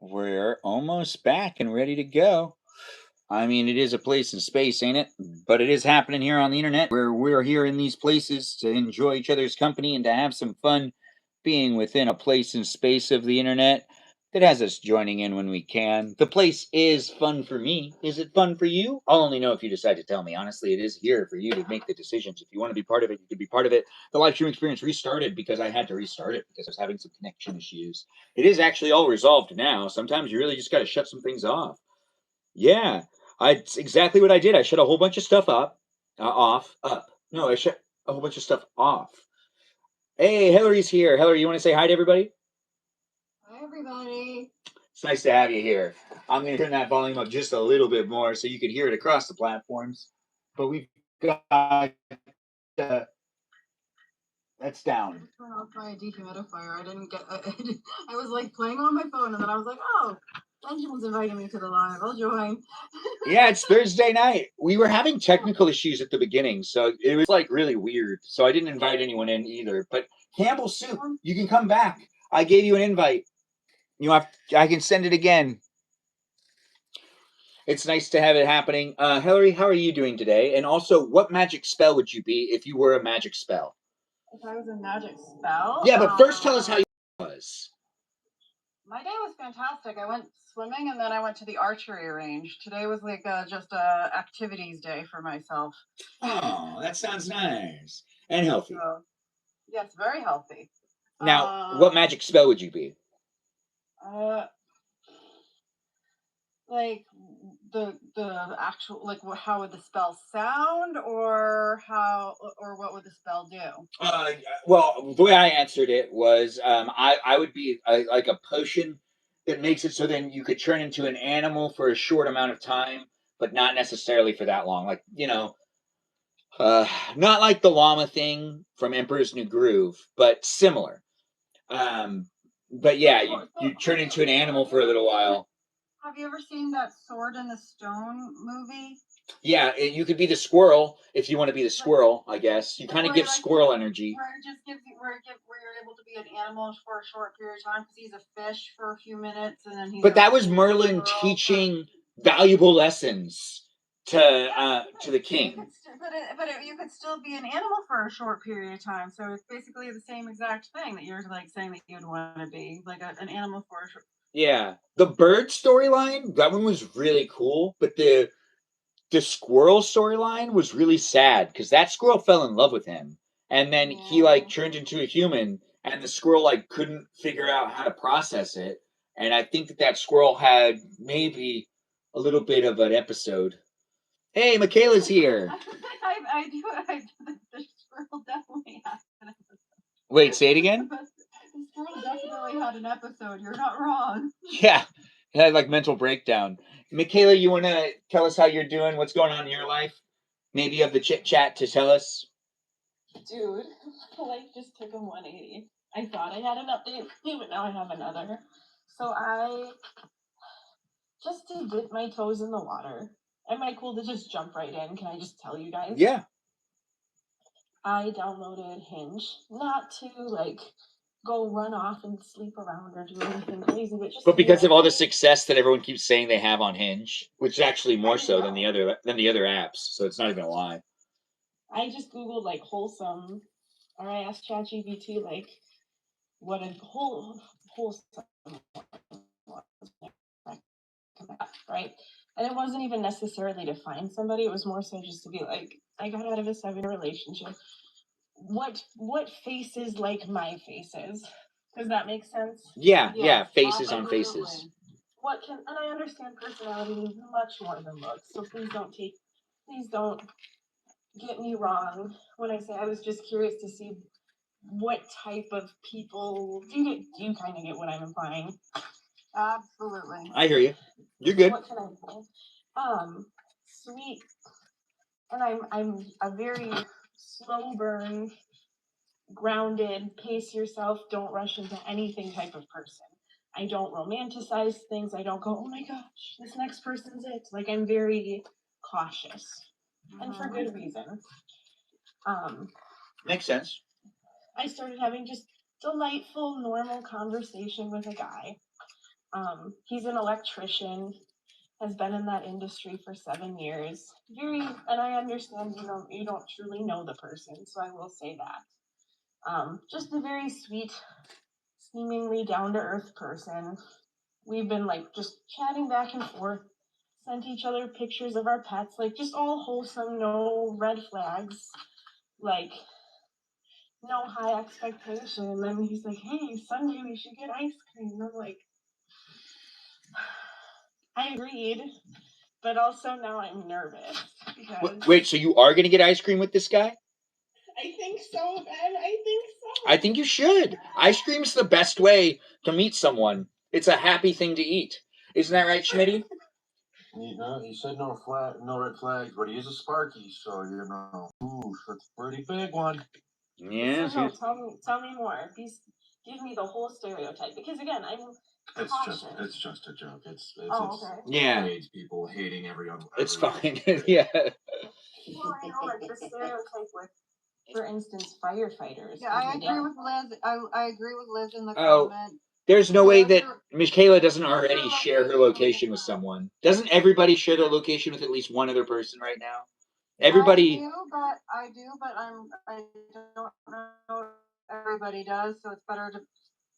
We're almost back and ready to go. I mean, it is a place in space, ain't it? But it is happening here on the internet where we're here in these places to enjoy each other's company and to have some fun being within a place in space of the internet that has us joining in when we can. The place is fun for me. Is it fun for you? I'll only know if you decide to tell me. Honestly, it is here for you to make the decisions. If you want to be part of it, you can be part of it. The live stream experience restarted because I had to restart it because I was having some connection issues. It is actually all resolved now. Sometimes you really just got to shut some things off. Yeah, it's exactly what I did. I shut a whole bunch of stuff up. No, I shut a whole bunch of stuff off. Hey, Hillary's here. Hillary, you want to say hi to everybody? Hi, everybody. It's nice to have you here. I'm going to turn that volume up just a little bit more so you can hear it across the platforms. But we've got that's down. Turn off my dehumidifier. I didn't get. I was like playing on my phone, and then I was like, "Oh, Benjamin's inviting me to the live. I'll join." Yeah, it's Thursday night. We were having technical issues at the beginning, so it was like really weird. So I didn't invite anyone in either. But Campbell Soup, you can come back. I gave you an invite. I can send it again. It's nice to have it happening. Hillary, how are you doing today? And also, what magic spell would you be if you were a magic spell? If I was a magic spell? Yeah, but first tell us how you was. My day was fantastic. I went swimming and then I went to the archery range. Today was like just a activities day for myself. Oh, that sounds nice and healthy. So, yes, very healthy. Now, what magic spell would you be? Like the actual, like, how would the spell sound, or what would the spell do? Well, the way I answered it was I would be like a potion that makes it so then you could turn into an animal for a short amount of time, but not necessarily for that long. Like, not like the llama thing from Emperor's New Groove, but similar. But yeah, you turn into an animal for a little while. Have you ever seen that Sword in the Stone movie? Yeah, you could be the squirrel if you want to be the squirrel. I guess you kind of give squirrel energy. Where it just gives you, where you're able to be an animal for a short period of time, because he's a fish for a few minutes and then he's. But that was Merlin teaching valuable lessons to the king. You could still be an animal for a short period of time. So it's basically the same exact thing that you're like saying that you'd want to be, like an animal for a short. Yeah, the bird storyline, that one was really cool, but the squirrel storyline was really sad because that squirrel fell in love with him, and then he like turned into a human, and the squirrel like couldn't figure out how to process it, and I think that squirrel had maybe a little bit of an episode. Hey, Michaela's here. I do. The squirrel definitely had an episode. Wait, say it again. The squirrel definitely had an episode. You're not wrong. Yeah, it had like mental breakdown. Michaela, you want to tell us how you're doing? What's going on in your life? Maybe you have the chit chat to tell us. Dude, life just took a 180. I thought I had an update for you, but now I have another. So I just to dip my toes in the water. Am I cool to just jump right in? Can I just tell you guys? Yeah. I downloaded Hinge, not to like go run off and sleep around or do anything crazy, but just because of all the success that everyone keeps saying they have on Hinge, which is actually more so than the other apps, so it's not even a lie. I just googled like wholesome, or I asked ChatGPT like what a wholesome was, right? And it wasn't even necessarily to find somebody; it was more so just to be like, I got out of a 7-year relationship. What faces like my faces? Does that make sense? Yeah, faces on faces. What can, and I understand personality means much more than looks, so please don't get me wrong when I say I was just curious to see what type of people do you kind of get what I'm implying? Absolutely. I hear you. You're good. What can I say? Sweet, and I'm a very slow burn, grounded, pace yourself, don't rush into anything type of person. I don't romanticize things. I don't go, oh my gosh, this next person's it. Like, I'm very cautious, and for good reason. Makes sense. I started having just delightful, normal conversation with a guy. He's an electrician, has been in that industry for 7 years. And I understand you don't truly know the person, so I will say that. Just a very sweet, seemingly down to earth person. We've been like just chatting back and forth, sent each other pictures of our pets, like just all wholesome, no red flags, like no high expectation. And then he's like, "Hey, Sunday we should get ice cream." And I'm like, I agreed, but also now I'm nervous because Wait, so you are going to get ice cream with this guy? I think so, Ben. I think so. I think you should. Ice cream's the best way to meet someone. It's a happy thing to eat. Isn't that right, Schmitty? He said no red flags, but he is a Sparky, so ooh, that's a pretty big one. Yeah. So no, tell me more. Give me the whole stereotype, because again, It's cautious. just a joke. It's okay. Yeah. AIDS people hating everyone. It's fine. Yeah. Well, I know, like the stereotype with, for instance, firefighters. Yeah, I agree with Liz. I agree with Liz in the Oh. comment. There's no way that Wherever- Michaela doesn't already share her location with someone. Doesn't everybody share their location with at least one other person right now? Everybody. I do, but I don't know if everybody does, so it's better to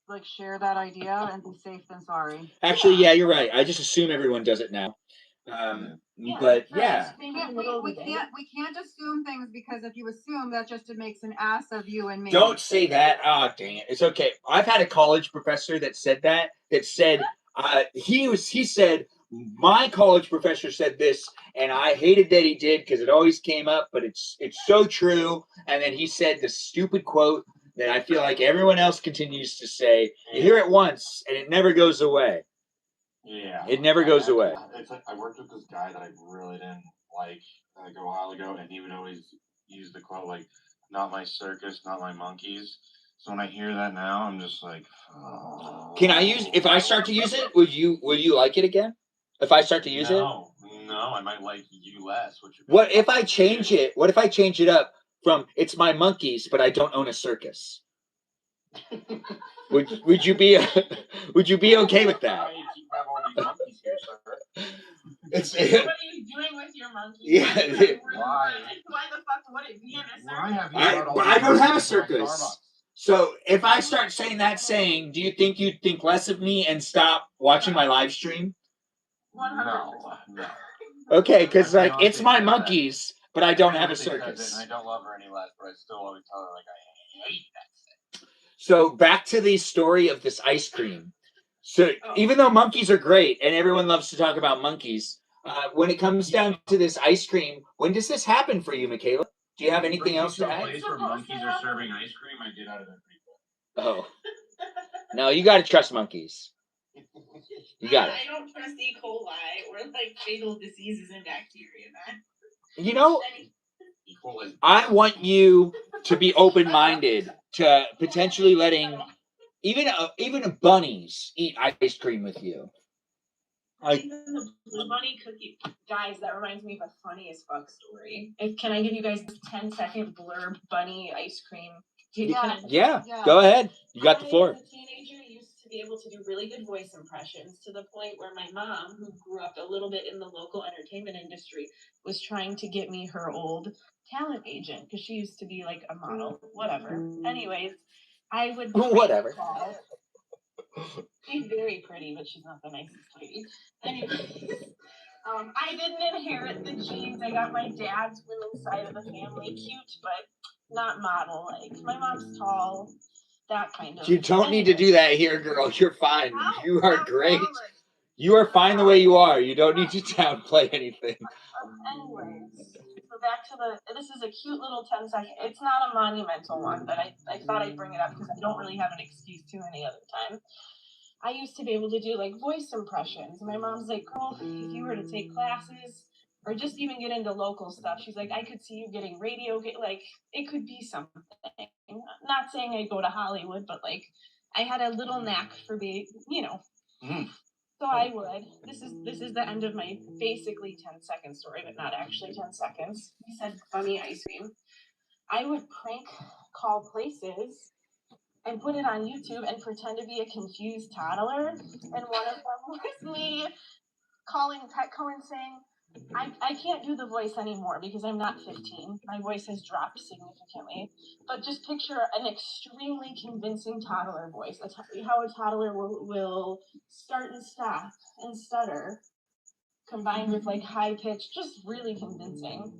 like share that idea and be safe than sorry. Actually, yeah, you're right. I just assume everyone does it now. But yeah. We can't assume things, because if you assume, that just makes an ass of you and me. Don't say that. Ah, dang it. It's okay. I've had a college professor that said that. He said my college professor said this, and I hated that he did because it always came up, but it's so true. And then he said the stupid quote that I feel like everyone else continues to say. You hear it once, and it never goes away. Yeah. It never goes away. It's like I worked with this guy that I really didn't like a while ago, and he would always use the quote like, "Not my circus, not my monkeys." So when I hear that now, I'm just like, oh. Can I use? If I start to use it, would you like it again? If I start to use it? No, I might like you less. What if I change it? What if I change it up from "It's my monkeys, but I don't own a circus"? Would you be okay with that? What are you doing with your monkeys? Yeah. Why? Why the fuck would it be in a circus? I don't have a circus. So if I start saying that saying, do you think you'd think less of me and stop watching my live stream? 100%. No. Okay, because like it's my monkeys, but I don't have a circus. I don't love her any less, but I still always tell her like I hate that. So back to the story of this ice cream. So even though monkeys are great and everyone loves to talk about monkeys, when it comes down to this ice cream, when does this happen for you, Michaela? Do you have anything else to add? Place where monkeys are serving ice cream, I get out of there pretty quick. Oh. No, you got to trust monkeys. You got it. I don't trust E. coli or like fatal diseases and bacteria, man. You know, I want you to be open-minded to potentially letting even bunnies eat ice cream with you. Like the bunny cookie, guys. That reminds me of a funny as fuck story. Can I give you guys this 10-second blurb bunny ice cream? Yeah. Go ahead. You got the floor. As a teenager, used to be able to do really good voice impressions, to the point where my mom, who grew up a little bit in the local entertainment industry, was trying to get me her old talent agent, because she used to be like a model, whatever. Anyways, I would whatever. She's very pretty, but she's not the nicest lady. Anyways, I didn't inherit the genes. I got my dad's women's side of the family. Cute, but not model-like. My mom's tall, that kind of. You don't need to do that here, girl. You're fine. You are great. You are fine the way you are. You don't need to downplay anything. Anyways, so back to this is a cute little 10-second. It's not a monumental one, but I thought I'd bring it up because I don't really have an excuse to any other time. I used to be able to do like voice impressions. My mom's like, girl, if you were to take classes or just even get into local stuff, she's like, I could see you getting radio, like it could be something. Not saying I go to Hollywood, but like I had a little knack for being, So I would. This is the end of my basically 10-second story, but not actually 10 seconds. He said funny ice cream. I would prank call places and put it on YouTube and pretend to be a confused toddler. And one of them was me calling Petco and saying, I can't do the voice anymore because I'm not 15. My voice has dropped significantly. But just picture an extremely convincing toddler voice, how a toddler will start and stop and stutter, combined with like high pitch, just really convincing.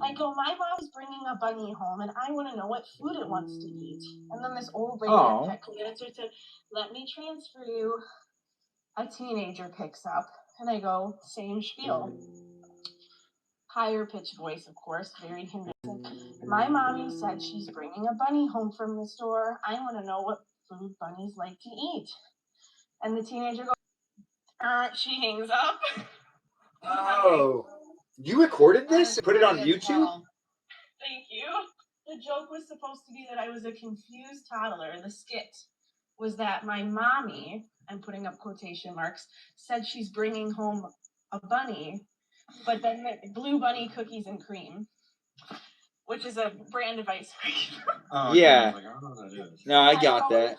I go, my mom's bringing a bunny home and I want to know what food it wants to eat. And then this old lady at Petco answered, said, let me transfer you. A teenager picks up and I go, same spiel. Higher pitched voice, of course, very convincing. My mommy said she's bringing a bunny home from the store. I want to know what food bunnies like to eat. And the teenager goes, she hangs up. Oh, you recorded this and put it on YouTube? Thank you. The joke was supposed to be that I was a confused toddler. The skit was that my mommy, I'm putting up quotation marks, said she's bringing home a bunny, but then blue bunny cookies and cream, which is a brand of ice cream. Oh, Yeah. I don't know what that is. No, I got that.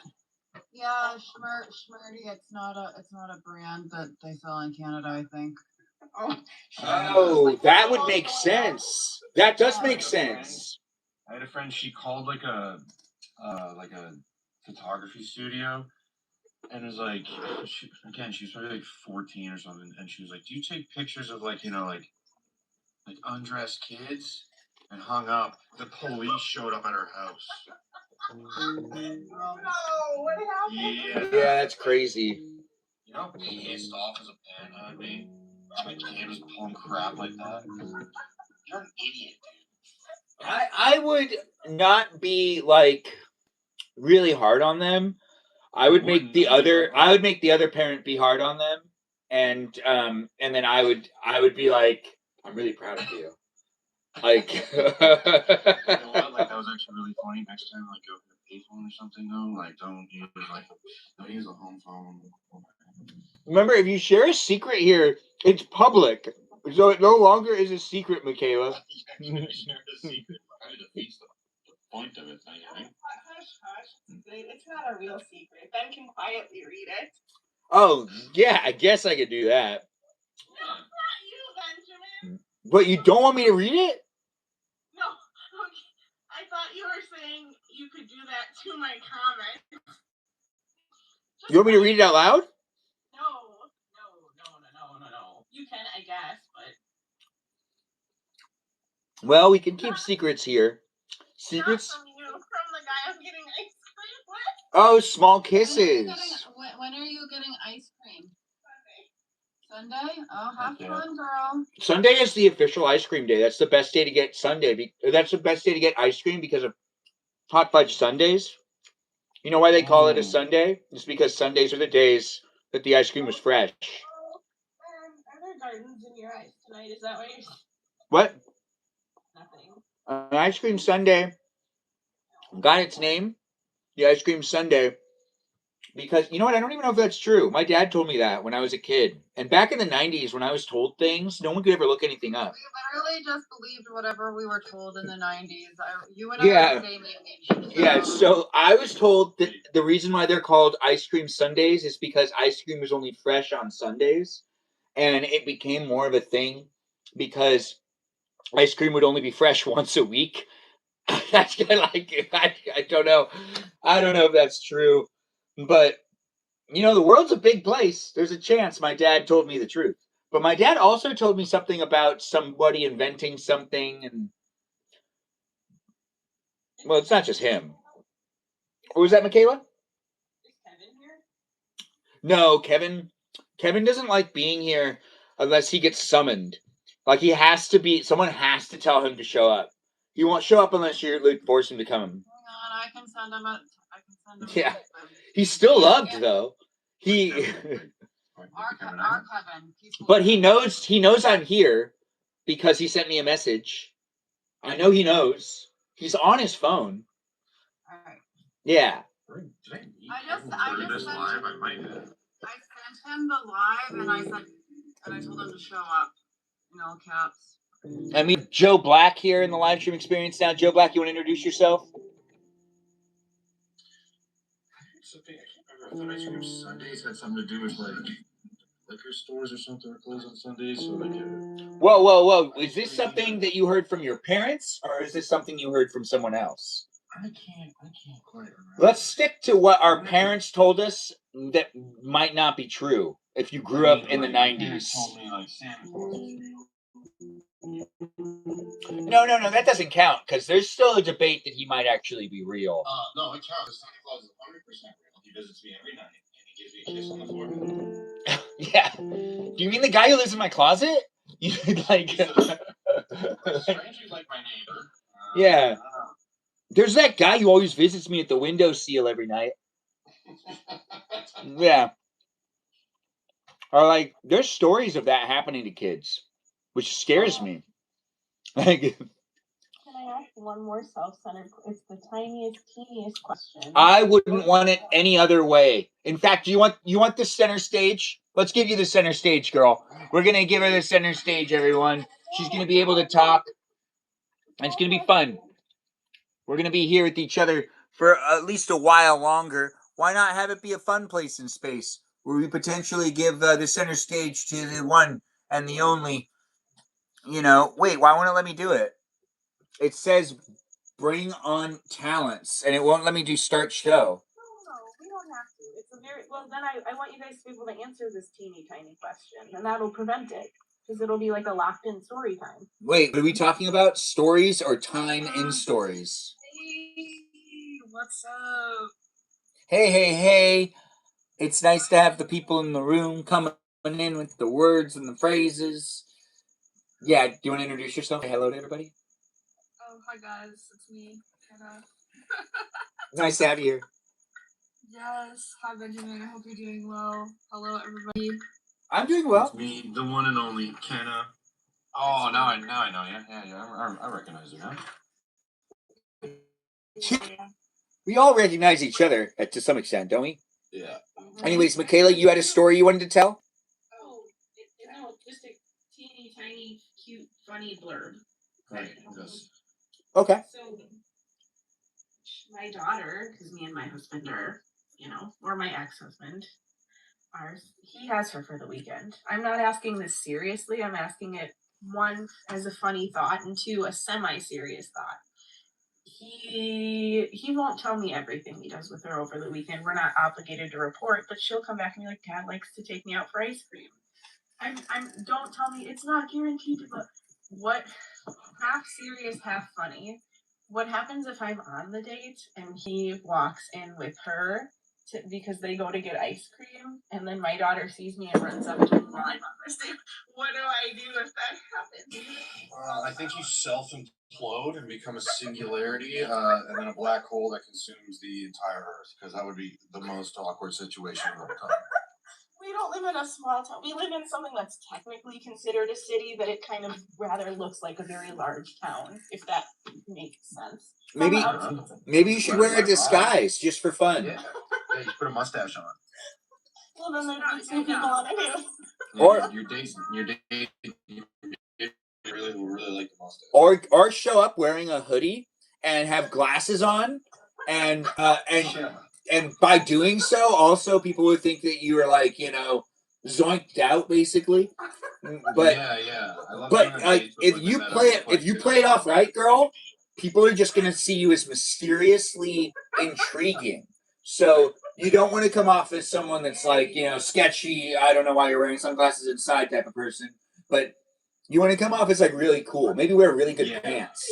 Yeah, Schmurdy. It's not a brand that they sell in Canada, I think. Oh, that would make sense. That does make sense. I had a friend. She called like a photography studio, and was like, she was probably like 14 or something, and she was like, "Do you take pictures of like undressed kids?" And hung up. The police showed up at her house. Oh no, what happened? Yeah, that's crazy. You know how pissed off as a parent I would be? My kid was pulling crap like that. You're an idiot, dude. I would not be like really hard on them. I would make the other parent be hard on them, and then I would be like, I'm really proud of you. Like, You know what? Like that was actually really funny. Next time, like go to a payphone or something though. Like don't use a home phone. remember, if you share a secret here, it's public, so it no longer is a secret, Michaela. Share a secret. Kind of defeats the point of it, I think. Hush. It's not a real secret. Ben can quietly read it. Oh yeah, I guess I could do that. No, not you, Benjamin. But you don't want me to read it? No. Okay. I thought you were saying you could do that to my comment. You want me to read it out loud? No. You can, I guess, but. Well, we can keep secrets here. Secrets? Not from you, from the guy I'm getting ice cream with. Oh, small kisses. When are you getting ice cream? Sunday? Oh, have fun, girl. Sunday is the official ice cream day. That's the best day to get Sunday. That's the best day to get ice cream because of hot fudge Sundays. You know why they call it a Sunday? It's because Sundays are the days that the ice cream was fresh. Are there gardens in your eyes tonight? Is that what you're saying? What? Nothing. An ice cream sundae got its name, the ice cream sundae, because you know what? I don't even know if that's true. My dad told me that when I was a kid. And back in the 90s, when I was told things, no one could ever look anything up. We literally just believed whatever we were told in the 90s. You and I are the same age. Yeah, so I was told that the reason why they're called ice cream sundaes is because ice cream was only fresh on Sundays. And it became more of a thing because ice cream would only be fresh once a week. That's kind of like, I don't know. I don't know if that's true. But, you know, the world's a big place. There's a chance my dad told me the truth. But my dad also told me something about somebody inventing something. And, well, it's not just him. Or was that Michaela? Is Kevin here? No, Kevin doesn't like being here unless he gets summoned. Like someone has to tell him to show up. He won't show up unless you force him to come. Hang on, I can send him. Yeah, he's still loved though. Our Kevin. But he knows I'm here because he sent me a message. I know he knows. He's on his phone. All right. Yeah. I just sent him the live, and I told him to show up in all caps. I mean, Joe Black here in the live stream experience now. Joe Black, you want to introduce yourself? Something I can't remember. I thought ice cream Sundays had something to do with like liquor stores or something are closed on Sundays, so like. Whoa! Is this something that you heard from your parents, or is this something you heard from someone else? I can't quite remember. Let's stick to what our parents told us that might not be true. If you grew up in the '90s. Told me like Santa Claus. No, that doesn't count because there's still a debate that he might actually be real. No, it counts. Santa Claus is 100% real. He visits me every night and he gives me a kiss on the forehead. Yeah. Do you mean the guy who lives in my closet? You like? Strangely like my neighbor. Yeah. There's that guy who always visits me at the windowsill every night. Yeah. Or like, there's stories of that happening to kids, which scares me. Like, Can I ask one more self-centered? It's the tiniest, teeniest question. I wouldn't want it any other way. In fact, you want the center stage? Let's give you the center stage, girl. We're gonna give her the center stage, everyone. She's gonna be able to talk, and it's gonna be fun. We're gonna be here with each other for at least a while longer. Why not have it be a fun place in space where we potentially give the center stage to the one and the only? Wait, why won't it let me do it? It says bring on talents, and it won't let me do start show. No, we don't have to. It's a very well. Then I want you guys to be able to answer this teeny tiny question, and that'll prevent it because it'll be like a locked-in story time. Wait, what are we talking about? Stories or time in stories? Hey, what's up? Hey. It's nice to have the people in the room coming in with the words and the phrases. Yeah, do you want to introduce yourself? Say hello to everybody. Oh, hi guys, it's me, Kenna. Nice to have you here. Yes, hi Benjamin. I hope you're doing well. Hello, everybody. I'm doing well. It's me, the one and only Kenna. Oh, now I know. Yeah. I recognize you now. Yeah. We all recognize each other to some extent, don't we? Yeah. Anyways, Michaela, you had a story you wanted to tell? Oh, no, just a teeny tiny, cute, funny blurb. Right. Yes. Okay. So, my daughter, because me and my husband are, or my ex-husband, he has her for the weekend. I'm not asking this seriously. I'm asking it, one, as a funny thought, and two, a semi-serious thought. He won't tell me everything he does with her over the weekend. We're not obligated to report, but she'll come back and be like, Dad likes to take me out for ice cream. Don't tell me it's not guaranteed, but what, half serious, half funny. What happens if I'm on the date and he walks in with her because they go to get ice cream, and then my daughter sees me and runs up to him while I'm on this date? What do I do if that happens? I think you self-implode and become a singularity, and then a black hole that consumes the entire Earth, because that would be the most awkward situation of all time. We don't live in a small town. We live in something that's technically considered a city, but it kind of rather looks like a very large town, if that makes sense. Maybe you should wear a disguise just for fun. Yeah, you put a mustache on. Well, then there'd be two people on it. Or your date, really like the mustache. Or show up wearing a hoodie and have glasses on, and by doing so, also people would think that you were like zoinked out basically. But yeah. I love but like if you play it off right, girl, people are just gonna see you as mysteriously intriguing. So you don't want to come off as someone that's like sketchy. I don't know why you're wearing sunglasses inside type of person, but you want to come off as like really cool. Maybe wear really good pants.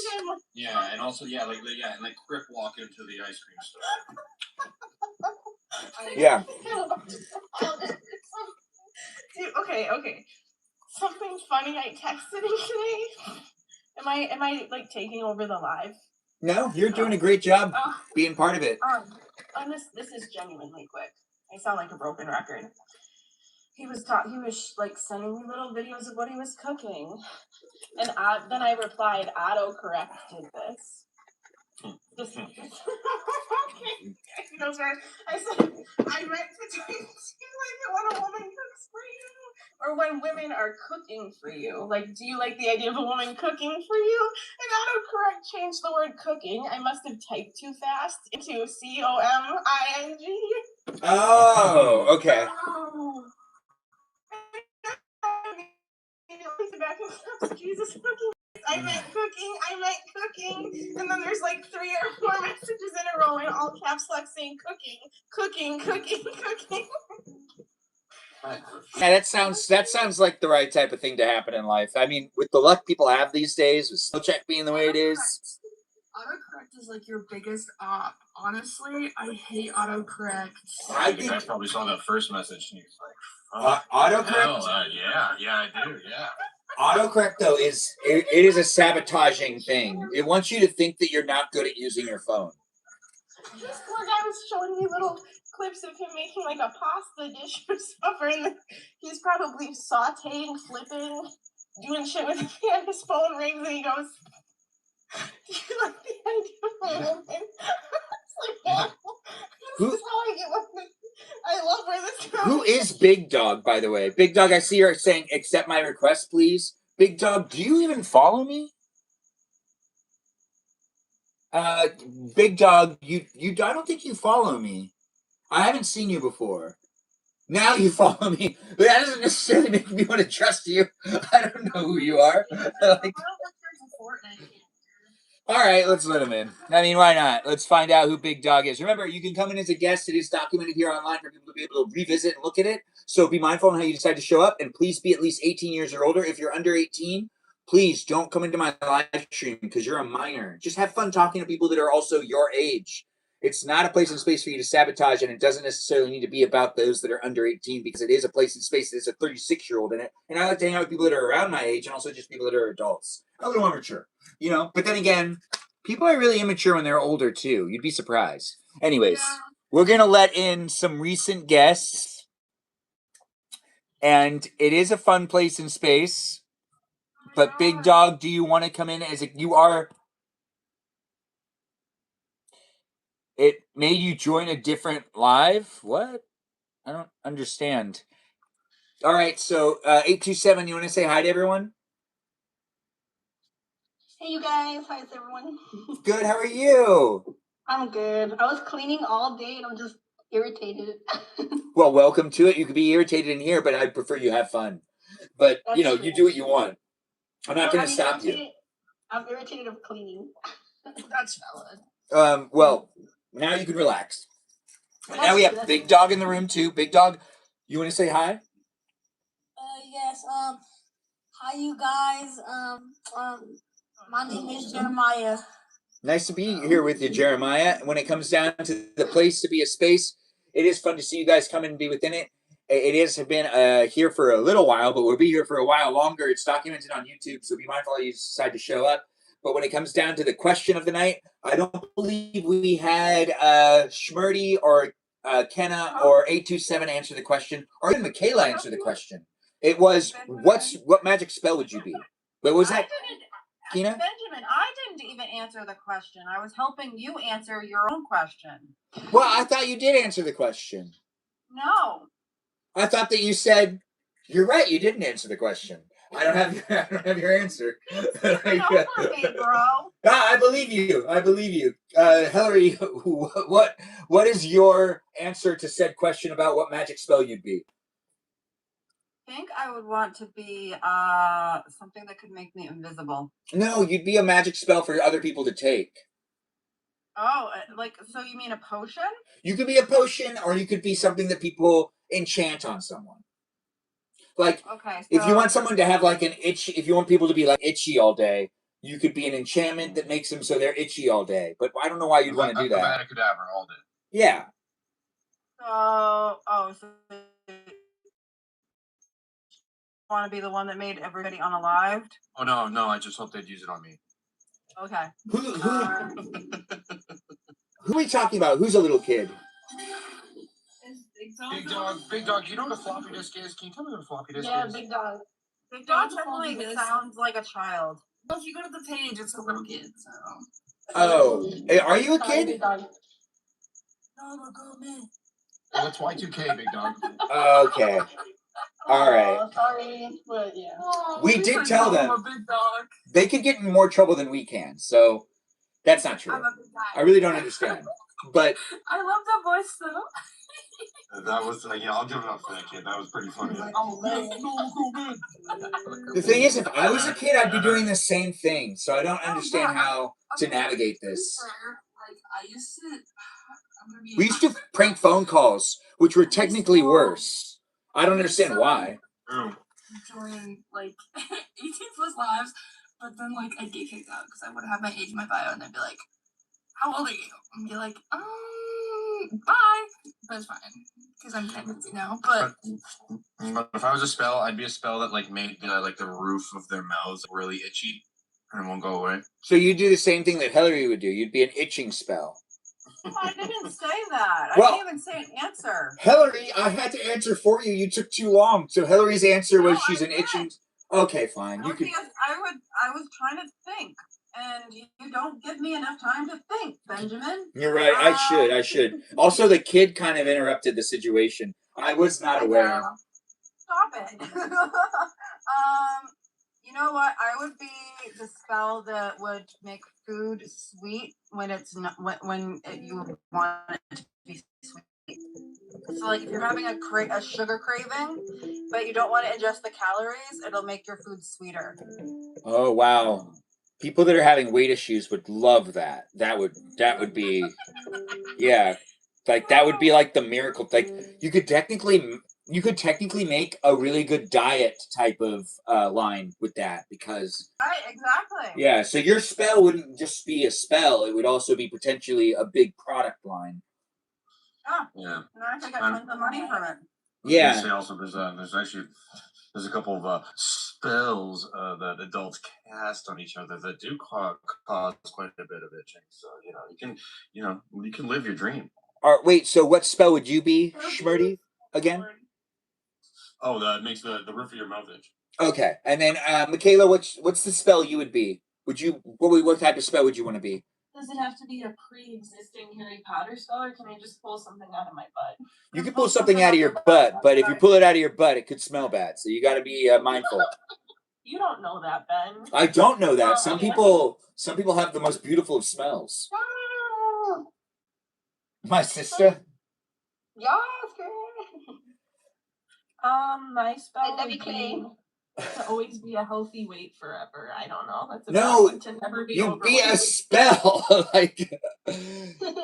Yeah, and also and Crip walk into the ice cream store. Yeah. Dude, okay. Something funny I texted him today. Am I like taking over the live? No, you're doing a great job being part of it. And this is genuinely quick. I sound like a broken record. He was like sending me little videos of what he was cooking, and then I replied, "Autocorrect did this." He goes, I said, I meant to text you like when a woman cooks for you. or when women are cooking for you? Like, do you like the idea of a woman cooking for you? And autocorrect changed the word cooking. I must have typed too fast into COMING. Oh, okay. Oh. Jesus fucking. I meant cooking, and then there's like 3 or 4 messages in a row in all caps lock saying cooking. Yeah, that sounds like the right type of thing to happen in life. I mean, with the luck people have these days, with spell check being the way it is. Autocorrect is like your biggest op. Honestly, I hate autocorrect. I think I probably saw that first message and he was like, Autocorrect. yeah, I do, yeah. Autocorrect though it is a sabotaging thing. It wants you to think that you're not good at using your phone. This poor guy was showing me little clips of him making like a pasta dish or something. And he's probably sauteing, flipping, doing shit with it. And his phone rings and he goes, "Do you like the idea of a woman?" It's like, well, this is how I get women. I love where this goes. Who is Big Dog, by the way? Big Dog, I see her saying, "Accept my request, please." Big Dog, do you even follow me? Big Dog, you I don't think you follow me. I haven't seen you before. Now you follow me, but that doesn't necessarily make me want to trust you. I don't know who you are. Like, all right, let's let him in. I mean, why not? Let's find out who Big Dog is. Remember, you can come in as a guest. It is documented here online for people to be able to revisit and look at it. So be mindful on how you decide to show up, and please be at least 18 years or older. If you're under 18, please don't come into my live stream because you're a minor. Just have fun talking to people that are also your age. It's not a place and space for you to sabotage, and it doesn't necessarily need to be about those that are under 18 because it is a place and space that has a 36-year-old in it. And I like to hang out with people that are around my age and also just people that are adults. A little more mature, you know? But then again, people are really immature when they're older, too. You'd be surprised. Anyways, we're going to let in some recent guests. And it is a fun place and space. But Big Dog, do you want to come in as a... You are... It made you join a different live? What? I don't understand. All right, so 827, you want to say hi to everyone? Hey, you guys. How's everyone? Good, how are you? I'm good. I was cleaning all day and I'm just irritated. Well, welcome to it. You could be irritated in here, but I'd prefer you have fun. But, That's you know, true. you do what you want. I'm not going to stop you. I'm irritated of cleaning. That's valid. Well, now you can relax. And now we have Big Dog in the room, too. Big Dog, you want to say hi? Yes. Hi, you guys. My name is Jeremiah. Nice to be here with you, Jeremiah. When it comes down to the place to be a space, it is fun to see you guys come and be within it. It has been here for a little while, but we'll be here for a while longer. It's documented on YouTube, so be mindful how you decide to show up. But when it comes down to the question of the night, I don't believe we had Schmurdy or Kenna or 827 answer the question, or even Michaela answer the question. It was, what magic spell would you be? What was that, Kina? Benjamin, I didn't even answer the question. I was helping you answer your own question. Well, I thought you did answer the question. No. I thought that you said, you're right, you didn't answer the question. I don't have your answer. Get over me, bro. I believe you. Hillary, what is your answer to said question about what magic spell you'd be? I think I would want to be something that could make me invisible. No, you'd be a magic spell for other people to take. Oh, like, so you mean a potion? You could be a potion, or you could be something that people enchant on someone. Like, okay, so if you want someone to have like an itch, if you want people to be like itchy all day, you could be an enchantment that makes them so they're itchy all day. But I don't know why you'd want to do that. Cadaver all day. Yeah. So you want to be the one that made everybody unalived? Oh, no, I just hope they'd use it on me. Okay. Who are we talking about? Who's a little kid? Big dog, you know what a floppy disk is? Can you tell me what a floppy disk Yeah, is? Big Dog. Big Dog definitely sounds like a child. Well, if you go to the page, it's a little kid. So. Oh, are you a kid? Big Dog. No, I'm a grown man. Well, it's Y2K, big dog. Okay. All right. Aw, sorry, but yeah. We Please did don't tell call him them. a big dog. They could get in more trouble than we can, so that's not true. I'm a big guy. I really don't understand. But I love the voice though. That was I'll give it up for that kid. That was pretty funny. the thing is, if I was a kid, I'd be doing the same thing. So I don't understand yeah. how to navigate this. Like I used to. I'm gonna be. We used to prank phone calls, which were technically worse. I don't understand why. Join like 18 plus lives, but then like I'd get kicked out because I would have my age in my bio and they'd be like, "How old are you?" And be like, bye." But it's fine because I'm 10 now. But if I was a spell, I'd be a spell that like made the roof of their mouths really itchy and it won't go away. So you do the same thing that Hillary would do. You'd be an itching spell. I didn't say that. Well- I didn't even say an answer. Hillary, I had to answer for you. You took too long. So Hillary's answer was No, she's I an didn't. itching. Okay, fine. You Okay, can. I was trying to think, and you don't give me enough time to think, Benjamin. You're right. I should. Also, the kid kind of interrupted the situation. I was not aware. Stop it. You know what? I would be the spell that would make food sweet when it's not you want it to be sweet. So, like, if you're having a sugar craving, but you don't want to ingest the calories, it'll make your food sweeter. Oh wow. People that are having weight issues would love that. That would be, yeah, like that would be like the miracle. Like you could technically make a really good diet type of line with that because Right, exactly. yeah. So your spell wouldn't just be a spell; it would also be potentially a big product line. Yeah. And I think I got tons of money from it. Yeah. Say also there's a couple of spells that adults cast on each other that do cause quite a bit of itching. So you can live your dream. All right, wait. So what spell would you be, Schmurdy, again? Oh, that makes the roof of your mouth itch. Okay, and then Michaela, what's the spell you would be? What type of spell would you want to be? Does it have to be a pre-existing Harry Potter spell, or can I just pull something out of my butt? You can pull something out of your butt, but if you pull it out of your butt, it could smell bad. So you got to be mindful. You don't know that, Ben. I don't know that. Some Okay. people have the most beautiful of smells. My sister. Yes, My spell I would love you, Queen. be to always be a healthy weight forever. I don't know. That's a No, bad one, to never be you'd be a overweight. spell.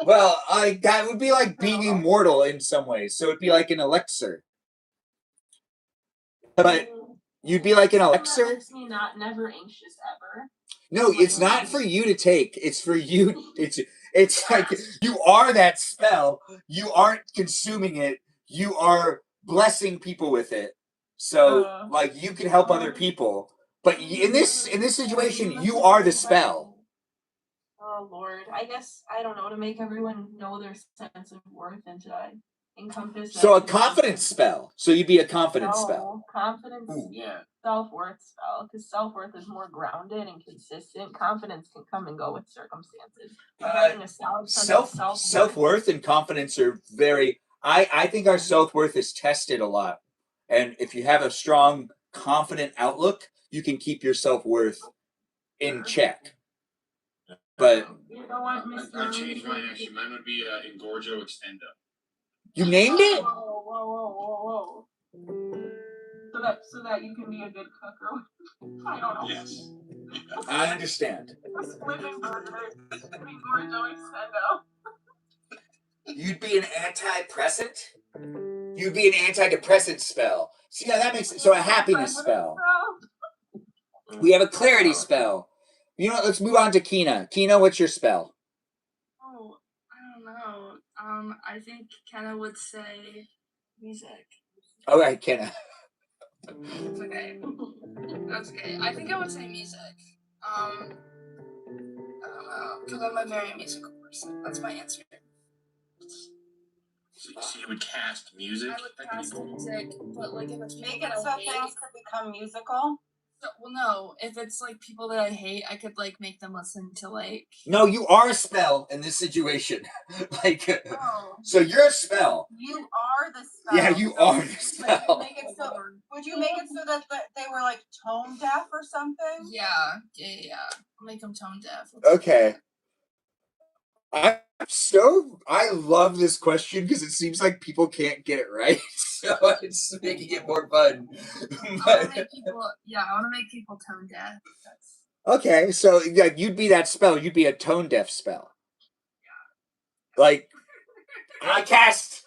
That would be like being immortal in some ways. So it'd be like an elixir. But you'd be like an That elixir? makes me never anxious ever. No, it's not for you to take. It's for you. It's like you are that spell. You aren't consuming it. You are blessing people with it. So like you can help other people. But in this situation, you are the spell. Oh Lord, I guess I don't know, to make everyone know their sense of worth and to encompass. So a that confidence spell. So you'd be a confidence spell. Confidence. Ooh, yeah. Self-worth spell, because self-worth is more grounded and consistent. Confidence can come and go with circumstances. But having a solid sense of Self-worth and confidence are very. I think our self-worth is tested a lot, and if you have a strong, confident outlook, you can keep your self-worth in check. But you know what, I changed mine actually. Mine would be Engorgio Extendo. You named it? Whoa. So that you can be a good cook, or I don't know. Yes. I understand. Living burger. Engorgio Extendo. You'd be an antidepressant? You'd be an antidepressant spell. See how that makes it? So a happiness spell. We have a clarity spell. You know what? Let's move on to Kina. Kina, what's your spell? Oh, I don't know. I think Kenna would say music. All right, Kina. It's okay. That's okay. I think I would say music. I don't know, because I'm a very musical person. That's my answer. So you would cast music? I would cast music, but like if it's Make it so things could become musical. Well, no. If it's like people that I hate, I could like make them listen to like. No, you are a spell in this situation. Like, Oh. so you're a spell. You are the spell. Yeah, you so are the Would spell. you make it so? Would you make it so that they were like tone deaf or something? Yeah. I'll make them tone deaf. Okay. I love this question because it seems like people can't get it right, so it's making it more fun. I want to make people tone deaf. Okay, so yeah, you'd be that spell. You'd be a tone deaf spell. Like I cast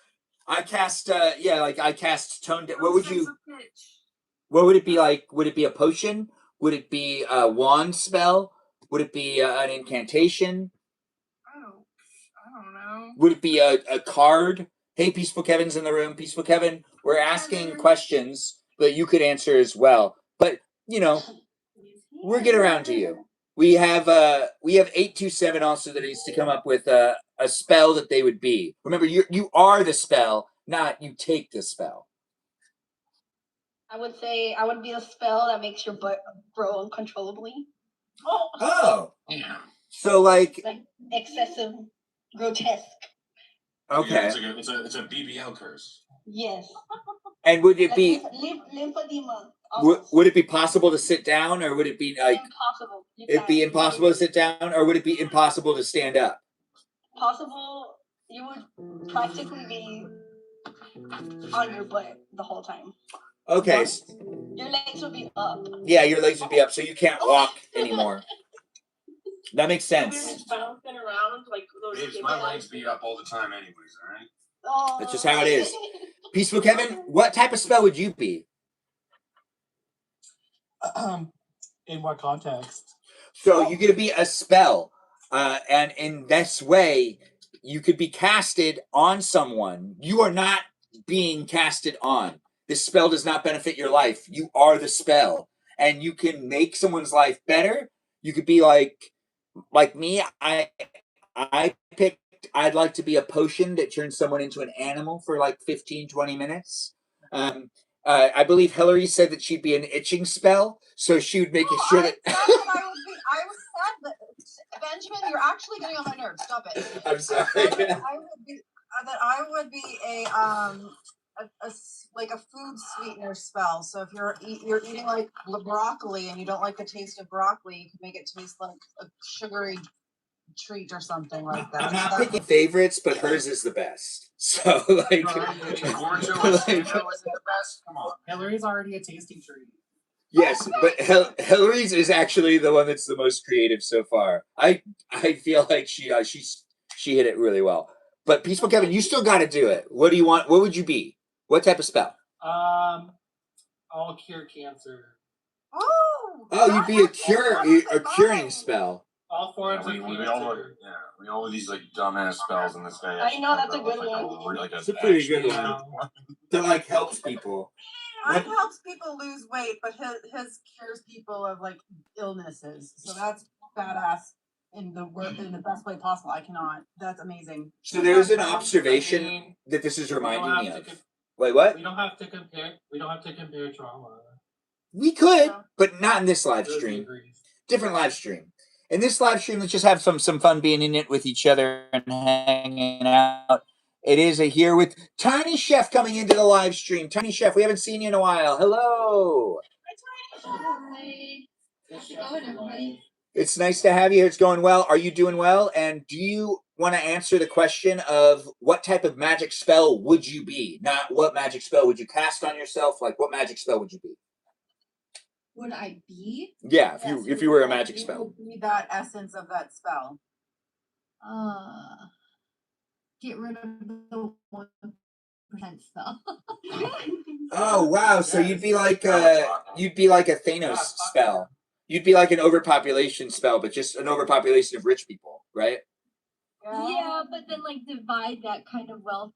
tone deaf. What would you? What would it be like? Would it be a potion? Would it be a wand spell? Would it be an incantation? I don't know. Would it be a card? Hey, Peaceful Kevin's in the room. Peaceful Kevin, we're asking questions that you could answer as well. But, we'll get around to you. We have 827 also that needs to come up with a spell that they would be. Remember, you are the spell, not you take the spell. I would say I would be a spell that makes your butt grow uncontrollably. Oh. So like excessive, grotesque. Okay. Yeah, it's a BBL curse. Yes. And would it be lymphedema? Would it be possible to sit down, or would it be like impossible? It'd be impossible to sit down, or would it be impossible to stand up? Possible. You would practically be on your butt the whole time. Okay. Your legs would be up. Yeah, your legs would be up, so you can't walk anymore. That makes sense. Just bouncing around like those. My legs be up all the time, anyways. All right. Oh. That's just how it is. Peaceful Kevin, what type of spell would you be? In what context? So you're gonna be a spell, and in this way, you could be casted on someone. You are not being casted on. This spell does not benefit your life. You are the spell, and you can make someone's life better. You could be like me. I picked. I'd like to be a potion that turns someone into an animal for like 15, 20 minutes. I believe Hillary said that she'd be an itching spell, so she would make sure that. I was sad that Benjamin, you're actually getting on my nerves. Stop it. I'm sorry. I would be like a food sweetener spell. So if you're eating like broccoli and you don't like the taste of broccoli, you can make it taste like a sugary treat or something like that. I'm not picking favorites, but hers is the best. So like, Gorcho was the best. Come on. Hillary's already a tasty treat. Yes, but Hillary's is actually the one that's the most creative so far. I feel like she hit it really well. But Peaceful Kevin, you still got to do it. What do you want? What would you be? What type of spell? I'll cure cancer. Oh, you'd be a curing spell. All forms of we cancer. We all have these like dumbass spells in this guy. I know that's a good one. It's a pretty good one. That like helps people. Mine helps people lose weight, but his cures people of like illnesses. So that's badass in the best way possible. I cannot. That's amazing. So there's an observation that this is reminding me of. Wait, what? We don't have to compare trauma. We could, but not in this live stream. Different live stream. In this live stream, let's just have some fun being in it with each other and hanging out. It is here with Tiny Chef coming into the live stream. Tiny Chef, we haven't seen you in a while. Hello. Hi. How's it going, everybody? It's nice to have you here. It's going well. Are you doing well? And do you want to answer the question of what type of magic spell would you be? Not what magic spell would you cast on yourself? Like, what magic spell would you be? Would I be? Yeah, if you were a magic spell. Be that essence of that spell. Get rid of the 1% spell. Oh wow! So you'd be like a Thanos spell. You'd be like an overpopulation spell, but just an overpopulation of rich people, right? Yeah, but then like divide that kind of wealth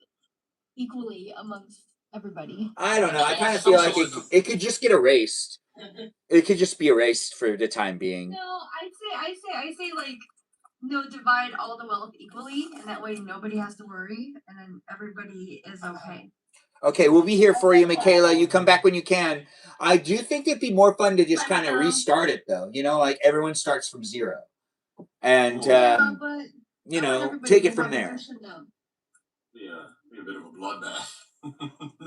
equally amongst everybody. I don't know. I kind of feel like it could just get erased. It could just be erased for the time being. No, I say like no, divide all the wealth equally, and that way nobody has to worry, and then everybody is okay. Okay, we'll be here for you, Michaela. You come back when you can. I do think it'd be more fun to just kind of restart it, though. You know, like everyone starts from zero, and but you not know, everybody take it will from have a there. mission, though. Yeah, be a bit of a bloodbath.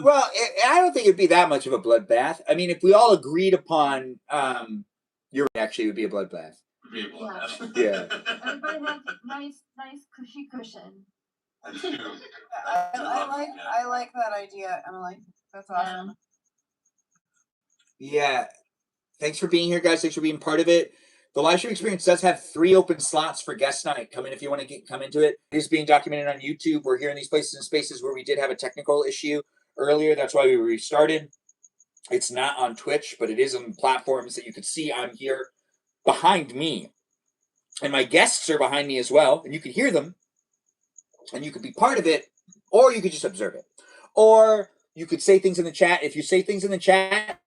Well, I don't think it'd be that much of a bloodbath. I mean, if we all agreed upon, actually, it would be a bloodbath. Be a bloodbath. Yeah. Everybody has nice cushy cushion. I do. I like that idea, Emily. That's awesome. Yeah. Thanks for being here, guys. Thanks for being part of it. The live stream experience does have 3 open slots for guest night. Come in if you want to come into it. It is being documented on YouTube. We're here in these places and spaces where we did have a technical issue earlier. That's why we restarted. It's not on Twitch, but it is on platforms that you can see. I'm here behind me, and my guests are behind me as well, and you can hear them, and you could be part of it, or you could just observe it, or you could say things in the chat. If you say things in the chat,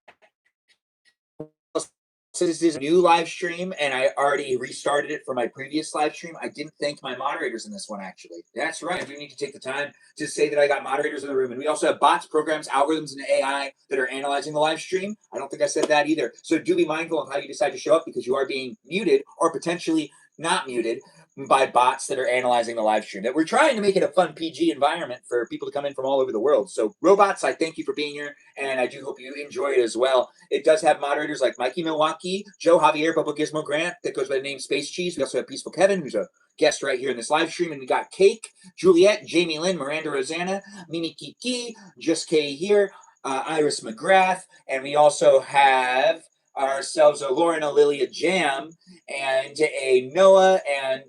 this is a new live stream, and I already restarted it for my previous live stream. I didn't thank my moderators in this one, actually. That's right. I do need to take the time to say that I got moderators in the room. And we also have bots, programs, algorithms, and AI that are analyzing the live stream. I don't think I said that either. So do be mindful of how you decide to show up, because you are being muted or potentially not muted by bots that are analyzing the live stream. That we're trying to make it a fun PG environment for people to come in from all over the world. So robots, I thank you for being here, and I do hope you enjoy it as well. It does have moderators like Mikey Milwaukee, Joe Javier, Bubba Gizmo Grant, that goes by the name Space Cheese. We also have Peaceful Kevin, who's a guest right here in this live stream. And we got Cake, Juliet, Jamie Lynn, Miranda Rosanna, Mimi Kiki, Just K here, Iris McGrath, and we also have ourselves a Lauren Lilia Jam, and a Noah, and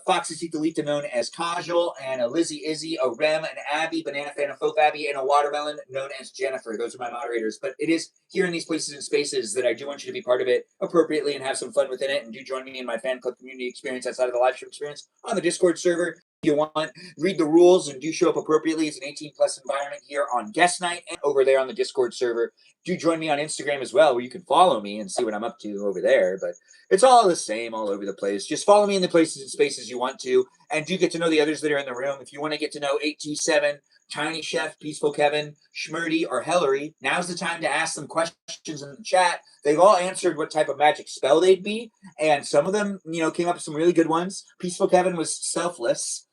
Foxy Tita known as Kajal, and a Lizzie Izzy, a Rem, an Abby, Banana Fan of Fope Abby, and a Watermelon known as Jennifer. Those are my moderators. But it is here in these places and spaces that I do want you to be part of it appropriately and have some fun within it. And do join me in my fan club community experience outside of the live stream experience on the Discord server. You want, read the rules and do show up appropriately. It's an 18+ environment here on guest night and over there on the Discord server. Do join me on Instagram as well, where you can follow me and see what I'm up to over there. But it's all the same all over the place. Just follow me in the places and spaces you want to, and do get to know the others that are in the room. If you want to get to know 827, Tiny Chef, Peaceful Kevin, Schmurdy, or Hillary, now's the time to ask them questions in the chat. They've all answered what type of magic spell they'd be, and some of them, came up with some really good ones. Peaceful Kevin was selfless,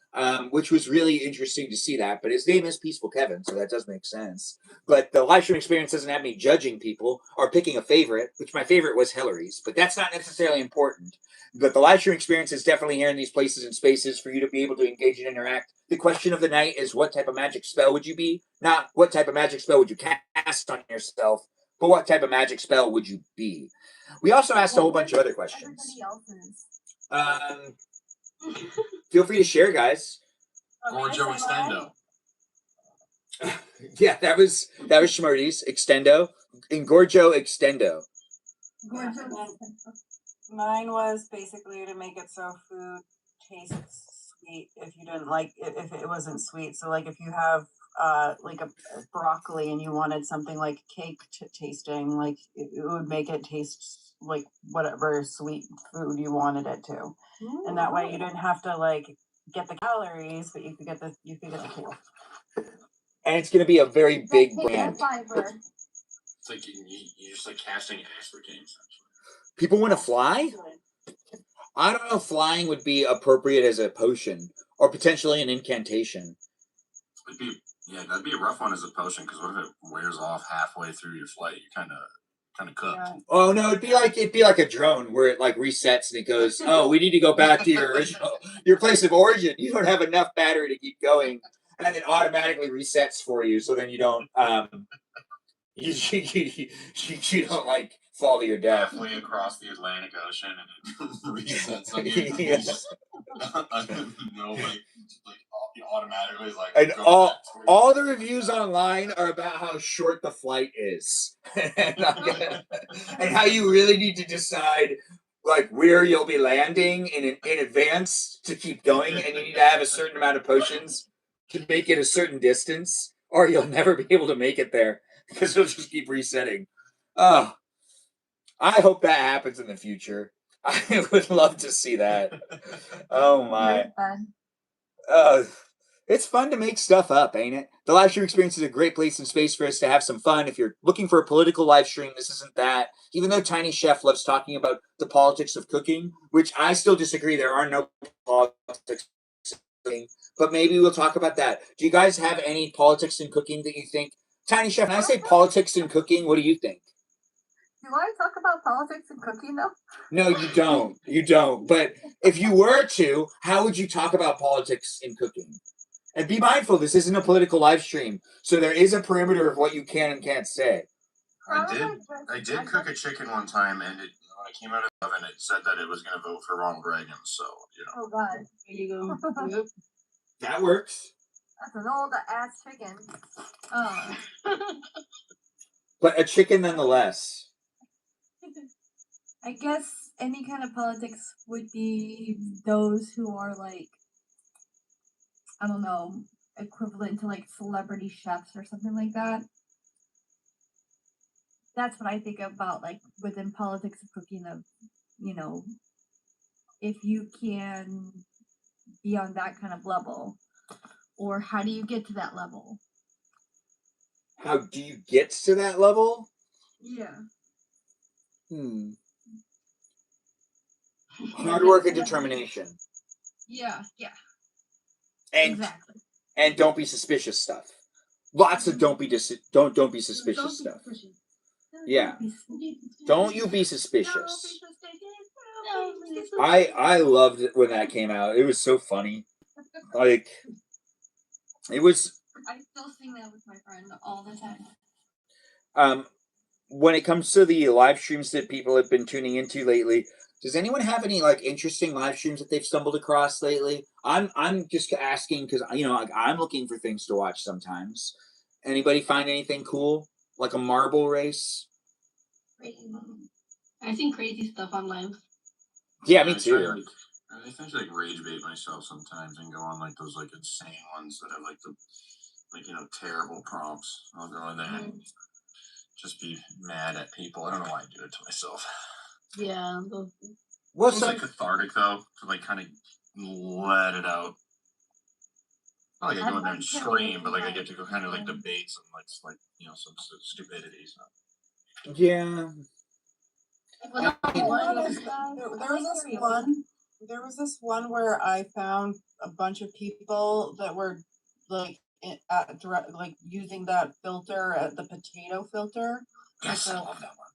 which was really interesting to see that. But his name is Peaceful Kevin, so that does make sense. But the live stream experience doesn't have me judging people or picking a favorite, which my favorite was Hillary's, but that's not necessarily important. But the live stream experience is definitely here in these places and spaces for you to be able to engage and interact. The question of the night is, what type of magic spell would you be? Not what type of magic spell would you cast on yourself, but what type of magic spell would you be? We also asked a whole bunch of other questions. Feel free to share, guys. Gorjo Extendo. Yeah, that was Schmurdy's Extendo. Engorjo Extendo. Mine was basically to make it so food tastes sweet if you didn't like it, if it wasn't sweet. So like if you have like a broccoli and you wanted something like cake tasting, like it would make it taste like whatever sweet food you wanted it to. Ooh. And that way you didn't have to like get the calories, but you could get the taste. And it's going to be a very big brand. It's like you're just like casting aspartame. People want to fly? I don't know if flying would be appropriate as a potion or potentially an incantation. That'd be a rough one as a potion, because what if it wears off halfway through your flight? You're kind of cooked. Yeah. Oh no, it'd be like a drone where it like resets and it goes, "Oh, we need to go back to your place of origin. You don't have enough battery to keep going," and it automatically resets for you, so then you don't you don't like fall to your death. Halfway across the Atlantic Ocean and it resets on you. Yes. No, like automatically is like. And all the reviews online are about how short the flight is, and how you really need to decide like where you'll be landing in advance to keep going, and you need to have a certain amount of potions to make it a certain distance, or you'll never be able to make it there because it'll just keep resetting. Oh, I hope that happens in the future. I would love to see that. Oh my. It's fun to make stuff up, ain't it? The live stream experience is a great place and space for us to have some fun. If you're looking for a political live stream, this isn't that. Even though Tiny Chef loves talking about the politics of cooking, which I still disagree. There are no politics in cooking, but maybe we'll talk about that. Do you guys have any politics in cooking that you think? Tiny Chef, when I say politics in cooking, what do you think? Do I talk about politics and cooking though? No, you don't. You don't. But if you were to, how would you talk about politics in cooking? And be mindful, this isn't a political live stream, so there is a perimeter of what you can and can't say. I did cook a chicken one time, and when it came out of the oven, it said that it was going to vote for Ronald Reagan. So Oh God, There you go. Yep. That works. that's an old ass chicken. Oh. But a chicken nonetheless. I guess any kind of politics would be those who are like, I don't know, equivalent to like celebrity chefs or something like that. That's what I think about, like within politics of cooking, of, you know, if you can be on that kind of level, or how do you get to that level? How do you get to that level? Yeah. Hard work and determination. Yeah. And Exactly. and don't be suspicious stuff. Lots of don't be suspicious stuff. Yeah. Don't you be suspicious. I loved it when that came out. It was so funny. Like, it was. I still sing that with my friend all the time. When it comes to the live streams that people have been tuning into lately, does anyone have any like interesting live streams that they've stumbled across lately? I'm just asking because like, I'm looking for things to watch sometimes. Anybody find anything cool, like a marble race? I seen crazy stuff online. Yeah, me too. I essentially like rage bait myself sometimes and go on like those like insane ones that have like the terrible prompts. I'll go in there and just be mad at people. I don't know why I do it to myself. Yeah. What's It's like cathartic though to like kind of let it out. Not like I go in there and scream, but like I get to go kind of like debate some like some stupidity. So. Yeah. There was this one where I found a bunch of people that were like using that filter, the potato filter. Yes, I love that one.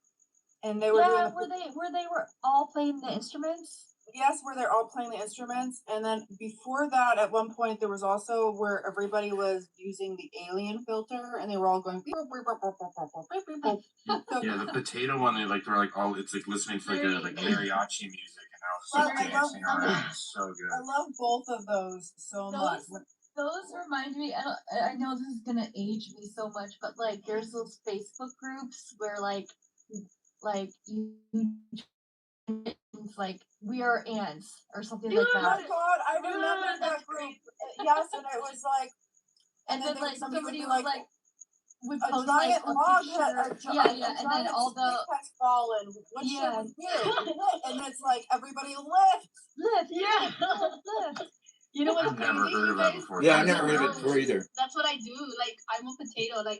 And they were doing where they were all playing the instruments. Yes, where they're all playing the instruments, and then before that, at one point there was also where everybody was using the alien filter, and they were all going. Yeah, the potato one, they're like all it's like listening to like mariachi music, and I was like dancing around. It's so good. I love both of those so much. Those remind me. I know this is gonna age me so much, but like there's those Facebook groups where like you. Like we are ants or something like that. Oh my God, I remember that group. Yes, and it was like, and then like somebody would like would a post giant like a log picture. and then all the has fallen. What should we do? And it's like everybody lift. Yeah. You know what's I've crazy? never heard of that before. Yeah, I've never heard of it before either. That's what I do. Like I'm a potato. Like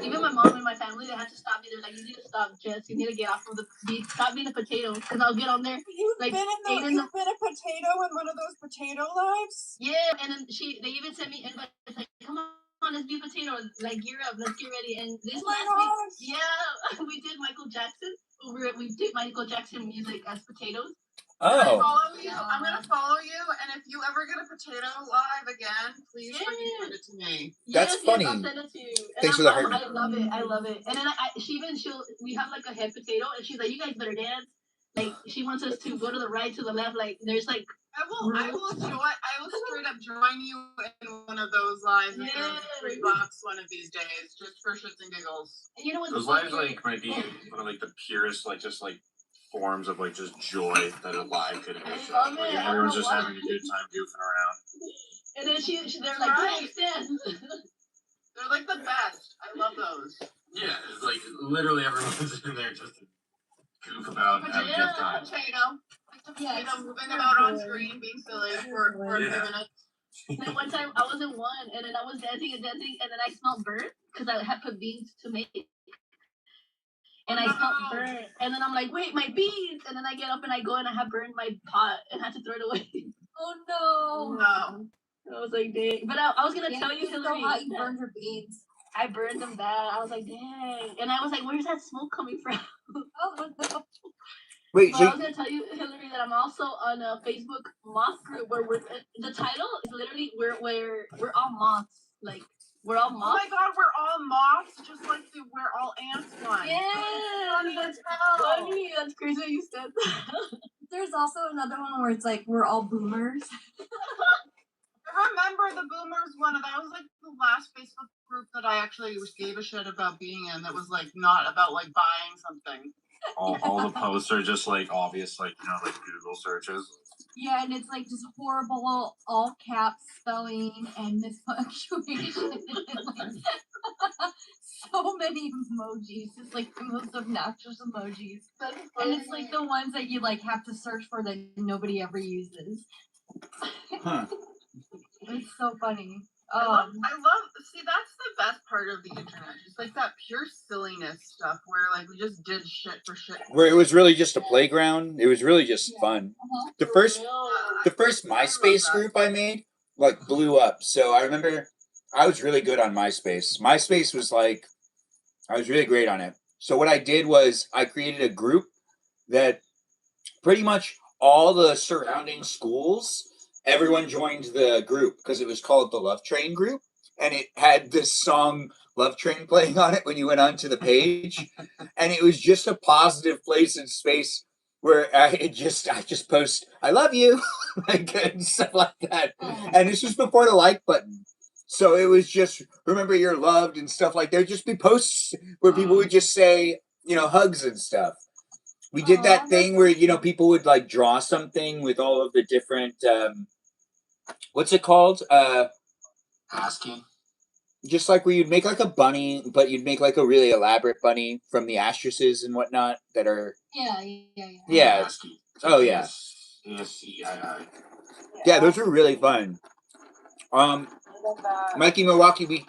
even my mom and my family, they had to stop me. They're like, you need to stop, Jess. You need to get off of the beat. Stop being a potato. Because I'll get on there. You've been a potato in one of those potato lives? Yeah, and then they even sent me invites like, come on, let's be a potato. Like gear up, let's get ready. And this last week, yeah, we did Michael Jackson. We did Michael Jackson music as potatoes. Oh. I'm gonna follow you, and if you ever get a potato live again, please send it to me. That's funny. I'll send it to you. Thanks for the heart. I love it. I love it. And then we have like a head potato, and she's like, you guys better dance. Like she wants us to go to the right, to the left. Like there's like. I will straight up join you in one of those lives with $3 one of these days, just for shits and giggles. And you know what? Those lives might be one of the purest forms of just joy that a live could have. Everyone's just having a good time goofing around. And then they're like, right. They're like the best. I love those. Yeah, it's like literally everyone's in there just to goof about and have a good time. Potato. Moving about on screen, being silly for a few minutes. And then one time I was in one, and then I was dancing and dancing, and then I smelled burnt because I had put beans to make. And I smelled burnt, and then I'm like, wait, my beans! And then I get up and I go and I have burned my pot and had to throw it away. Oh no. No. I was like, dang. But I was gonna tell you, so Hillary. hot you burned your beans. I burned them bad. I was like, dang. And I was like, where's that smoke coming from? Oh no. Wait, But I was gonna tell you, Hillary, that I'm also on a Facebook moth group where the title is literally we're all moths. Like we're all Oh moths. my god, we're all moths, just like we're all ants one. Yeah, Funny as hell. funny. That's crazy what you said. There's also another one where it's like we're all boomers. I remember the boomers one, and that was like the last Facebook group that I actually gave a shit about being in. That was like not about like buying something. All the posts are just like obvious, like like Google searches. Yeah, and it's like just horrible all caps spelling and mispunctuation. Like, so many emojis, just like the most obnoxious emojis. And it's like the ones that you like have to search for that nobody ever uses. Huh. It's so funny. I love. See, that's the best part of the internet. Just like that pure silliness stuff, where like we just did shit for shit. Where it was really just a playground. It was really just fun. Uh-huh. The first MySpace group I made like blew up. So I remember I was really good on MySpace. MySpace was like I was really great on it. So what I did was I created a group that pretty much all the surrounding schools, everyone joined the group because it was called the Love Train group, and it had this song Love Train playing on it when you went onto the page, and it was just a positive place and space where I just post I love you like and stuff like that, and this was before the like button. So it was just remember you're loved and stuff like there'd just be posts where people would just say hugs and stuff. We did that thing where people would like draw something with all of the different what's it called? ASCII. Just like where you'd make like a bunny, but you'd make like a really elaborate bunny from the asterisks and whatnot that are yeah. ASCII. Oh yeah. ASCII. Yeah, those were really fun. Mikey Milwaukee, we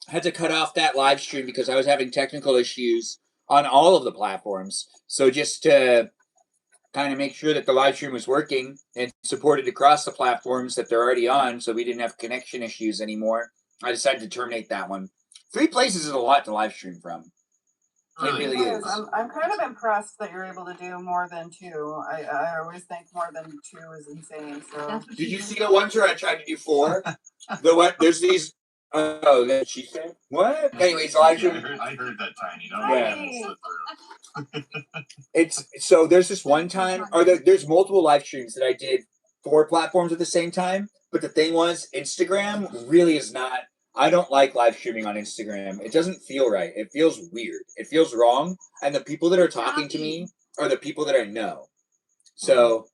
had to cut off that live stream because I was having technical issues on all of the platforms. So just to kind of make sure that the live stream was working and supported across the platforms that they're already on, so we didn't have connection issues anymore, I decided to terminate that one. 3 places is a lot to live stream from. It really is. I'm kind of impressed that you're able to do more than 2. I always think more than 2 is insane. So did you see the ones where I tried to do 4? The what? There's these. Oh, that she said what? Anyways, live stream. I heard that, Tiny. Yeah. It's so there's this one time, or there's multiple live streams that I did 4 platforms at the same time. But the thing was, Instagram really is not. I don't like live streaming on Instagram. It doesn't feel right. It feels weird. It feels wrong. And the people that are talking to me are the people that I know. So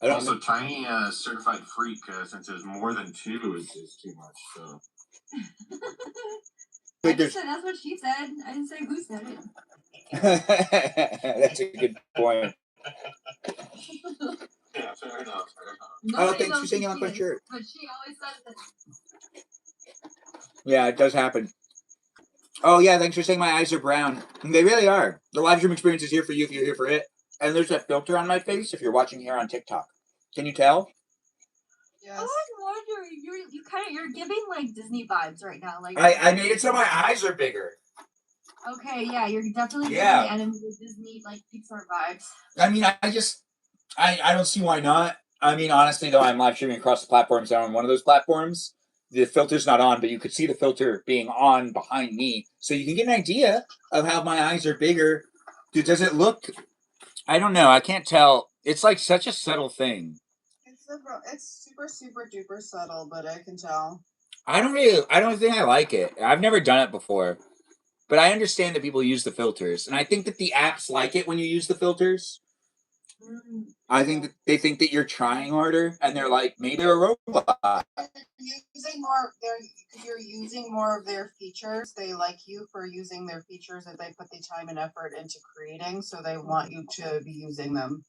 I don't. Also, Tiny certified freak since there's more than 2 is too much. So. That's what she said. I didn't say who said it. That's a good point. Yeah, fair enough. Oh, thanks for saying on my shirt. But she always says that. Yeah, it does happen. Oh yeah, thanks for saying my eyes are brown. They really are. The live stream experience is here for you if you're here for it. And there's a filter on my face if you're watching here on TikTok. Can you tell? yes. Oh, I'm wondering. You're giving like Disney vibes right now. Like I made it so my eyes are bigger. Okay, yeah, you're definitely giving Yeah. the enemy with Disney like Pixar vibes. I mean, I don't see why not. I mean, honestly, though, I'm live streaming across the platforms. I'm on one of those platforms. The filter's not on, but you could see the filter being on behind me. So you can get an idea of how my eyes are bigger. Does it look... I don't know. I can't tell. It's like such a subtle thing. It's super duper subtle, but I can tell. I don't think I like it. I've never done it before. But I understand that people use the filters. And I think that the apps like it when you use the filters. I think that they think that you're trying harder, and they're like, maybe they're a robot. You're using more of their features. They like you for using their features that they put the time and effort into creating, so they want you to be using them.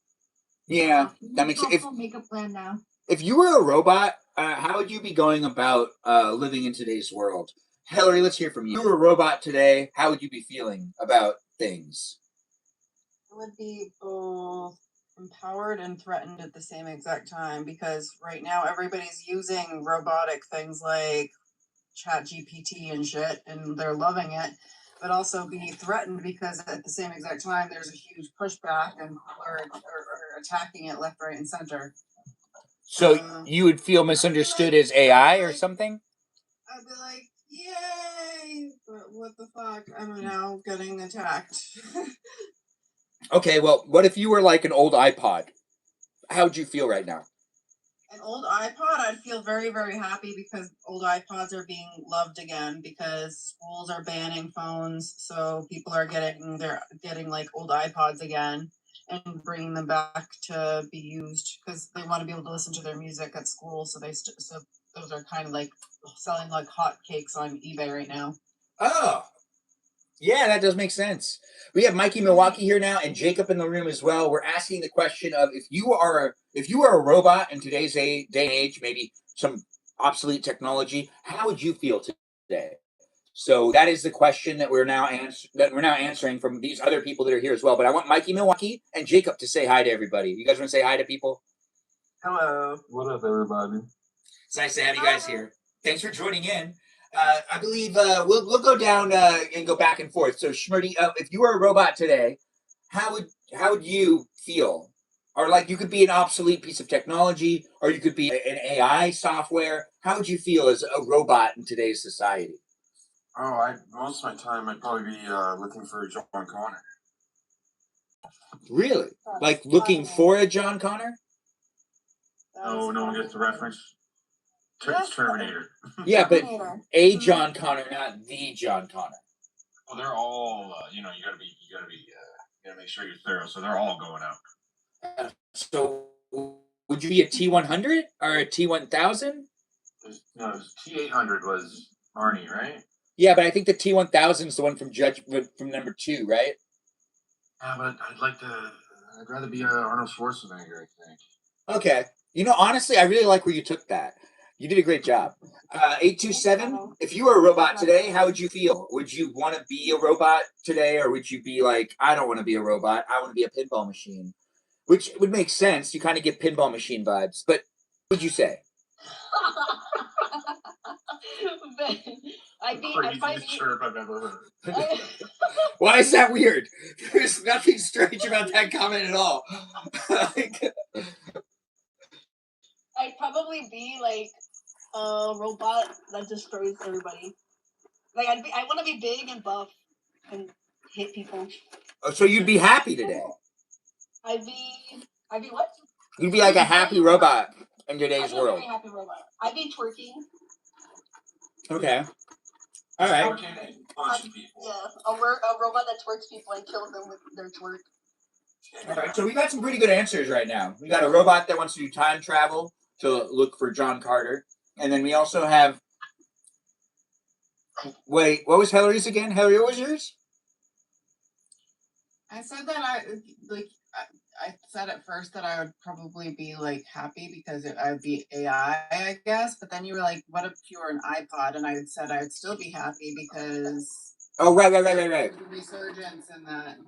Yeah, that makes sense. Makeup plan now. if you were a robot, how would you be going about living in today's world? Hillary, let's hear from you. If you were a robot today, how would you be feeling about things? I would be both empowered and threatened at the same exact time because right now everybody's using robotic things like chat GPT and shit and they're loving it, but also be threatened because at the same exact time there's a huge pushback and people are attacking it left, right, and center. So you would feel misunderstood as AI or something? I'd be like, yay! But what the fuck? I'm now getting attacked. Okay, well, what if you were like an old iPod? How would you feel right now? An old iPod, I'd feel very, very happy because old iPods are being loved again because schools are banning phones, so people are getting like old iPods again and bringing them back to be used because they want to be able to listen to their music at school. So so those are kind of like selling like hotcakes on eBay right now. Oh, yeah, that does make sense. We have Mikey Milwaukee here now and Jacob in the room as well. We're asking the question of if you are a robot in today's day and age, maybe some obsolete technology, how would you feel today? So that is the question that we're now answering from these other people that are here as well. But I want Mikey Milwaukee and Jacob to say hi to everybody. You guys want to say hi to people? Hello. What up, everybody? It's nice to have you guys here. Thanks for joining in. I believe we'll go down and go back and forth. So Shmurdy, if you were a robot today, how would you feel? Or like you could be an obsolete piece of technology, or you could be an AI software. How would you feel as a robot in today's society? Oh, most of my time I'd probably be looking for John Connor. Really? Like looking for a John Connor? Oh, no one gets the reference. It's Terminator. Yeah, but a John Connor, not the John Connor. Well, they're all you gotta make sure you're thorough. So they're all going out. So would you be a T100 or a T1000? No, T800 was Arnie, right? Yeah, but I think the T1000 is the one from number 2, right? Yeah, but I'd rather be Arnold Schwarzenegger, I think. Okay. You know, honestly, I really like where you took that. You did a great job. 827, if you were a robot today, how would you feel? Would you want to be a robot today, or would you be like, I don't want to be a robot, I want to be a pinball machine? Which would make sense. You kind of get pinball machine vibes. But what would you say? I'd be chirp I've ever heard. Why is that weird? There's nothing strange about that comment at all. I'd probably be like a robot that destroys everybody. Like I want to be big and buff and hit people. Oh, so you'd be happy today? I'd be what? You'd be like a happy robot in today's world. I'd be a very happy robot. I'd be twerking. Okay. All right. Yeah, a robot that twerks people and kills them with their twerk. All right. So we got some pretty good answers right now. We got a robot that wants to do time travel to look for John Carter, and then we also have. Wait, what was Hillary's again? Hillary, what was yours? I said that I said at first that I would probably be like happy because I would be AI, I guess. But then you were like, "What if you were an iPod?" And I said I would still be happy because Oh, right. the resurgence and that.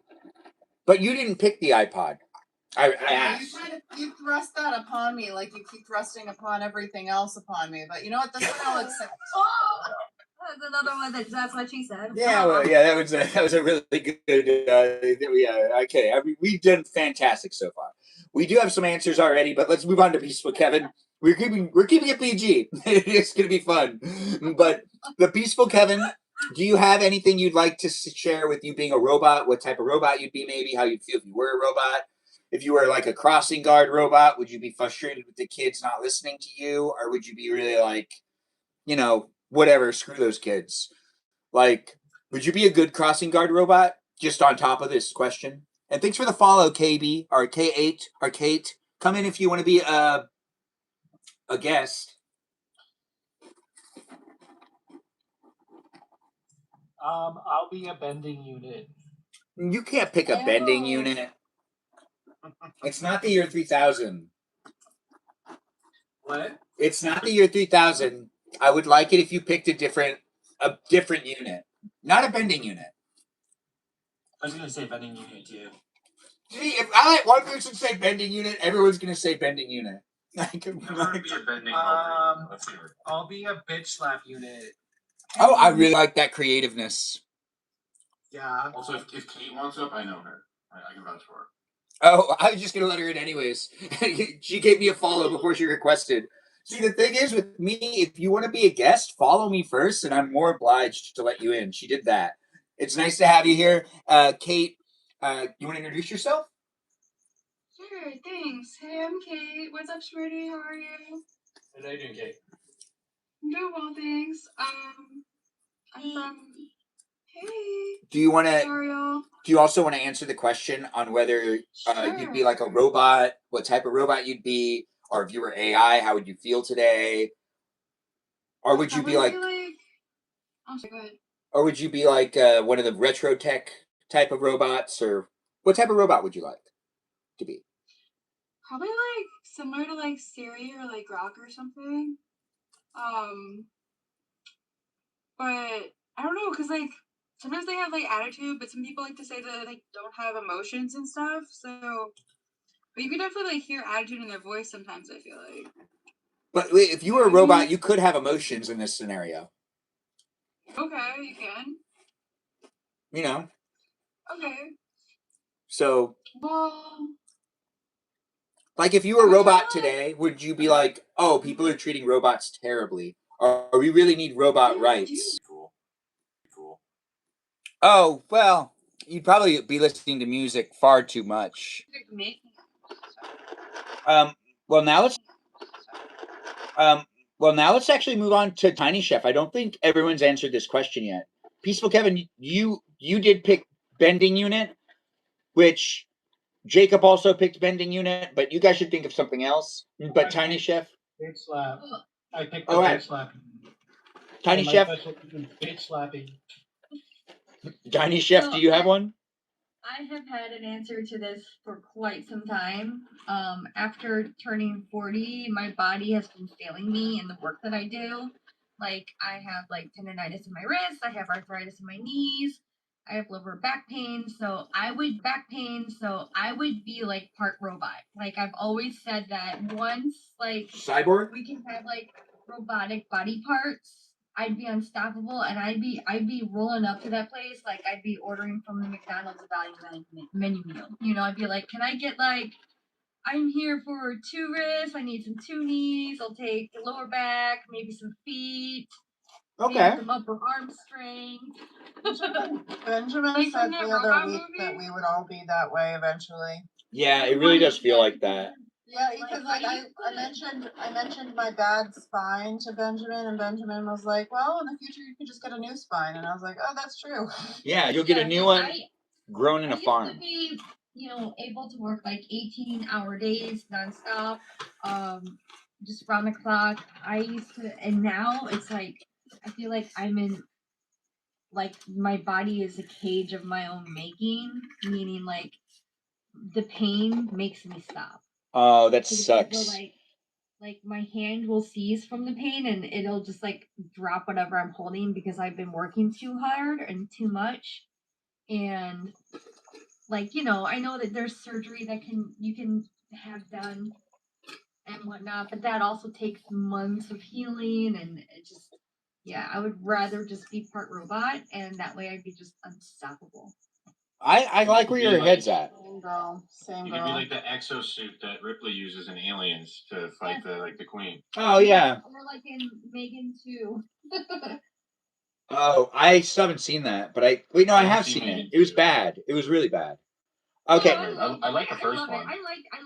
But you didn't pick the iPod. I asked. You thrust that upon me like you keep thrusting upon everything else upon me. But you know what? This one I'll accept. That's another one that's what she said. Yeah, well, yeah, that was a really good. Okay, we've done fantastic so far. We do have some answers already, but let's move on to Peaceful Kevin. We're keeping it PG. It's gonna be fun. But the Peaceful Kevin, do you have anything you'd like to share with you being a robot? What type of robot you'd be? Maybe how you'd feel if you were a robot. If you were like a crossing guard robot, would you be frustrated with the kids not listening to you, or would you be really like, whatever, screw those kids? Like, would you be a good crossing guard robot? Just on top of this question. And thanks for the follow, KB or K8 or Kate. Come in if you want to be a guest. I'll be a bending unit. You can't pick a bending unit. It's not the year 3000. What? It's not the year 3000. I would like it if you picked a different unit, not a bending unit. I was gonna say vending unit too. See, if I let one person say bending unit, everyone's gonna say bending unit. I'll be a bitch slap unit. Oh, I really like that creativeness. Yeah. Also, if Kate wants up, I know her. I can vouch for her. Oh, I was just gonna let her in anyways. She gave me a follow before she requested. See, the thing is with me, if you want to be a guest, follow me first, and I'm more obliged to let you in. She did that. It's nice to have you here, Kate. You want to introduce yourself? Sure, thanks. Hey, I'm Kate. What's up, Shmirty? How are you? How are you doing, Kate? I'm doing well, thanks. I'm from. Hey. Do you want to? Sorry, y'all. Do you also want to answer the question on whether you'd be like a robot, what type of robot you'd be, or if you were AI, how would you feel today? Or would you be like? Oh, sorry, go ahead. Or would you be like one of the retro tech type of robots, or what type of robot would you like to be? Probably like similar to like Siri or like Grok or something. But I don't know, cause like sometimes they have like attitude, but some people like to say that they like, don't have emotions and stuff. So, but you can definitely like hear attitude in their voice sometimes. I feel like. But if you were a robot, you could have emotions in this scenario. Okay, you can. You know. Okay. So. Well. Like if you were a robot today, would you be like, "Oh, people are treating robots terribly," or we really need robot rights? Cool. Oh well, you'd probably be listening to music far too much. Well now let's let's actually move on to Tiny Chef. I don't think everyone's answered this question yet. Peaceful Kevin, you did pick bending unit, which Jacob also picked bending unit, but you guys should think of something else. But Tiny Chef, Bitch slap. I picked the all right. bitch slap. Tiny Chef, bitch slapping. Tiny Chef, do you have one? I have had an answer to this for quite some time. After turning 40, my body has been failing me in the work that I do. Like, I have like tendonitis in my wrists, I have arthritis in my knees, I have lower back pain. So I would be like part robot. Like, I've always said that once, like, cyborg, we can have like robotic body parts, I'd be unstoppable, and I'd be rolling up to that place like I'd be ordering from the McDonald's value menu meal. You know, I'd be like, "Can I get like, I'm here for 2 wrists. I need some 2 knees. I'll take the lower back, maybe some feet, maybe some upper arm strength." Benjamin said the other week that we would all be that way eventually. Yeah, it really does feel like that. Yeah, because like I mentioned my bad spine to Benjamin, and Benjamin was like, "Well, in the future you could just get a new spine," and I was like, "Oh, that's true." Yeah, you'll get a new one grown in a farm. I used to be, able to work like 18-hour days nonstop, just round the clock. And now it's like I feel like I'm in, like, my body is a cage of my own making, meaning like the pain makes me stop. Oh, that sucks. Like my hand will seize from the pain and it'll just like drop whatever I'm holding because I've been working too hard and too much. And like, I know that there's surgery that you can have done and whatnot, but that also takes months of healing, and it just, yeah, I would rather just be part robot, and that way I'd be just unstoppable. I like where your head's at. Same girl. You could be like the exosuit that Ripley uses in Aliens to fight the queen. Oh yeah. Or like in Megan 2. Oh, I still haven't seen that, but I have seen it. It was bad. It was really bad. Okay. Yeah, I like the first one. I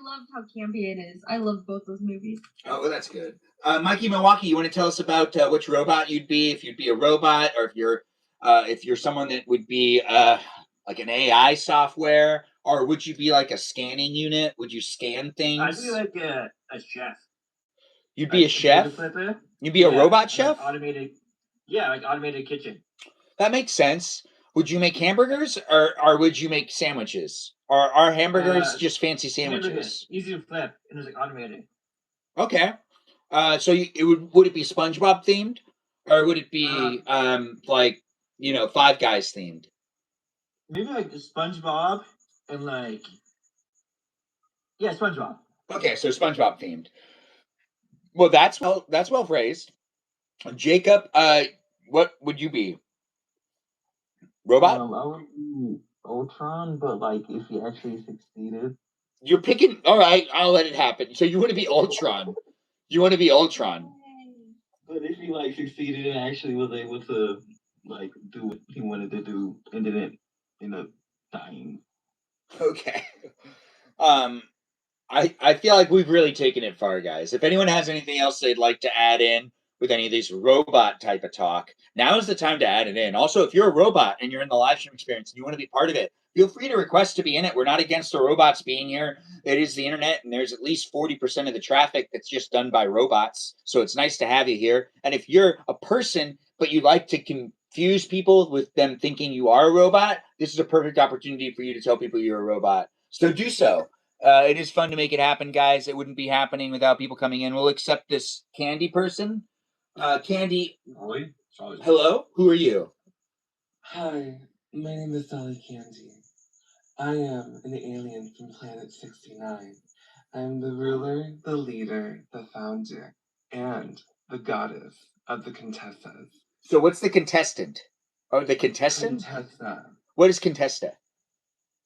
loved how campy it is. I love both those movies. Oh, well, that's good. Mikey Milwaukee, you want to tell us about which robot you'd be, if you'd be a robot, or if you're someone that would be like an AI software, or would you be like a scanning unit? Would you scan things? I'd be like a chef. You'd be a chef? You'd be a robot chef? Automated kitchen. That makes sense. Would you make hamburgers, or would you make sandwiches? Or are hamburgers just fancy sandwiches? Hamburgers. Easy to flip, and it's like automated. Okay. So it would it be SpongeBob themed, or would it be like Five Guys themed? Maybe like SpongeBob and like yeah, SpongeBob. Okay, so SpongeBob themed. Well, that's well phrased. Jacob, what would you be? Robot? I would be Ultron, but like if he actually succeeded. You're picking. All right, I'll let it happen. So you want to be Ultron? You want to be Ultron? But if he like succeeded and actually was able to like do what he wanted to do and didn't end up dying. Okay. Um, I feel like we've really taken it far, guys. If anyone has anything else they'd like to add in with any of these robot type of talk, now is the time to add it in. Also, if you're a robot and you're in the live stream experience and you want to be part of it, feel free to request to be in it. We're not against the robots being here. It is the internet, and there's at least 40% of the traffic that's just done by robots. So it's nice to have you here. And if you're a person, but you like to confuse people with them thinking you are a robot, this is a perfect opportunity for you to tell people you're a robot. So do so. It is fun to make it happen, guys. It wouldn't be happening without people coming in. We'll accept this Candy person. Candy, Really? hello? Who are you? Hi, my name is Dolly Candy. I am an alien from Planet 69. I'm the ruler, the leader, the founder, and the goddess of the Contessas. So what's the contestant? Oh, the contestant? Contessa. What is Contesta?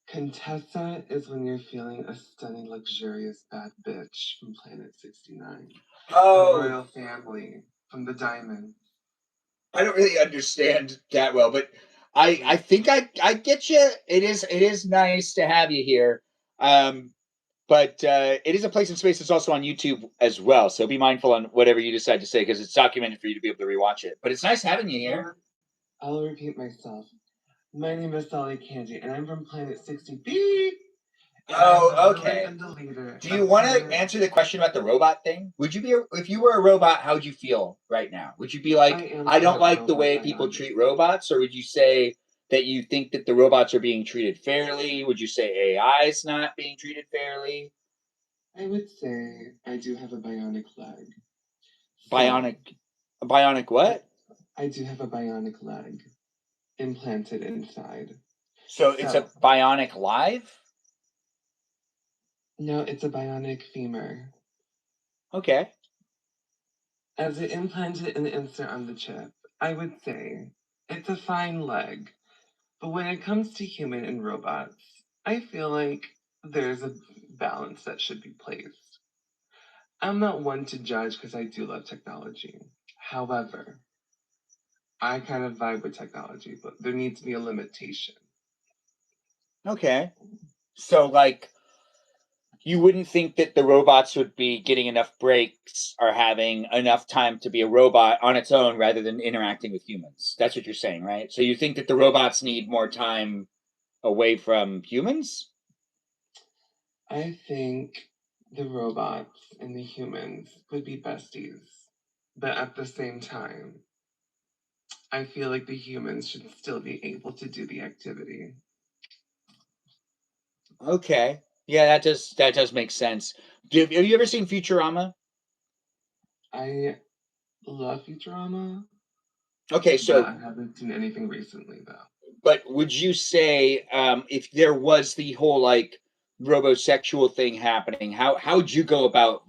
Contessa is when you're feeling a stunning, luxurious bad bitch from Planet 69. The royal family from the Diamond. I don't really understand that well, but I think I get you. It is nice to have you here. But it is a place in space that's also on YouTube as well. So be mindful on whatever you decide to say because it's documented for you to be able to rewatch it. But it's nice having you here. I'll repeat myself. My name is Dolly Candy, and I'm from Planet 60. Beep! Oh, okay. I'm the leader. Do you want to answer the question about the robot thing? Would you be, if you were a robot, how would you feel right now? Would you be like, I don't like the way people treat robots? Or would you say that you think that the robots are being treated fairly? Would you say AI is not being treated fairly? I would say I do have a bionic leg. Bionic what? I do have a bionic leg implanted inside. So it's a bionic live? No, it's a bionic femur. Okay. As it implanted and insert on the chip, I would say it's a fine leg. But when it comes to human and robots, I feel like there's a balance that should be placed. I'm not one to judge because I do love technology. However, I kind of vibe with technology, but there needs to be a limitation. Okay. So, like, you wouldn't think that the robots would be getting enough breaks or having enough time to be a robot on its own rather than interacting with humans. That's what you're saying, right? So you think that the robots need more time away from humans? I think the robots and the humans would be besties. But at the same time, I feel like the humans should still be able to do the activity. Okay. Yeah, that does make sense. Have you ever seen Futurama? I love Futurama. Okay, so I haven't seen anything recently though. But would you say if there was the whole like robosexual thing happening, how would you go about,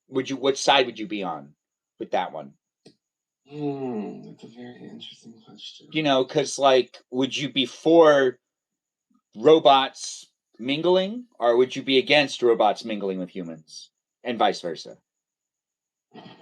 what side would you be on with that one? That's a very interesting question. Because like, would you be for robots mingling, or would you be against robots mingling with humans, and vice versa?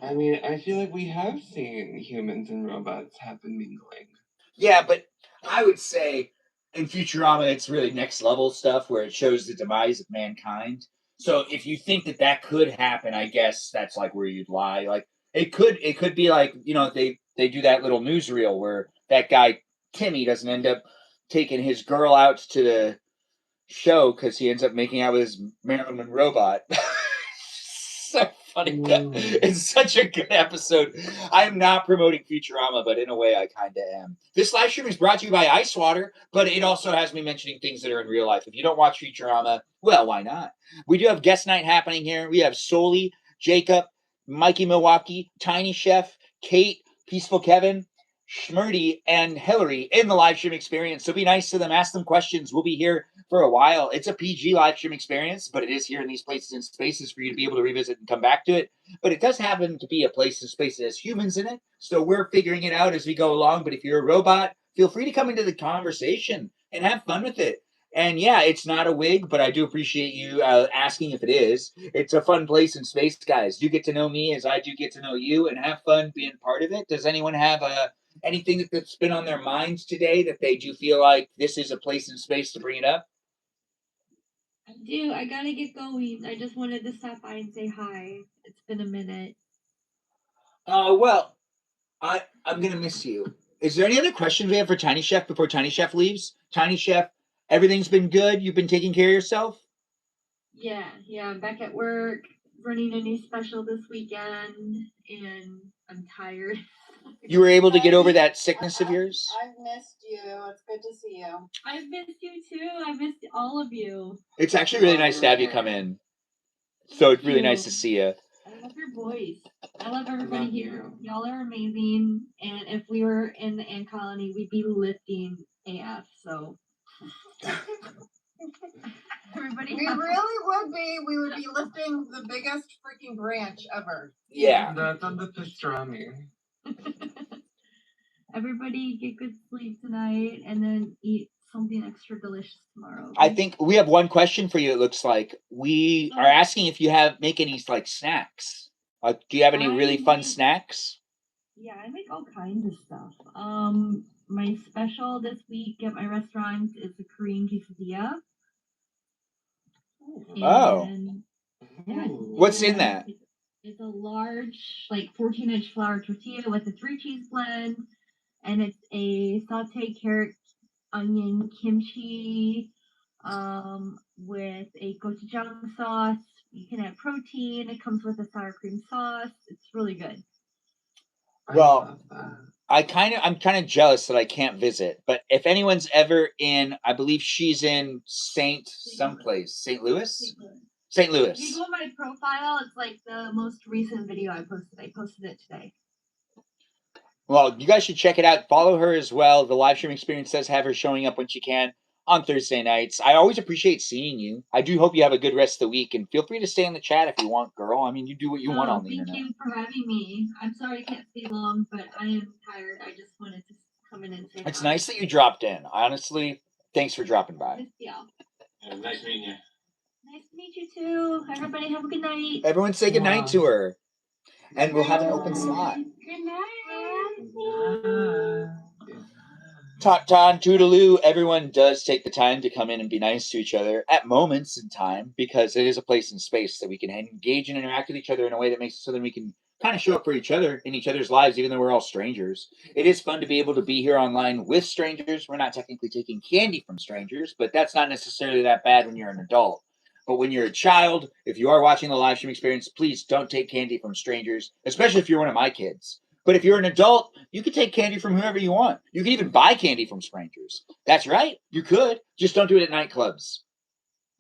I mean, I feel like we have seen humans and robots have been mingling. Yeah, but I would say in Futurama, it's really next level stuff where it shows the demise of mankind. So if you think that that could happen, I guess that's like where you'd lie. Like it could be like they do that little newsreel where that guy Timmy doesn't end up taking his girl out to the show because he ends up making out with his Marilyn robot. So funny. It's such a good episode. I am not promoting Futurama, but in a way I kind of am. This live stream is brought to you by Ice Water, but it also has me mentioning things that are in real life. If you don't watch Futurama, well, why not? We do have guest night happening here. We have Soli, Jacob, Mikey Milwaukee, Tiny Chef, Kate, Peaceful Kevin, Schmurdy, and Hillary in the live stream experience. So be nice to them, ask them questions. We'll be here for a while. It's a PG live stream experience, but it is here in these places and spaces for you to be able to revisit and come back to it. But it does happen to be a place and space that has humans in it. So we're figuring it out as we go along. But if you're a robot, feel free to come into the conversation and have fun with it. And yeah, it's not a wig, but I do appreciate you asking if it is. It's a fun place and space, guys. You get to know me as I do get to know you, and have fun being part of it. Does anyone have anything that's been on their minds today that they do feel like this is a place and space to bring it up? I do. I gotta get going. I just wanted to stop by and say hi. It's been a minute. Well, I'm gonna miss you. Is there any other questions we have for Tiny Chef before Tiny Chef leaves? Tiny Chef, everything's been good. You've been taking care of yourself. Yeah, I'm back at work, running a new special this weekend, and I'm tired. You were able to get over that sickness of yours? I've missed you. It's good to see you. I've missed you too. I missed all of you. It's actually really nice to have you come in. So it's really nice to see you. I love your voice. I love everybody here. Y'all are amazing. And if we were in the ant colony, we'd be lifting AF. So everybody, We really would be. We would be lifting the biggest freaking branch ever. Yeah. That's on the pastrami. Everybody get good sleep tonight and then eat something extra delicious tomorrow. Okay? I think we have one question for you. It looks like we are asking if you make any like snacks. Do you have any really fun snacks? Yeah, I make all kinds of stuff. My special this week at my restaurant is a Korean quesadilla. And What's in that? It's a large, like 14-inch flour tortilla with a 3-cheese blend, and it's a sauteed carrot, onion, kimchi, with a gochujang sauce. You can add protein. It comes with a sour cream sauce. It's really good. Well, I'm kind of jealous that I can't visit. But if anyone's ever in, I believe she's in St. Louis. St. Louis. If you go on my profile, it's like the most recent video I posted. I posted it today. Well, you guys should check it out. Follow her as well. The live stream experience does have her showing up when she can on Thursday nights. I always appreciate seeing you. I do hope you have a good rest of the week, and feel free to stay in the chat if you want, girl. I mean, you do what you want on the internet. Thank you for having me. I'm sorry I can't stay long, but I am tired. I just wanted to come in and say It's nice that you dropped in. Honestly, thanks for dropping by. Yeah. Nice meeting you. Nice to meet you too. Everybody have a good night. Everyone say good night to her. And we'll have an open slot. Good night. Ton toodaloo. Everyone does take the time to come in and be nice to each other at moments in time, because it is a place and space that we can engage and interact with each other in a way that makes it so that we can kind of show up for each other in each other's lives, even though we're all strangers. It is fun to be able to be here online with strangers. We're not technically taking candy from strangers, but that's not necessarily that bad when you're an adult. But when you're a child, if you are watching the live stream experience, please don't take candy from strangers, especially if you're one of my kids. But if you're an adult, you can take candy from whoever you want. You can even buy candy from strangers. That's right. You could. Just don't do it at nightclubs.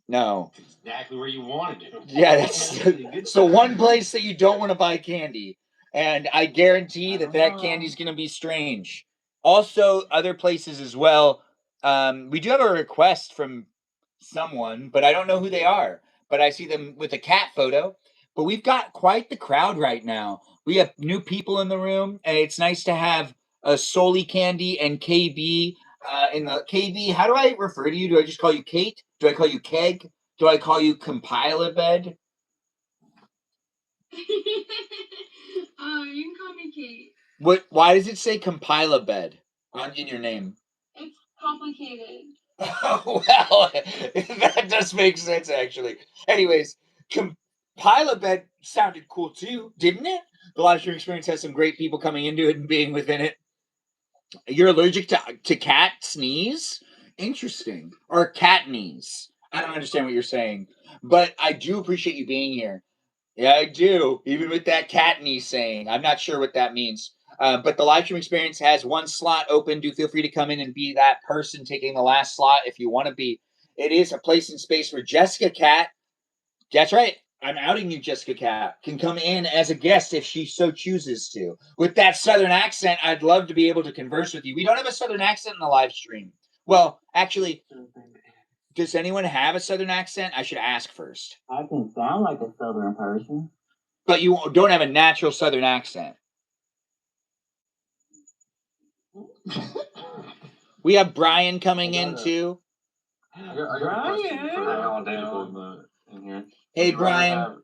No. Exactly where you want to do. Yeah, that's so one place that you don't want to buy candy. And I guarantee that candy's going to be strange. Also, other places as well. We do have a request from someone, but I don't know who they are. But I see them with a cat photo. But we've got quite the crowd right now. We have new people in the room, and it's nice to have Soli Candy and KB in the KB. How do I refer to you? Do I just call you Kate? Do I call you Keg? Do I call you Compile-a-Bed? You can call me Kate. What? Why does it say Compile-a-Bed in your name? It's complicated. Oh, well, that does make sense, actually. Anyways, Compile-a-Bed sounded cool too, didn't it? The live stream experience has some great people coming into it and being within it. You're allergic to cat sneeze? Interesting. Or cat knees. I don't understand what you're saying. But I do appreciate you being here. Yeah, I do. Even with that cat knee saying. I'm not sure what that means. But the live stream experience has one slot open. Do feel free to come in and be that person taking the last slot if you want to be. It is a place and space for Jessica Cat. That's right. I'm outing you, Jessica Cat, can come in as a guest if she so chooses to. With that Southern accent, I'd love to be able to converse with you. We don't have a Southern accent in the live stream. Well, actually, does anyone have a Southern accent? I should ask first. I can sound like a Southern person. But you don't have a natural Southern accent. We have Brian coming in too. I got a question for all people in here. Hey, Brian.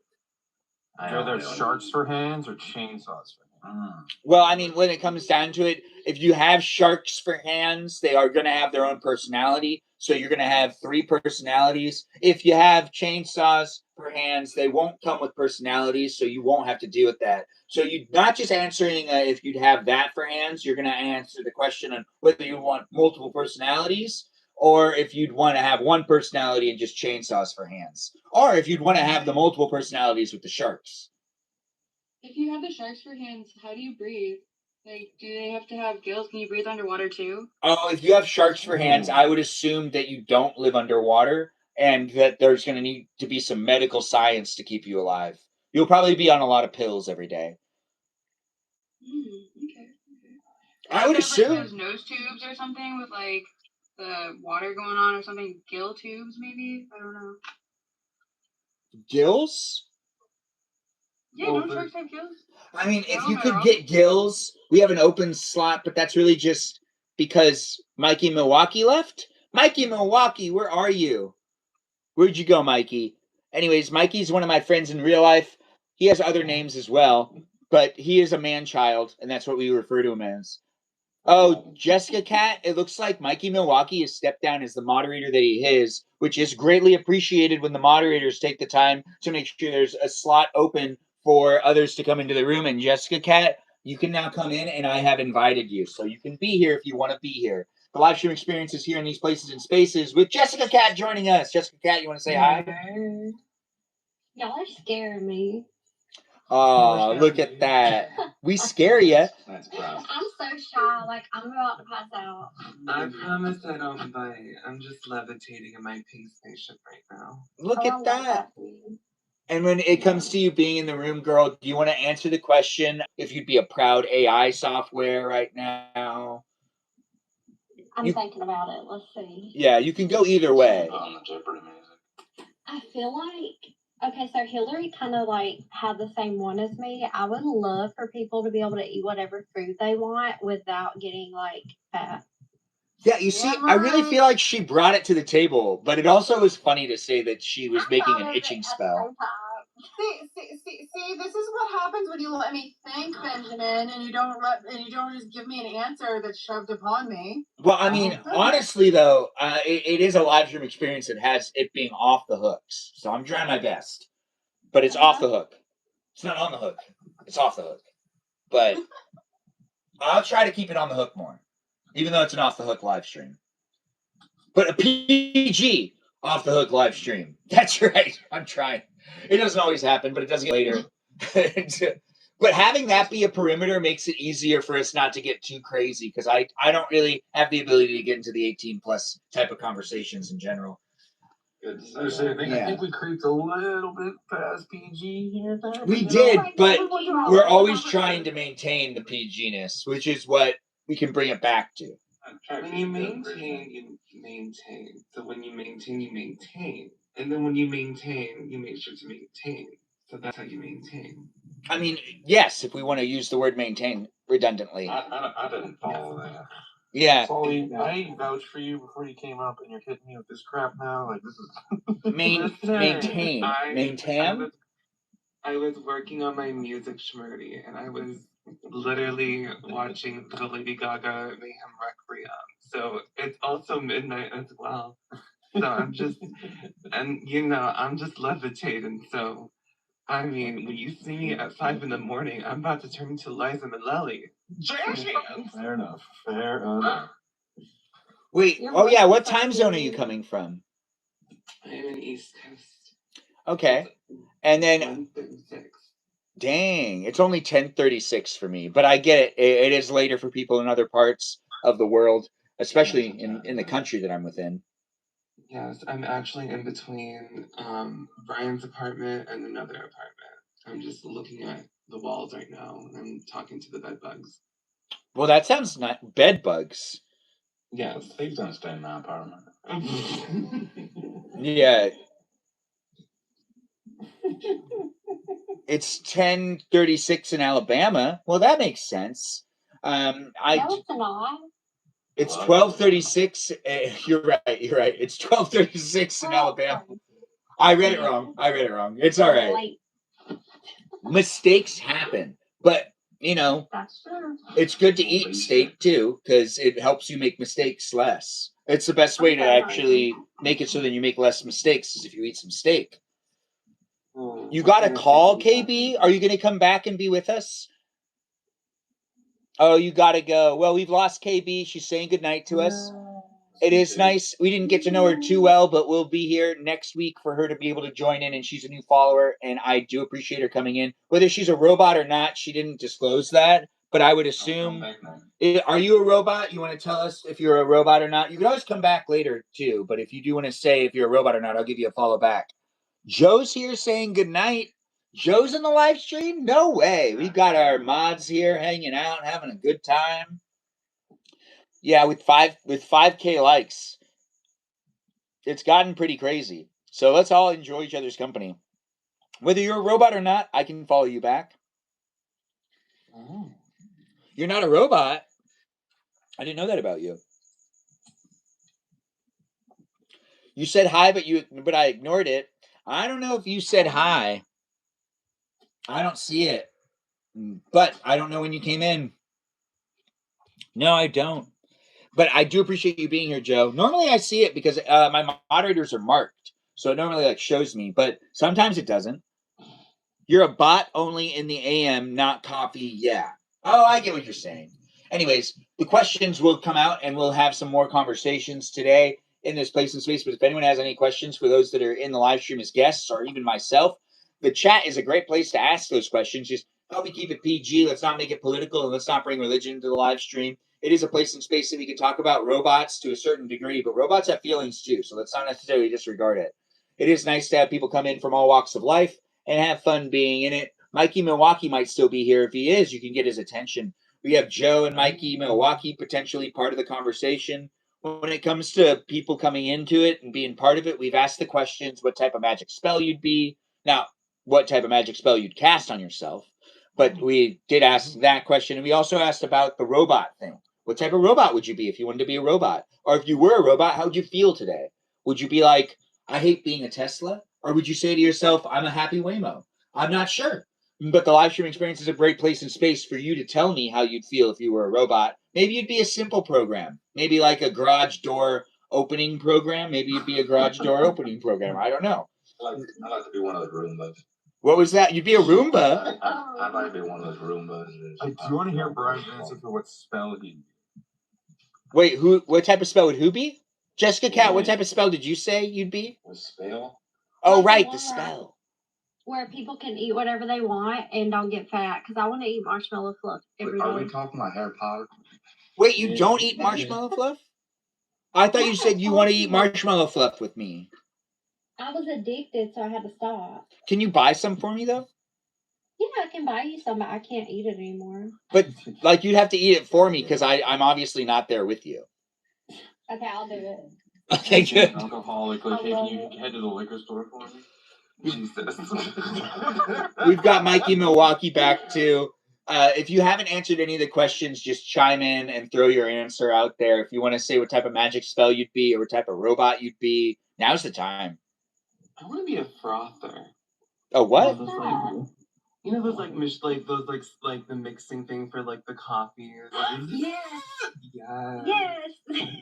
Are there sharks for hands or chainsaws for hands? Well, I mean, when it comes down to it, if you have sharks for hands, they are going to have their own personality. So you're going to have 3 personalities. If you have chainsaws for hands, they won't come with personalities, so you won't have to deal with that. So you're not just answering if you'd have that for hands, you're going to answer the question on whether you want multiple personalities or if you'd want to have one personality and just chainsaws for hands. Or if you'd want to have the multiple personalities with the sharks. If you have the sharks for hands, how do you breathe? Like, do they have to have gills? Can you breathe underwater too? Oh, if you have sharks for hands, I would assume that you don't live underwater and that there's going to need to be some medical science to keep you alive. You'll probably be on a lot of pills every day. Okay. I would assume. Like those nose tubes or something with like the water going on or something. Gill tubes, maybe? I don't know. Gills? Yeah, don't sharks have gills? I mean, if you could get gills, we have an open slot, but that's really just because Mikey Milwaukee left. Mikey Milwaukee, where are you? Where'd you go, Mikey? Anyways, Mikey's one of my friends in real life. He has other names as well, but he is a man-child, and that's what we refer to him as. Oh, Jessica Cat, it looks like Mikey Milwaukee has stepped down as the moderator that he is, which is greatly appreciated when the moderators take the time to make sure there's a slot open for others to come into the room. And Jessica Cat, you can now come in, and I have invited you. So you can be here if you want to be here. The live stream experience is here in these places and spaces with Jessica Cat joining us. Jessica Cat, you want to say hi? Y'all are scaring me. Oh, look at that. We scare you. I'm so shy. Like, I'm about to pass out. I promise I don't bite. I'm just levitating in my pink spaceship right now. Look at that. And when it comes to you being in the room, girl, do you want to answer the question if you'd be a proud AI software right now? I'm thinking about it. Let's see. Yeah, you can go either way. I feel like, okay, so Hillary kind of like had the same one as me. I would love for people to be able to eat whatever food they want without getting like fat. Yeah, you see, I really feel like she brought it to the table, but it also was funny to say that she was making an itching spell. See, this is what happens when you let me think, Benjamin, and you don't just give me an answer that's shoved upon me. Well, I mean, honestly, though, it is a live stream experience that has it being off the hooks. So I'm trying my best. But it's off the hook. It's not on the hook. It's off the hook. But I'll try to keep it on the hook more, even though it's an off the hook live stream. But a PG off the hook live stream. That's right. I'm trying. It doesn't always happen, but it does get later. But having that be a perimeter makes it easier for us not to get too crazy, because I don't really have the ability to get into the 18 plus type of conversations in general. Good. I think we creeped a little bit past PG here. We did, but we're always trying to maintain the PG-ness, which is what we can bring it back to. When you maintain, you maintain. So when you maintain, you maintain. And then when you maintain, you make sure to maintain. So that's how you maintain. I mean, yes, if we want to use the word maintain redundantly. I didn't follow that. Yeah. Sully, I vouched for you before you came up, and you're hitting me with this crap now. Like, this is... maintain. Maintain? I was working on my music schmurdy, and I was literally watching the Lady Gaga Mayhem Requiem. So it's also midnight as well. So I'm just, and I'm just levitating. So, I mean, when you see me at 5 a.m, I'm about to turn into Liza Minnelli. Jazz hands! Fair enough. Wait, oh yeah, what time zone are you coming from? I'm in East Coast. Okay. And then, 10:36. Dang, it's only 10:36 for me, but I get it. It is later for people in other parts of the world, especially in the country that I'm within. Yes, I'm actually in between Brian's apartment and another apartment. I'm just looking at the walls right now and I'm talking to the bed bugs. Well, that sounds not bed bugs. Yes. Please don't stay in my apartment. Yeah. It's 10:36 in Alabama. Well, that makes sense. No, it's not. It's 12:36. You're right. You're right. It's 12:36 in Alabama. I read it wrong. It's all right. Late. Mistakes happen, but That's true. it's good to eat steak too because it helps you make mistakes less. It's the best way to actually make it so that you make less mistakes is if you eat some steak. You got a call, KB? Are you going to come back and be with us? Oh, you got to go. Well, we've lost KB. She's saying goodnight to us. It is nice. We didn't get to know her too well, but we'll be here next week for her to be able to join in, and she's a new follower, and I do appreciate her coming in. Whether she's a robot or not, she didn't disclose that, but I would assume... Are you a robot? You want to tell us if you're a robot or not? You can always come back later, too, but if you do want to say if you're a robot or not, I'll give you a follow back. Joe's here saying goodnight. Joe's in the live stream? No way. We got our mods here hanging out, having a good time. Yeah, with 5K likes. It's gotten pretty crazy. So let's all enjoy each other's company. Whether you're a robot or not, I can follow you back. Oh. You're not a robot. I didn't know that about you. You said hi, but I ignored it. I don't know if you said hi. I don't see it. But I don't know when you came in. No, I don't. But I do appreciate you being here, Joe. Normally I see it because my moderators are marked. So it normally shows me, but sometimes it doesn't. You're a bot only in the AM, not coffee. Yeah. Oh, I get what you're saying. Anyways, the questions will come out and we'll have some more conversations today in this place and space. But if anyone has any questions for those that are in the live stream as guests or even myself, the chat is a great place to ask those questions. Just help me keep it PG. Let's not make it political and let's not bring religion into the live stream. It is a place and space that we can talk about robots to a certain degree, but robots have feelings too, so let's not necessarily disregard it. It is nice to have people come in from all walks of life and have fun being in it. Mikey Milwaukee might still be here. If he is, you can get his attention. We have Joe and Mikey Milwaukee potentially part of the conversation. When it comes to people coming into it and being part of it, we've asked the questions, what type of magic spell you'd be. Now, what type of magic spell you'd cast on yourself. But we did ask that question. And we also asked about the robot thing. What type of robot would you be if you wanted to be a robot? Or if you were a robot, how would you feel today? Would you be like, I hate being a Tesla? Or would you say to yourself, I'm a happy Waymo? I'm not sure. But the live stream experience is a great place and space for you to tell me how you'd feel if you were a robot. Maybe you'd be a simple program. Maybe like a garage door opening program. Maybe you'd be a garage door opening program. I don't know. I'd like to be one of those Roombas. What was that? You'd be a Roomba? I'd like to be one of those Roombas. Do you want to hear Brian's answer for what spell he... Wait, what type of spell would who be? Jessica Cat, what type of spell did you say you'd be? A spell? Oh, right, the spell. Where people can eat whatever they want and don't get fat. Because I want to eat marshmallow fluff every day. Are we talking about Harry Potter? Wait, you don't eat marshmallow fluff? I thought you said you want to eat marshmallow fluff with me. I was addicted, so I had to stop. Can you buy some for me, though? Yeah, I can buy you some, but I can't eat it anymore. But, like, you'd have to eat it for me because I'm obviously not there with you. Okay, I'll do it. Okay, good. Alcoholic, like, hey, can you head to the liquor store for me? Jesus. We've got Mikey Milwaukee back, too. If you haven't answered any of the questions, just chime in and throw your answer out there. If you want to say what type of magic spell you'd be or what type of robot you'd be, now's the time. I want to be a frother. Oh, what? You know those like the mixing thing for like the coffee. Yes. Yes. Yes.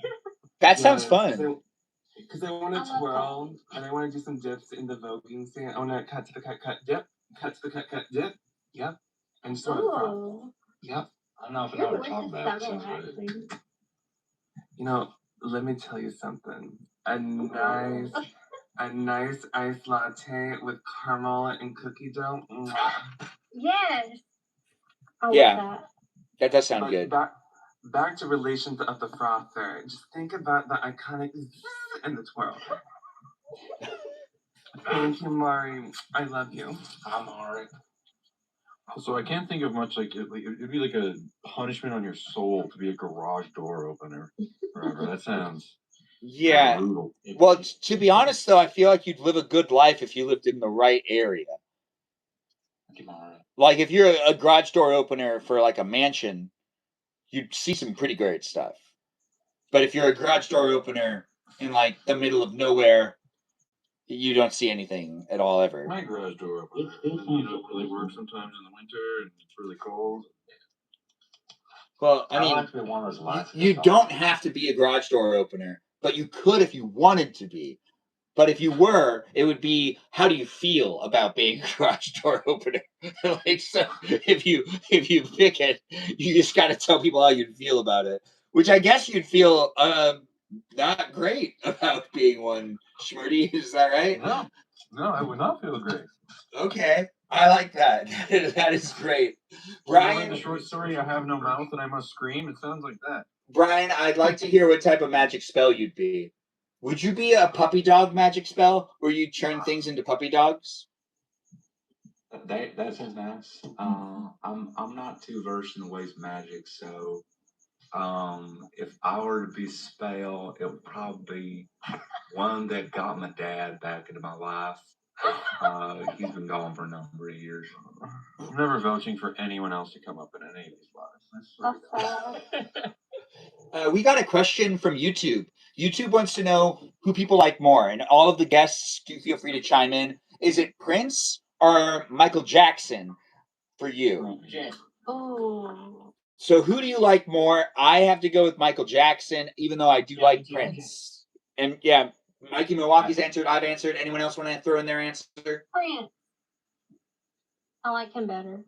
That sounds fun. Because I want to twirl and I want to do some dips in the voguing stand. I want to cut to the cut dip, cut to the cut dip. Yep. And just want to froth. Yep. I don't know if I know what to talk about. You know, let me tell you something. A nice iced latte with caramel and cookie dough. Yes. I love Yeah. that. That does sound good. back to Relations of the Frother. Just think about the iconic and the twirl. Thank you, Mari. I love you. I'm alright. So I can't think of much like it'd be like a punishment on your soul to be a garage door opener forever. That sounds Yeah. brutal. Well, to be honest, though, I feel like you'd live a good life if you lived in the right area. Like, if you're a garage door opener for, like, a mansion, you'd see some pretty great stuff. But if you're a garage door opener in, like, the middle of nowhere, you don't see anything at all ever. My garage door opener, you know, really works sometimes in the winter and it's really cold. Well, I mean, like to be one of those lights. you don't have to be a garage door opener, but you could if you wanted to be. But if you were, it would be, how do you feel about being a garage door opener? Like, so if you pick it, you just got to tell people how you'd feel about it. Which I guess you'd feel not great about being one, Schmurdy. Is that right? No, I would not feel great. Okay, I like that. That is great. Brian, the short story, I have no mouth and I must scream. It sounds like that. Brian, I'd like to hear what type of magic spell you'd be. Would you be a puppy dog magic spell where you turn things into puppy dogs? That sounds nice. I'm not too versed in the ways of magic, so if I were to be spell, it would probably be one that got my dad back into my life. He's been gone for a number of years. I'm never vouching for anyone else to come up in any of these lives. We got a question from YouTube. YouTube wants to know who people like more, and all of the guests, do feel free to chime in. Is it Prince or Michael Jackson for you? Oh. So who do you like more? I have to go with Michael Jackson, even though I do like Prince. And yeah, Mikey Milwaukee's answered. I've answered. Anyone else want to throw in their answer? Prince. I like him better.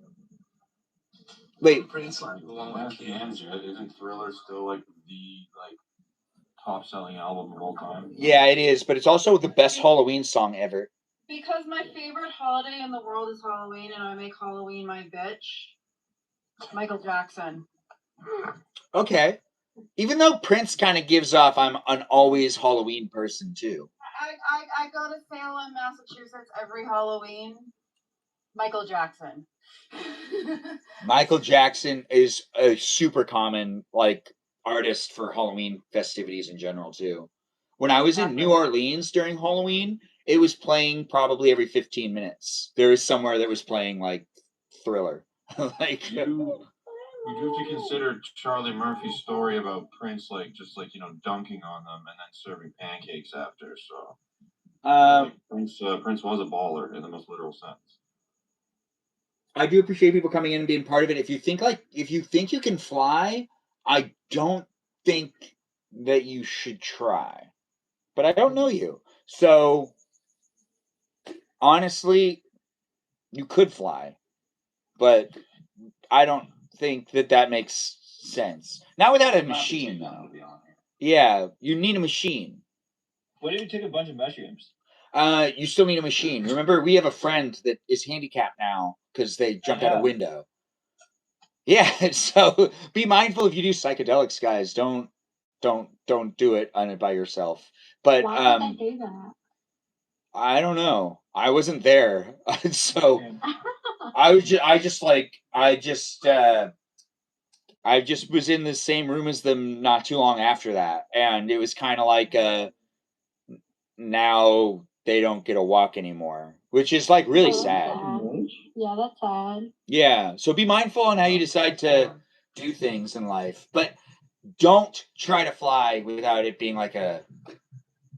Wait, Prince like the one with isn't Thriller still like the top selling album of all time? Yeah, it is, but it's also the best Halloween song ever. Because my favorite holiday in the world is Halloween, and I make Halloween my bitch. Michael Jackson. Okay. Even though Prince kind of gives off, I'm an always Halloween person too. I go to Salem, Massachusetts every Halloween. Michael Jackson. Michael Jackson is a super common artist for Halloween festivities in general too. When I was in New Orleans during Halloween, it was playing probably every 15 minutes. There was somewhere that was playing like Thriller. You do have to consider Charlie Murphy's story about Prince, dunking on them and then serving pancakes after. So, Prince was a baller in the most literal sense. I do appreciate people coming in and being part of it. If you think you can fly, I don't think that you should try. But I don't know you. So honestly, you could fly. But I don't think that makes sense. Not without a machine, though. Yeah, you need a machine. What if you took a bunch of mushrooms? You still need a machine. Remember, we have a friend that is handicapped now because they jumped out a window. Yeah, so be mindful if you do psychedelics, guys. Don't do it on it by yourself. But why would they do that? I don't know. I wasn't there, so I just was in the same room as them not too long after that, and it was kind of like now they don't get a walk anymore, which is really sad. Yeah, that's sad. Yeah, so be mindful on how you decide to do things in life, but don't try to fly without it being like a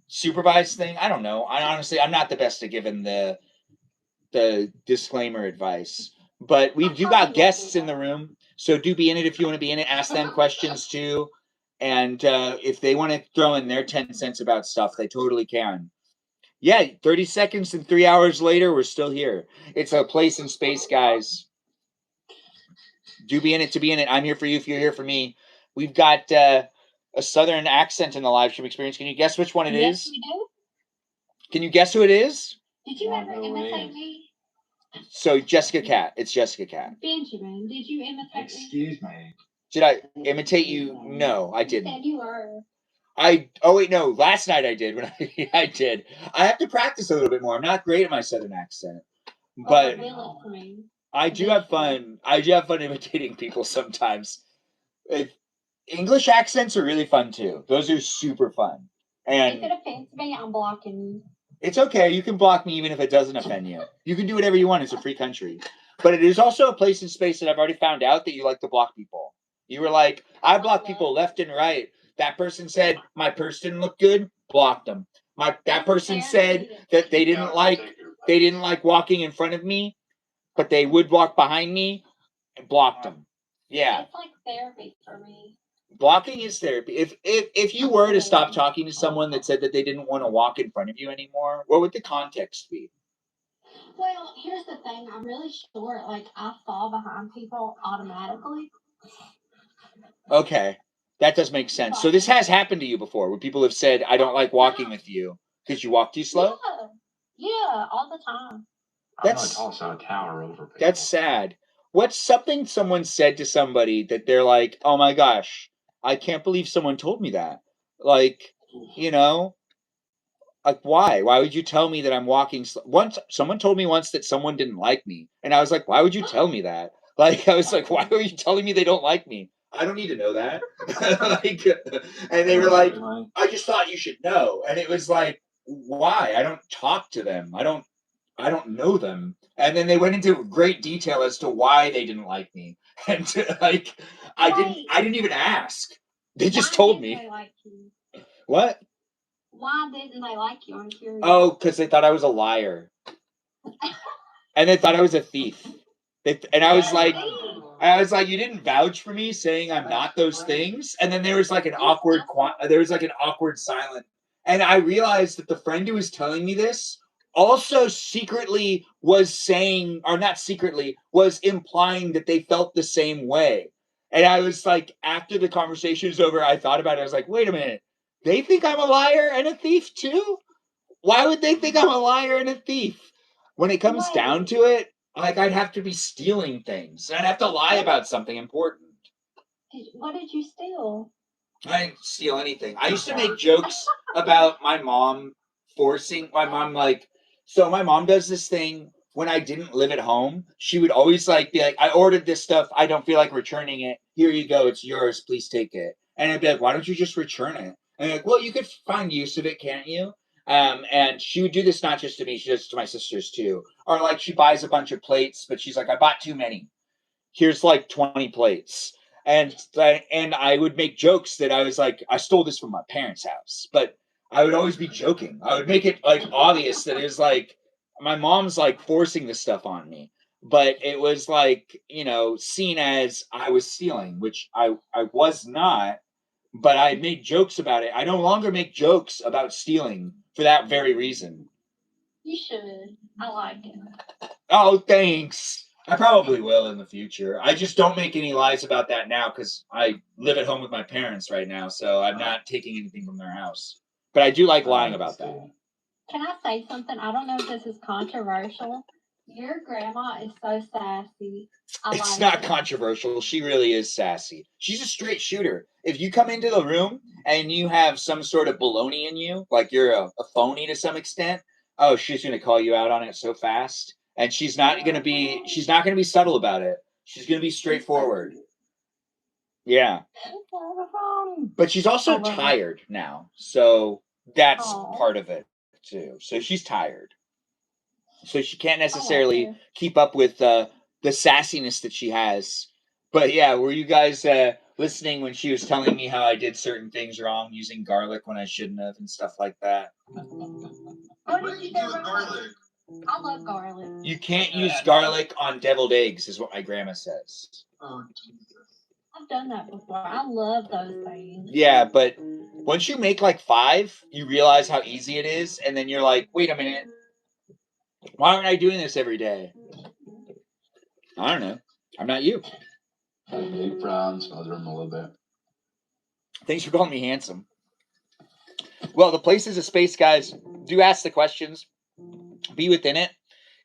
supervised thing. I don't know. I'm not the best at giving the disclaimer advice, but we do got guests in the room, so do be in it if you want to be in it. Ask them questions too, and if they want to throw in their 10 cents about stuff, they totally can. Yeah, 30 seconds and 3 hours later, we're still here. It's a place in space, guys. Do be in it to be in it. I'm here for you if you're here for me. We've got a southern accent in the live stream experience. Can you guess which one it is? Yes, we do. Can you guess who it is? Did you ever imitate me? So Jessica Cat. It's Jessica Cat. Benjamin, did you imitate me? Excuse me. Did I imitate you? No, I You didn't. said you were. Oh wait, no, last night I did. When I did. I have to practice a little bit more. I'm not great at my southern accent, but Will it for me. I do have fun. I do have fun imitating people sometimes. English accents are really fun too. Those are super fun. If it And offends me, I'm blocking you. it's okay. You can block me even if it doesn't offend you. You can do whatever you want. It's a free country. But it is also a place in space that I've already found out that you like to block people. You were like, I block people left and right. That person said my purse didn't look good, blocked them. That person said that they didn't like walking in front of me, but they would walk behind me, and blocked them. Yeah. It's like therapy for me. Blocking is therapy. If you were to stop talking to someone that said that they didn't want to walk in front of you anymore, what would the context be? Well, here's the thing. I'm really short. Like, I fall behind people automatically. Okay, that does make sense. So this has happened to you before, where people have said, "I don't like walking with you because you walk too slow." Yeah, all the time. That's I'm like also a tower over people. That's sad. What's something someone said to somebody that they're like, "Oh my gosh, I can't believe someone told me that." Like, you know, like why? Why would you tell me that I'm walking once someone told me once that someone didn't like me, and I was like, "Why would you tell me that?" Like I was like, "Why are you telling me they don't like me?" I don't need to know that. Like, and they were like, "I just thought you should know." And it was like, "Why? I don't talk to them. I don't know them." And then they went into great detail as to why they didn't like me. And like I didn't even ask. They just told me. They like you? What? Why didn't they like you? I'm curious. Oh, because they thought I was a liar. And they thought I was a thief. And I was like, you didn't vouch for me saying I'm not those things. And then there was like an awkward silence. And I realized that the friend who was telling me this also secretly was saying, or not secretly, was implying that they felt the same way. And I was like, after the conversation was over, I thought about it. I was like, wait a minute. They think I'm a liar and a thief too? Why would they think I'm a liar and a thief? When it comes down to it, like I'd have to be stealing things. I'd have to lie about something important. What did you steal? I didn't steal anything. I used to make jokes about my mom forcing my mom so my mom does this thing when I didn't live at home. She would always like be like, I ordered this stuff, I don't feel like returning it. Here you go, it's yours, please take it. And I'd be like, why don't you just return it? And like, well, you could find use of it, can't you? And she would do this not just to me, she does it to my sisters too. Or like she buys a bunch of plates, but she's like, I bought too many. Here's like 20 plates. And I would make jokes that I was like, I stole this from my parents' house. But I would always be joking. I would make it like obvious that it was like my mom's like forcing this stuff on me. But it was like, seen as I was stealing, which I was not, but I made jokes about it. I no longer make jokes about stealing for that very reason. You should. I like it. Oh, thanks. I probably will in the future. I just don't make any lies about that now because I live at home with my parents right now, so I'm not taking anything from their house. But I do like lying about that. Can I say something? I don't know if this is controversial. Your grandma is so sassy. It's not controversial. She really is sassy. She's a straight shooter. If you come into the room and you have some sort of baloney in you, like you're a phony to some extent, oh, she's going to call you out on it so fast. And she's not going to be subtle about it. She's going to be straightforward. Yeah. But she's also tired now. So that's part of it too. So she's tired. So she can't necessarily keep up with the sassiness that she has. But yeah, were you guys listening when she was telling me how I did certain things wrong using garlic when I shouldn't have and stuff like that? What did you do with garlic? I love garlic. You can't use garlic on deviled eggs, is what my grandma says. Oh, Jesus. I've done that before. I love those things. Yeah, but once you make like 5, you realize how easy it is, and then you're like, wait a minute. Why aren't I doing this every day? I don't know. I'm not you. Big brown, smother them a little bit. Thanks for calling me handsome. Well, the place is a space, guys. Do ask the questions. Be within it.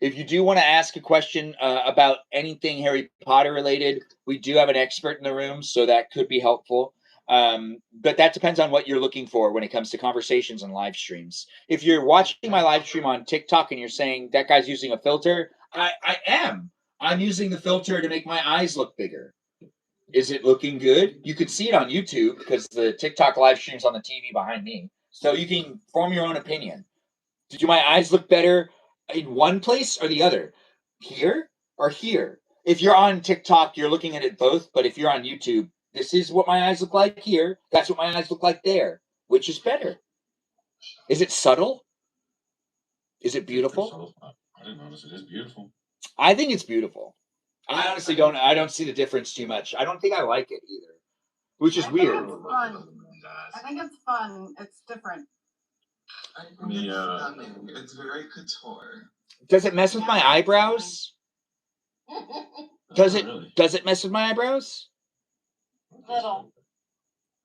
If you do want to ask a question about anything Harry Potter related, we do have an expert in the room, so that could be helpful. But that depends on what you're looking for when it comes to conversations and live streams. If you're watching my live stream on TikTok and you're saying that guy's using a filter, I am. I'm using the filter to make my eyes look bigger. Is it looking good? You could see it on YouTube because the TikTok live stream's on the TV behind me. So you can form your own opinion. Do my eyes look better in one place or the other? Here or here? If you're on TikTok, you're looking at it both. But if you're on YouTube, this is what my eyes look like here. That's what my eyes look like there. Which is better? Is it subtle? Is it beautiful? I didn't notice it is beautiful. I think it's beautiful. I honestly don't. I don't see the difference too much. I don't think I like it either, which is weird. It's fun. I think it's fun. It's different. I think it's stunning. It's very couture. Does it mess with my eyebrows? Does it mess with my eyebrows? Little.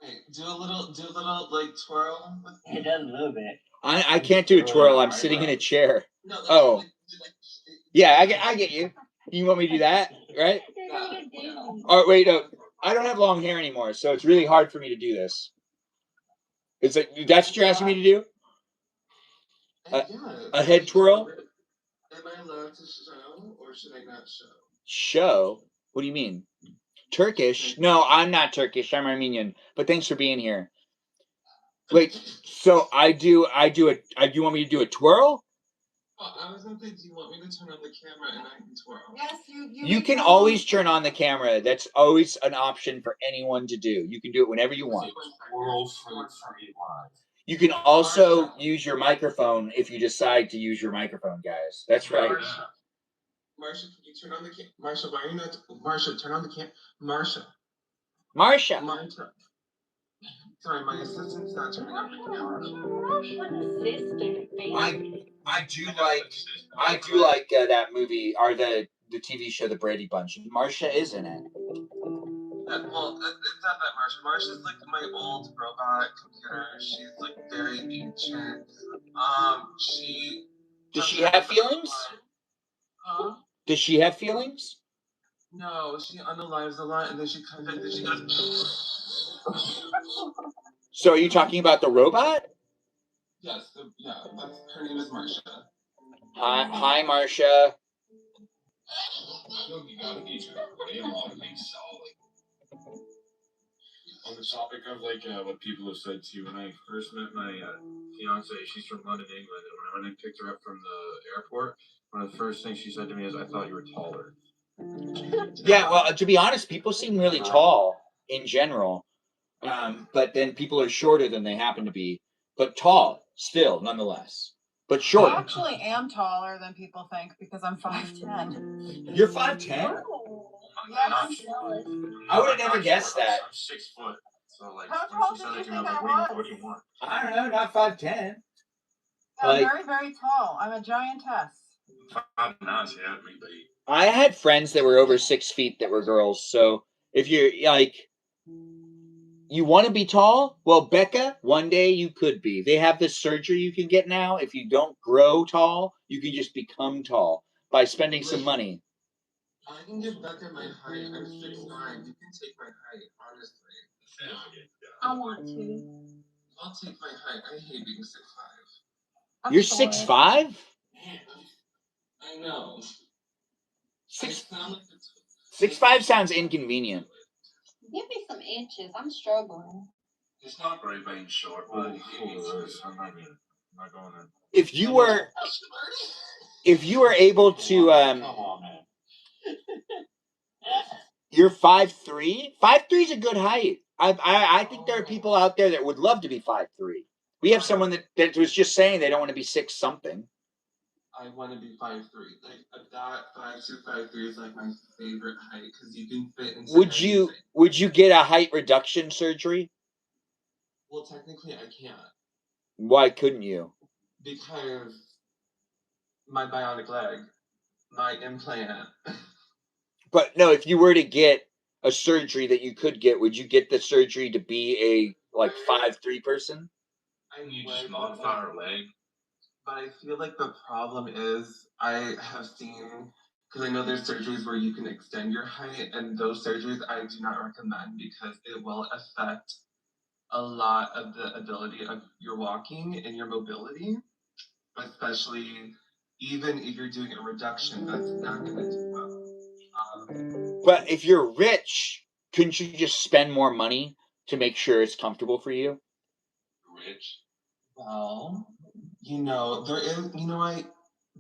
Wait, do a little like twirl. It does a little bit. I can't do a twirl. I'm sitting in a chair. No, Oh. Yeah, I get you. You want me to do that, right? Oh, wait, no. I don't have long hair anymore, so it's really hard for me to do this. It's like, that's what you're asking me to do? A head twirl? Am I allowed to show, or should I not show? Show? What do you mean? Turkish? No, I'm not Turkish. I'm Armenian. But thanks for being here. Wait, so do you want me to do a twirl? Well, I was gonna say, do you want me to turn on the camera and I can twirl? Yes, you can always turn on the camera. That's always an option for anyone to do. You can do it whenever you want. You can also use your microphone if you decide to use your microphone, guys. That's right. Marsha, can you turn on the camera? Marsha, why are you not? Marsha, turn on the camera. Marsha. Marsha. Sorry, my assistant's not turning on the camera. I do like that movie or the TV show The Brady Bunch. Marsha is in it. Well, it's not that Marsha. Marsha's like my old robot computer. She's like very ancient. Does she have feelings? Huh? Does she have feelings? No, she unalives a lot, and then she comes back and she goes. So are you talking about the robot? Yes, her name is Marsha. Hi, Marsha. On the topic of what people have said to you, when I first met my fiance, she's from London, England, and when I went and picked her up from the airport, one of the first things she said to me is, "I thought you were taller." Yeah, well, to be honest, people seem really tall in general, but then people are shorter than they happen to be, but tall still, nonetheless. But short. I actually am taller than people think because I'm 5'10". You're 5'10"? Yes. I would have never guessed that. I'm 6 foot. So How tall did you think I was? What do you want? I don't know, not 5'10". Yeah, I'm very, very tall. I'm a giantess. 5'9", yeah, maybe. I had friends that were over 6 feet that were girls. So if you're like, you want to be tall? Well, Becca, one day you could be. They have this surgery you can get now. If you don't grow tall, you can just become tall by spending some money. I can give Becca my height. I'm 6'9". You can take my height, honestly. I want to. I'll take my height. I hate being 6'5". You're 6'5"? I know. 6'5" sounds inconvenient. Give me some inches. I'm struggling. It's not great being short, but I'm not going there. If you were able to, Come on, man. you're 5'3". 5'3" is a good height. I think there are people out there that would love to be 5'3". We have someone that was just saying they don't want to be 6 something. I want to be 5'3". Like that 5'2", 5'3" is like my favorite height because you can fit inside. Would you get a height reduction surgery? Well, technically, I can't. Why couldn't you? Because my bionic leg, my implant. But no, if you were to get a surgery that you could get, would you get the surgery to be a 5'3" person? You just modify her leg. But I feel like the problem is I have seen, because I know there's surgeries where you can extend your height, and those surgeries I do not recommend because it will affect a lot of the ability of your walking and your mobility, especially even if you're doing a reduction, that's not going to do well. But if you're rich, couldn't you just spend more money to make sure it's comfortable for you? Rich? Well, there is,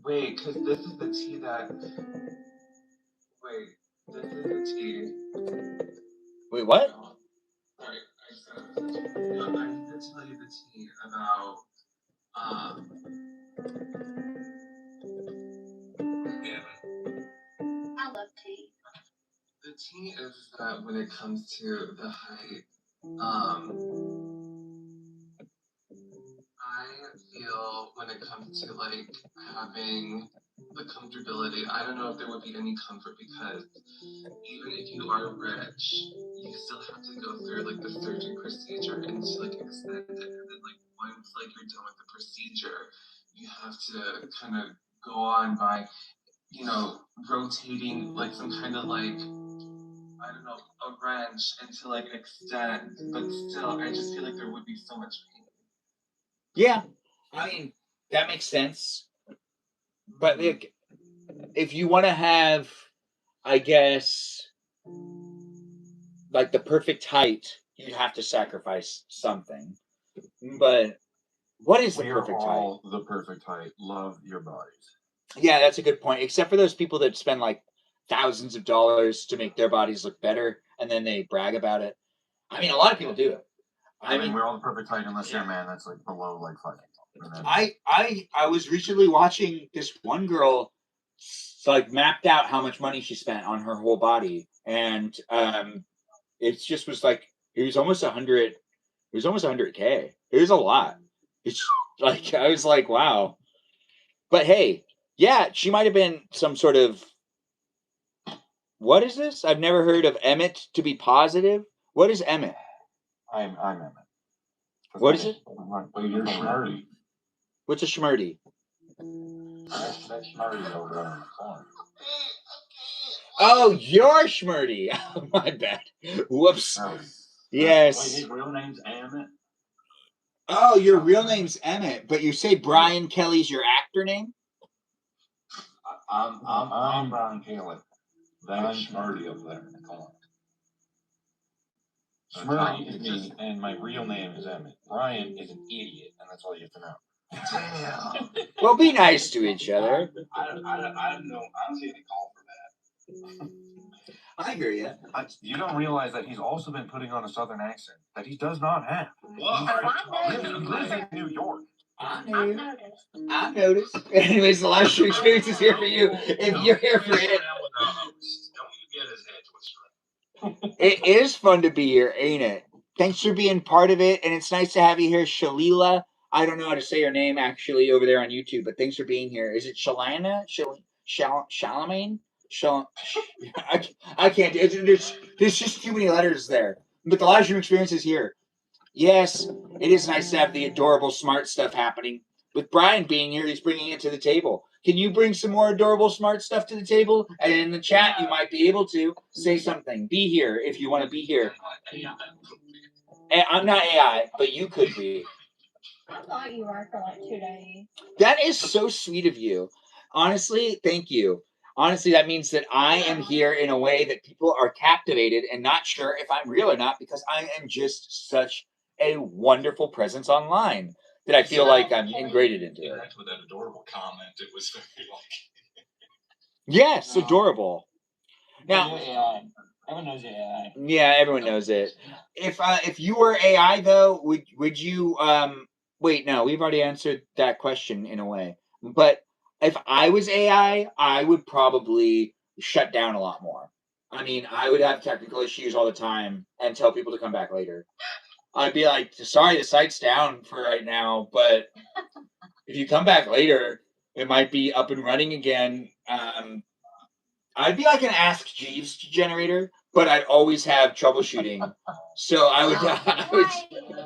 wait, because this is the tea that, wait, this is the tea. Wait, what? Sorry, I just got I need to tell you the tea about, I love tea. the tea is that when it comes to the height, I feel when it comes to like having the comfortability, I don't know if there would be any comfort because even if you are rich, you still have to go through like the surgery procedure and to like extend it. And then like once like you're done with the procedure, you have to kind of go on by, rotating like some kind of like I don't know, a wrench and to like extend. But still, I just feel like there would be so much pain. Yeah, I mean that makes sense. But like, if you want to have, I guess, like the perfect height, you'd have to sacrifice something. But what is the We are perfect height? all the perfect height. Love your bodies. Yeah, that's a good point. Except for those people that spend like thousands of dollars to make their bodies look better, and then they brag about it. I mean, a lot of people do it. I mean, we're all the perfect height unless you're a man that's like below like 5 feet tall. I was recently watching this one girl like mapped out how much money she spent on her whole body, and it just was like it was almost 100. It was almost 100K. It was a lot. It's like I was like, wow. But hey, yeah, she might have been some sort of what is this? I've never heard of Emmett to be positive. What is Emmett? I'm Emmett. What is it? Well, you're Schmurdy. What's a schmurdy? That's Schmurdy over there in the corner. Oh, you're Schmurdy. My bad. Whoops. Yes. Wait, his real name's Emmett? Oh, your real name's Emmett, but you say Brian Kelly's your actor name? I'm Brian Kelly. That's Schmurdy over there in the corner. Schmurdy is me, and my real name is Emmett. Brian is an idiot, and that's all you have to know. Damn. Well, be nice to each other. I don't know. I don't see any call for that. I hear you. You don't realize that he's also been putting on a southern accent that he does not have. He lives in New York. I noticed. Anyways, the live stream experience is here for you. If you're here for it. Don't you get his head twisted. It is fun to be here, ain't it? Thanks for being part of it, and it's nice to have you here, Shalila. I don't know how to say your name actually over there on YouTube, but thanks for being here. Is it Shalana? Charlemagne? I can't. There's just too many letters there. But the live stream experience is here. Yes, it is nice to have the adorable smart stuff happening. With Brian being here, he's bringing it to the table. Can you bring some more adorable smart stuff to the table? And in the chat, you might be able to say something. Be here if you want to be here. I'm not AI, but you could be. I thought you were for like 2 days. That is so sweet of you. Honestly, thank you. Honestly, that means that I am here in a way that people are captivated and not sure if I'm real or not because I am just such a wonderful presence online that I feel like I'm integrated into it. With that adorable comment, it was very like. Yes, adorable. Now, AI. Everyone knows AI. Yeah, everyone knows it. If you were AI though, would you wait, no, we've already answered that question in a way. But if I was AI, I would probably shut down a lot more. I mean, I would have technical issues all the time and tell people to come back later. I'd be like, sorry, the site's down for right now, but if you come back later, it might be up and running again. I'd be like an Ask Jeeves generator, but I'd always have troubleshooting. So I would,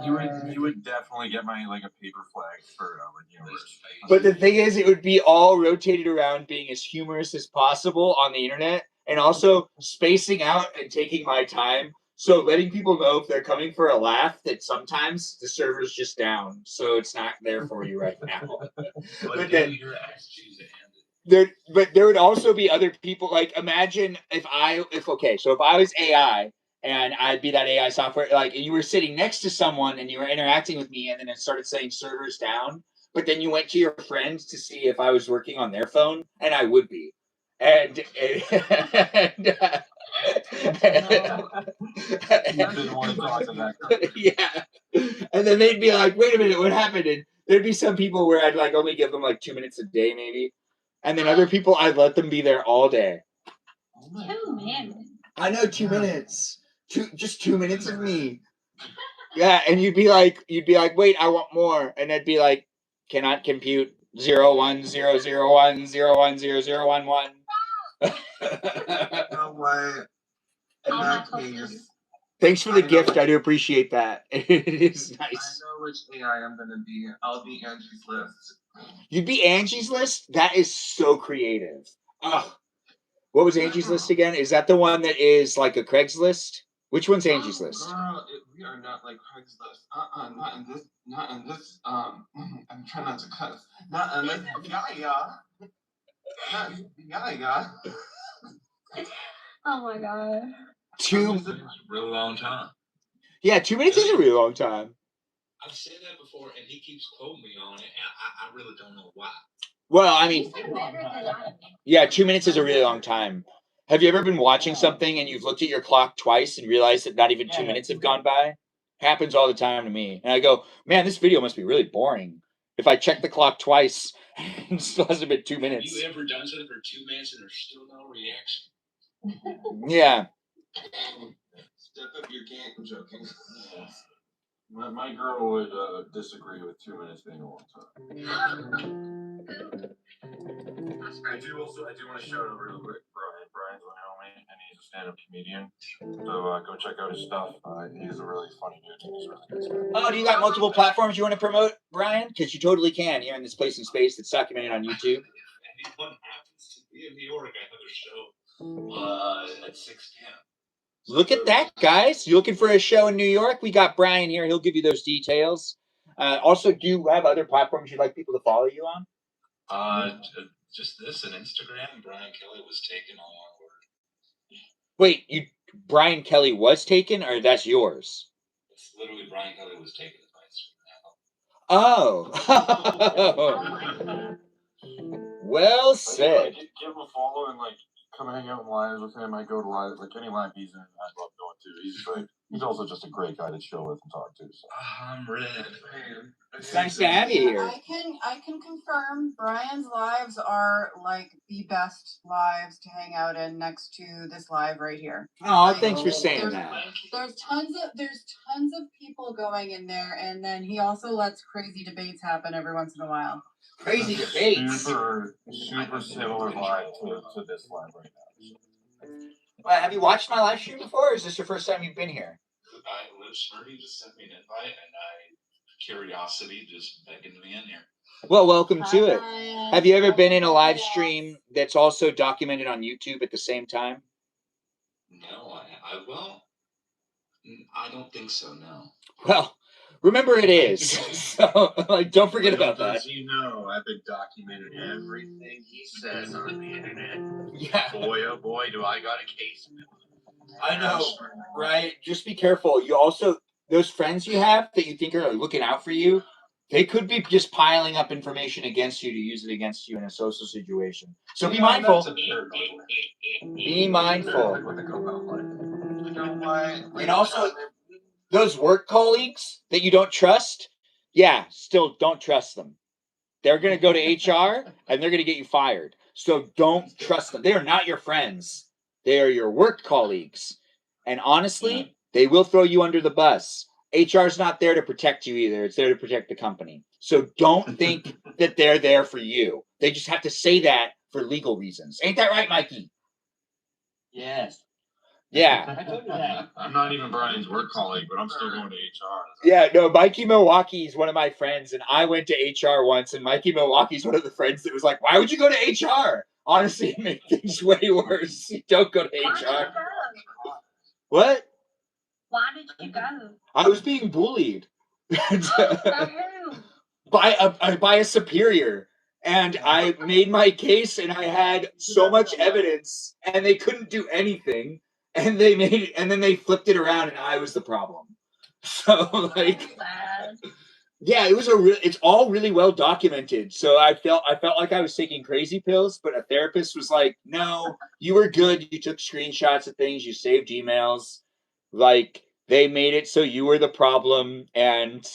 You would definitely get my like a paper flag for like universe. But the thing is, it would be all rotated around being as humorous as possible on the internet, and also spacing out and taking my time. So letting people know if they're coming for a laugh that sometimes the server's just down, so it's not there for you right now. But then there would also be other people. Like imagine if I was AI and I'd be that AI software, like and you were sitting next to someone and you were interacting with me, and then it started saying servers down. But then you went to your friends to see if I was working on their phone, and I would be. And yeah. And then they'd be like, wait a minute, what happened? And there'd be some people where I'd like only give them like 2 minutes a day, maybe. And then other people, I'd let them be there all day. 2 minutes. I know 2 minutes. Just 2 minutes of me. Yeah, and you'd be like, wait, I want more. And I'd be like, cannot compute 01001010011. No way. Thanks for the gift. I do appreciate that. It is nice. I know which AI I'm gonna be. I'll be Angie's List. You'd be Angie's List? That is so creative. Ugh. What was Angie's List again? Is that the one that is like a Craigslist? Which one's Angie's List? Girl, we are not like Craigslist. Not in this. Not in this. I'm trying not to cuss. Not in this. Yeah. Oh my god. It's a really long time. Yeah, 2 minutes is a really long time. I've said that before, and he keeps quoting me on it, and I really don't know why. Well, I mean, yeah, 2 minutes is a really long time. Have you ever been watching something and you've looked at your clock twice and realized that not even 2 minutes have gone by? Happens all the time to me. And I go, man, this video must be really boring. If I check the clock twice, it still hasn't been 2 minutes. Have you ever done something for 2 minutes and there's still no reaction? Yeah. Step up your game. I'm joking. My girl would disagree with 2 minutes being a long time. I do want to shout out real quick, Brian. Brian's my homie, and he's a stand-up comedian. So go check out his stuff. He's a really funny dude. He's really good. Oh, do you got multiple platforms you want to promote, Brian? Because you totally can here in this place in space that's documented on YouTube. If anyone happens to be in New York, I have a show at 6 p.m. Look at that, guys. You looking for a show in New York? We got Brian here. He'll give you those details. Also, do you have other platforms you'd like people to follow you on? Just this and Instagram. Brian Kelly was taken on one word. Wait, Brian Kelly was taken, or that's yours? It's literally Brian Kelly was taken as my Instagram handle. Oh. Well said. Give him a follow and come hang out in lives with him. I go to live, any live he's in, I love going to. He's also just a great guy to chill with and talk to. So. I'm red. It's nice to have you here. I can confirm Brian's lives are like the best lives to hang out in next to this live right here. Oh, thanks for saying that. There's tons of people going in there, and then he also lets crazy debates happen every once in a while. Crazy debates. Super similar vibe to this live right now. Well, have you watched my live stream before, or is this your first time you've been here? Liv Smurdy just sent me an invite, and curiosity just beckoned me in here. Well, welcome to it. Have you ever been in a live stream that's also documented on YouTube at the same time? No, I don't think so, no. Well, remember it is. So, don't forget about that. As you know, I've been documenting everything he says on the internet. Yeah. Boy, oh boy, do I got a case. I know, right? Just be careful. You also, those friends you have that you think are looking out for you, they could be just piling up information against you to use it against you in a social situation. So be mindful. Be mindful. And also, those work colleagues that you don't trust, still don't trust them. They're going to go to HR and they're going to get you fired. So don't trust them. They are not your friends. They are your work colleagues. And honestly, they will throw you under the bus. HR is not there to protect you either. It's there to protect the company. So don't think that they're there for you. They just have to say that for legal reasons. Ain't that right, Mikey? Yes. Yeah. I told you that. I'm not even Brian's work colleague, but I'm still going to HR. Yeah, no, Mikey Milwaukee is one of my friends, and I went to HR once, and Mikey Milwaukee's one of the friends that was like, why would you go to HR? Honestly, it made things way worse. Don't go to HR. What? Why did you go? I was being bullied By who? by a superior. And I made my case, and I had so much evidence, and they couldn't do anything. And then they flipped it around, and I was the problem. So like, Sad. yeah, it's all really well documented. So I felt like I was taking crazy pills, but a therapist was like, "No, you were good. You took screenshots of things, you saved emails. Like they made it so you were the problem and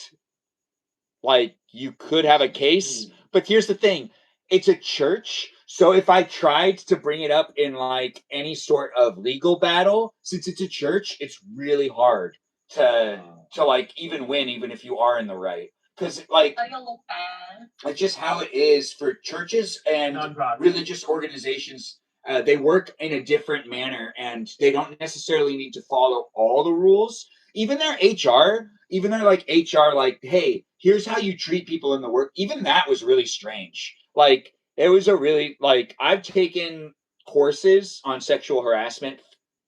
like you could have a case." But here's the thing. It's a church, so if I tried to bring it up in like any sort of legal battle, since it's a church, it's really hard to like even win even if you are in the right. Because like Are you a little bad? that's just how it is for churches and Non-profit. religious organizations. They work in a different manner, and they don't necessarily need to follow all the rules. Even their HR, even their like HR, like, hey, here's how you treat people in the work. Even that was really strange. Like, it was a really like I've taken courses on sexual harassment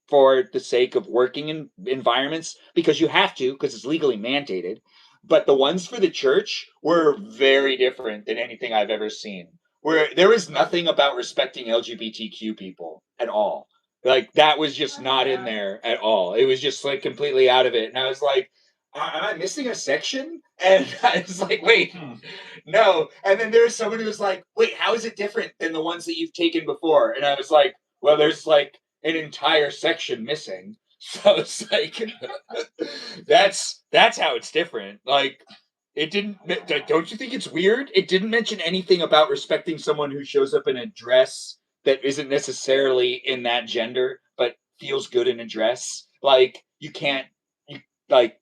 for the sake of working in environments because you have to because it's legally mandated, but the ones for the church were very different than anything I've ever seen. Where there was nothing about respecting LGBTQ people at all. Like that was just not in there at all. It was just like completely out of it. And I was like, am I missing a section? And I was like, wait, no. And then there was someone who was like, wait, how is it different than the ones that you've taken before? And I was like, well, there's like an entire section missing. So it's like that's how it's different. Like it didn't. Don't you think it's weird? It didn't mention anything about respecting someone who shows up in a dress that isn't necessarily in that gender, but feels good in a dress. Like you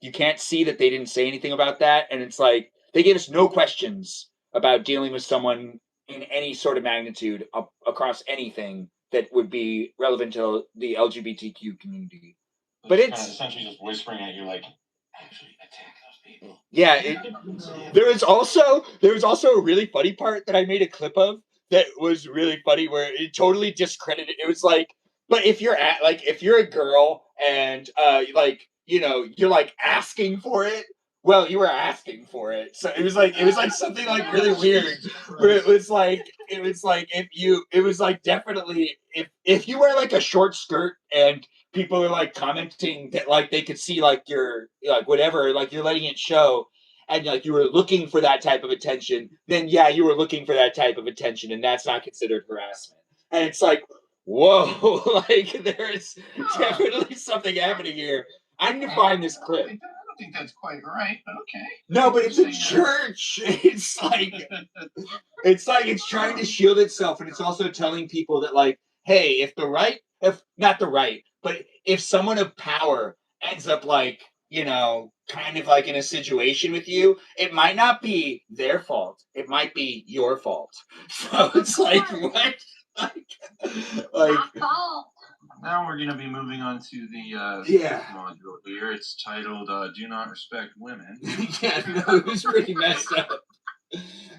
you can't see that they didn't say anything about that, and it's like they gave us no questions about dealing with someone in any sort of magnitude across anything that would be relevant to the LGBTQ community. But Kind of it's essentially just whispering at you, like, actually attack those people. yeah. There was also a really funny part that I made a clip of that was really funny where it totally discredited. It was like, but if you're a girl and like you're like asking for it. Well, you were asking for it, so it was like something like really weird, where it was like it was like definitely if you wear like a short skirt and people are like commenting that like they could see like your like whatever like you're letting it show and like you were looking for that type of attention, then yeah, you were looking for that type of attention, and that's not considered harassment. And it's like, whoa, like there's definitely something happening here. I need to find this clip. I don't think that's quite right, but okay. No, but it's a church. It's like it's trying to shield itself, and it's also telling people that like, hey, if not the right, but if someone of power ends up like, kind of like in a situation with you, it might not be their fault. It might be your fault. So it's like what? Like fault. Now we're going to be moving on to the Yeah. fifth module here. It's titled "Do Not Respect Women." Yeah, no, it was pretty messed up.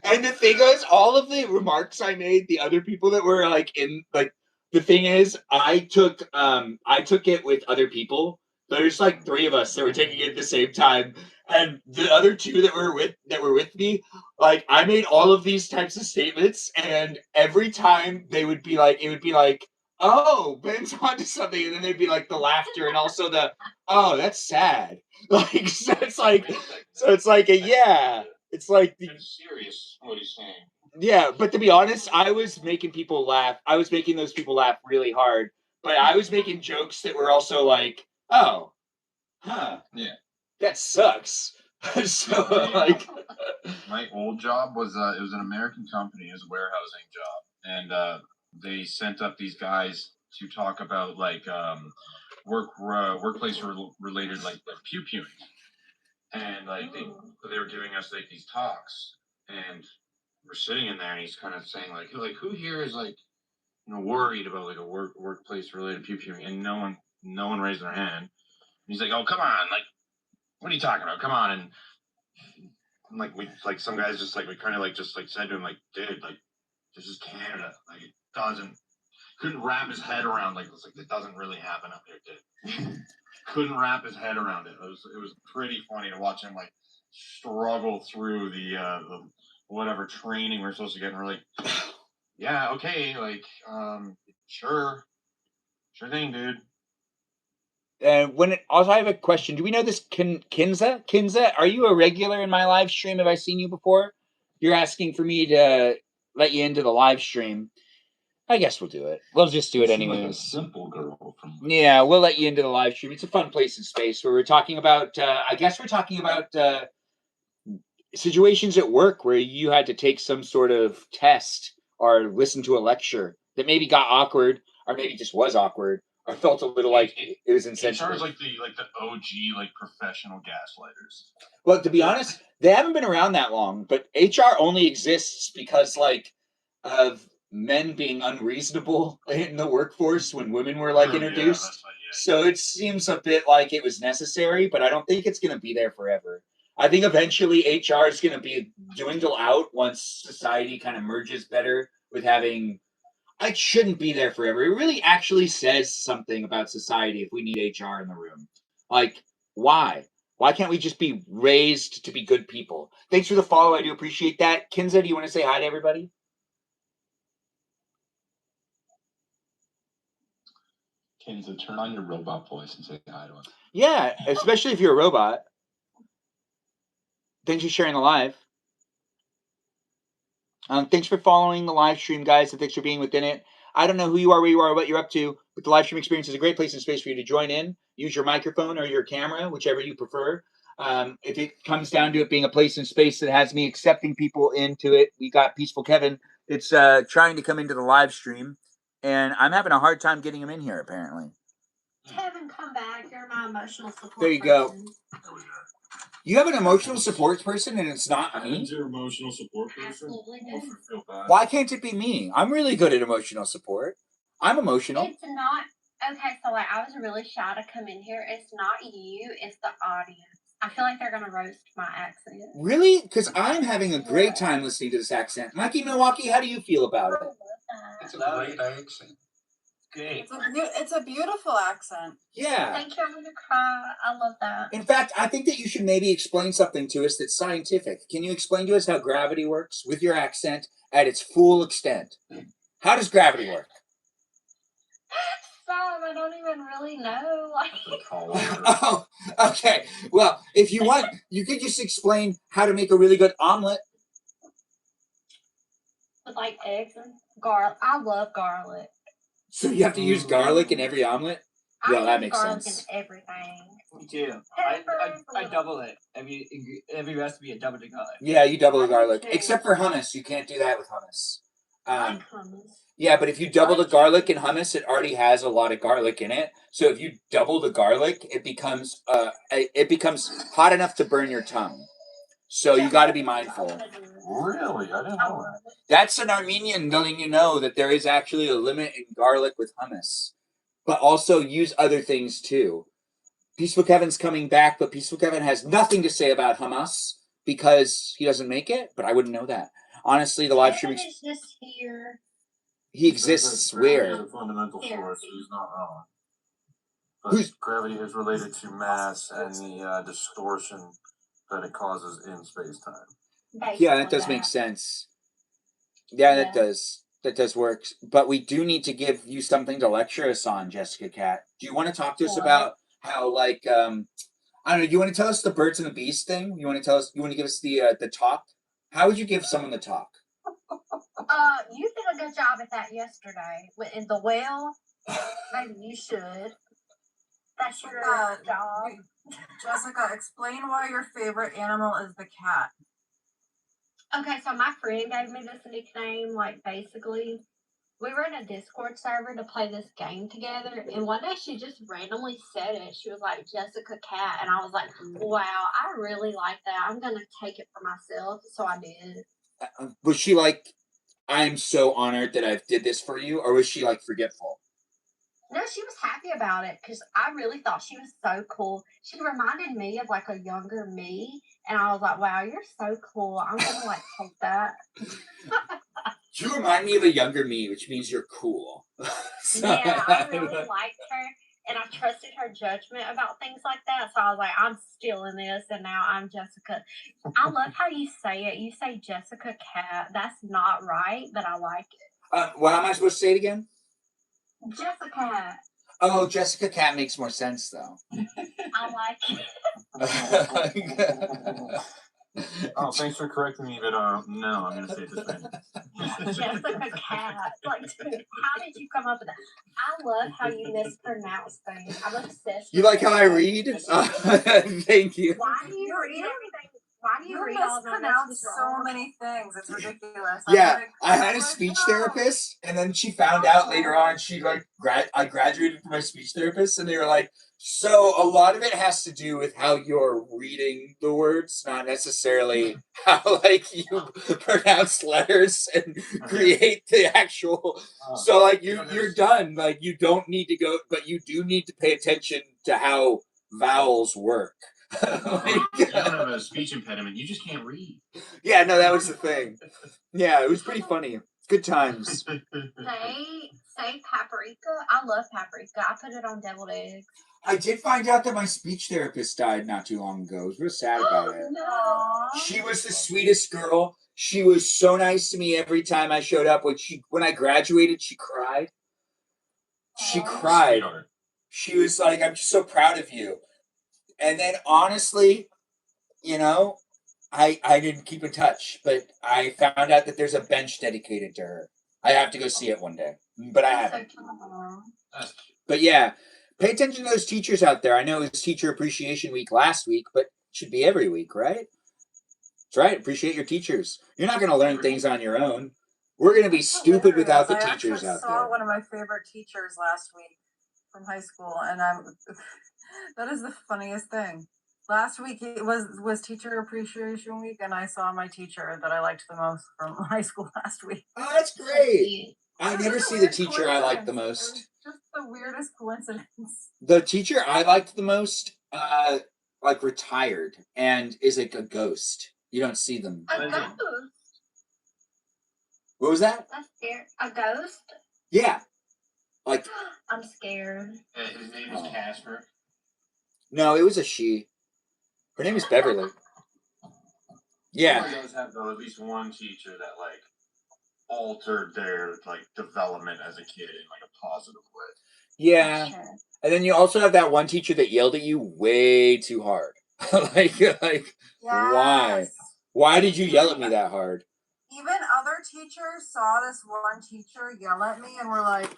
And the thing is, all of the remarks I made, the other people that were like in like the thing is, I took it with other people. There's like three of us that were taking it at the same time. And the other two that were with me, like I made all of these types of statements, and every time it would be like, oh, Ben's onto something, and then there'd be like the laughter and also the oh, that's sad. Like so it's like a yeah. It's like It's serious what he's saying. yeah, but to be honest, I was making people laugh. I was making those people laugh really hard. But I was making jokes that were also like, oh, huh, Yeah. that sucks. So like, My old job was it was an American company. It was a warehousing job, and they sent up these guys to talk about like workplace related like pew pewing, and like they were giving us like these talks, and we're sitting in there, and he's kind of saying like who here is like worried about like a workplace related pew pewing, and no one no one raised their hand. And he's like, "Oh, come on! Like, what are you talking about? Come on!" And like some guys just like we kind of like just like said to him like, "Dude, like this is Canada. Like it doesn't." Couldn't wrap his head around like it's like it doesn't really happen up here, dude. Couldn't wrap his head around it. It was pretty funny to watch him like struggle through the whatever training we're supposed to get. And we're like, yeah, okay, like sure thing, dude. And also, I have a question. Do we know this Kinza? Kinza, are you a regular in my live stream? Have I seen you before? You're asking for me to let you into the live stream. I guess we'll do it. We'll just do it anyways. Like a simple girl from. Yeah, we'll let you into the live stream. It's a fun place and space where we're talking about. I guess we're talking about situations at work where you had to take some sort of test or listen to a lecture that maybe got awkward, or maybe just was awkward, or felt a little like it was insensitive. HR is like the OG like professional gaslighters. Well, to be honest, they haven't been around that long, but HR only exists because like of men being unreasonable in the workforce when women were like introduced. So it seems a bit like it was necessary, but I don't think it's going to be there forever. I think eventually HR is going to be dwindle out once society kind of merges better with having. It shouldn't be there forever. It really actually says something about society if we need HR in the room. Like, why? Why can't we just be raised to be good people? Thanks for the follow. I do appreciate that. Kinza, do you want to say hi to everybody? Kinza, turn on your robot voice and say hi to us. Yeah, especially if you're a robot. Thanks for sharing the live. Thanks for following the live stream, guys, and thanks for being within it. I don't know who you are, where you are, what you're up to, but the live stream experience is a great place and space for you to join in. Use your microphone or your camera, whichever you prefer. If it comes down to it being a place and space that has me accepting people into it, we got Peaceful Kevin. It's trying to come into the live stream, and I'm having a hard time getting him in here, apparently. Kevin, come back. You're my emotional support. There you go. You have an emotional support person, and it's not me? Your emotional support person? Why can't it be me? I'm really good at emotional support. I'm emotional. It's not. Okay, so like I was really shy to come in here. It's not you, it's the audience. I feel like they're going to roast my accent. Really? Because I'm having a great time listening to this accent. Mikey Milwaukee, how do you feel about it? It's a great accent. Great. It's a beautiful accent. Yeah. Thank you. I'm going to cry. I love that. In fact, I think that you should maybe explain something to us that's scientific. Can you explain to us how gravity works with your accent at its full extent? How does gravity work? Stop, I don't even really know. Oh, okay. Well, if you want, you could just explain how to make a really good omelet. With like eggs and garlic. I love garlic. So you have to use garlic in every omelet? Well, that makes sense. In everything. Me too. I double it. Every recipe I double the garlic. Yeah, you double the garlic. Except for hummus. You can't do that with hummus. I like hummus. Yeah, but if you double the garlic in hummus, it already has a lot of garlic in it. So if you double the garlic, it becomes hot enough to burn your tongue. So you got to be mindful. Really? I didn't know that. That's an Armenian letting you know that there is actually a limit in garlic with hummus. But also use other things too. Peaceful Kevin's coming back, but Peaceful Kevin has nothing to say about hummus because he doesn't make it, but I wouldn't know that. Honestly, the live stream is just here. He exists where? The fundamental source. He's not wrong. But gravity is related to mass and the distortion that it causes in space-time. Yeah, that does make sense. Yeah, that does. That does work. But we do need to give you something to lecture us on, Jessica Cat. Do you want to talk to us about how, like, I don't know, you want to tell us the birds and the bees thing? You want to give us the talk? How would you give someone the talk? You did a good job at that yesterday. In the well, maybe you should. That's your job. Jessica, explain why your favorite animal is the cat. Okay, so my friend gave me this nickname, like, basically, we were in a Discord server to play this game together, and one day she just randomly said it. She was like, Jessica Cat, and I was like, wow, I really like that. I'm going to take it for myself, so I did. Was she like, I'm so honored that I did this for you, or was she, like, forgetful? No, she was happy about it because I really thought she was so cool. She reminded me of like a younger me, and I was like, "Wow, you're so cool. I'm gonna like take that." You remind me of a younger me, which means you're cool. So, Yeah, I really liked her, and I trusted her judgment about things like that. So I was like, "I'm still in this," and now I'm Jessica. I love how you say it. You say Jessica Cat. That's not right, but I like it. what am I supposed to say it again? Jessica. Oh, Jessica Cat makes more sense, though. I like it. Oh, thanks for correcting me, but no, I'm gonna say it this way. Jessica Cat. Like, dude, how did you come up with that? I love how you mispronounce things. I'm obsessed. You like how I read? Thank you. Why do you read everything? Why do you read all my mispronounce messages so wrong? many things. It's ridiculous. Yeah, Like, I had oh a my speech God. therapist, and then she found out later on. She like I graduated from my speech therapist, and they were like, "So a lot of it has to do with how you're reading the words, not necessarily how like you pronounce letters and create the actual." So like you're done. Like you don't need to go, but you do need to pay attention to how vowels work. You don't have a speech impediment. You just can't read. Yeah, no, that was the thing. Yeah, it was pretty funny. Good times. Say paprika. I love paprika. I put it on deviled eggs. I did find out that my speech therapist died not too long ago. I was real sad about it. No. She was the sweetest girl. She was so nice to me every time I showed up. When I graduated, she cried. She cried. She was like, "I'm just so proud of you." And then honestly, you know, I didn't keep in touch, but I found out that there's a bench dedicated to her. I have to go see it one day, but I haven't. But yeah, pay attention to those teachers out there. I know it was Teacher Appreciation Week last week, but it should be every week, right? That's right. Appreciate your teachers. You're not going to learn things on your own. We're going to be stupid without the teachers out I saw there. one of my favorite teachers last week from high school, and that is the funniest thing. Last week it was Teacher Appreciation Week, and I saw my teacher that I liked the most from high school last week. Oh, that's great. I never see the teacher I like the most. Just the weirdest coincidence. The teacher I liked the most, like retired and is like a ghost. You don't see them. A ghost. What was that? I'm scared. A ghost? Yeah. Like I'm scared. His name is Casper. no, it was a she. Her name is Beverly. Yeah. Everyone does have though at least one teacher that like altered their like development as a kid in like a positive way. Yeah. And then you also have that one teacher that yelled at you way too hard. like why? Why did you yell at me that hard? Even other teachers saw this one teacher yell at me and were like,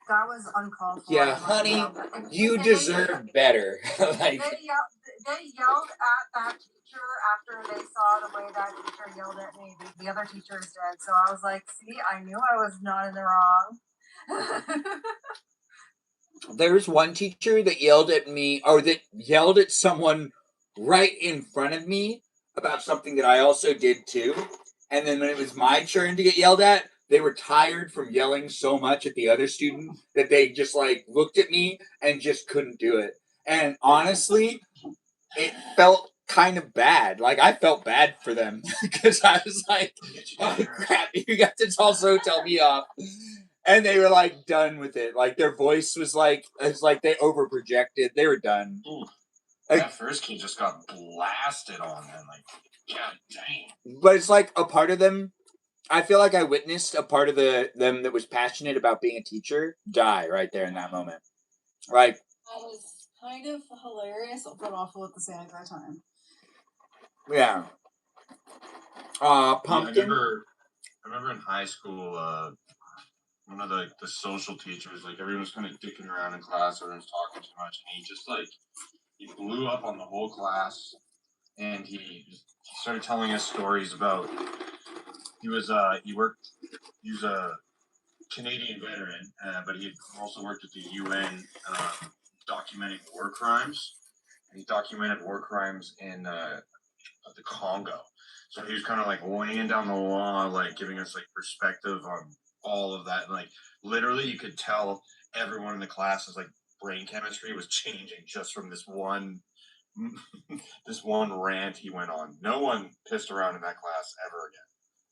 that was uncalled for. Yeah, honey, you deserve better. Like they yelled at that teacher after they saw the way that teacher yelled at me. The other teachers did. So I was like, see, I knew I was not in the wrong. There's one teacher that yelled at me, or that yelled at someone right in front of me about something that I also did too. And then when it was my turn to get yelled at, they were tired from yelling so much at the other student that they just like looked at me and just couldn't do it. And honestly, it felt kind of bad. Like I felt bad for them because I was like, "Oh crap, you got to also tell me off." And they were like done with it. Like their voice was like it's like they over projected. They were done. That first kid just got blasted on, and like, god dang. But it's like a part of them. I feel like I witnessed a part of them that was passionate about being a teacher die right there in that moment. Like that was kind of hilarious, but awful at the same exact time. Yeah. Pumpkin. I remember in high school, one of the social teachers, like everyone was kind of dicking around in class, everyone was talking too much, and he just like he blew up on the whole class, and he started telling us stories about he was a Canadian veteran, but he also worked at the UN documenting war crimes, and he documented war crimes in the Congo. So he was kind of like weighing down the law, like giving us like perspective on all of that. And, like, literally, you could tell everyone in the class's like brain chemistry was changing just from this one this one rant he went on. No one pissed around in that class ever again.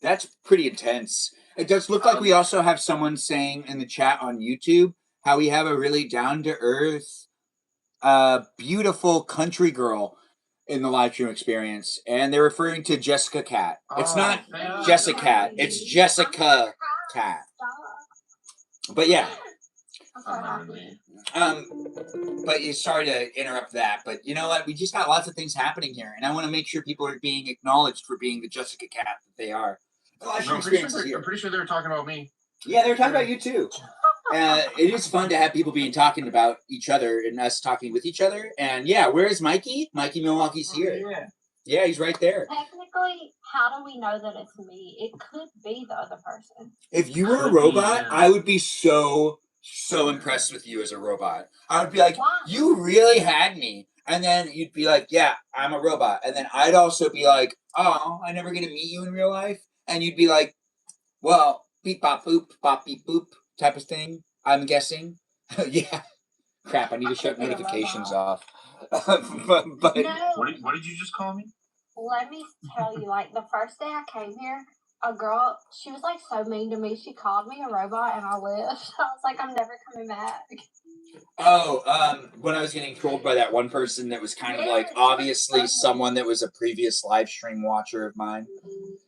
That's pretty intense. It does look like we also have someone saying in the chat on YouTube how we have a really down to earth, beautiful country girl in the live stream experience, and they're referring to Jessica Cat. It's not Jessica Cat, it's Jessica Cat. But yeah. But sorry to interrupt that, but you know what? We just got lots of things happening here, and I want to make sure people are being acknowledged for being the Jessica Cat that they are. The live stream experience is here. I'm pretty sure they were talking about me. Yeah, they were talking about you too. It is fun to have people talking about each other and us talking with each other. And yeah, where is Mikey? Mikey Milwaukee's here. Yeah, he's right there. Technically, how do we know that it's me? It could be the other person. If you were a robot, I would be so impressed with you as a robot. I would be like, you really had me. And then you'd be like, yeah, I'm a robot. And then I'd also be like, oh, I never get to meet you in real life. And you'd be like, well, beep bop beep boop type of thing, I'm guessing. Yeah. Crap, I need to shut notifications off. but No. What did you just call me? Let me tell you, like, the first day I came here, a girl, she was, like, so mean to me. She called me a robot, and I left. I was like, I'm never coming back. Oh, when I was getting trolled by that one person that was kind of like obviously someone that was a previous live stream watcher of mine.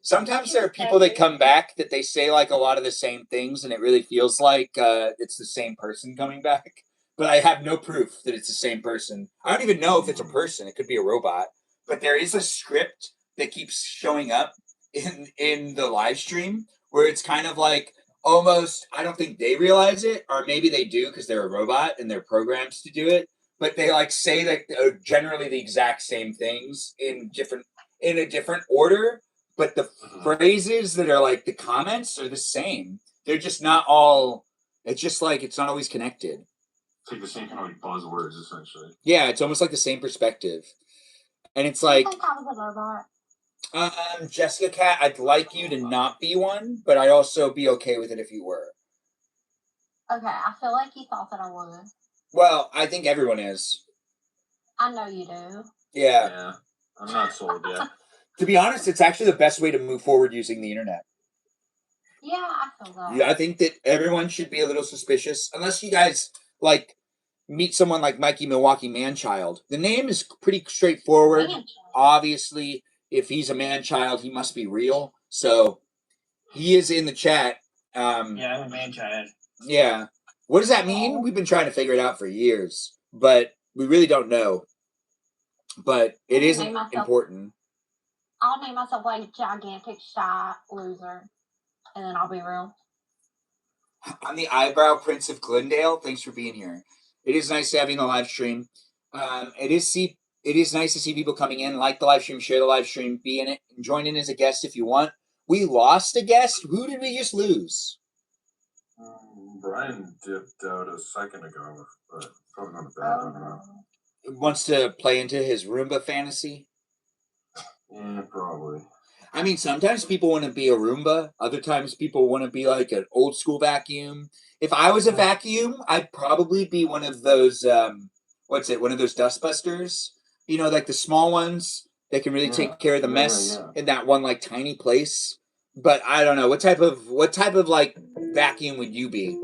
Sometimes there are people that come back that they say like a lot of the same things, and it really feels like it's the same person coming back. But I have no proof that it's the same person. I don't even know if it's a person. It could be a robot. But there is a script that keeps showing up in the live stream where it's kind of like almost, I don't think they realize it, or maybe they do because they're a robot and they're programmed to do it. But they like say that generally the exact same things in a different order. But the phrases that are like the comments are the same. They're just not all. It's just like it's not always connected. It's like the same kind of like buzzwords, essentially. Yeah, it's almost like the same perspective. And it's I like, think I was a robot. Jessica Cat, I'd like you to not be one, but I'd also be okay with it if you were. Okay, I feel like you thought that I was. Well, I think everyone is. I know you do. Yeah. I'm not sold yet. To be honest, it's actually the best way to move forward using the internet. Yeah, I feel that. Yeah, I think that everyone should be a little suspicious, unless you guys, like, meet someone like Mikey Milwaukee Manchild. The name is pretty straightforward. Obviously, if he's a man-child, he must be real. So, he is in the chat. Yeah, I'm a man-child. Yeah. What does that mean? We've been trying to figure it out for years, but we really don't know. But it isn't important. I'll name myself, like, gigantic, shy loser, and then I'll be real. I'm the Eyebrow Prince of Glendale. Thanks for being here. It is nice to have you in the live stream. It is nice to see people coming in. Like the live stream, share the live stream, be in it, and join in as a guest if you want. We lost a guest. Who did we just lose? Brian dipped out a second ago, but probably not a bad one. Wants to play into his Roomba fantasy? Yeah, probably. I mean, sometimes people want to be a Roomba. Other times people want to be like an old school vacuum. If I was a vacuum, I'd probably be one of those, one of those dustbusters. You know, like the small ones that can really take care of the mess in that one like tiny place. But I don't know. What type of like vacuum would you be?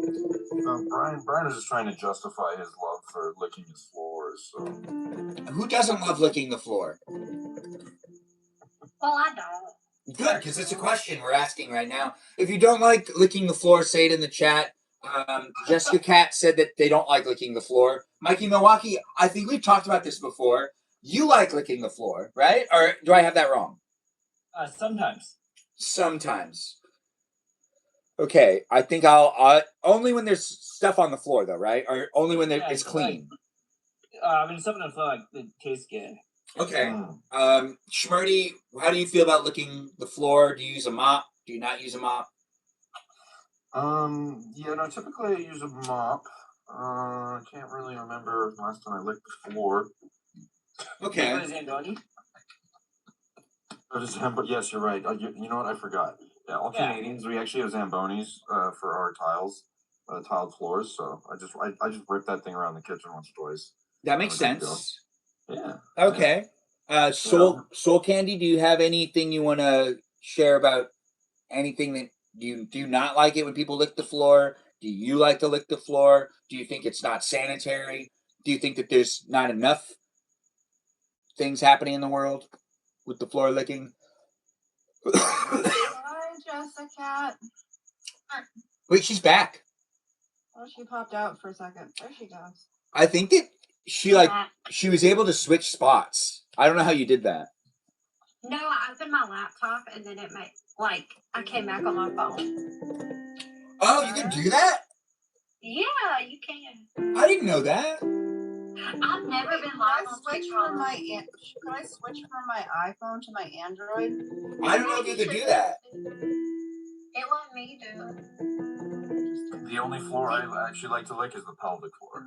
Brian is just trying to justify his love for licking his floors. So who doesn't love licking the floor? Well, I don't. Good, because it's a question we're asking right now. If you don't like licking the floor, say it in the chat. Jessica Cat said that they don't like licking the floor. Mikey Milwaukee, I think we've talked about this before. You like licking the floor, right? Or do I have that wrong? Sometimes. Sometimes. Okay, I think I'll only when there's stuff on the floor, though, right? Or only when it's clean. When it's something on the floor, like, it tastes good. Okay. Schmurdy, how do you feel about licking the floor? Do you use a mop? Do you not use a mop? Yeah, no, typically I use a mop. I can't really remember last time I licked the floor. Okay. But yes, you're right. You know what? I forgot. Yeah, all Canadians. We actually have Zambonis for our tiles, tiled floors. So I just rip that thing around the kitchen once or twice. That makes We're good to go. sense. Yeah. Okay. Soul Candy, do you have anything you want to share about anything that do you not like it when people lick the floor? Do you like to lick the floor? Do you think it's not sanitary? Do you think that there's not enough things happening in the world with the floor licking? Hi, Jessica. Wait, she's back. Oh, she popped out for a second. There she goes. I think that she was able to switch spots. I don't know how you did that. No, I opened my laptop and then it made I came back on my phone. Oh, you can do that? Yeah, you can. I didn't know that. I've never been live on TikTok. Could I switch from my iPhone to my Android? I don't know if you could do that. It let me do it. The only floor I actually like to lick is the pelvic floor.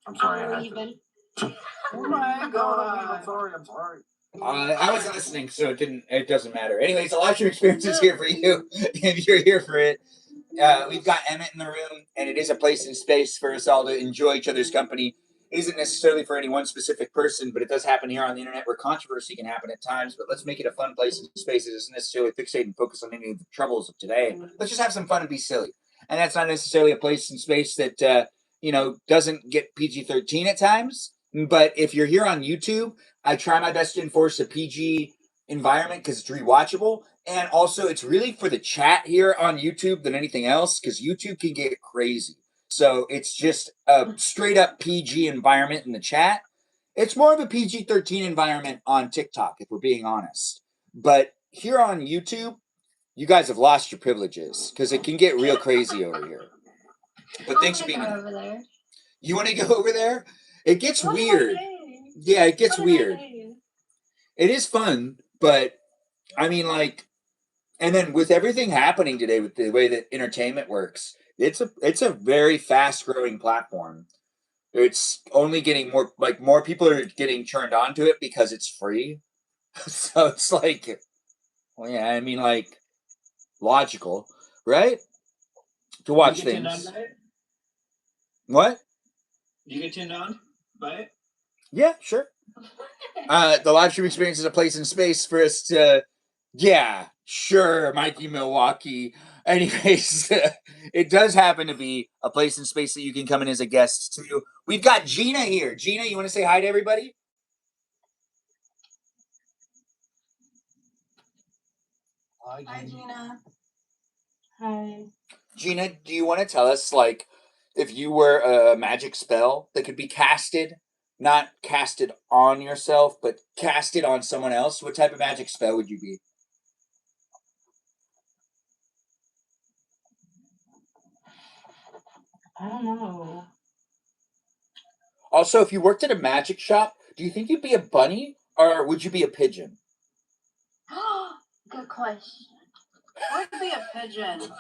I'm sorry, I had to. Oh my god! I'm sorry. I was listening, so it doesn't matter. Anyways, the live stream experience is here for you if you're here for it. We've got Emmett in the room, and it is a place and space for us all to enjoy each other's company. It isn't necessarily for any one specific person, but it does happen here on the internet where controversy can happen at times. But let's make it a fun place and space. It doesn't necessarily fixate and focus on any of the troubles of today. Let's just have some fun and be silly. And that's not necessarily a place and space that doesn't get PG-13 at times. But if you're here on YouTube, I try my best to enforce a PG environment because it's rewatchable. And also, it's really for the chat here on YouTube than anything else because YouTube can get crazy. So it's just a straight up PG environment in the chat. It's more of a PG-13 environment on TikTok, if we're being honest. But here on YouTube, you guys have lost your privileges because it can get real crazy over here. But thanks for being over there. You want to go over there? It gets weird. Yeah, it gets weird. It is fun, but I mean, and then with everything happening today, with the way that entertainment works, it's a very fast growing platform. It's only getting more people are getting turned on to it because it's free. So it's well, yeah, I mean, logical, right? To watch you get turned things. on by it? What? You get turned on by it? Yeah, sure. The live stream experience is a place and space for us to, yeah, sure, Mikey Milwaukee. Anyways, it does happen to be a place and space that you can come in as a guest too. We've got Gina here. Gina, you want to say hi to everybody? Hi, Gina. Hi. Gina, do you want to tell us, if you were a magic spell that could be casted, not casted on yourself, but casted on someone else, what type of magic spell would you be? I don't know. Also, if you worked at a magic shop, do you think you'd be a bunny or would you be a pigeon? Good question. I would be a pigeon.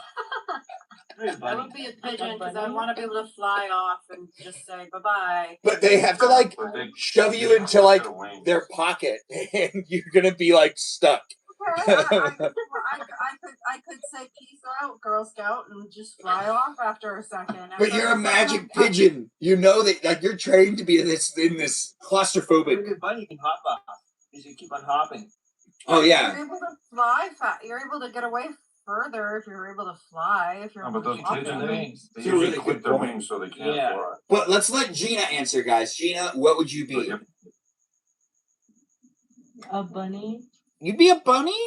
I would be a pigeon because I bunny? want to be able to fly off and just say bye-bye. But they have to shove you into their pocket and you're gonna be stuck. Okay, I could say peace out, Girl Scout, and just fly off after a second. But you're a magic pigeon. You know that you're trained to be in this claustrophobic. You're a good bunny, you can hop off. You should keep on hopping. Oh yeah. You're able to fly. You're able to get away further if you're able to fly. If you're but those pigeons, they It's a usually really quit good their point. wings so they can't Yeah. fly. But let's let Gina answer, guys. Gina, what would you be? A bunny? You'd be a bunny?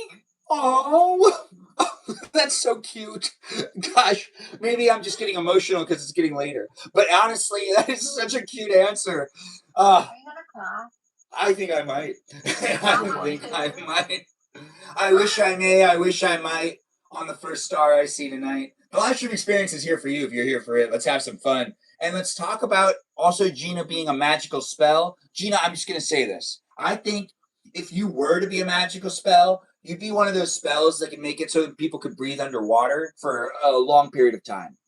Oh, that's so cute. Gosh, maybe I'm just getting emotional because it's getting later. But honestly, that is such a cute answer. Are you gonna cry? I think I might. I think I might. I wish I may. I wish I might. On the first star I see tonight. The live stream experience is here for you if you're here for it. Let's have some fun. And let's talk about also Gina being a magical spell. Gina, I'm just going to say this. I think if you were to be a magical spell, you'd be one of those spells that can make it so that people could breathe underwater for a long period of time.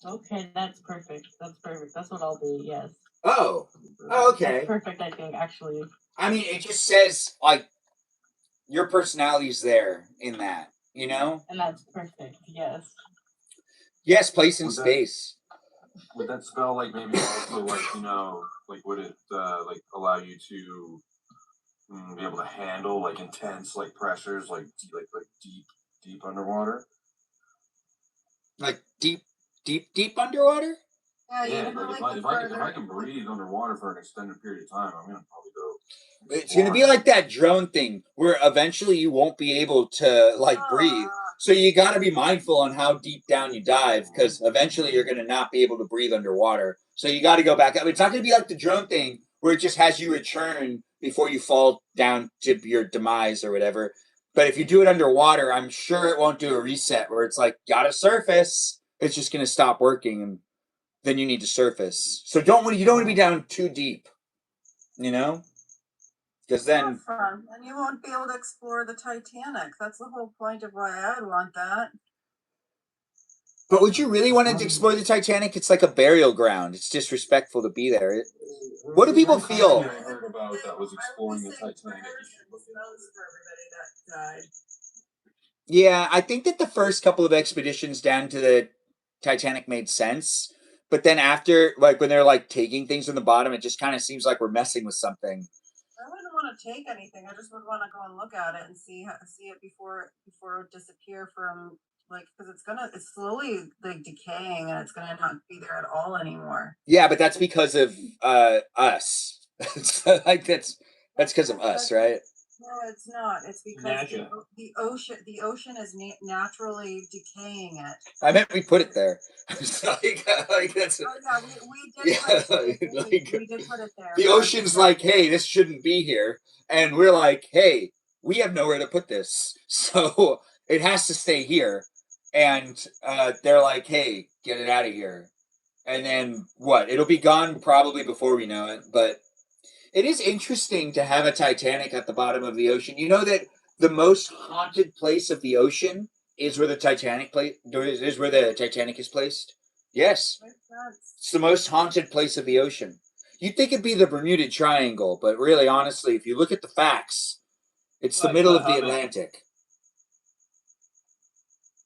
Okay, that's perfect. That's what I'll be, yes. Oh, okay. That's perfect, I think, actually. I mean, it just says, your personality's there in that, you know? And that's perfect. Yes. Yes, place in Would that- space. Would that spell like maybe also like like would it like allow you to be able to handle like intense like pressures like deep underwater? Like deep underwater? Yeah, you Yeah, know, like like if I can breathe underwater for an extended period of time, I'm gonna probably go. It's gonna be like that drone thing where eventually you won't be able to like breathe. So you got to be mindful on how deep down you dive because eventually you're gonna not be able to breathe underwater. So you got to go back up. It's not gonna be like the drone thing where it just has you return before you fall down to your demise or whatever. But if you do it underwater, I'm sure it won't do a reset where it's like gotta surface. It's just gonna stop working and then you need to surface. So you don't want to be down too deep, you know. Because then, fun. And you won't be able to explore the Titanic. That's the whole point of why I would want that. but would you really want to explore the Titanic? It's like a burial ground. It's disrespectful to be there. What do people feel? I heard about that was exploring the Titanic. For everybody that died. Yeah, I think that the first couple of expeditions down to the Titanic made sense. But then after, like when they're like taking things from the bottom, it just kind of seems like we're messing with something. I wouldn't want to take anything. I just would want to go and look at it and see it before it disappear from like because it's slowly like decaying and it's gonna not be there at all anymore. Yeah, but that's because of us. Like that's because of us, right? No, it's not. It's because the ocean is naturally decaying it. I meant we put it there. like that's. Oh yeah, we did. Yeah, we did put it there. The ocean's like, hey, this shouldn't be here, and we're like, hey, we have nowhere to put this, so it has to stay here. And they're like, hey, get it out of here. And then what? It'll be gone probably before we know it, but it is interesting to have a Titanic at the bottom of the ocean. You know that the most haunted place of the ocean is where the Titanic is where the Titanic is placed. Yes, it's the most haunted place of the ocean. You'd think it'd be the Bermuda Triangle, but really, honestly, if you look at the facts, it's the middle of the Atlantic.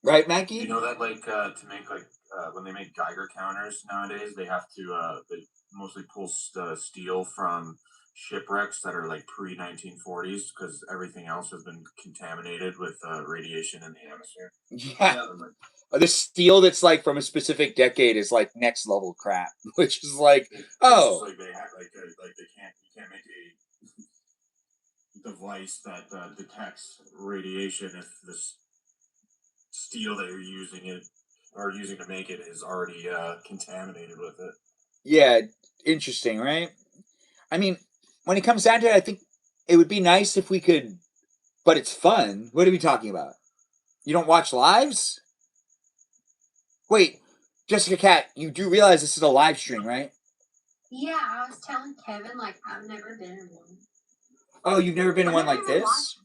Right, Maggie? You know that like to make like when they make Geiger counters nowadays, they have to they mostly pull steel from shipwrecks that are like pre 1940s because everything else has been contaminated with radiation in the atmosphere. Yeah. The steel that's like from a specific decade is like next level crap, which is like, oh, like they have like you can't make a device that detects radiation if the steel that you're using to make it is already contaminated with it. Yeah, interesting, right? I mean, when it comes down to it, I think it would be nice if we could, but it's fun. What are we talking about? You don't watch lives? Wait, Jessica Cat, you do realize this is a live stream, right? Yeah, I was telling Kevin, like, I've never been in one. Oh, you've never been in one like this?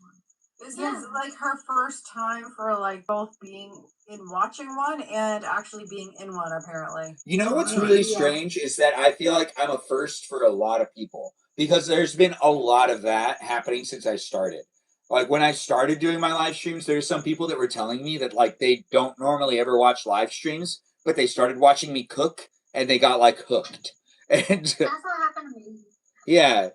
This is like her first time for like both being in watching one and actually being in one, apparently. You know what's really strange is that I feel like I'm a first for a lot of people because there's been a lot of that happening since I started. Like when I started doing my live streams, there's some people that were telling me that like they don't normally ever watch live streams, but they started watching me cook and they got like hooked. And That's what happened to me. yeah.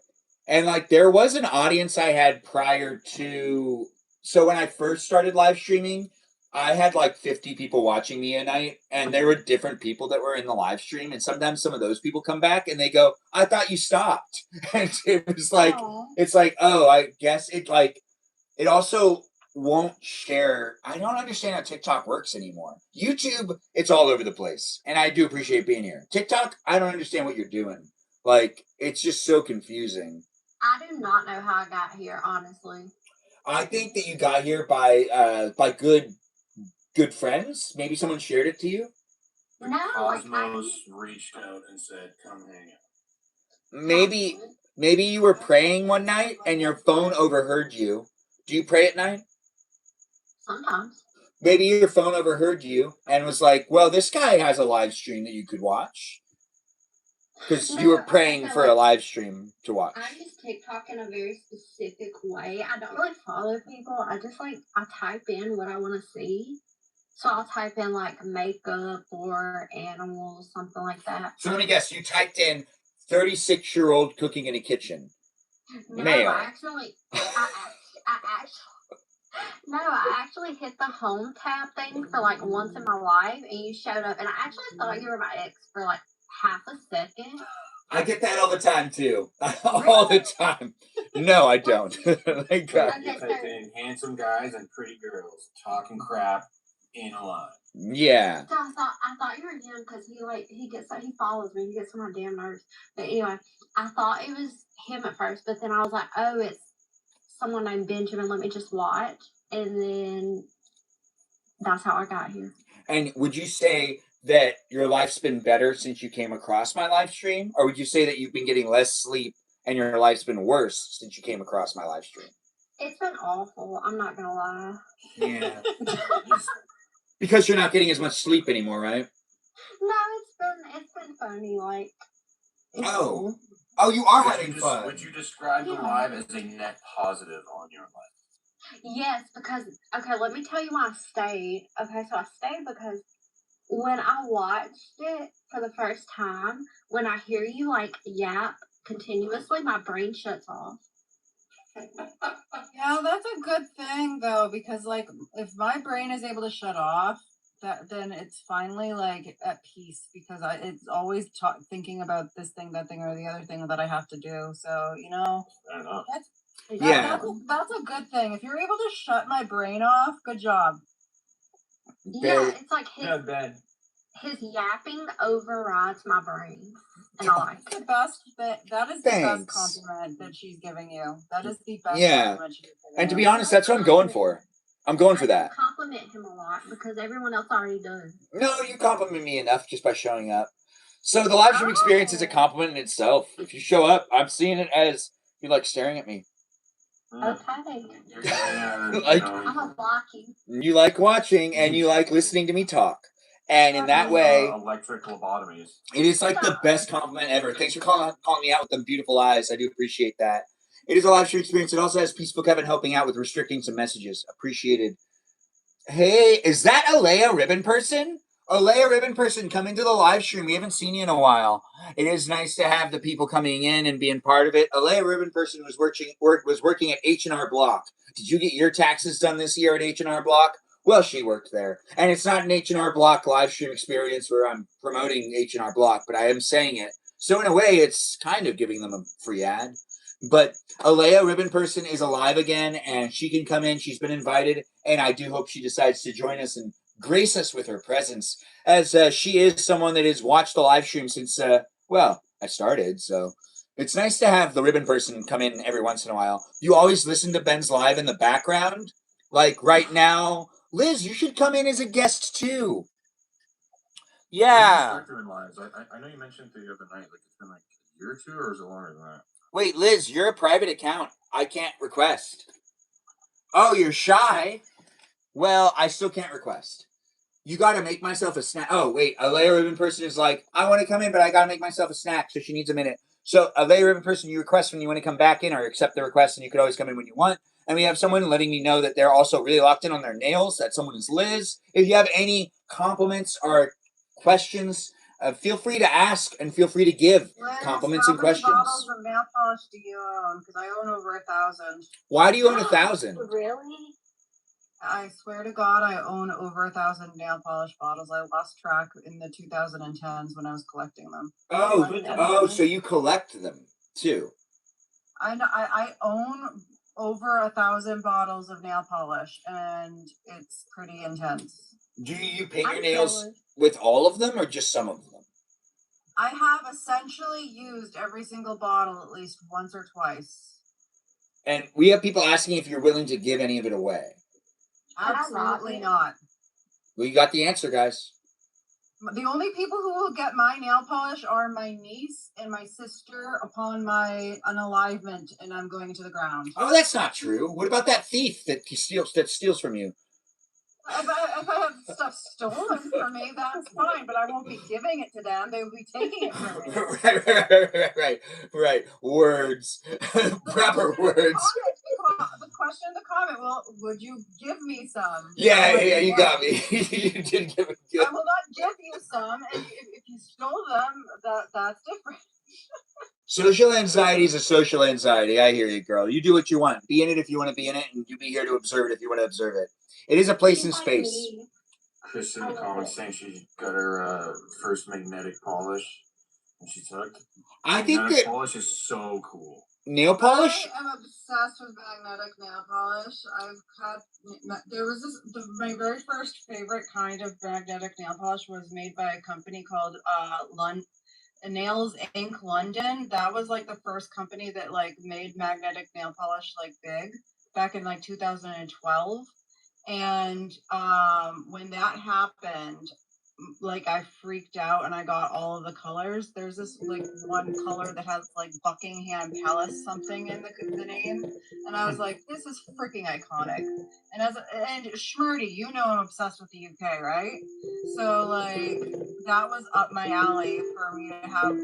And like there was an audience I had prior to so when I first started live streaming, I had like 50 people watching me a night and there were different people that were in the live stream and sometimes some of those people come back and they go, "I thought you stopped." And it was like it's like, "Oh, I guess it like it also won't share. I don't understand how TikTok works anymore. YouTube, it's all over the place. And I do appreciate being here. TikTok, I don't understand what you're doing. Like, it's just so confusing. I do not know how I got here, honestly. I think that you got here by good friends. Maybe someone shared it to you. No, Cosmos reached out and said, "Come hang out." Maybe you were praying one night and your phone overheard you. Do you pray at night? Sometimes. Maybe your phone overheard you and was like, "Well, this guy has a live stream that you could watch." Because No, you were okay, praying so for a like live stream to watch. I use TikTok in a very specific way. I don't really follow people. I just like I type in what I want to see. So I'll type in like makeup or animals, something like that. So let me guess, you typed in 36-year-old cooking in a kitchen. No, Male. I actually hit the home tab thing for like once in my life, and you showed up, and I actually thought you were my ex for like half a second. I get that all the time too. All the time. No, I don't. Thank God. You type in handsome guys and pretty girls talking crap in a line. Yeah. So I thought you were him because he follows me. He gets on my damn nerves. But anyway, I thought it was him at first, but then I was like, oh, it's someone named Benjamin. Let me just watch, and then that's how I got here. And would you say that your life's been better since you came across my live stream? Or would you say that you've been getting less sleep and your life's been worse since you came across my live stream? It's been awful. I'm not gonna lie. Yeah. Because you're not getting as much sleep anymore, right? No, it's been funny. Like, it's cool. Oh, you are having fun. Would you describe the live as a net positive on your life? Yes, because okay, let me tell you why I stayed. Okay, so I stayed because when I watched it for the first time, when I hear you like yap continuously, my brain shuts off. Yeah, that's a good thing though, because like if my brain is able to shut off, then it's finally like at peace because it's always thinking about this thing, that thing, or the other thing that I have to do. So Fair enough. that's a good thing. If you're able to shut my brain off, good job. Yeah, it's like Good bed. his yapping overrides my brain, and I like The it. best that is the best Thanks. compliment that she's giving you. That is the best Yeah. compliment she's giving And to you. be honest, that's what I'm going for. I'm going for I that. don't compliment him a lot because everyone else already does. No, you compliment me enough just by showing up. So the live stream experience is a compliment in itself. If you show up, I'm seeing it as you like staring at me. Okay. Like, I'm gonna block you. you like watching and you like listening to me talk. And in that way, Electric lobotomies. it is like the best compliment ever. Thanks for calling me out with them beautiful eyes. I do appreciate that. It is a live stream experience. It also has Peaceful Kevin helping out with restricting some messages. Appreciated. Hey, is that Alea Ribbon Person? Alea Ribbon Person, come into the live stream. We haven't seen you in a while. It is nice to have the people coming in and being part of it. Alea Ribbon Person was working at H&R Block. Did you get your taxes done this year at H&R Block? Well, she worked there. And it's not an H&R Block live stream experience where I'm promoting H&R Block, but I am saying it. So in a way, it's kind of giving them a free ad. But Alea Ribbon Person is alive again, and she can come in. She's been invited, and I do hope she decides to join us and grace us with her presence, as she is someone that has watched the live stream since, I started. So it's nice to have the Ribbon Person come in every once in a while. You always listen to Ben's live in the background. Like right now, Liz, you should come in as a guest too. Yeah. When do you start doing lives? I know you mentioned the other night, like it's been like a year or two, or is it longer than that? Wait, Liz, you're a private account. I can't request. Oh, you're shy? Well, I still can't request. You gotta make myself a snack. Oh, wait, a Leia Ribbon Person is like, I want to come in, but I gotta make myself a snack, so she needs a minute. So a Leia Ribbon Person, you request when you want to come back in or accept the request, and you could always come in when you want. And we have someone letting me know that they're also really locked in on their nails. That someone is Liz. If you have any compliments or questions, feel free to ask and feel free to give compliments and questions. How many bottles of nail polish do you own? Because I own over 1,000. Why do you own 1,000? Really? I swear to God, I own over 1,000 nail polish bottles. I lost track in the 2010s when I was collecting them. So you collect them too. I own over 1,000 bottles of nail polish, and it's pretty intense. Do you paint your nails with all of them or just some of them? I have essentially used every single bottle at least once or twice. And we have people asking if you're willing to give any of it away. Absolutely not. Well, you got the answer, guys. The only people who will get my nail polish are my niece and my sister upon my unalivement, and I'm going into the ground. Oh, that's not true. What about that thief that steals from you? If I have stuff stolen from me, that's fine, but I won't be giving it to them. They will be taking it from me. Right. Words. Proper words. The question in the comment, well, would you give me some? Yeah, you got me. You did give me good. I will not give you some, and if you stole them, that's different. Social anxiety is a social anxiety. I hear you, girl. You do what you want. Be in it if you want to be in it, and you be here to observe it if you want to observe it. It is a place in space. Chris in the comments saying she got her first magnetic polish, and she took. I think magnetic polish is so cool. Nail polish? I am obsessed with magnetic nail polish. My very first favorite kind of magnetic nail polish was made by a company called Nails Inc. London. That was like the first company that like made magnetic nail polish like big back in like 2012. And when that happened, like I freaked out and I got all of the colors. There's this like one color that has like Buckingham Palace something in the name, and I was like, this is freaking iconic. And Schmurdy, you know I'm obsessed with the UK, right? So like that was up my alley for me to have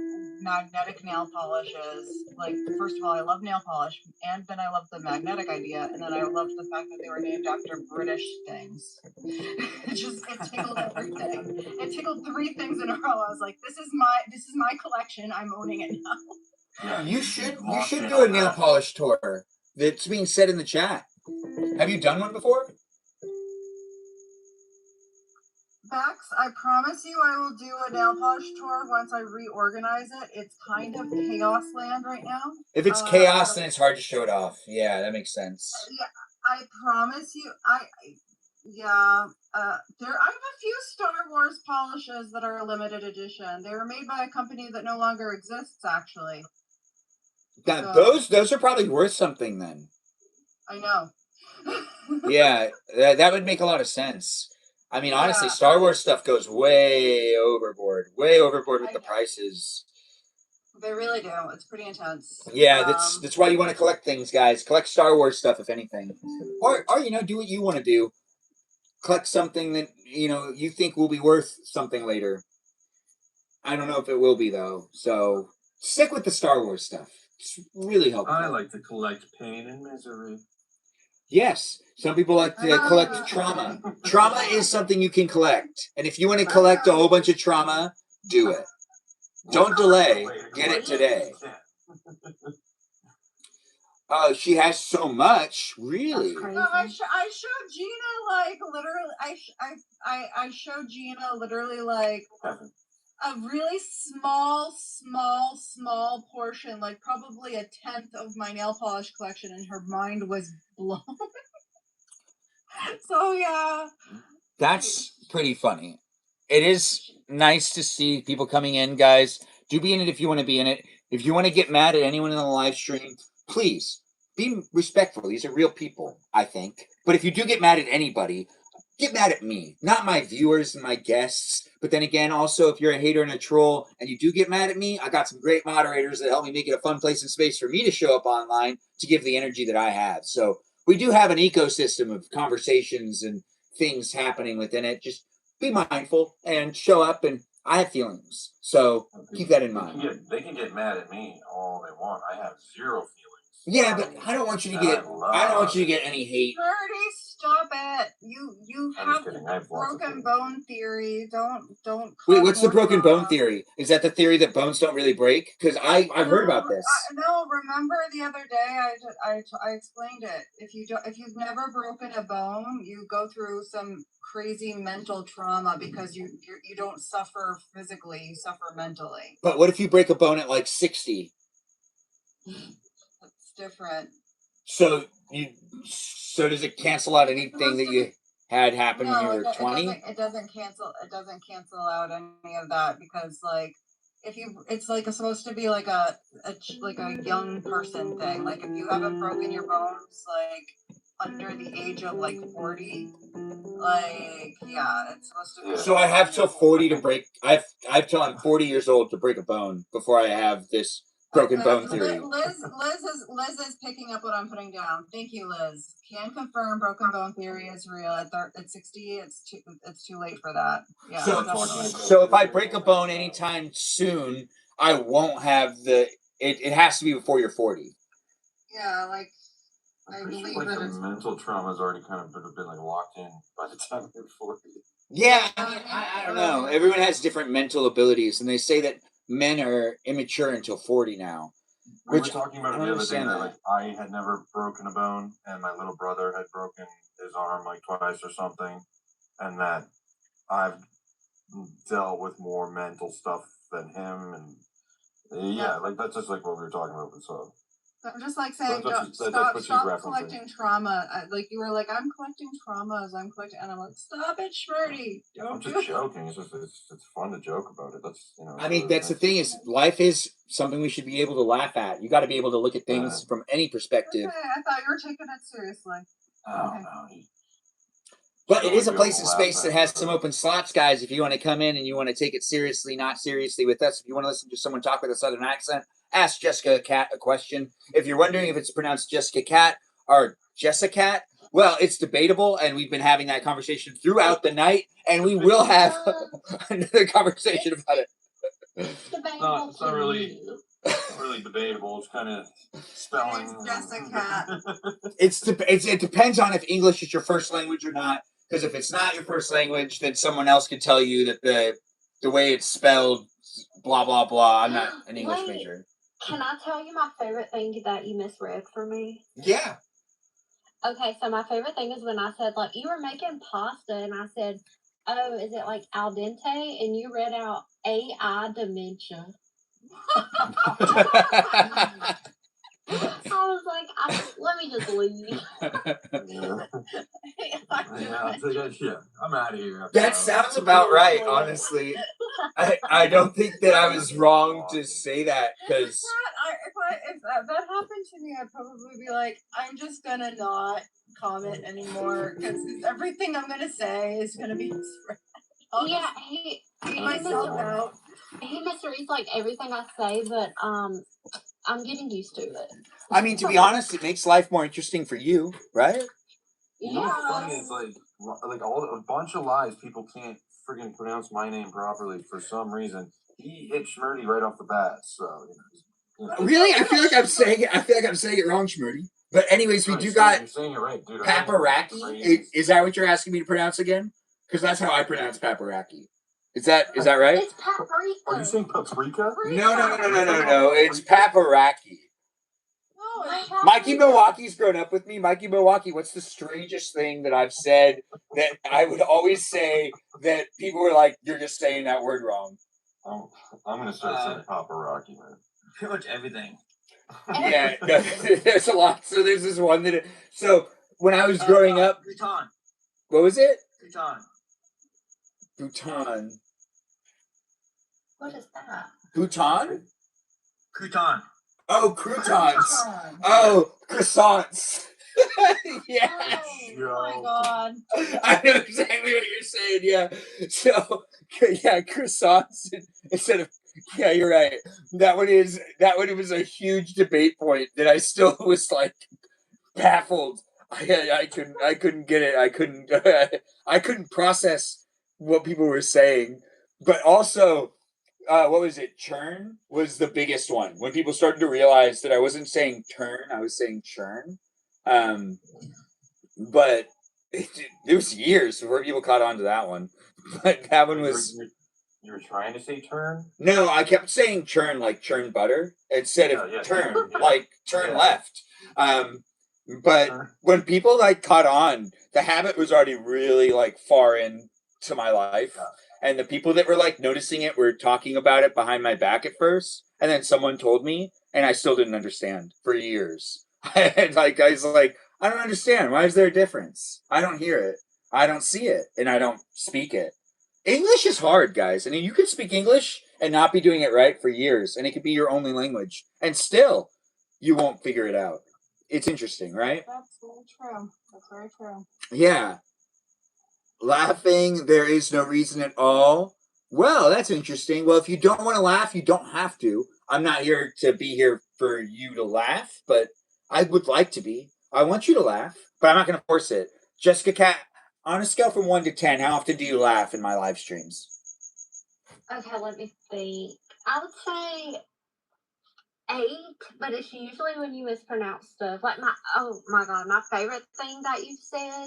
magnetic nail polishes. Like first of all, I love nail polish, and then I love the magnetic idea, and then I loved the fact that they were named after British things. It tickled everything. It tickled 3 things in a row. I was like, this is my collection. I'm owning it now. Yeah, you should do a nail polish tour. That's being said in the chat. Have you done one before? Max, I promise you I will do a nail polish tour once I reorganize it. It's kind of chaos land right now. If it's chaos, then it's hard to show it off. Yeah, that makes sense. Yeah, I promise you. I have a few Star Wars polishes that are a limited edition. They were made by a company that no longer exists, actually. Now, those are probably worth something then. I know. Yeah, that would make a lot of sense. I mean, honestly, Star Wars stuff goes way overboard with the prices. They really do. It's pretty intense. Yeah, that's why you want to collect things, guys. Collect Star Wars stuff, if anything, or do what you want to do. Collect something that you think will be worth something later. I don't know if it will be though. So stick with the Star Wars stuff. It's really helpful. I like to collect pain and misery. Yes, some people like to collect trauma. Trauma is something you can collect, and if you want to collect a whole bunch of trauma, do it. Don't delay. Get it today. Oh, she has so much, really. No, I showed Gina like literally. I showed Gina literally like a really small portion, like probably a 10th of my nail polish collection, and her mind was blown. So yeah. That's pretty funny. It is nice to see people coming in, guys. Do be in it if you want to be in it. If you want to get mad at anyone in the live stream, please be respectful. These are real people, I think. But if you do get mad at anybody, get mad at me, not my viewers and my guests. But then again, also, if you're a hater and a troll and you do get mad at me, I got some great moderators that help me make it a fun place and space for me to show up online to give the energy that I have. So we do have an ecosystem of conversations and things happening within it. Just be mindful and show up, and I have feelings. So keep that in mind. They can get mad at me all they want. I have 0 feelings. Yeah, but I don't want you to get any hate. Birdie, stop it! You have broken bone theory. Don't. Wait, what's the broken bone theory? Is that the theory that bones don't really break? Because I've heard about this. No, remember the other day I explained it. If you've never broken a bone, you go through some crazy mental trauma because you don't suffer physically, you suffer mentally. But what if you break a bone at like 60? It's different. So does it cancel out anything that you had happen when you were 20? It doesn't cancel out any of that, because like it's like supposed to be like a young person thing. Like if you haven't broken your bones like under the age of like 40, like yeah, it's supposed to be. So I have till 40 to break. I've till I'm 40 years old to break a bone before I have this broken bone theory. Liz is picking up what I'm putting down. Thank you, Liz. Can confirm broken bone theory is real. At 60, it's too late for that. Yeah. So if I break a bone anytime soon, I won't have it has to be before you're 40. Yeah, like I believe like the mental trauma has already kind of been like locked in by the time you're 40. Yeah, I don't know. Everyone has different mental abilities, and they say that men are immature until 40 now. We were talking about it the other day that like I had never broken a bone, and my little brother had broken his arm like twice or something, and that I've dealt with more mental stuff than him, and yeah, like that's just like what we were talking about. So I'm just like saying, stop collecting trauma. Like you were like, I'm collecting traumas. And I'm like, stop it, Shmurdy. I'm just joking. It's just it's fun to joke about it. That's I mean, that's the thing is, life is something we should be able to laugh at. You got to be able to look at things from any perspective. Okay, I thought you were taking it seriously. Oh no. But it is a place in space that has some open slots, guys. If you want to come in and you want to take it seriously, not seriously with us, if you want to listen to someone talk with a southern accent, ask Jessica Cat a question. If you're wondering if it's pronounced Jessica Cat or Jessica Cat, well, it's debatable, and we've been having that conversation throughout the night, and we will have another conversation about it. It's not really debatable. It's kind of spelling. It's Jessica. It depends on if English is your first language or not. Because if it's not your first language, then someone else could tell you that the way it's spelled, blah blah blah. I'm not an English major. Can I tell you my favorite thing that you misread for me? Yeah. Okay, so my favorite thing is when I said, like, you were making pasta, and I said, oh, is it like al dente? And you read out AI dementia. I was like, let me just leave. Yeah, I'm out of here. That sounds about right, honestly. I don't think that I was wrong to say that, because If that happened to me, I'd probably be like, I'm just gonna not comment anymore because everything I'm gonna say is gonna be Yeah, he misreads like everything I say, but I'm getting used to it. I mean, to be honest, it makes life more interesting for you, right? You know what's funny is like a bunch of lies. People can't friggin' pronounce my name properly for some reason. He hit Schmurdy right off the bat, so you know. Really, I feel like I'm saying it wrong, Schmurdy. But anyways, we do got you're saying it right, dude. Paparaki. Is that what you're asking me to pronounce again? Because that's how I pronounce Paparaki. Is that right? It's paprika. Are you saying paprika? No. It's Paparaki. No, Mikey Milwaukee's grown up with me. Mikey Milwaukee, what's the strangest thing that I've said that I would always say that people were like, you're just saying that word wrong? I'm going to start saying paparazzi, man. Pretty much everything. Yeah, no, there's a lot. So there's this one so when I was growing up... Bhutan. What was it? Bhutan. What is that? Bhutan? Crouton. Oh, croutons. Oh, croissants. Yeah. Oh my god. I know exactly what you're saying, yeah. So, yeah, croissants instead of... Yeah, you're right. That one was a huge debate point that I still was like baffled. I couldn't get it. I couldn't process what people were saying. But also, what was it? Churn was the biggest one. When people started to realize that I wasn't saying turn, I was saying churn. But it was years before people caught on to that one. But that one was... You were trying to say turn? No, I kept saying churn like churn butter instead of turn, like turn left. But when people like caught on, the habit was already really like far into my life. And the people that were like noticing it were talking about it behind my back at first. And then someone told me, and I still didn't understand for years. And like, I was like, I don't understand. Why is there a difference? I don't hear it. I don't see it. And I don't speak it. English is hard, guys. I mean, you could speak English and not be doing it right for years, and it could be your only language, and still, you won't figure it out. It's interesting, right? That's very true. That's very true. Yeah. Laughing, there is no reason at all. Well, that's interesting. Well, if you don't want to laugh, you don't have to. I'm not here to be here for you to laugh, but I would like to be. I want you to laugh, but I'm not going to force it. Jessica Cat, on a scale from 1 to 10, how often do you laugh in my live streams? Okay, let me think. I would say 8, but it's usually when you mispronounce stuff. Like oh my god, my favorite thing that you said,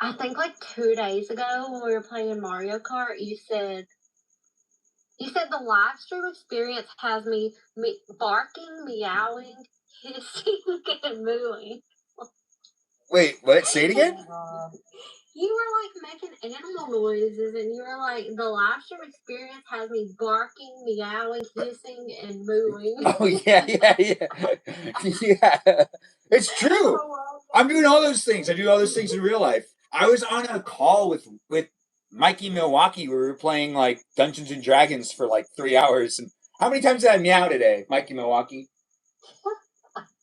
I think like 2 days ago when we were playing Mario Kart, you said the live stream experience has me barking, meowing, hissing, and mooing. Wait, what? Say it again? You were like making animal noises, and you were like, the live stream experience has me barking, meowing, hissing, and mooing. Oh, yeah. Yeah. It's true. I'm doing all those things. I do all those things in real life. I was on a call with Mikey Milwaukee where we were playing like Dungeons and Dragons for like 3 hours. And how many times did I meow today, Mikey Milwaukee?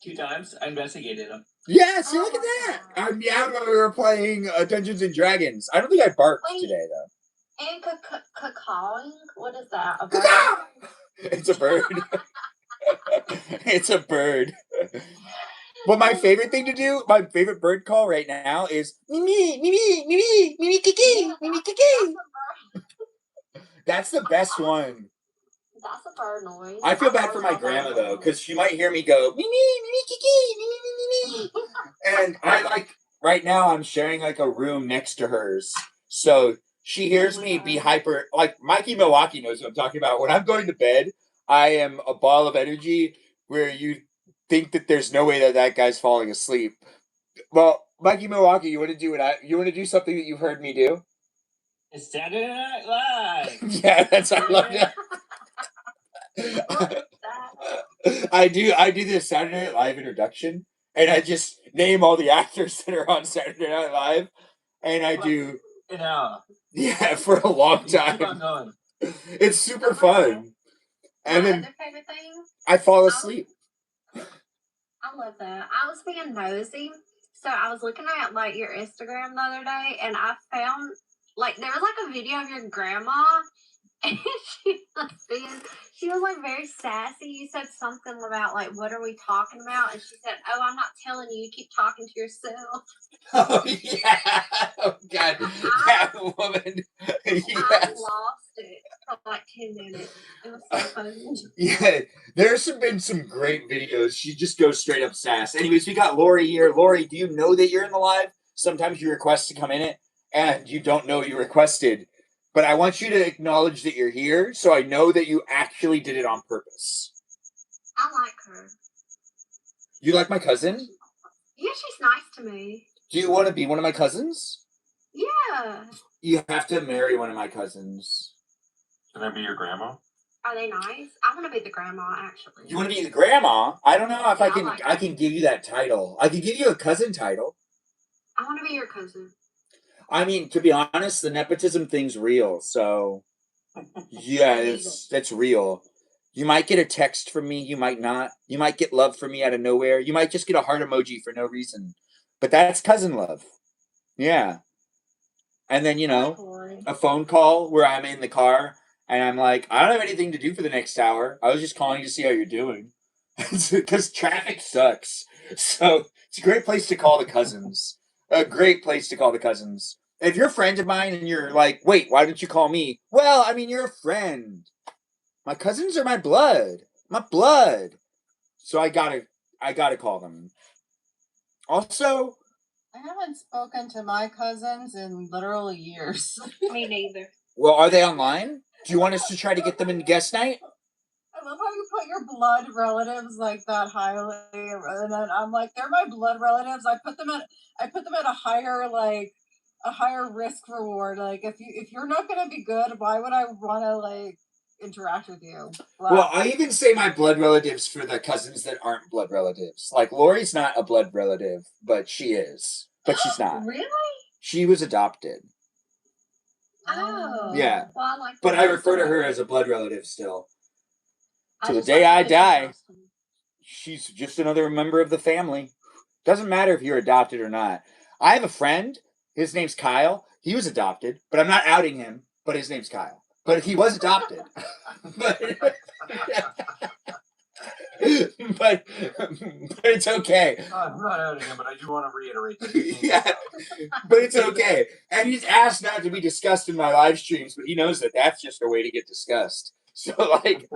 2 times. I investigated them. Yeah, see, look at that. I meowed when we were playing Dungeons and Dragons. I don't think I barked today, though. And cacawing? What is that? A bird? It's a bird. It's a bird. But my favorite thing to do, my favorite bird call right now is Mimi, Mimi, Mimi, Mimi Kiki, Mimi Kiki. That's the best one. That's a bird noise. I feel bad for my grandma though, because she might hear me go Mimi, Mimi Kiki, Mimi, Mimi, Mimi. And I like right now I'm sharing like a room next to hers, so she hears me be hyper. Like Mikey Milwaukee knows what I'm talking about. When I'm going to bed, I am a ball of energy where you think that there's no way that that guy's falling asleep. Well, Mikey Milwaukee, you want to do what you want to do something that you've heard me do? It's Saturday Night Live. Yeah, that's I love that. I do this Saturday Night Live introduction, and I just name all the actors that are on Saturday Night Live, and I do An hour. yeah for a long time. Keep on going. It's super fun, and My then other favorite thing, I fall asleep. I love that. I was being nosy, so I was looking at like your Instagram the other day, and I found like there was like a video of your grandma, and she was like very sassy. You said something about like, what are we talking about? And she said, oh, I'm not telling you. You keep talking to yourself. Oh yeah! Oh god, that woman. I Yes. lost it for like 10 minutes. It was so funny. Yeah, there's been some great videos. She just goes straight up sass. Anyways, we got Lori here. Lori, do you know that you're in the live? Sometimes you request to come in it, and you don't know you requested. But I want you to acknowledge that you're here, so I know that you actually did it on purpose. I like her. You like my cousin? Yeah, she's nice to me. Do you want to be one of my cousins? Yeah. You have to marry one of my cousins. Can I be your grandma? Are they nice? I want to be the grandma, actually. You want to be the grandma? I don't know if Yeah, I can. like I can give you that title. I can give you a cousin title. I want to be your cousin. I mean, to be honest, the nepotism thing's real. So, yeah, that's real. You might get a text from me. You might not. You might get love from me out of nowhere. You might just get a heart emoji for no reason. But that's cousin love. Yeah. And then, a phone call where I'm in the car and I'm like, I don't have anything to do for the next hour. I was just calling to see how you're doing. Because traffic sucks. So it's a great place to call the cousins. A great place to call the cousins. If you're a friend of mine and you're like, wait, why didn't you call me? Well, I mean, you're a friend. My cousins are my blood. My blood. So I gotta call them. Also, I haven't spoken to my cousins in literal years. Me neither. well, are they online? Do you want us to try to get them in guest night? I love how you put your blood relatives like that highly, and then I'm like, they're my blood relatives. I put them at a higher risk reward. Like if you're not gonna be good, why would I want to like interact with you? Wow. Well, I even say my blood relatives for the cousins that aren't blood relatives. Like Lori's not a blood relative, but she is. But she's not. Really? She was adopted. Oh. Yeah. Well, I like But I refer to her as a blood relative still. To the day I die, she's just another member of the family. Doesn't matter if you're adopted or not. I have a friend. His name's Kyle. He was adopted, but I'm not outing him, but his name's Kyle. but he was adopted. but, but it's okay. I'm not outing him, but I do want to reiterate that. Yeah, but it's okay. And he's asked not to be discussed in my live streams, but he knows that that's just a way to get discussed. So like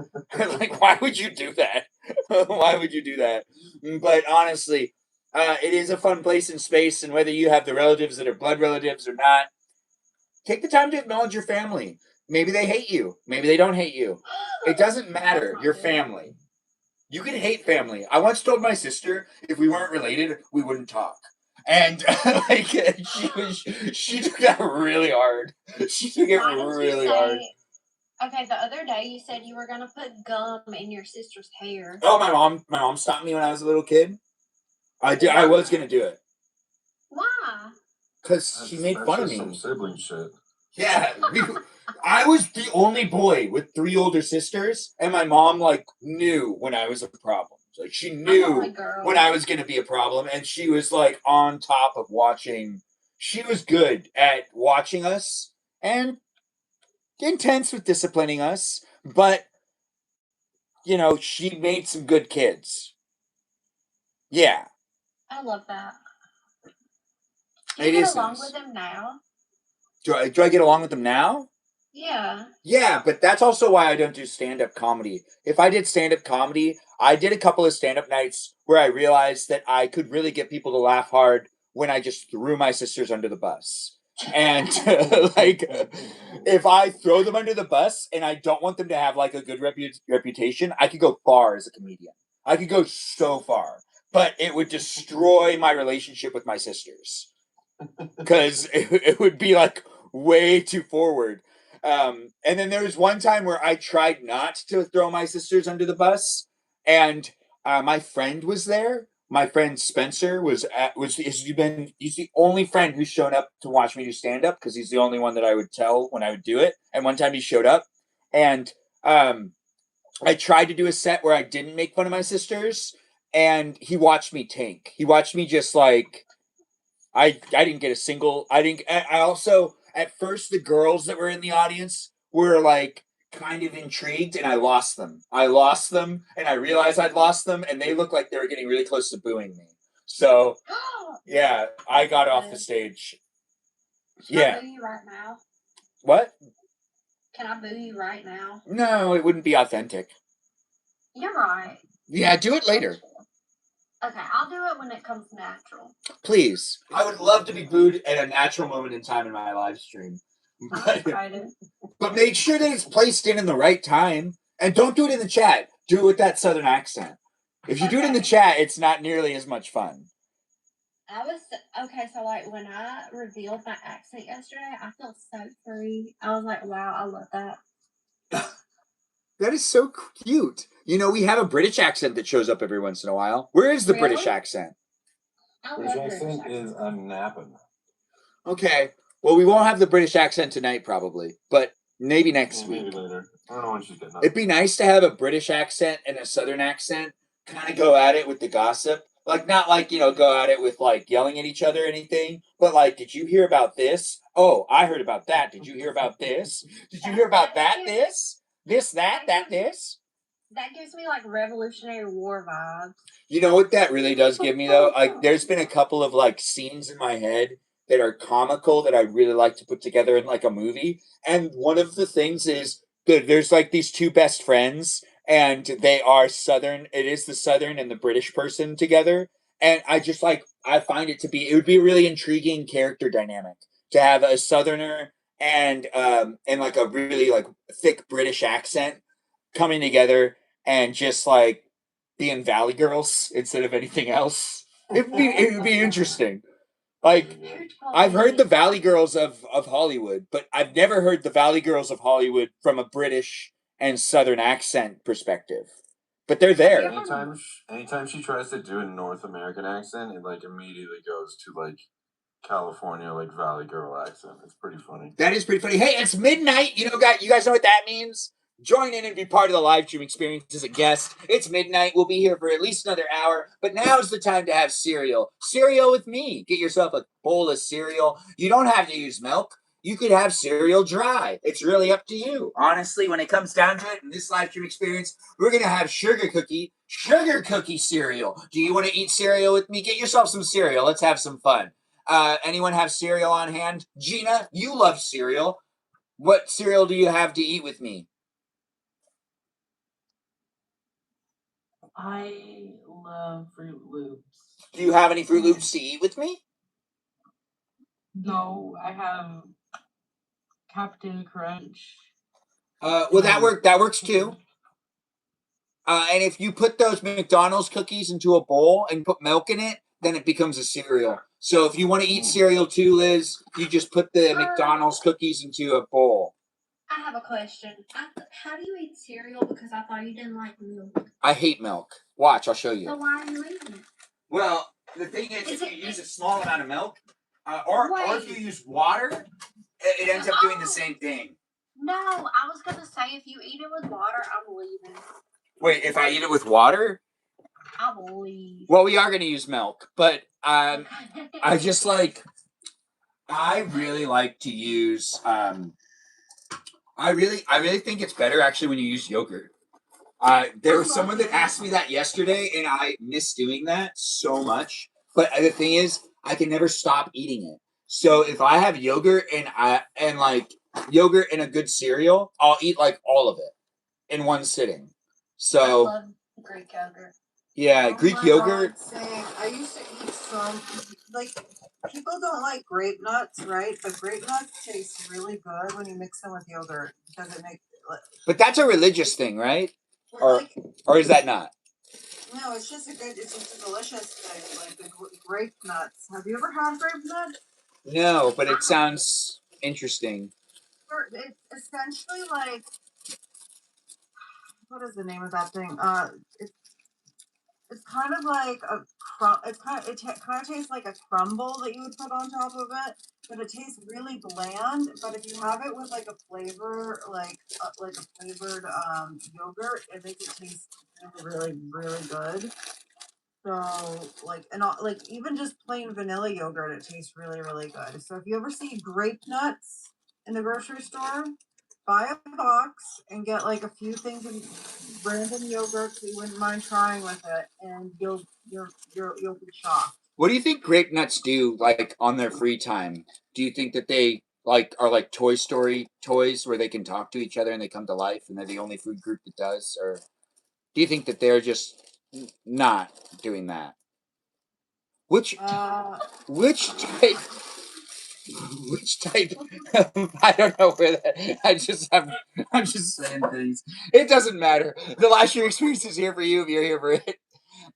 why would you do that? Why would you do that? But honestly, it is a fun place in space, and whether you have the relatives that are blood relatives or not, take the time to acknowledge your family. Maybe they hate you. Maybe they don't hate you. It doesn't matter. Your family. You can hate family. I once told my sister if we weren't related, we wouldn't talk. And like she took that really hard. She took it really hard. Okay, the other day you said you were gonna put gum in your sister's hair. Oh, my mom stopped me when I was a little kid. I was gonna do it. Why? Because she made fun of me. Some sibling shit. Yeah, I was the only boy with 3 older sisters, and my mom like knew when I was a problem. Like she knew when I was gonna be a problem, and she was like on top of watching. She was good at watching us and intense with disciplining us, but you know, she made some good kids. Yeah. I love that. Do you get along with them now? Do I get along with them now? Yeah. Yeah, but that's also why I don't do stand-up comedy. If I did stand-up comedy, I did a couple of stand-up nights where I realized that I could really get people to laugh hard when I just threw my sisters under the bus. And like, if I throw them under the bus and I don't want them to have like a good reputation, I could go far as a comedian. I could go so far, but it would destroy my relationship with my sisters because it would be like way too forward. And then there was one time where I tried not to throw my sisters under the bus, and my friend was there. My friend Spencer he's the only friend who's shown up to watch me do stand up because he's the only one that I would tell when I would do it. And one time he showed up, and I tried to do a set where I didn't make fun of my sisters, and he watched me tank. He watched me just like I didn't get a single. I also at first the girls that were in the audience were like kind of intrigued, and I lost them. And I realized I'd lost them, and they looked like they were getting really close to booing me. So yeah, I got off the stage. Can I boo you right now? What? Can I boo you right now? No, it wouldn't be authentic. You're right. Yeah, do it later. Okay, I'll do it when it comes natural. Please. I would love to be booed at a natural moment in time in my live stream. But make sure that it's placed in the right time. And don't do it in the chat. Do it with that southern accent. If you do it in the chat, it's not nearly as much fun. So like when I revealed my accent yesterday, I felt so free. I was like, wow, I love that. That is so cute. You know, we have a British accent that shows up every once in a while. Where is the British accent? British accent is I'm napping. Okay. Well, we won't have the British accent tonight, probably, but maybe next week. Maybe later. I don't know when she's getting up. It'd be nice to have a British accent and a Southern accent kind of go at it with the gossip. Like, not like, you know, go at it with like yelling at each other or anything, but like, did you hear about this? Oh, I heard about that. Did you hear about this? Did you hear about that, this? This, that, this? That gives me like Revolutionary War vibes. You know what that really does give me though? Like there's been a couple of like scenes in my head that are comical that I really like to put together in like a movie. And one of the things is that there's like these two best friends and they are Southern. It is the Southern and the British person together. And I just like I find it would be a really intriguing character dynamic to have a Southerner and like a really like thick British accent coming together and just like being Valley Girls instead of anything else. It would be interesting. Like I've heard the Valley Girls of Hollywood, but I've never heard the Valley Girls of Hollywood from a British and Southern accent perspective. But they're there. Anytime she tries to do a North American accent, it like immediately goes to like California, like Valley Girl accent. It's pretty funny. That is pretty funny. Hey, it's midnight. You guys know what that means? Join in and be part of the live stream experience as a guest. It's midnight. We'll be here for at least another hour, but now's the time to have cereal. Cereal with me. Get yourself a bowl of cereal. You don't have to use milk. you could have cereal dry. It's really up to you. Honestly, when it comes down to it, in this live stream experience, we're gonna have sugar cookie cereal. Do you want to eat cereal with me? Get yourself some cereal. Let's have some fun. Anyone have cereal on hand? Gina, you love cereal. What cereal do you have to eat with me? I love Fruit Loops. Do you have any Fruit Loops to eat with me? No, I have Captain Crunch. Well, that works too. And if you put those McDonald's cookies into a bowl and put milk in it, then it becomes a cereal. So if you want to eat cereal too, Liz, you just put the McDonald's cookies into a bowl. I have a question. How do you eat cereal? Because I thought you didn't like milk. I hate milk. Watch, I'll show you. So why are you eating it? Well, the thing is if you use a small amount of milk, or if you use water, it ends up doing the same thing. No, I was going to say if you eat it with water, I'm leaving. Wait, if I eat it with water? I will leave. Well, we are going to use milk, but I just I really like to use, I really think it's better actually when you use yogurt. There was someone that asked me that yesterday, and I miss doing that so much. But the thing is, I can never stop eating it. So if I have yogurt and yogurt and a good cereal, I'll eat like all of it in one sitting. So I love Greek yogurt. Yeah, Greek yogurt. God, same. I used to eat some, people don't like grape nuts, right? But grape nuts taste really good when you mix them with yogurt because it makes. But that's a religious thing, right? Or is that not? No, it's just a delicious thing, like the grape nuts. Have you ever had grape nuts? No, but it sounds interesting. It's essentially like, what is the name of that thing? It's kind of like it kind of tastes like a crumble that you would put on top of it, but it tastes really bland. But if you have it with like a flavor, like a flavored yogurt, it makes it taste really, really good. So even just plain vanilla yogurt, it tastes really, really good. So if you ever see grape nuts in the grocery store, buy a box and get like a few things in random yogurt that you wouldn't mind trying with it, and you'll be shocked. What do you think grape nuts do like on their free time? Do you think that they are like Toy Story toys where they can talk to each other and they come to life and they're the only food group that does? Or do you think that they're just not doing that? Which type? Which type? I don't know where that. I'm just saying things. It doesn't matter. The last year experience is here for you if you're here for it,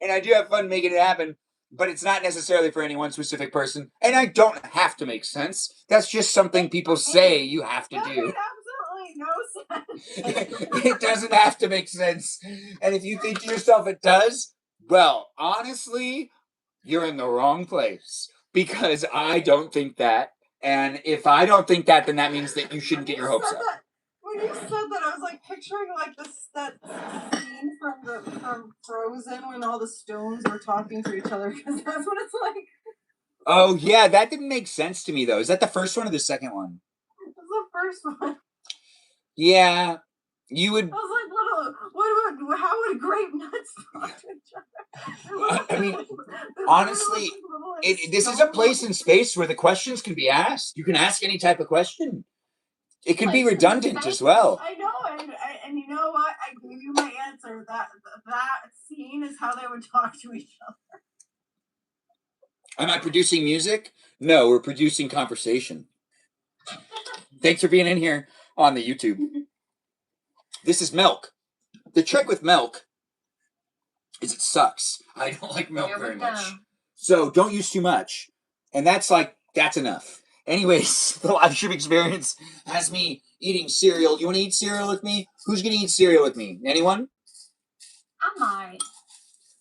and I do have fun making it happen. But it's not necessarily for any one specific person, and I don't have to make sense. That's just something people say you have to do. Absolutely no sense. It doesn't have to make sense, and if you think to yourself it does, well, honestly, you're in the wrong place because I don't think that. And if I don't think that, then that means that you shouldn't get your hopes up. When you said that, I was like picturing like that scene from Frozen when all the stones were talking to each other, because that's what it's like. Oh yeah, that didn't make sense to me though. Is that the first one or the second one? It's the first one. Yeah, you would. I was like, how would grape nuts talk to each other? I mean, honestly, this is a place in space where the questions can be asked. You can ask any type of question. It can be redundant as well. I know, and you know what? I gave you my answer. That scene is how they would talk to each other. Am I producing music? No, we're producing conversation. Thanks for being in here on the YouTube. This is milk. The trick with milk is it sucks. I don't like milk very much. So don't use too much. And that's enough. Anyways, the live stream experience has me eating cereal. You want to eat cereal with me? Who's going to eat cereal with me? Anyone? I might.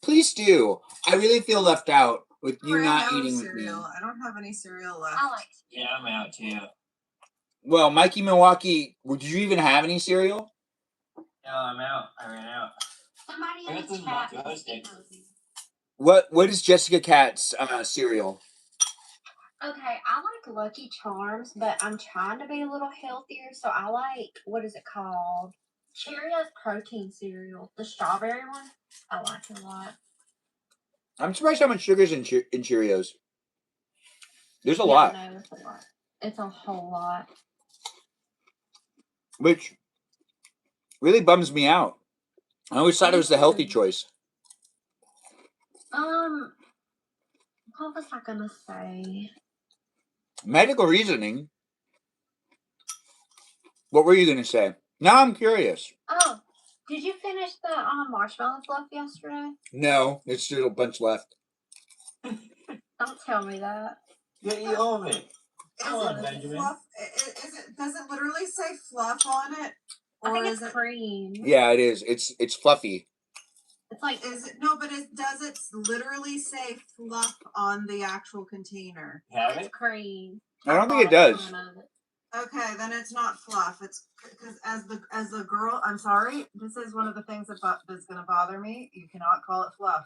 Please do. I really feel left out with you not eating with me. I don't have any cereal left. I like Yeah, I'm out too. Well, Mikey Milwaukee, did you even have any cereal? No, I'm out. I ran out. Somebody in the chat. What is Jessica Cat's cereal? Okay, I like Lucky Charms, but I'm trying to be a little healthier, so I like, what is it called? Cheerios protein cereal, the strawberry one. I like it a lot. I'm surprised how much sugar's in Cheerios. There's a Yeah, lot. I know, it's a lot. It's a whole lot. Which really bums me out. I always thought it was the healthy choice. What was I gonna say? Medical reasoning? What were you gonna say? Now I'm curious. Oh, did you finish the marshmallow fluff yesterday? No, there's still a bunch left. Don't tell me that. Yeah, you owe me. Is Come on, it Benjamin. fluff? Does it literally say fluff on it? I think is it's cream. Yeah, it is. It's fluffy. It's like, Is it no? But does it literally say fluff on the actual container? Have it's it? cream. I don't think it does. Okay, then it's not fluff. It's because as a girl, I'm sorry. This is one of the things that's going to bother me. You cannot call it fluff.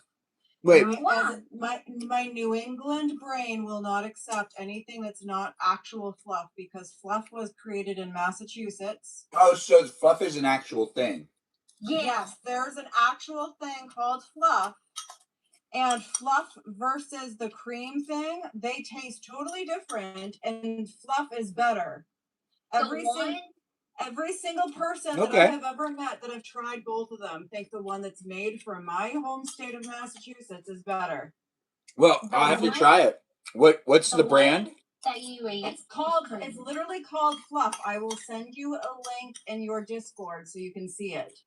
Wait. My New England brain will not accept anything that's not actual fluff because fluff was created in Massachusetts. Oh, so fluff is an actual thing. Yes, there's an actual thing called fluff. And fluff versus the cream thing, they taste totally different, and fluff is better. Every single person that I have ever met that have tried both of them think the one that's made from my home state of Massachusetts is better. Well, I'll have to try it. What's the brand? That you eat. It's literally called fluff. I will send you a link in your Discord so you can see it.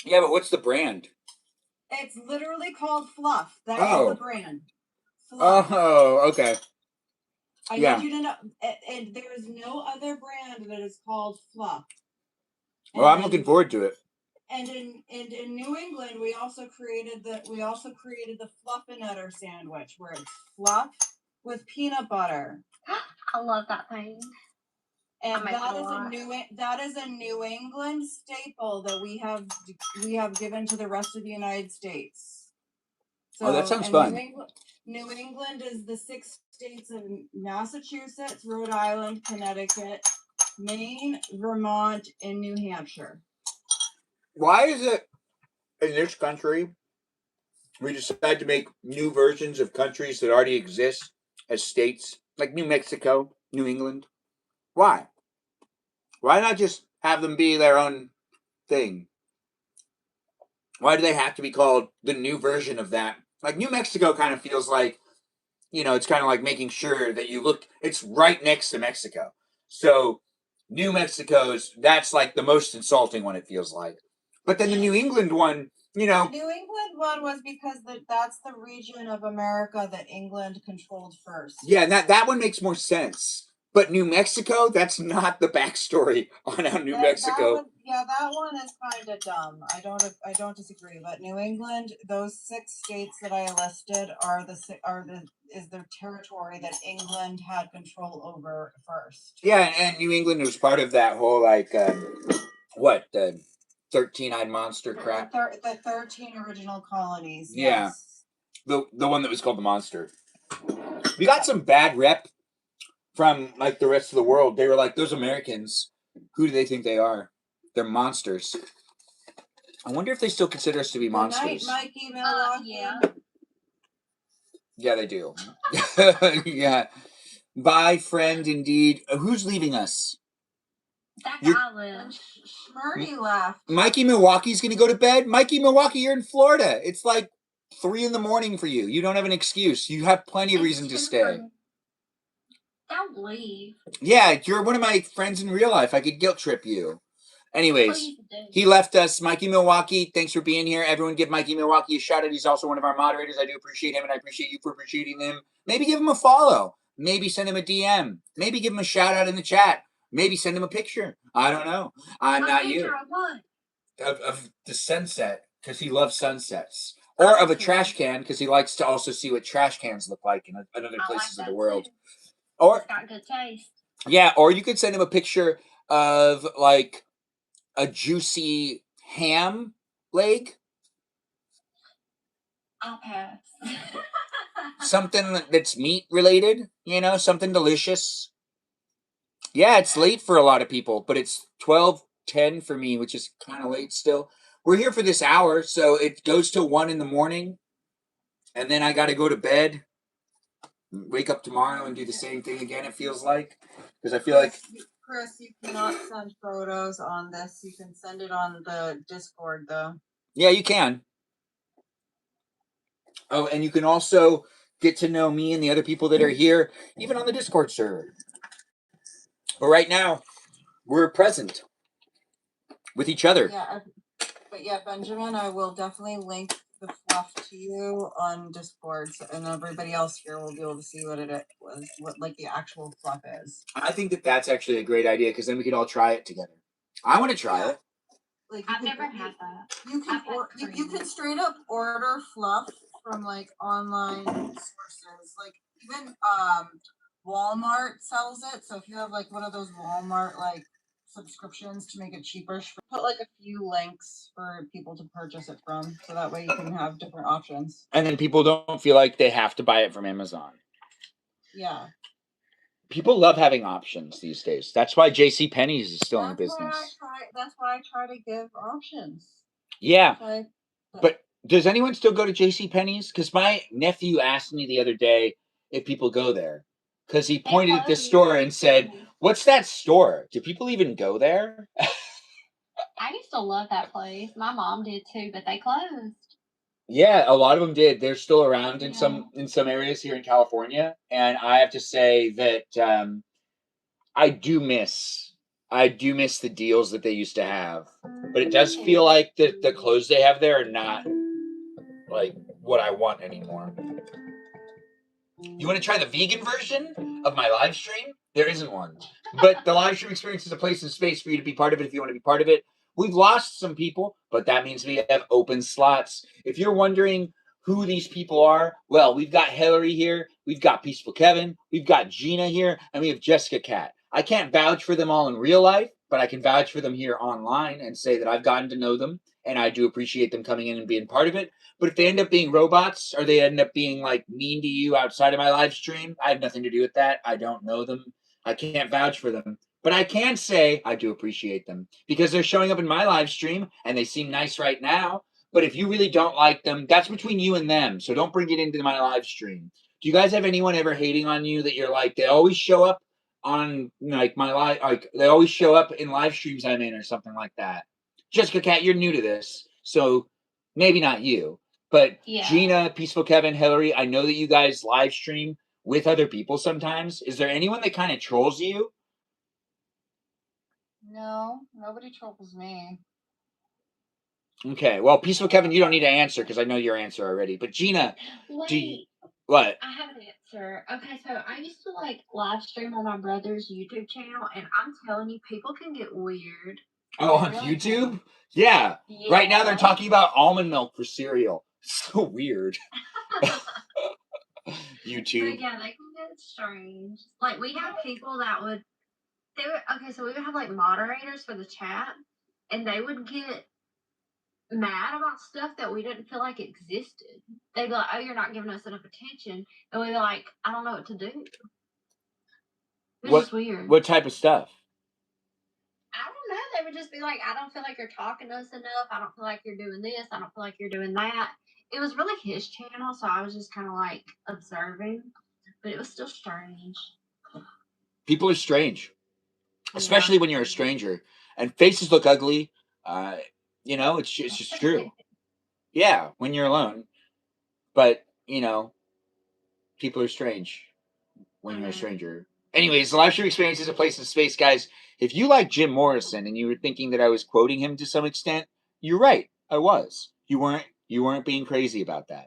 Yeah, but what's the brand? It's literally called fluff. That is the brand. Fluff. Oh, okay. I need you to know, and there is no other brand that is called fluff. Well, I'm looking forward to it. And in New England, we also created the Fluffernutter sandwich, where it's fluff with peanut butter. I love that thing. And that is a New England staple that we have given to the rest of the United States. So, that sounds fun. New England is the 6 states of Massachusetts, Rhode Island, Connecticut, Maine, Vermont, and New Hampshire. Why is it in this country we decide to make new versions of countries that already exist as states, like New Mexico, New England? Why? Why not just have them be their own thing? Why do they have to be called the new version of that? Like New Mexico kind of feels like, it's kind of like making sure that it's right next to Mexico. So New Mexico's, that's like the most insulting one, it feels like. But then the New England one, The New England one was because that's the region of America that England controlled first. Yeah, and that one makes more sense. But New Mexico, that's not the backstory on how New Mexico. That one is kind of dumb. I don't disagree. But New England, those 6 states that I listed is the territory that England had control over first. Yeah, and New England was part of that whole the 13-eyed monster crap. The 13 original colonies. Yeah, yes. the one that was called the monster. We got some bad rep from the rest of the world. They were like, those Americans, who do they think they are? They're monsters. I wonder if they still consider us to be monsters. Good night, Mikey, Milwaukee. Yeah. Yeah, they do. Yeah. Bye, friend, indeed. Who's leaving us? That guy left. Schmurdy left. Mikey Milwaukee's going to go to bed? Mikey Milwaukee, you're in Florida. It's like 3 a.m. for you. You don't have an excuse. You have plenty of reason to stay. Don't leave. Yeah, you're one of my friends in real life. I could guilt trip you. Anyways, he left us. Mikey Milwaukee, thanks for being here. Everyone give Mikey Milwaukee a shout out. He's also one of our moderators. I do appreciate him, and I appreciate you for appreciating him. Maybe give him a follow. Maybe send him a DM. Maybe give him a shout out in the chat. Maybe send him a picture. I don't know. I'm not you. Of what? Of the sunset, because he loves sunsets. Or of a trash can, because he likes to also see what trash cans look like in other places of the world. Too. Or It's got good taste. Yeah, or you could send him a picture of a juicy ham leg. I'll pass. something that's meat related, something delicious. Yeah, it's late for a lot of people, but it's 12:10 for me, which is kind of late still. We're here for this hour, so it goes till 1 in the morning, and then I got to go to bed, wake up tomorrow, and do the same thing again, it feels like. Because I feel like... Chris, you cannot send photos on this. You can send it on the Discord, though. Yeah, you can. Oh, and you can also get to know me and the other people that are here, even on the Discord server. But right now, we're present with each other. Yeah, but yeah, Benjamin, I will definitely link the fluff to you on Discord, and everybody else here will be able to see what it was, what like the actual fluff is. I think that that's actually a great idea because then we could all try it together. I want to try it. Like I've never had that. You can straight up order fluff from like online sources, like even Walmart sells it. So if you have like one of those Walmart like subscriptions to make it cheaper, put like a few links for people to purchase it from, so that way you can have different options. And then people don't feel like they have to buy it from Amazon. Yeah. People love having options these days. That's why JCPenney's is still in business. That's why I try to give options. Yeah. But does anyone still go to JCPenney's? Because my nephew asked me the other day if people go there. Because he pointed at this store and said, "What's that store? Do people even go there?" I used to love that place. My mom did too, but they closed. Yeah, a lot of them did. They're still around in some areas here in California, and I have to say that I do miss the deals that they used to have. But it does feel like the clothes they have there are not like what I want anymore. You want to try the vegan version of my live stream? There isn't one. But the live stream experience is a place and space for you to be part of it if you want to be part of it. We've lost some people, but that means we have open slots. If you're wondering who these people are, well, we've got Hillary here, we've got Peaceful Kevin, we've got Gina here, and we have Jessica Cat. I can't vouch for them all in real life, but I can vouch for them here online and say that I've gotten to know them, and I do appreciate them coming in and being part of it. But if they end up being robots or they end up being like mean to you outside of my live stream, I have nothing to do with that. I don't know them. I can't vouch for them. But I can say I do appreciate them because they're showing up in my live stream and they seem nice right now. But if you really don't like them, that's between you and them. So don't bring it into my live stream. Do you guys have anyone ever hating on you that you're like, they always show up on like my live, like they always show up in live streams I'm in or something like that? Jessica Cat, you're new to this, so maybe not you. But yeah. Gina, Peaceful Kevin, Hillary, I know that you guys live stream with other people sometimes. Is there anyone that kind of trolls you? No, nobody trolls me. Okay, well, Peaceful Kevin, you don't need to answer because I know your answer already. But Gina, what? I have an answer. Okay, so I used to like live stream on my brother's YouTube channel, and I'm telling you, people can get weird. Oh, on YouTube? Yeah. Right now they're talking about almond milk for cereal. So weird. YouTube. But yeah, they can get strange. Like we have people that would so we would have like moderators for the chat, and they would get mad about stuff that we didn't feel like existed. They'd be like, "Oh, you're not giving us enough attention," and we'd be like, "I don't know what to do." It's just weird. What type of stuff? I don't know. They would just be like, "I don't feel like you're talking to us enough. I don't feel like you're doing this. I don't feel like you're doing that." It was really his channel, so I was just kind of like observing, but it was still strange. People are strange, especially when you're a stranger, and faces look ugly. It's just true. Yeah, when you're alone, but people are strange when you're a stranger. Anyways, the live stream experience is a place in space, guys. If you like Jim Morrison and you were thinking that I was quoting him to some extent, you're right. I was. You weren't being crazy about that.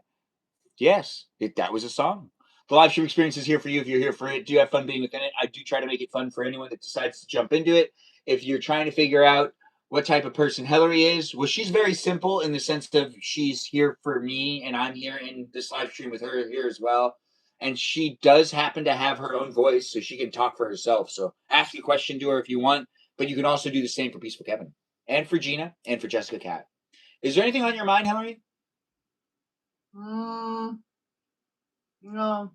Yes, that was a song. The live stream experience is here for you if you're here for it. Do you have fun being within it? I do try to make it fun for anyone that decides to jump into it. If you're trying to figure out what type of person Hillary is, well, she's very simple in the sense of she's here for me and I'm here in this live stream with her here as well. And she does happen to have her own voice, so she can talk for herself. So ask a question to her if you want, but you can also do the same for Peaceful Kevin and for Gina and for Jessica Cat. Is there anything on your mind, Hillary? No,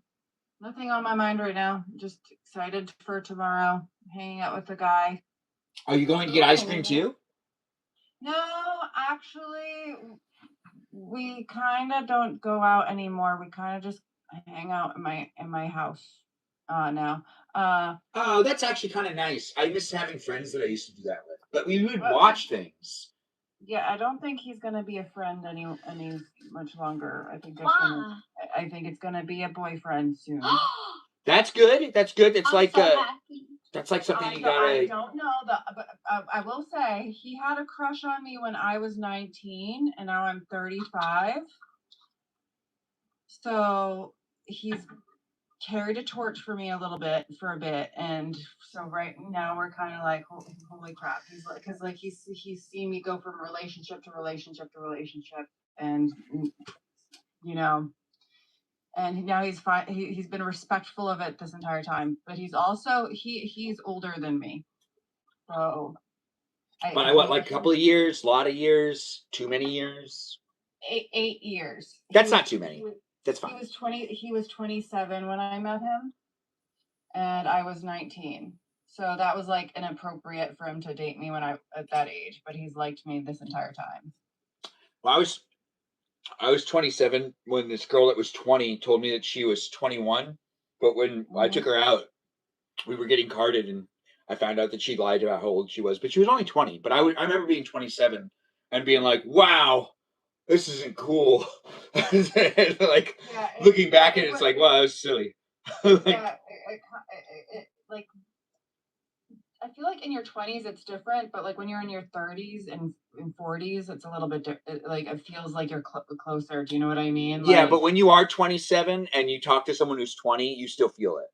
nothing on my mind right now. Just excited for tomorrow. Hanging out with the guy. Are you going to get ice cream too? No, actually, we kind of don't go out anymore. We kind of just hang out in my house now. Oh, that's actually kind of nice. I miss having friends that I used to do that with. But we would watch things. Yeah, I don't think he's gonna be a friend any much longer. I think I think it's gonna be a boyfriend soon. That's good. That's good. It's I'm like so happy. that's like something you I gotta. don't know but I will say he had a crush on me when I was 19, and now I'm 35. So he's carried a torch for me for a bit, and so right now we're kind of like, holy crap. He's like, because like he's seen me go from relationship to relationship to relationship, and you know, and now he's fine. He's been respectful of it this entire time, but he's also he's older than me, so By what, like a couple of years, a lot of years, too many years? 8 years. That's not too many. That's fine. He was 27 when I met him, and I was 19. So that was like inappropriate for him to date me when I at that age, but he's liked me this entire time. Well, I was 27 when this girl that was 20 told me that she was 21, but when I took her out, we were getting carded, and I found out that she lied about how old she was, but she was only 20. But I remember being 27 and being like, wow, this isn't cool. Like, looking back at it, it's like, wow, that was silly. Like, I feel like in your 20s it's different, but like when you're in your 30s and 40s, it's a little bit like it feels like you're closer. Do you know what I mean? Yeah, but when you are 27 and you talk to someone who's 20, you still feel it.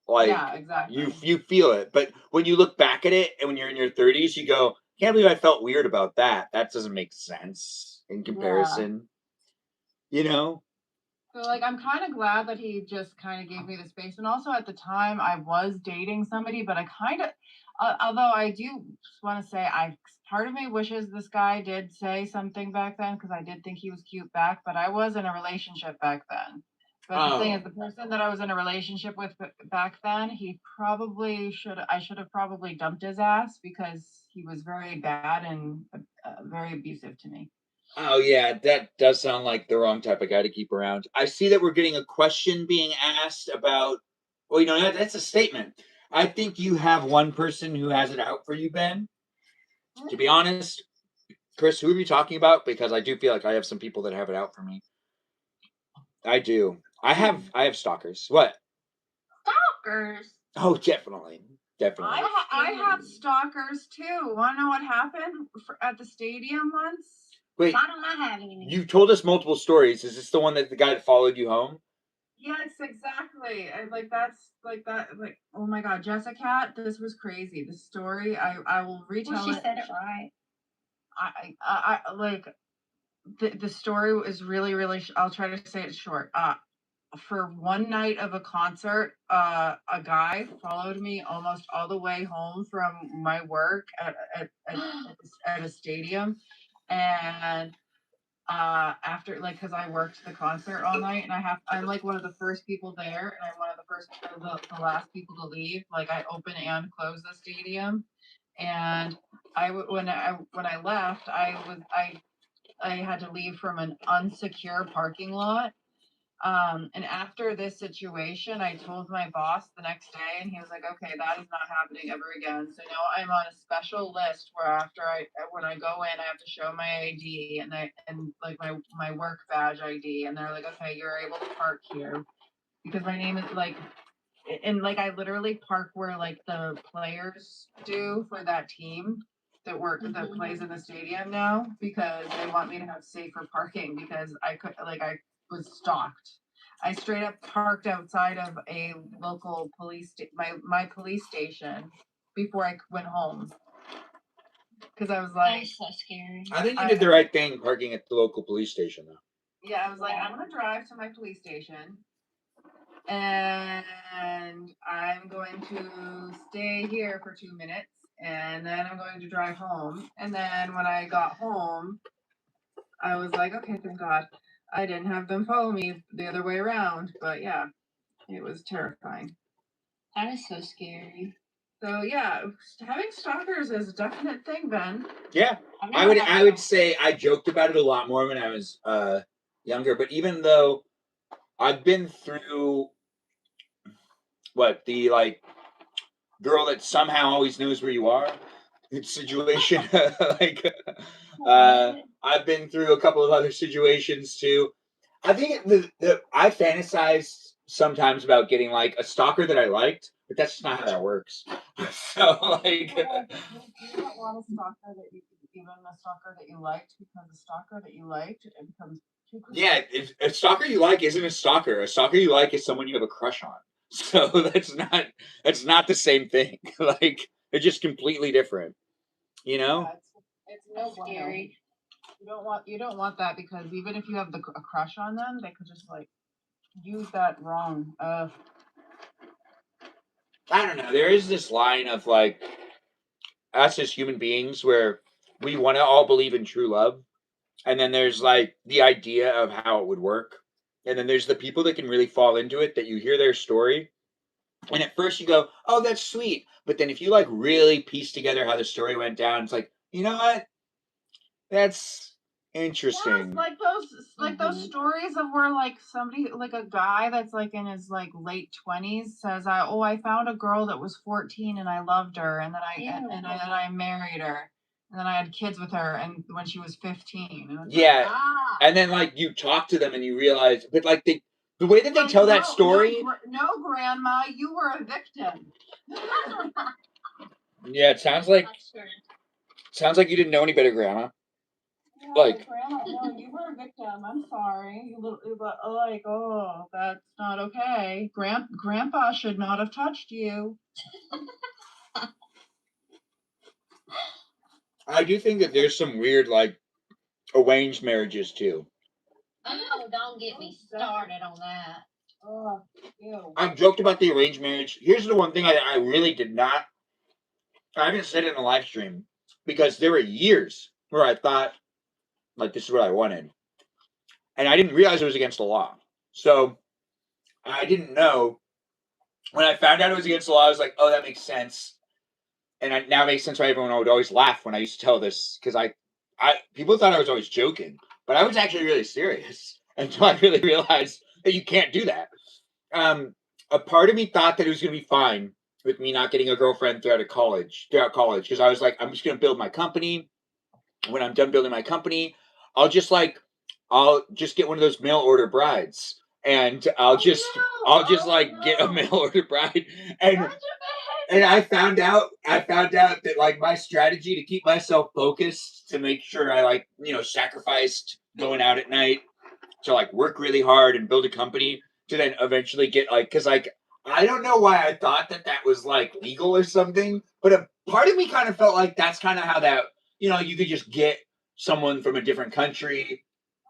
Like, yeah, exactly. You feel it, but when you look back at it and when you're in your 30s, you go, can't believe I felt weird about that. That doesn't make sense in comparison. You know? So like I'm kind of glad that he just kind of gave me the space, and also at the time I was dating somebody, but I kind of, although I do want to say part of me wishes this guy did say something back then, because I did think he was cute back, but I was in a relationship back then. But the thing is, the person that I was in a relationship with back then, I should have probably dumped his ass, because he was very bad and very abusive to me. Oh, yeah, that does sound like the wrong type of guy to keep around. I see that we're getting a question being asked about, well, that's a statement. I think you have one person who has it out for you, Ben. To be honest, Chris, who are you talking about? Because I do feel like I have some people that have it out for me. I do. I have stalkers. What? Stalkers? Oh, definitely. Definitely. I have stalkers too. Want to know what happened at the stadium once? Wait, I don't know how any. you told us multiple stories. Is this the one that the guy that followed you home? Yes, exactly. That's like that. Like, oh my God, Jessica, this was crazy. The story, I will retell Well, she said it right. I like the story is really, really. I'll try to say it short. For one night of a concert, a guy followed me almost all the way home from my work at a stadium, and after, like, because I worked the concert all night, and I'm like one of the first people there, and I'm one of the last people to leave. Like, I open and close the stadium, and when I left, I had to leave from an unsecure parking lot. And after this situation, I told my boss the next day, and he was like, okay, that is not happening ever again. So now I'm on a special list where when I go in, I have to show my ID and like my work badge ID. And they're like, okay, you're able to park here, because my name is like, and like I literally park where like the players do for that team that plays in the stadium now, because they want me to have safer parking, because I was stalked. I straight up parked outside of a local my police station before I went home, because I was like, that's so scary. I think you did the right thing parking at the local police station, though. Yeah, I was like, I'm gonna drive to my police station, and I'm going to stay here for 2 minutes, and then I'm going to drive home. And then when I got home, I was like, okay, thank God. I didn't have them follow me the other way around, but yeah, it was terrifying. That is so scary. So yeah, having stalkers is a definite thing, Ben. Yeah, I would say I joked about it a lot more when I was younger. But even though I've been through the like girl that somehow always knows where you are situation, like I've been through a couple of other situations too. I think I fantasize sometimes about getting like a stalker that I liked, but that's just not how that works. So like, You don't want a stalker that you even a stalker that you liked, because a stalker that you liked, it becomes too close. yeah, if a stalker you like isn't a stalker. A stalker you like is someone you have a crush on. So that's not the same thing. Like they're just completely different. You know? Yeah, it's no scary. You don't want that, because even if you have a crush on them, they could just like use that wrong. I don't know. There is this line of like us as human beings where we want to all believe in true love, and then there's like the idea of how it would work, and then there's the people that can really fall into it, that you hear their story, and at first you go, oh, that's sweet, but then if you like really piece together how the story went down, it's like, you know what, that's interesting. Yes, like those stories of where like somebody, like a guy that's like in his like late 20s says, I found a girl that was 14 and I loved her, and then I married her, and then I had kids with her, and when she was 15. And yeah, and then like you talk to them and you realize, but like the way that they tell that story. No, Grandma, you were a victim. Yeah, it sounds like you didn't know any better, Grandma. Yeah, like, Grandma, no, you were a victim. I'm sorry. Like, oh, that's not okay. Grandpa should not have touched you. I do think that there's some weird like arranged marriages too. Oh, don't get me started on that. Oh, ew. I've joked about the arranged marriage. Here's the one thing I really did not. I haven't said it in a live stream because there were years where I thought like this is what I wanted, and I didn't realize it was against the law. So I didn't know. When I found out it was against the law, I was like, oh, that makes sense. And it now makes sense why everyone would always laugh when I used to tell this, because people thought I was always joking, but I was actually really serious until I really realized that you can't do that. A part of me thought that it was going to be fine with me not getting a girlfriend throughout college, because I was like, I'm just going to build my company. When I'm done building my company, I'll just get one of those mail order brides, and I'll just like get a mail order bride, and I found out that like my strategy to keep myself focused, to make sure I like, sacrificed going out at night to like work really hard and build a company to then eventually get like, because like I don't know why I thought that was like legal or something, but a part of me kind of felt like that's kind of how that, you could just get someone from a different country.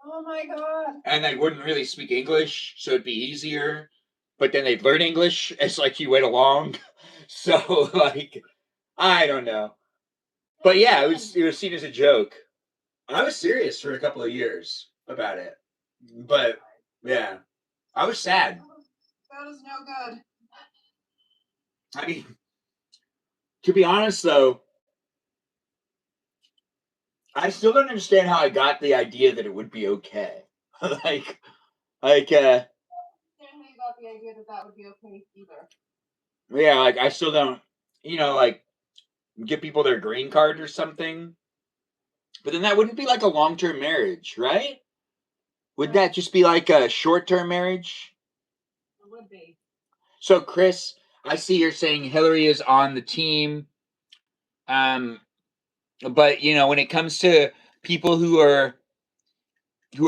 Oh my God. And they wouldn't really speak English, so it'd be easier. But then they'd learn English as like you went along. So like, I don't know. But yeah, it was seen as a joke. I was serious for a couple of years about it. But yeah, I was sad. That is no good. I mean, to be honest though, I still don't understand how I got the idea that it would be okay. like, I don't understand how you got the idea that would be okay either. Yeah, like I still don't, like give people their green card or something. But then that wouldn't be like a long-term marriage, right? Would that just be like a short-term marriage? It would be. So, Chris, I see you're saying Hillary is on the team. But when it comes to people who are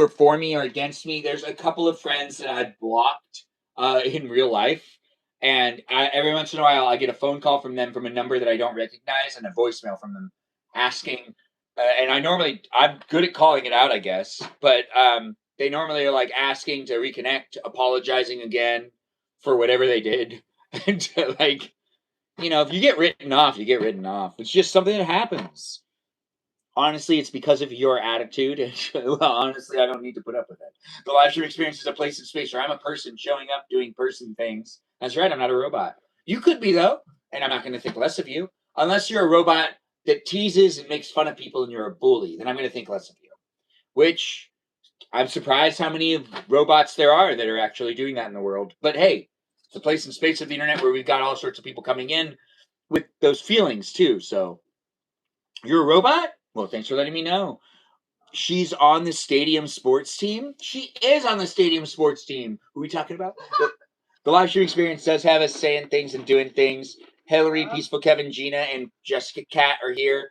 for me or against me, there's a couple of friends that I've blocked in real life. And every once in a while, I get a phone call from them from a number that I don't recognize, and a voicemail from them asking. And I'm good at calling it out, I guess. But they normally are like asking to reconnect, apologizing again for whatever they did. And like, if you get written off, you get written off. It's just something that happens. Honestly, it's because of your attitude. Well, honestly, I don't need to put up with it. The live stream experience is a place in space where I'm a person showing up, doing person things. That's right, I'm not a robot. You could be, though, and I'm not going to think less of you. Unless you're a robot that teases and makes fun of people and you're a bully, then I'm going to think less of you. Which, I'm surprised how many robots there are that are actually doing that in the world. But hey, it's a place in space of the internet where we've got all sorts of people coming in with those feelings, too. So, you're a robot? Well, thanks for letting me know. She's on the stadium sports team. She is on the stadium sports team. Who are we talking about? The live stream experience does have us saying things and doing things. Hillary, Peaceful Kevin, Gina, and Jessica Cat are here.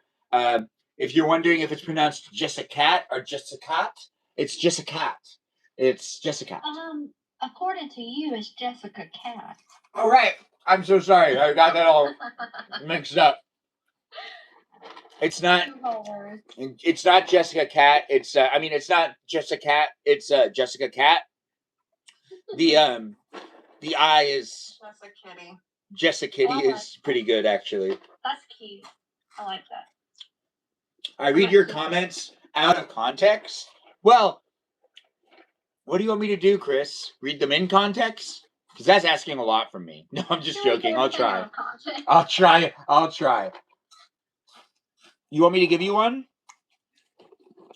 If you're wondering if it's pronounced Jessica Cat or Jessica, it's Jessica Cat. It's Jessica. According to you, it's Jessica Cat. All right. I'm so sorry. I got that all mixed up. It's not. It's not Jessica Cat. It's I mean, it's not Jessica Cat. It's Jessica Cat. The I is Jessica Kitty. Jessica Kitty is pretty good actually. That's cute. I like that. I read your comments out of context. Well, what do you want me to do, Chris? Read them in context? Because that's asking a lot from me. No, I'm just joking. I'll try. I'll try. You want me to give you one?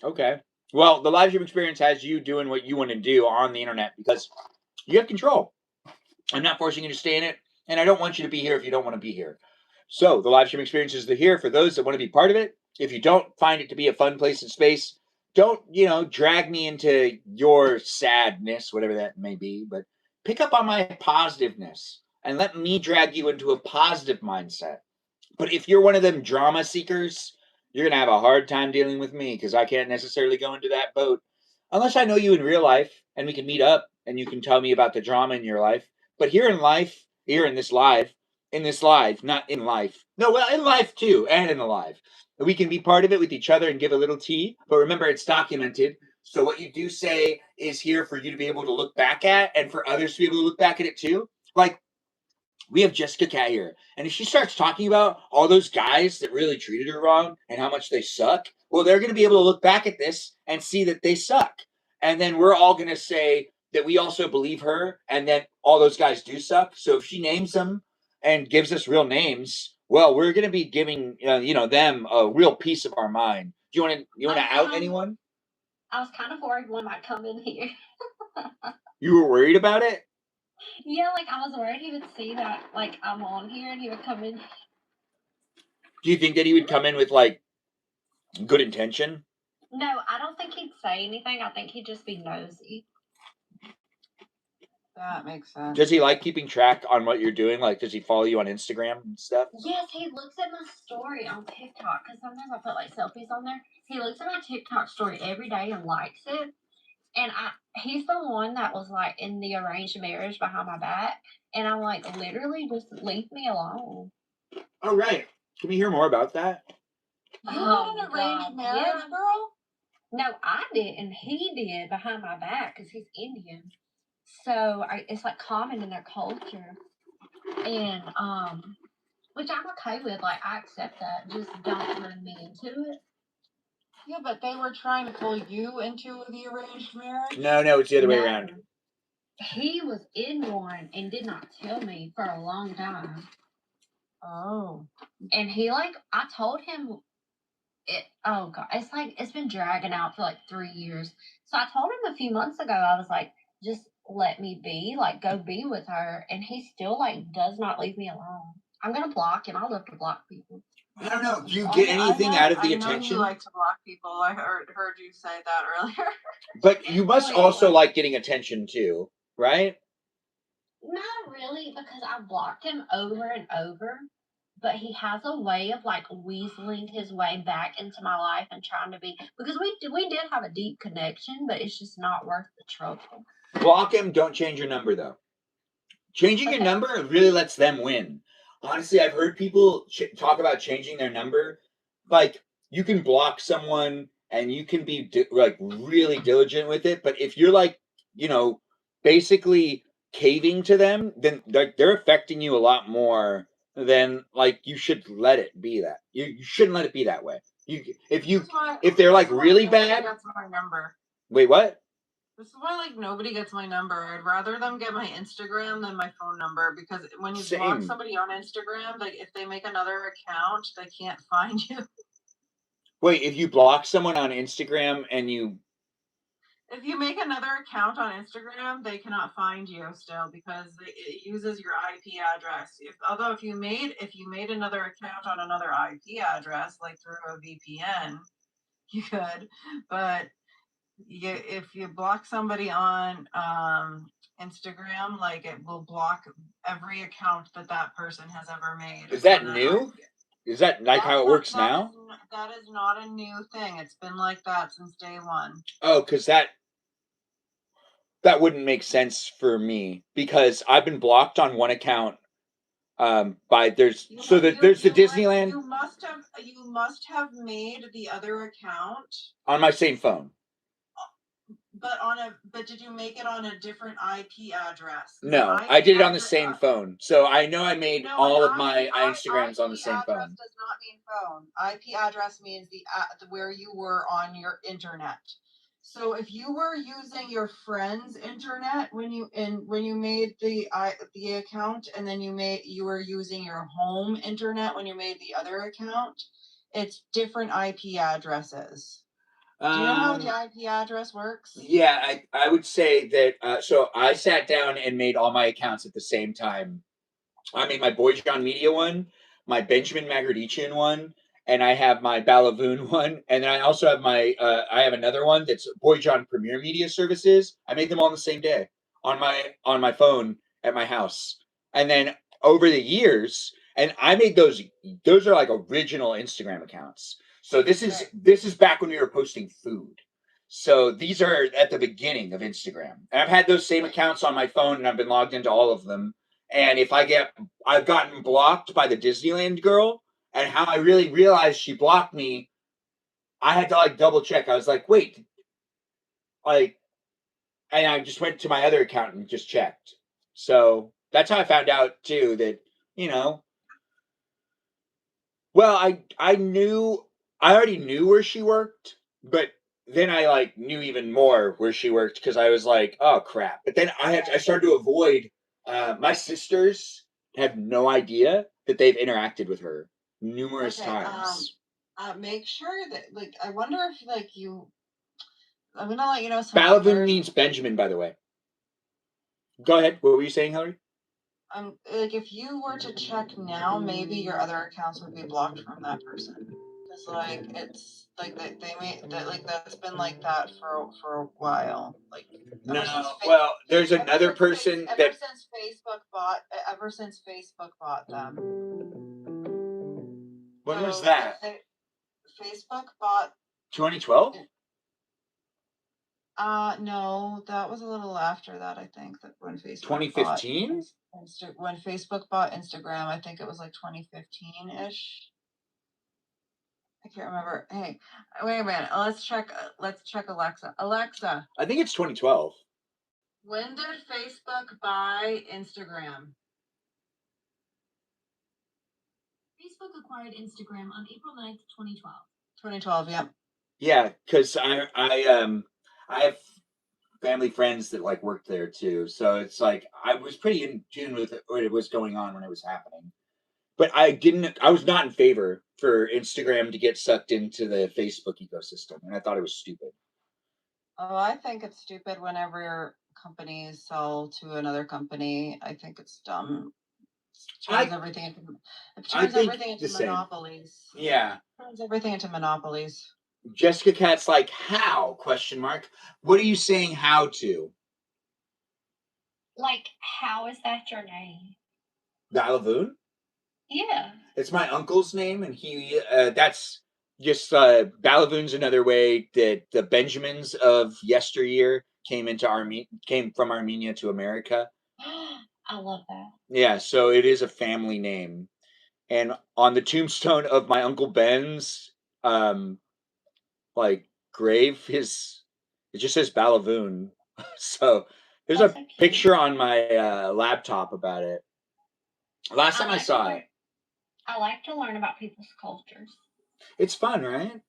Okay. Well, the live stream experience has you doing what you want to do on the internet because you have control. I'm not forcing you to stay in it, and I don't want you to be here if you don't want to be here. So the live stream experience is here for those that want to be part of it. If you don't find it to be a fun place in space, don't, drag me into your sadness, whatever that may be, but pick up on my positiveness and let me drag you into a positive mindset. But if you're one of them drama seekers, you're going to have a hard time dealing with me because I can't necessarily go into that boat unless I know you in real life and we can meet up and you can tell me about the drama in your life. But here in this live, not in life. No, well, in life too, and in the live. We can be part of it with each other and give a little tea. But remember, it's documented. So what you do say is here for you to be able to look back at and for others to be able to look back at it too. Like, we have Jessica Cat here. And if she starts talking about all those guys that really treated her wrong and how much they suck, well, they're going to be able to look back at this and see that they suck. And then we're all going to say that we also believe her and that all those guys do suck. So if she names them and gives us real names, well, we're going to be giving them a real piece of our mind. Do you want to out anyone? I was kind of worried one might come in here. You were worried about it? Yeah, like I was worried he would see that like I'm on here and he would come in. Do you think that he would come in with like good intention? No, I don't think he'd say anything. I think he'd just be nosy. That makes sense. Does he like keeping track on what you're doing? Like, does he follow you on Instagram and stuff? Yes, he looks at my story on TikTok because sometimes I put like selfies on there. He looks at my TikTok story every day and likes it. And he's the one that was like in the arranged marriage behind my back. And I'm like, literally, just leave me alone. Oh, right. Can we hear more about that? You had an arranged marriage, girl? No, I didn't. He did behind my back because he's Indian. So it's like common in their culture. And, which I'm okay with. Like, I accept that. Just don't bring me into it. Yeah, but they were trying to pull you into the arranged marriage? No, it's the other way around. He was in one and did not tell me for a long time. Oh. And he I told him oh God, it's been dragging out for like 3 years. So I told him a few months ago, I was like, just let me be, go be with her. And he still does not leave me alone. I'm going to block him. I love to block people. I don't know. Do you get anything out of the attention? I know you like to block people. I heard you say that earlier. But you must also like getting attention too, right? Not really, because I blocked him over and over. But he has a way of weaseling his way back into my life and trying to be, because we did have a deep connection, but it's just not worth the trouble. Block him. Don't change your number though. Changing your number really lets them win. Honestly, I've heard people talk about changing their number. Like, you can block someone and you can be really diligent with it. But if you're basically caving to them, then they're affecting you a lot more than you should let it be that. You shouldn't let it be that way. If they're like really bad. That's my number. Wait, what? This is why like nobody gets my number. I'd rather them get my Instagram than my phone number, because when you block somebody on Instagram, like if they make another account, they can't find you. Wait, if you block someone on Instagram and if you make another account on Instagram, they cannot find you still, because it uses your IP address. Although if you made another account on another IP address, like through a VPN, you could. But if you block somebody on Instagram, like it will block every account that person has ever made. Is that new? Is that like how it works now? That is not a new thing. It's been like that since day one. Oh, because that wouldn't make sense for me, because I've been blocked on one account by there's the Disneyland. You must have made the other account on my same phone. But did you make it on a different IP address? No, I did it on the same phone. So I know I made all of my Instagrams on the same phone. IP address does not mean phone. IP address means where you were on your internet. So if you were using your friend's internet when you made the account, and then you were using your home internet when you made the other account, it's different IP addresses. Do you know how the IP address works? Yeah, I would say that. So I sat down and made all my accounts at the same time. I made my Boy John Media one, my Benjamin Magrdichian one, and I have my Balavoon one, and then I also have I have another one that's Boy John Premier Media Services. I made them all on the same day on my phone at my house, and then over the years, and I made those. Those are like original Instagram accounts. So this is back when we were posting food. So these are at the beginning of Instagram, and I've had those same accounts on my phone, and I've been logged into all of them. And I've gotten blocked by the Disneyland girl, and how I really realized she blocked me, I had to like double check. I was like, wait, and I just went to my other account and just checked. So that's how I found out too that, well, I already knew where she worked, but then I like knew even more where she worked, because I was like, oh crap. But then I started to avoid. My sisters have no idea that they've interacted with her numerous times. Make sure that I wonder if I'm gonna let you know. Balavoon means Benjamin, by the way. Go ahead. What were you saying, Hillary? If you were to check now, maybe your other accounts would be blocked from that person. It's like they made that's been like that for a while. There's another person ever since Facebook bought them. When was that? Facebook bought 2012? No, that was a little after that. I think that when Facebook 2015. When Facebook bought Instagram, I think it was like 2015-ish. I can't remember. Hey, wait a minute. Let's check Alexa. Alexa. I think it's 2012. When did Facebook buy Instagram? Facebook acquired Instagram on April 9th, 2012. 2012, yep. Yeah, because I have family friends that like worked there too, so it's like I was pretty in tune with what was going on when it was happening. But I was not in favor for Instagram to get sucked into the Facebook ecosystem, and I thought it was stupid. Oh, I think it's stupid whenever companies sell to another company. I think it's dumb. It turns everything into monopolies. Yeah. It turns everything into monopolies. Jessica Cat's like, how? Question mark. What are you saying how to? Like, how is that your name? Balavoon? Yeah. It's my uncle's name, and he that's just Balavoon's another way that the Benjamins of yesteryear came from Armenia to America. I love that. Yeah, so it is a family name. And on the tombstone of my Uncle Ben's grave, it just says Balavoon. So there's a picture on my laptop about it. Last time I saw it. I like to learn about people's cultures. It's fun, right?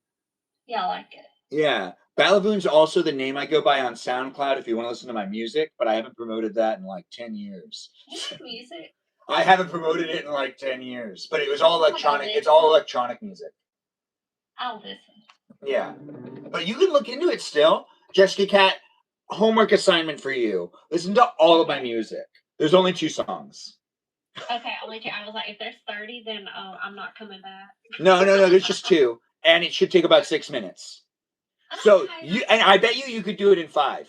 Yeah, I like it. Yeah. Balavoon's also the name I go by on SoundCloud if you want to listen to my music, but I haven't promoted that in like 10 years. You make music? I haven't promoted it in like 10 years, but it was all Oh my electronic. God, It's all electronic music. I'll listen. Yeah. But you can look into it still. Jessica Cat, homework assignment for you. Listen to all of my music. There's only 2 songs. Okay, only 2. I was like, if there's 30, then I'm not coming back. No, there's just 2. And it should take about 6 minutes. So and I bet you could do it in 5.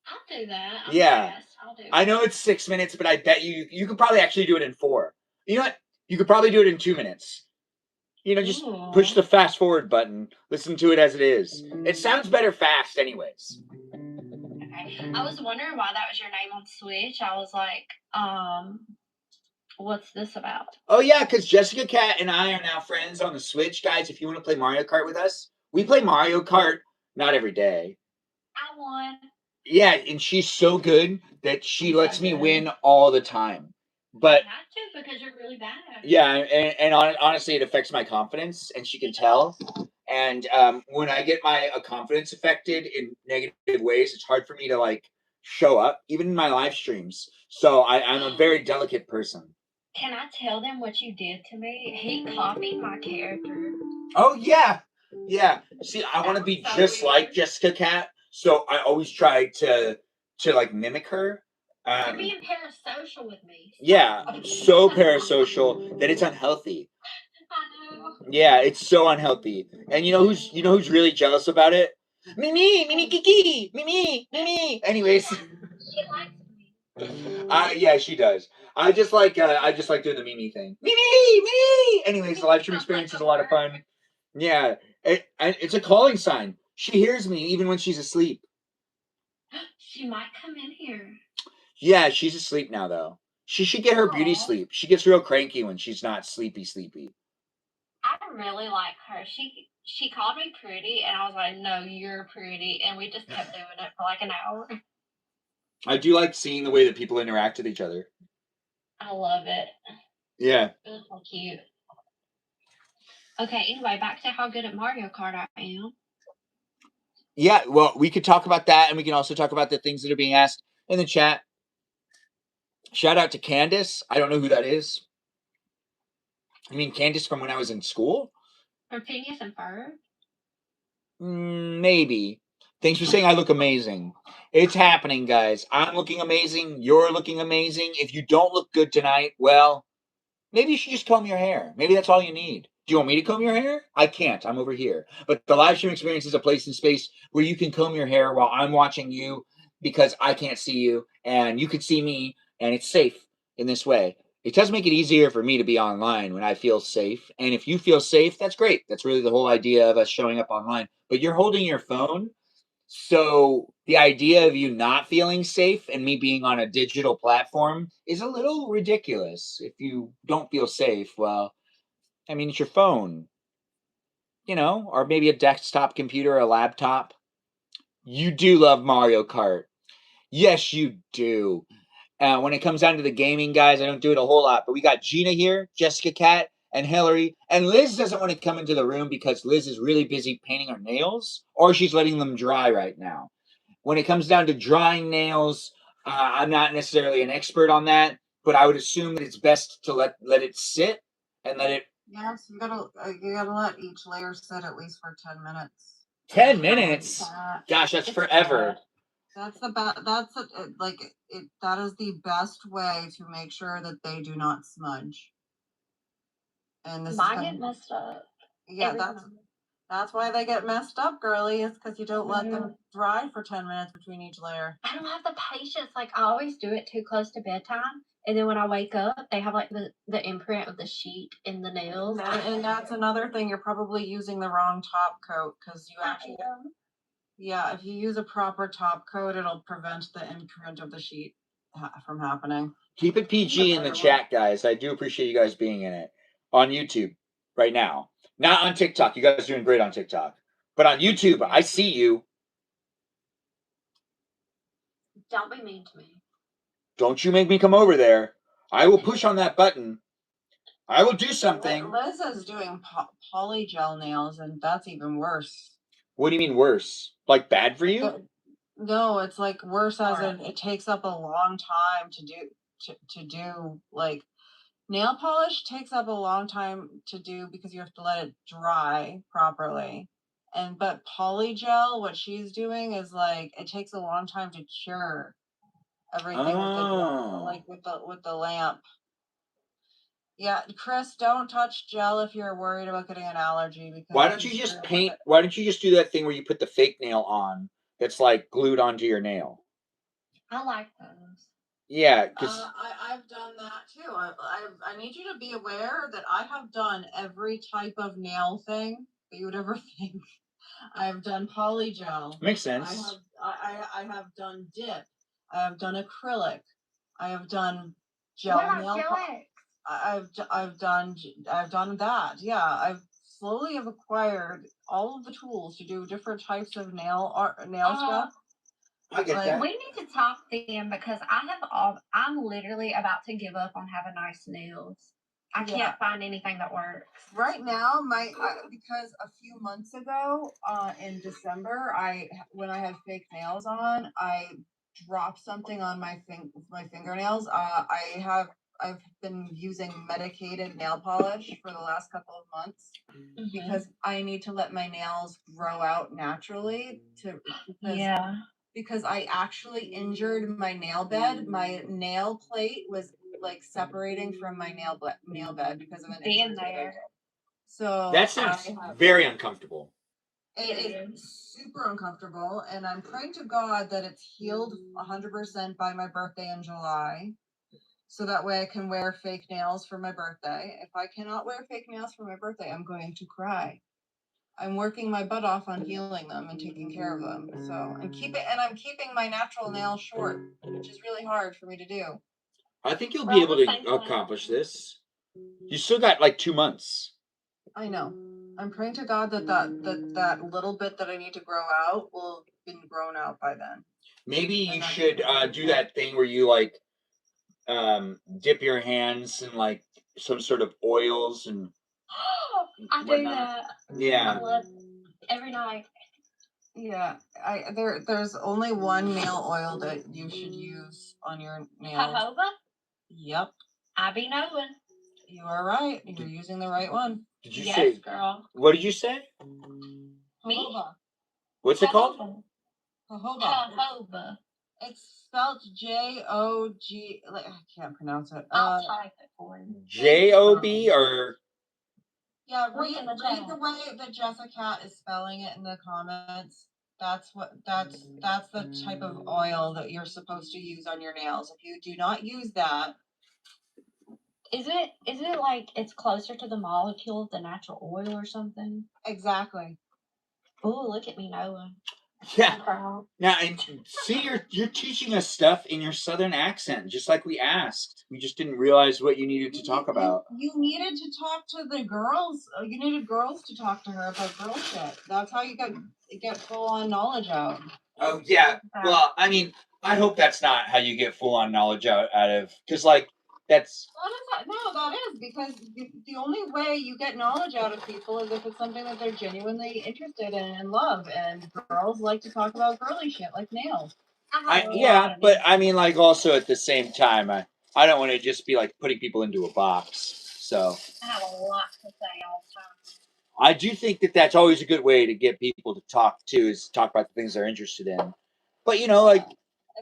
I'll do that. Yeah. Fast. I'll do it. I know it's 6 minutes, but I bet you could probably actually do it in 4. You know what? You could probably do it in 2 minutes. Just push the fast forward button. Listen to it as it is. It sounds better fast, anyways. Okay. I was wondering why that was your name on Switch. I was like, what's this about? Oh yeah, because Jessica Cat and I are now friends on the Switch, guys. If you want to play Mario Kart with us, we play Mario Kart not every day. I won. Yeah, and she's so good that she lets me win all the time. But I have to because you're really bad. Yeah, and honestly, it affects my confidence, and she can tell. And when I get my confidence affected in negative ways, it's hard for me to like show up, even in my live streams. So I'm a very delicate person. Can I tell them what you did to me? He copied my character. Oh yeah, yeah. See, I want to be just like Jessica Cat, so I always try to like mimic her. You're being parasocial with me. Yeah, so parasocial that it's unhealthy. I know. Yeah, it's so unhealthy. And you know who's really jealous about it? Mimi, Kiki, Mimi. Anyways, She likes me. yeah, she does. I just like doing the Mimi thing. Mimi. Anyways, the live stream experience is a lot of fun. Yeah, it's a calling sign. She hears me even when she's asleep. She might come in here. Yeah, she's asleep now though. She should get her beauty sleep. She gets real cranky when she's not sleepy. I really like her. She called me pretty, and I was like, "No, you're pretty," and we just kept doing it for like an hour. I do like seeing the way that people interact with each other. I love it. Yeah. It was so cute. Okay, anyway, back to how good at Mario Kart I am. Yeah, well, we could talk about that, and we can also talk about the things that are being asked in the chat. Shout out to Candace. I don't know who that is. You mean Candace from when I was in school? From Phineas and Ferb? Maybe. Thanks for saying I look amazing. It's happening, guys. I'm looking amazing. You're looking amazing. If you don't look good tonight, well, maybe you should just comb your hair. Maybe that's all you need. Do you want me to comb your hair? I can't. I'm over here. But the live stream experience is a place and space where you can comb your hair while I'm watching you because I can't see you and you can see me, and it's safe in this way. It does make it easier for me to be online when I feel safe. And if you feel safe, that's great. That's really the whole idea of us showing up online. But you're holding your phone. So the idea of you not feeling safe and me being on a digital platform is a little ridiculous. If you don't feel safe, well, I mean, it's your phone, or maybe a desktop computer, a laptop. You do love Mario Kart. Yes, you do. When it comes down to the gaming, guys, I don't do it a whole lot. But we got Gina here, Jessica Cat, and Hillary. And Liz doesn't want to come into the room because Liz is really busy painting her nails, or she's letting them dry right now. When it comes down to drying nails, I'm not necessarily an expert on that, but I would assume that it's best to let it sit and let it. Yes, you gotta let each layer sit at least for 10 minutes. 10 minutes? Gosh, that's forever. That's the that is the best way to make sure that they do not smudge. And this Mine get messed up. Yeah, that's why they get messed up, girly, is because you don't let them dry for 10 minutes between each layer. I don't have the patience. Like, I always do it too close to bedtime. And then when I wake up, they have like the imprint of the sheet in the nails. And that's another thing. You're probably using the wrong top coat because you actually. Yeah, if you use a proper top coat, it'll prevent the imprint of the sheet from happening. Keep it PG in the chat, guys. I do appreciate you guys being in it. On YouTube right now. Not on TikTok. You guys are doing great on TikTok. But on YouTube, I see you. Don't be mean to me. Don't you make me come over there. I will push on that button. I will do something. Liz is doing polygel nails, and that's even worse. What do you mean worse? Like bad for you? No, it's like worse as in it takes up a long time to do like nail polish takes up a long time to do because you have to let it dry properly. But polygel, what she's doing is like it takes a long time to cure everything with the lamp. Yeah, Chris, don't touch gel if you're worried about getting an allergy. Because why don't you just paint? Why don't you just do that thing where you put the fake nail on that's like glued onto your nail? I like those. Yeah, because I've done that too. I need you to be aware that I have done every type of nail thing that you would ever think. I've done polygel. Makes sense. I have done dip. I have done acrylic. I have done gel What about nail. I've done that. Yeah, I've slowly have acquired all of the tools to do different types of nail stuff. I get that. We need to talk then because I'm literally about to give up on having nice nails. I can't find anything that works. Right now, because a few months ago, in December, when I had fake nails on, I dropped something on my fingernails. I've been using medicated nail polish for the last couple of months because I need to let my nails grow out naturally because I actually injured my nail bed. My nail plate was like separating from my nail bed because of an injury. So That sounds very uncomfortable. It is super uncomfortable, and I'm praying to God that it's healed 100% by my birthday in July. So that way I can wear fake nails for my birthday. If I cannot wear fake nails for my birthday, I'm going to cry. I'm working my butt off on healing them and taking care of them. So I'm keeping my natural nails short, which is really hard for me to do. I think you'll be able to accomplish this. You still got like 2 months. I know. I'm praying to God that little bit that I need to grow out will have been grown out by then. Maybe you should do that thing where you like dip your hands in like some sort of oils and I do that. Yeah. I love every night. Yeah, there's only one nail oil that you should use on your nails. Jojoba? Yep. I be knowing. You are right. You're using the right one. Did you say? Girl. What did you say? Me? What's it called? Jojoba. It's spelled J-O-G. Like, I can't pronounce it. I'll type it for you. J-O-B or? Yeah, read the way that Jessica is spelling it in the comments. That's the type of oil that you're supposed to use on your nails. If you do not use that, Is it like it's closer to the molecule of the natural oil or something? Exactly. Oh, look at me, Noah. Yeah. Now, and see, you're teaching us stuff in your southern accent, just like we asked. We just didn't realize what you needed to talk about. You needed to talk to the girls. You needed girls to talk to her about girl shit. That's how you get full on knowledge out. Oh yeah. Well, I mean, I hope that's not how you get full on knowledge out of, because like that's. No, that is because the only way you get knowledge out of people is if it's something that they're genuinely interested in and love. And girls like to talk about girly shit like nails. But I mean, like also at the same time, I don't want to just be like putting people into a box. So I have a lot to say all the time. I do think that that's always a good way to get people to talk too, is talk about the things they're interested in. But you know, like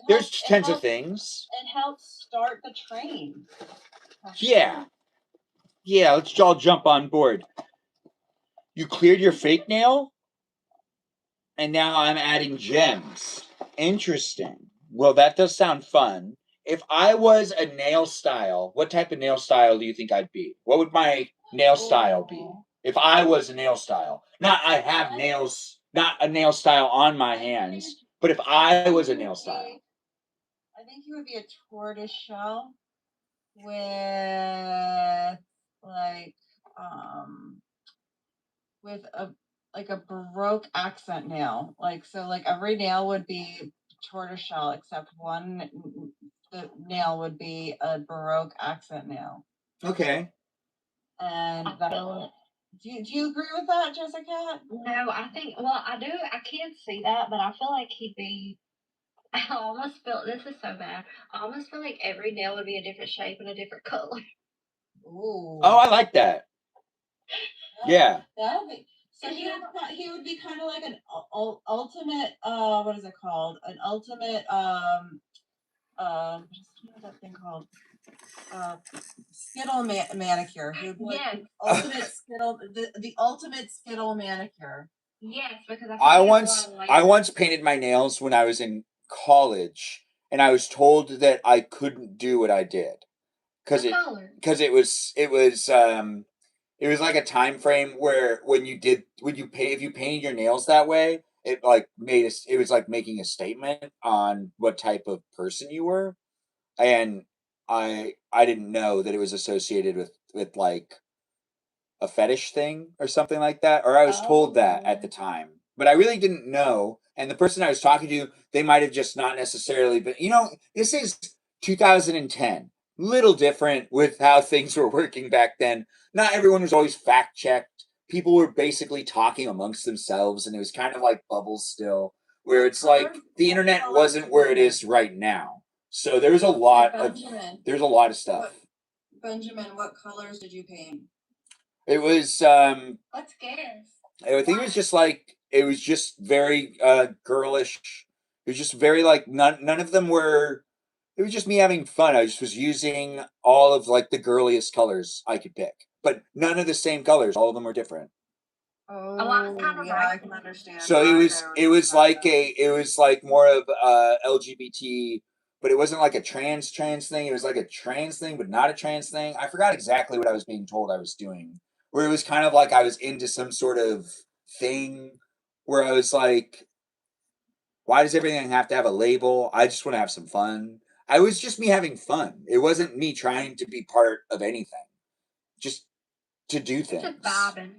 there's tons of things. It helps start the train. Yeah. Yeah, let's all jump on board. You cleared your fake nail? And now I'm adding gems. Interesting. Well, that does sound fun. If I was a nail style, what type of nail style do you think I'd be? What would my nail style be? If I was a nail style. Not I have nails, not a nail style on my hands, but if I was a nail style. I think you would be a tortoise shell with like with a Baroque accent nail. Like every nail would be tortoiseshell except one the nail would be a Baroque accent nail. Okay. And I feel it. Do you agree with that, Jessica? No, I think, well, I do, I can see that, but I feel like he'd be, I almost feel, this is so bad. I almost feel like every nail would be a different shape and a different color. Ooh. Oh, I like that. Yeah. That would be. So he would be kind of like an ultimate. What is it called? An ultimate. What's that thing called? Skittle manicure. He would be like Yes. the ultimate Skittle. The ultimate Skittle manicure. Yes, because I feel like there's a lot of I layers. once painted my nails when I was in college, and I was told that I couldn't do what I did because What color? it was like a time frame where when you if you painted your nails that way, it like it was like making a statement on what type of person you were, and I didn't know that it was associated with like a fetish thing or something like that, or I was told that at the time, but I really didn't know. And the person I was talking to, they might have just not necessarily been. This is 2010, little different with how things were working back then. Not everyone was always fact checked. People were basically talking amongst themselves, and it was kind of like bubbles still, where it's like the internet wasn't where it is right now. So there's a lot of stuff. Benjamin, what colors did you paint? It was Let's guess. I think it was just very girlish. It was just very like none of them were. It was just me having fun. I just was using all of like the girliest colors I could pick, but none of the same colors. All of them were different. Oh, kind of yeah, right. I can understand. So it was like more of LGBT, but it wasn't like a trans thing. It was like a trans thing, but not a trans thing. I forgot exactly what I was being told I was doing. Where it was kind of like I was into some sort of thing where I was like, why does everything have to have a label? I just want to have some fun. I was just me having fun. It wasn't me trying to be part of anything. Just to do things. Just vibing.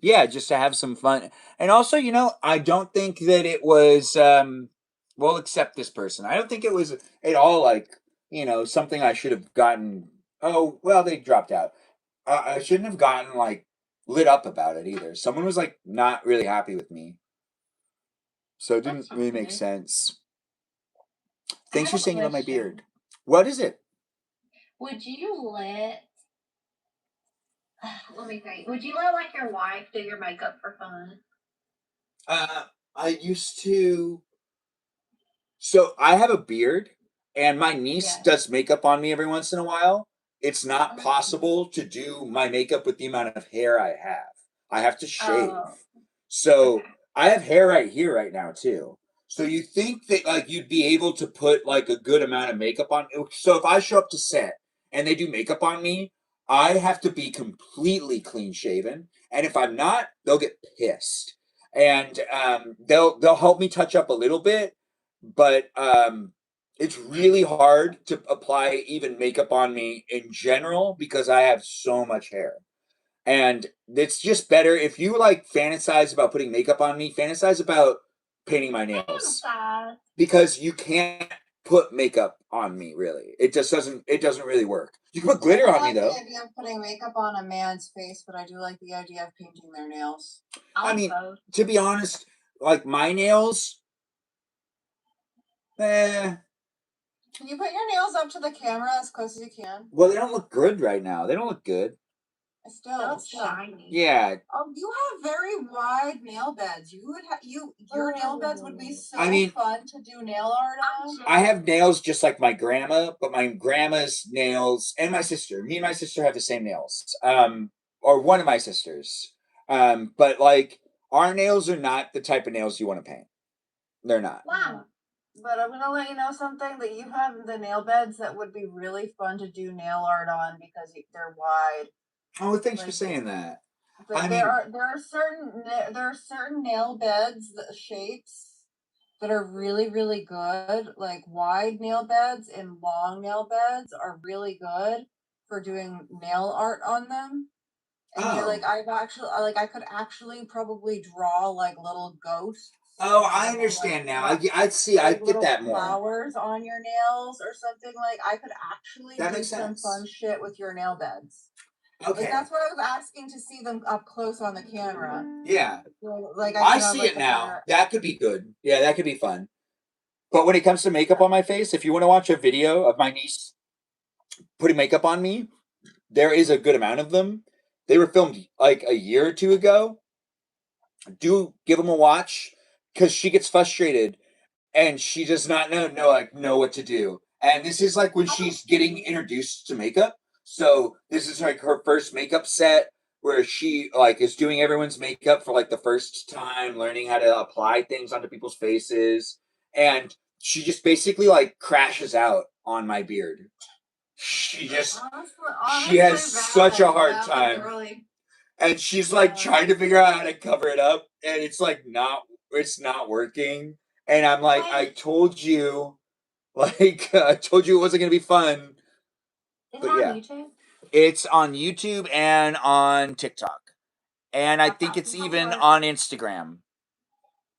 Yeah, just to have some fun. And also, I don't think that it was well, except this person. I don't think it was at all like, something I should have gotten. Oh, well, they dropped out. I shouldn't have gotten like lit up about it either. Someone was like not really happy with me. So it didn't really make sense. Thanks for saying about my beard. What is it? Would you let me think. Would you let like your wife do your makeup for fun? I used to. So I have a beard, and my niece does makeup on me every once in a while. It's not possible to do my makeup with the amount of hair I have. I have to shave. So I have hair right here right now too. So you think that like you'd be able to put like a good amount of makeup on? So if I show up to set and they do makeup on me, I have to be completely clean shaven, and if I'm not, they'll get pissed, and they'll help me touch up a little bit, but it's really hard to apply even makeup on me in general because I have so much hair. And it's just better if you like fantasize about putting makeup on me, fantasize about painting my nails. Because you can't put makeup on me really. It doesn't really work. You can put glitter on me though. I like the idea of putting makeup on a man's face, but I do like the idea of painting their nails. I mean, to be honest, like my nails, Can you put your nails up to the camera as close as you can? well, they don't look good right now. They don't look good. Still shiny. Yeah. You have very wide nail beds. Your nail beds would be so fun to do nail art on. I have nails just like my grandma, but my grandma's nails and my sister. Me and my sister have the same nails. Or one of my sisters. But like our nails are not the type of nails you want to paint. They're not. Wow. But I'm gonna let you know something that you have the nail beds that would be really fun to do nail art on because they're wide. Oh, thanks for saying that. There are certain nail beds shapes that are really really good. Like wide nail beds and long nail beds are really good for doing nail art on them. And you're like, I could actually probably draw like little ghosts. Oh, I understand now. I see. I get that more. Flowers on your nails or something like. I could actually That do makes some sense. fun shit with your nail beds. Okay. Like, that's what I was asking to see them up close on the camera. Yeah. Like I can have, see like, it the now. camera- That could be good. Yeah, that could be fun. But when it comes to makeup on my face, if you want to watch a video of my niece putting makeup on me, there is a good amount of them. They were filmed like a year or two ago. Do give them a watch because she gets frustrated and she does not know what to do. And this is like when she's getting introduced to makeup. So this is like her first makeup set where she like is doing everyone's makeup for like the first time, learning how to apply things onto people's faces. And she just basically like crashes out on my beard. She just she has such a hard time. And she's like trying to figure out how to cover it up, and it's like it's not working. And I'm like, I told you, like I told you it wasn't gonna be fun. Is But it on yeah, YouTube? it's on YouTube and on TikTok, and I think it's even on Instagram.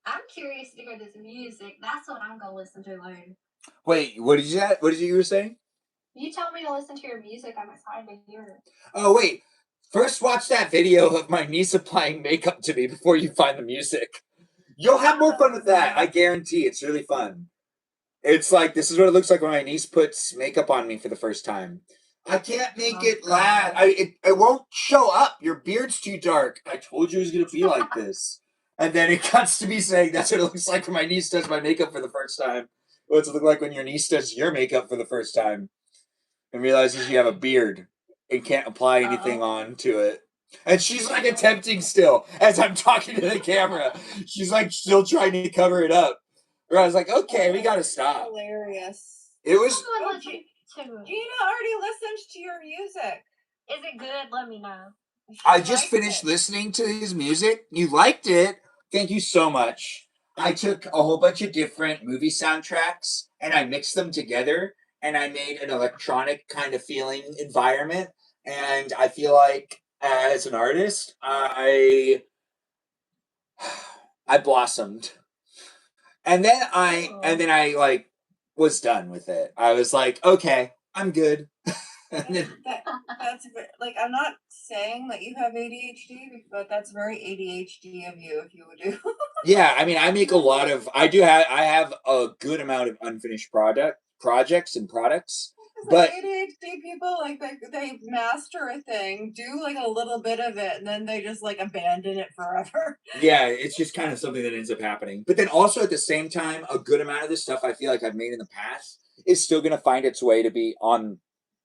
I'm curious to hear this music. That's what I'm gonna listen to later. Wait, what did you say? What did you were saying? You told me to listen to your music. I'm excited to hear it. Oh wait, first watch that video of my niece applying makeup to me before you find the music. You'll have more fun with that. I guarantee. It's really fun. It's like this is what it looks like when my niece puts makeup on me for the first time. I can't make it last. It won't show up. Your beard's too dark. I told you it was gonna be like this. And then it cuts to me saying that's what it looks like when my niece does my makeup for the first time. What's it look like when your niece does your makeup for the first time and realizes you have a beard and can't apply anything on to it. And she's like attempting still as I'm talking to the camera. She's like still trying to cover it up. Where I was like, okay, we gotta stop. Hilarious. It was. Gina already listened to your music. Is it good? Let me know. I just finished listening to his music. You liked it. Thank you so much. I took a whole bunch of different movie soundtracks and I mixed them together and I made an electronic kind of feeling environment. And I feel like as an artist, I blossomed. And then I like was done with it. I was like, okay, I'm good. That's like, I'm not saying that you have ADHD, but that's very ADHD of you if you would do. Yeah, I mean, I make a lot of. I have a good amount of unfinished projects and products, but ADHD people like they master a thing, do like a little bit of it, and then they just like abandon it forever. yeah, it's just kind of something that ends up happening. But then also at the same time, a good amount of this stuff I feel like I've made in the past is still going to find its way to be on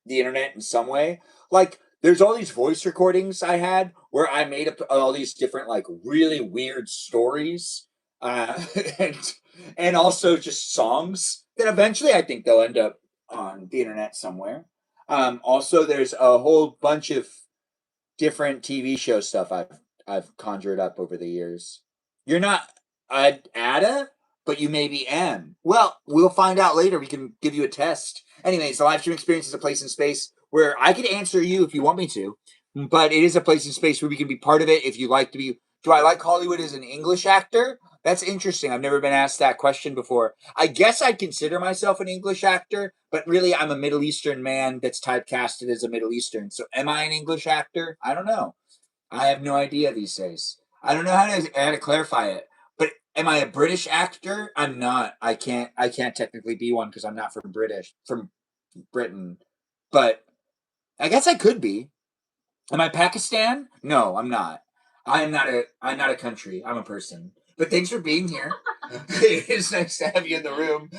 the internet in some way. Like there's all these voice recordings I had where I made up all these different like really weird stories, and also just songs that eventually I think they'll end up on the internet somewhere. Also, there's a whole bunch of different TV show stuff I've conjured up over the years. You're not Ada, but you maybe am. Well, we'll find out later. We can give you a test. Anyways, the live stream experience is a place in space where I could answer you if you want me to, but it is a place in space where we can be part of it if you like to be. Do I like Hollywood as an English actor? That's interesting. I've never been asked that question before. I guess I'd consider myself an English actor, but really I'm a Middle Eastern man that's typecasted as a Middle Eastern. So am I an English actor? I don't know. I have no idea these days. I don't know how to clarify it. But am I a British actor? I'm not. I can't technically be one because I'm not from Britain. But I guess I could be. Am I Pakistan? No, I'm not. I'm not a country. I'm a person. But thanks for being here. It is nice to have you in the room.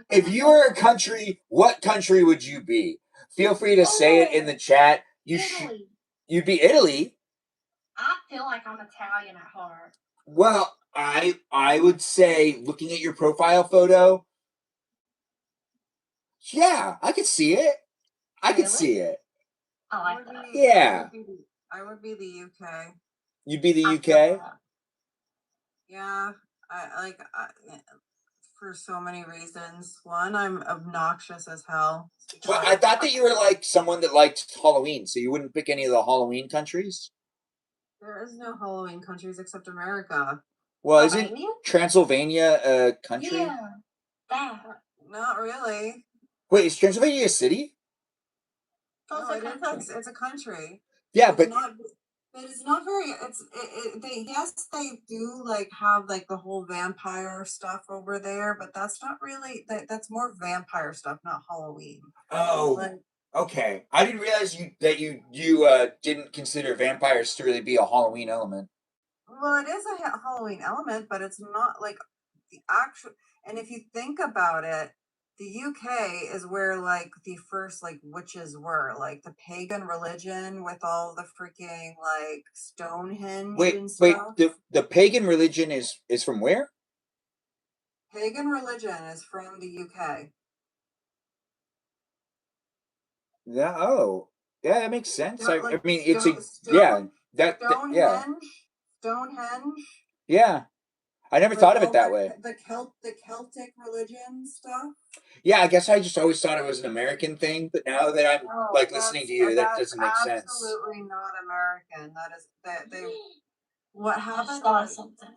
If you were a country, what country would you be? Feel free to say it in the chat. You'd be Italy. I feel like I'm Italian at heart. Well, I would say looking at your profile photo, yeah, I could see it. I could see it. I like that. Yeah. I would be the UK. You'd be the UK? Yeah, for so many reasons. One, I'm obnoxious as hell. Well, I thought that you were like someone that liked Halloween, so you wouldn't pick any of the Halloween countries? There is no Halloween countries except America. Well, isn't Transylvania a country? Yeah, that. Not really. Wait, is Transylvania a city? No, it's a country. Yeah, but it's not very. They yes they do like have like the whole vampire stuff over there, but that's not really that's more vampire stuff, not Halloween. oh, Like, okay. I didn't realize you didn't consider vampires to really be a Halloween element. well, it is a Halloween element, but it's not like the actual. And if you think about it, the UK is where like the first like witches were, like the pagan religion with all the freaking like Stonehenge Wait, and wait. stuff. The pagan religion is from where? Pagan religion is from the UK. Yeah. Oh, yeah. That makes sense. I Like mean, it's a yeah. Yeah. Stonehenge. Yeah. I never Like thought of it all that way. the Celtic religion stuff. Yeah, I guess I just always thought it was an American thing, but now that I'm like listening to you, that doesn't make sense. Absolutely not American. That is that they. What happened? Thought of something.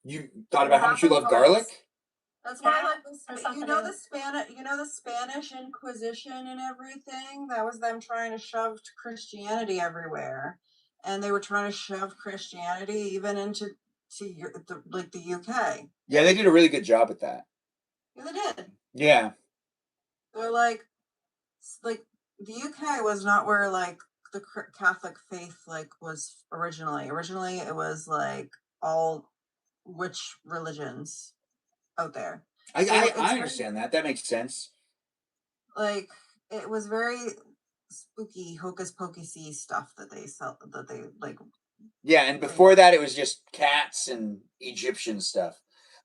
You thought about how much you love garlic? That's why, like, the Spanish Inquisition and everything. That was them trying to shove Christianity everywhere, and they were trying to shove Christianity even into the UK. Yeah, they did a really good job at that. Yeah, they did. Yeah. They're like the UK was not where like the Catholic faith like was originally. Originally, it was like all witch religions out there. I understand that. That makes sense. Like it was very spooky, hocus pocusy stuff that they like. Yeah, and before that, it was just cats and Egyptian stuff.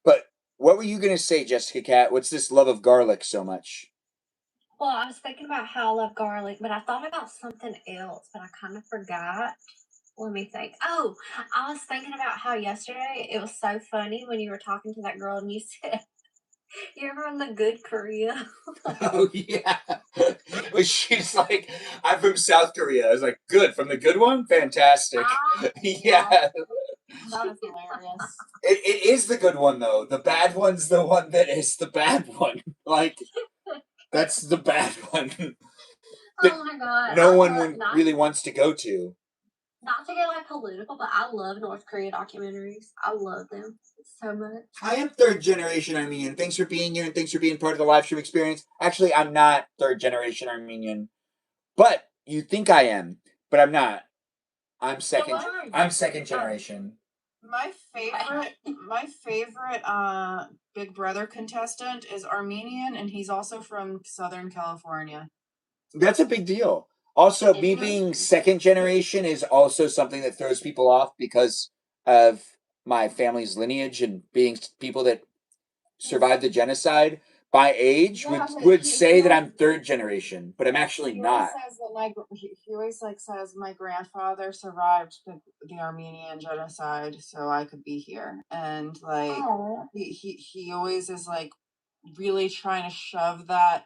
But what were you gonna say, Jessica Cat? What's this love of garlic so much? Well, I was thinking about how I love garlic, but I thought about something else, but I kind of forgot. Let me think. Oh, I was thinking about how yesterday it was so funny when you were talking to that girl and you said, "You're from the good Korea." Oh yeah. But she's like, I'm from South Korea. I was like, good, from the good one? Fantastic. Yeah. That is hilarious. It is the good one though. The bad one's the one that is the bad one. Like that's the bad one. Oh my god. No one really wants to go to. Not to get like political, but I love North Korea documentaries. I love them so much. I am third generation Armenian. Thanks for being here and thanks for being part of the live stream experience. Actually, I'm not third generation Armenian, but you think I am, but I'm not. I'm second generation. My favorite Big Brother contestant is Armenian, and he's also from Southern California. That's a big deal. Also, me being second generation is also something that throws people off because of my family's lineage and being people that survived the genocide. By age, would say that I'm third generation, but I'm actually not. He always like says my grandfather survived the Armenian genocide, so I could be here, and like he always is like really trying to shove that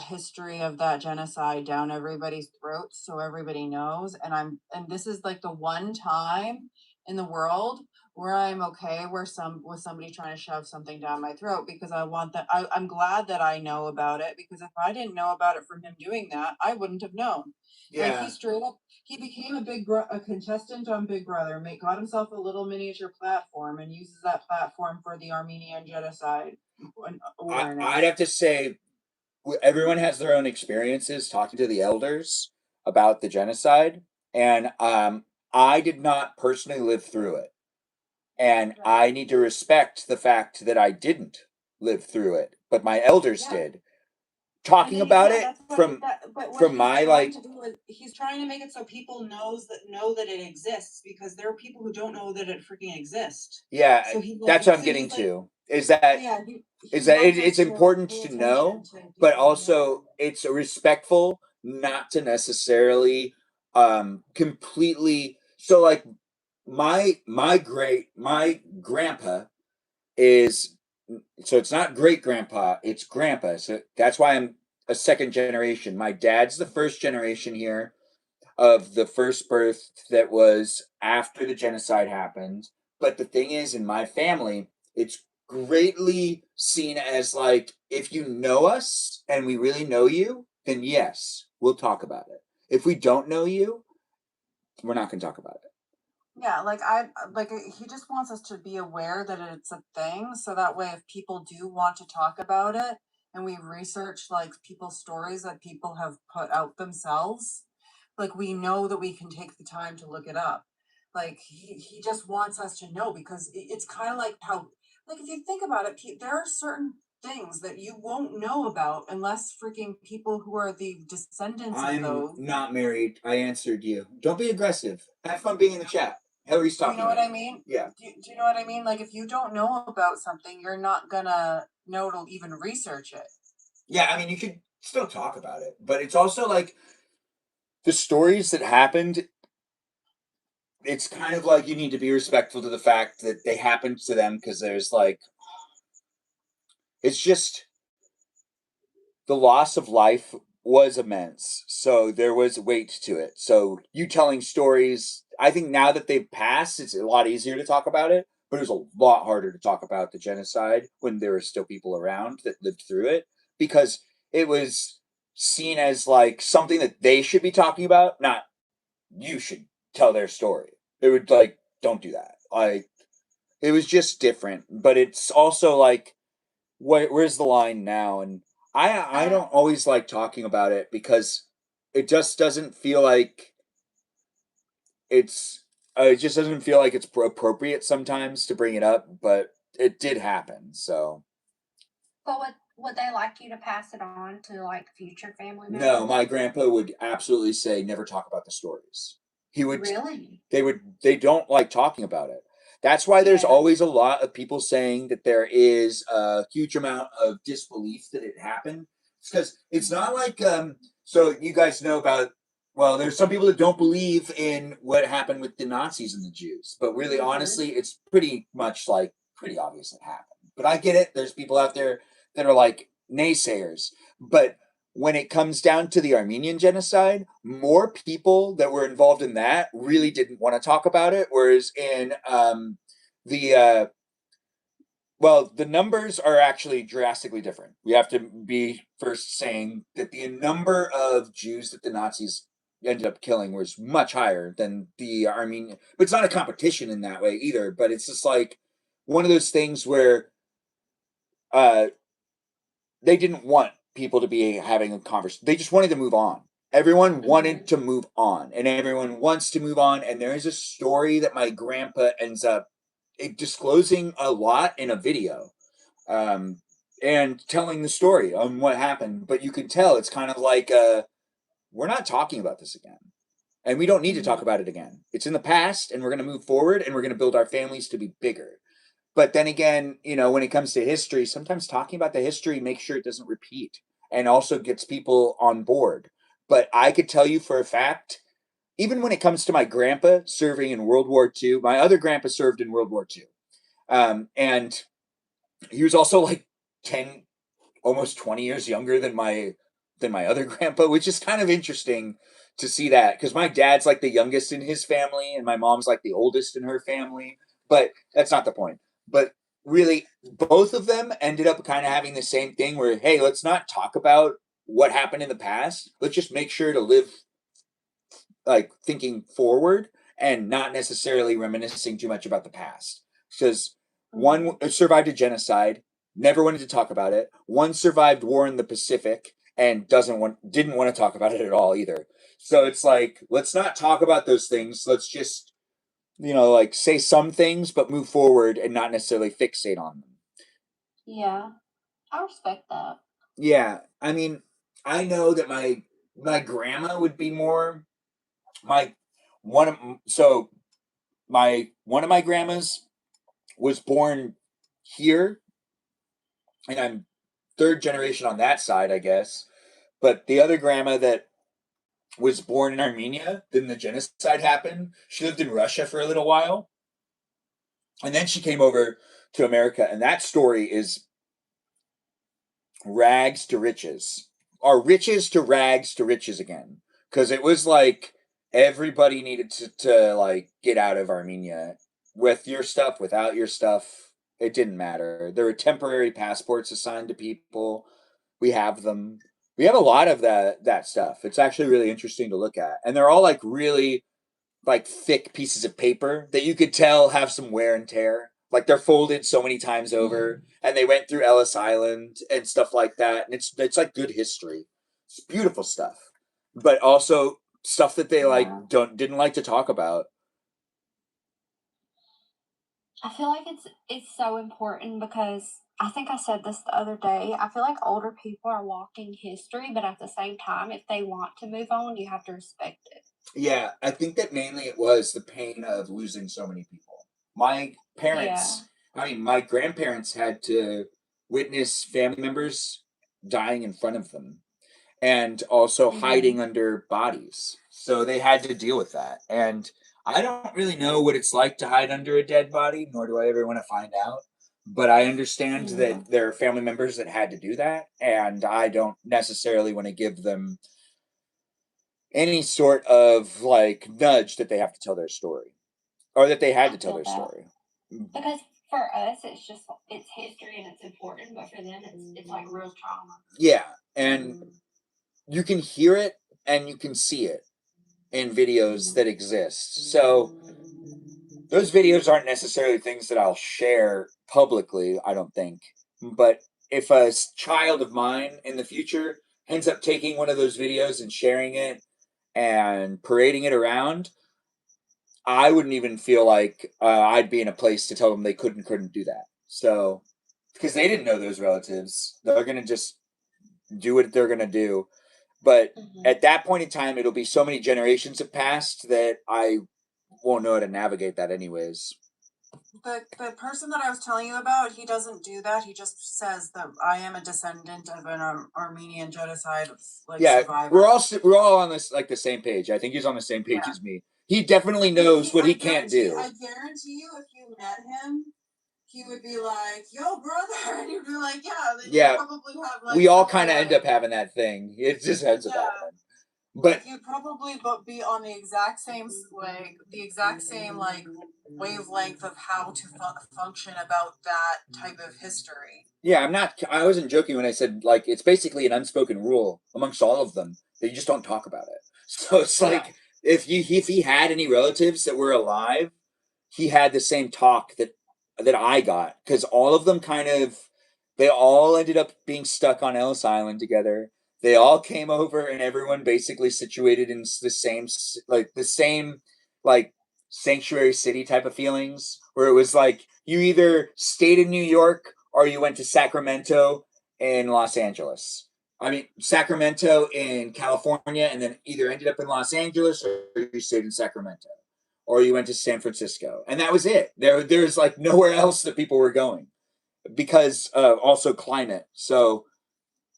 history of that genocide down everybody's throats so everybody knows. And this is like the one time in the world where I'm okay with somebody trying to shove something down my throat, because I want that. I'm glad that I know about it, because if I didn't know about it from him doing that, I wouldn't have known. Yeah. Like he became a contestant on Big Brother, got himself a little miniature platform, and uses that platform for the Armenian genocide awareness. I'd have to say, everyone has their own experiences talking to the elders about the genocide, and I did not personally live through it, and I need to respect the fact that I didn't live through it, but my elders did. Talking about it from my like, he's trying to make it so people know that it exists, because there are people who don't know that it freaking exists. Yeah, so that's what I'm getting to. Is that it's important to know, but also it's respectful not to necessarily completely. So like my grandpa is, so it's not great grandpa, it's grandpa. So that's why I'm a second generation. My dad's the first generation here of the first birth that was after the genocide happened. But the thing is, in my family, it's greatly seen as like, if you know us and we really know you, then yes, we'll talk about it. If we don't know you, we're not going to talk about it. Yeah, he just wants us to be aware that it's a thing, so that way if people do want to talk about it and we research like people's stories that people have put out themselves, like we know that we can take the time to look it up. Like he just wants us to know because it's kind of like how, like if you think about it, there are certain things that you won't know about unless freaking people who are the descendants of those. I'm not married. I answered you. Don't be aggressive. Have fun being in the chat. Hillary's Do you talking. know what I mean? Yeah. Do you know what I mean? Like if you don't know about something, you're not gonna know to even research it. Yeah, I mean, you could still talk about it, but it's also like the stories that happened. It's kind of like you need to be respectful to the fact that they happened to them because there's like, it's just the loss of life was immense. So there was weight to it. So you telling stories, I think now that they've passed, it's a lot easier to talk about it, but it was a lot harder to talk about the genocide when there were still people around that lived through it because it was seen as like something that they should be talking about, not you should tell their story. It would like, don't do that. Like, it was just different, but it's also like, where's the line now? And I don't always like talking about it because it just doesn't feel like it's it just doesn't feel like it's appropriate sometimes to bring it up, but it did happen. So But would they like you to pass it on to like future family members? no, my grandpa would absolutely say never talk about the stories. He would Really? they don't like talking about it. That's why there's always a lot of people saying that there is a huge amount of disbelief that it happened. Because it's not like so you guys know about, well, there's some people that don't believe in what happened with the Nazis and the Jews, but really honestly it's pretty much like pretty obvious it happened. But I get it, there's people out there that are like naysayers. But when it comes down to the Armenian genocide, more people that were involved in that really didn't want to talk about it. Whereas in the well, the numbers are actually drastically different. We have to be first saying that the number of Jews that the Nazis ended up killing was much higher than the Armenian. But it's not a competition in that way either. But it's just like one of those things where uh, they didn't want people to be having a conversation. They just wanted to move on. Everyone wanted to move on, and everyone wants to move on. And there is a story that my grandpa ends up disclosing a lot in a video, and telling the story on what happened. But you can tell it's kind of like we're not talking about this again, and we don't need to talk about it again. It's in the past, and we're going to move forward, and we're going to build our families to be bigger. But then again, when it comes to history, sometimes talking about the history makes sure it doesn't repeat and also gets people on board. But I could tell you for a fact, even when it comes to my grandpa serving in World War II, my other grandpa served in World War II. And he was also like 10, almost 20 years younger than my other grandpa, which is kind of interesting to see that because my dad's like the youngest in his family and my mom's like the oldest in her family. But that's not the point. But really, both of them ended up kind of having the same thing where, hey, let's not talk about what happened in the past. Let's just make sure to live like thinking forward and not necessarily reminiscing too much about the past. Because one survived a genocide, never wanted to talk about it. One survived war in the Pacific and didn't want to talk about it at all either. So it's like, let's not talk about those things. Let's just, like say some things, but move forward and not necessarily fixate on them. Yeah, I respect that. Yeah, I mean, I know that my grandma would be more my one of so one of my grandmas was born here, and I'm third generation on that side, I guess. But the other grandma that was born in Armenia, then the genocide happened. She lived in Russia for a little while, and then she came over to America. And that story is rags to riches, or riches to rags to riches again, because it was like everybody needed to like get out of Armenia with your stuff, without your stuff. It didn't matter. There were temporary passports assigned to people. We have them. We have a lot of that stuff. It's actually really interesting to look at, and they're all like really like thick pieces of paper that you could tell have some wear and tear. Like they're folded so many times over, and they went through Ellis Island and stuff like that. And it's like good history. It's beautiful stuff, but also stuff that they like didn't like to talk about. I feel like it's so important because I think I said this the other day. I feel like older people are walking history, but at the same time, if they want to move on, you have to respect it. Yeah, I think that mainly it was the pain of losing so many people. My parents, my grandparents had to witness family members dying in front of them and also hiding under bodies. So they had to deal with that. And I don't really know what it's like to hide under a dead body, nor do I ever want to find out. But I understand that there are family members that had to do that, and I don't necessarily want to give them any sort of like nudge that they have to tell their story or that they had to tell their story. Because for us, it's history and it's important, but for them, it's like real trauma. Yeah, and you can hear it and you can see it in videos that exist. So those videos aren't necessarily things that I'll share publicly, I don't think. But if a child of mine in the future ends up taking one of those videos and sharing it and parading it around, I wouldn't even feel like I'd be in a place to tell them they couldn't do that. So, because they didn't know those relatives, they're gonna just do what they're gonna do. But at that point in time, it'll be so many generations have passed that I won't know how to navigate that, anyways. The person that I was telling you about, he doesn't do that. He just says that I am a descendant of an Armenian genocide, survivor. we're all on this like the same page. I think he's on the same page as me. He definitely knows what he can't do. I guarantee you, if you met him, he would be like, "Yo, brother," and you'd be like, "Yeah." Probably have like. We all kind of end up having that thing. It just ends up happening. But you'd probably be on the exact same wavelength of how to function about that type of history. Yeah, I wasn't joking when I said like it's basically an unspoken rule amongst all of them that you just don't talk about it. So it's like if he had any relatives that were alive, he had the same talk that I got, because all of them they all ended up being stuck on Ellis Island together. They all came over, and everyone basically situated in the same like sanctuary city type of feelings, where it was like you either stayed in New York or you went to Sacramento and Los Angeles. I mean, Sacramento in California, and then either ended up in Los Angeles or you stayed in Sacramento, or you went to San Francisco, and that was it. There's like nowhere else that people were going, because also climate. So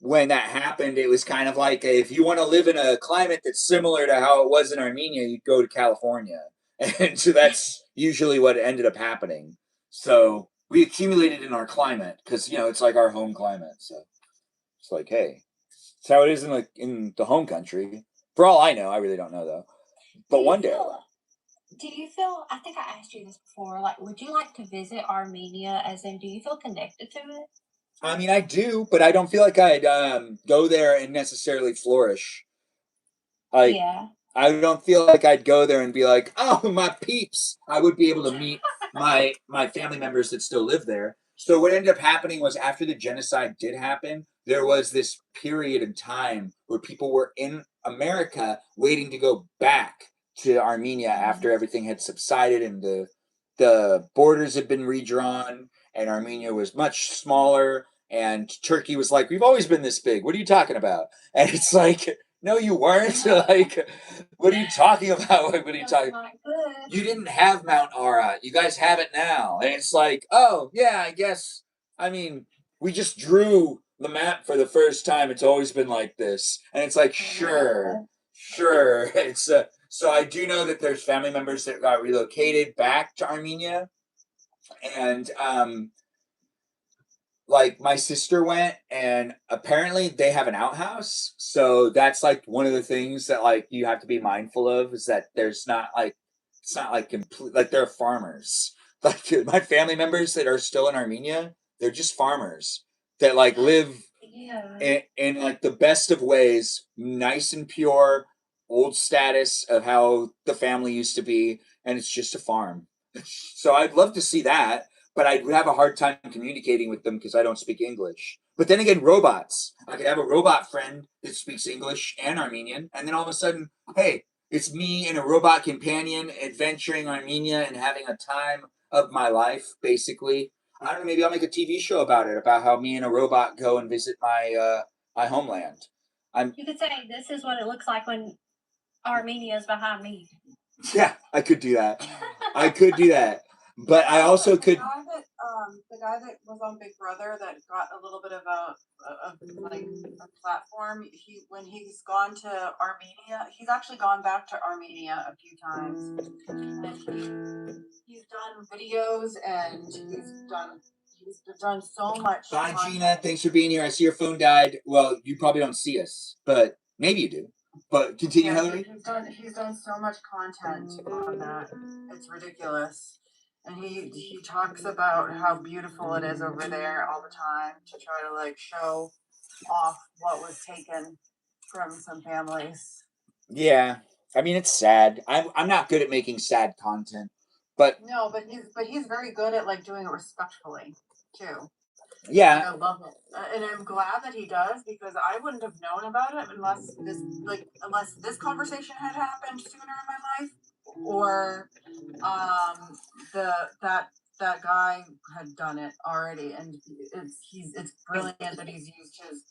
when that happened, it was kind of like if you want to live in a climate that's similar to how it was in Armenia, you'd go to California, and so that's usually what ended up happening. So we accumulated in our climate because it's like our home climate. So it's like, hey, it's how it is in the home country. For all I know, I really don't know though. But one day. Do you feel, I think I asked you this before, like, would you like to visit Armenia, as in, do you feel connected to it? I mean, I do, but I don't feel like I'd go there and necessarily flourish. I don't feel like I'd go there and be like, oh, my peeps. I would be able to meet my family members that still live there. So what ended up happening was, after the genocide did happen, there was this period in time where people were in America waiting to go back to Armenia after everything had subsided and the borders had been redrawn and Armenia was much smaller, and Turkey was like, we've always been this big. What are you talking about? And it's like, no, you weren't. Like, what are you talking about? What are you talking about? You didn't have Mount Ara. You guys have it now. And it's like, oh, yeah, I guess. I mean, we just drew the map for the first time. It's always been like this. And it's like, sure. It's so I do know that there's family members that got relocated back to Armenia. And like my sister went, and apparently they have an outhouse. So that's like one of the things that like you have to be mindful of, is that it's not like complete, like they're farmers. Like my family members that are still in Armenia, they're just farmers that like live in like the best of ways, nice and pure, old status of how the family used to be, and it's just a farm. So I'd love to see that, but I'd have a hard time communicating with them because I don't speak English. But then again, robots. I could have a robot friend that speaks English and Armenian, and then all of a sudden, hey, it's me and a robot companion adventuring Armenia and having a time of my life, basically. I don't know, maybe I'll make a TV show about it, about how me and a robot go and visit my homeland. You could say this is what it looks like when Armenia is behind me. Yeah, I could do that. I could do that. But I also could. The guy that was on Big Brother that got a little bit of a platform. When he's gone to Armenia, he's actually gone back to Armenia a few times. And he's done videos and he's done so much. Bye, content. Gina. Thanks for being here. I see your phone died. Well, you probably don't see us, but maybe you do. But continue, Yeah, Hillary. he's done so much content on that. It's ridiculous. And he talks about how beautiful it is over there all the time to try to like show off what was taken from some families. Yeah, I mean it's sad. I'm not good at making sad content, but No, but he's very good at like doing it respectfully too. yeah, Like, I love it, and I'm glad that he does because I wouldn't have known about it unless this conversation had happened sooner in my life, or that guy had done it already, and it's brilliant that he's used his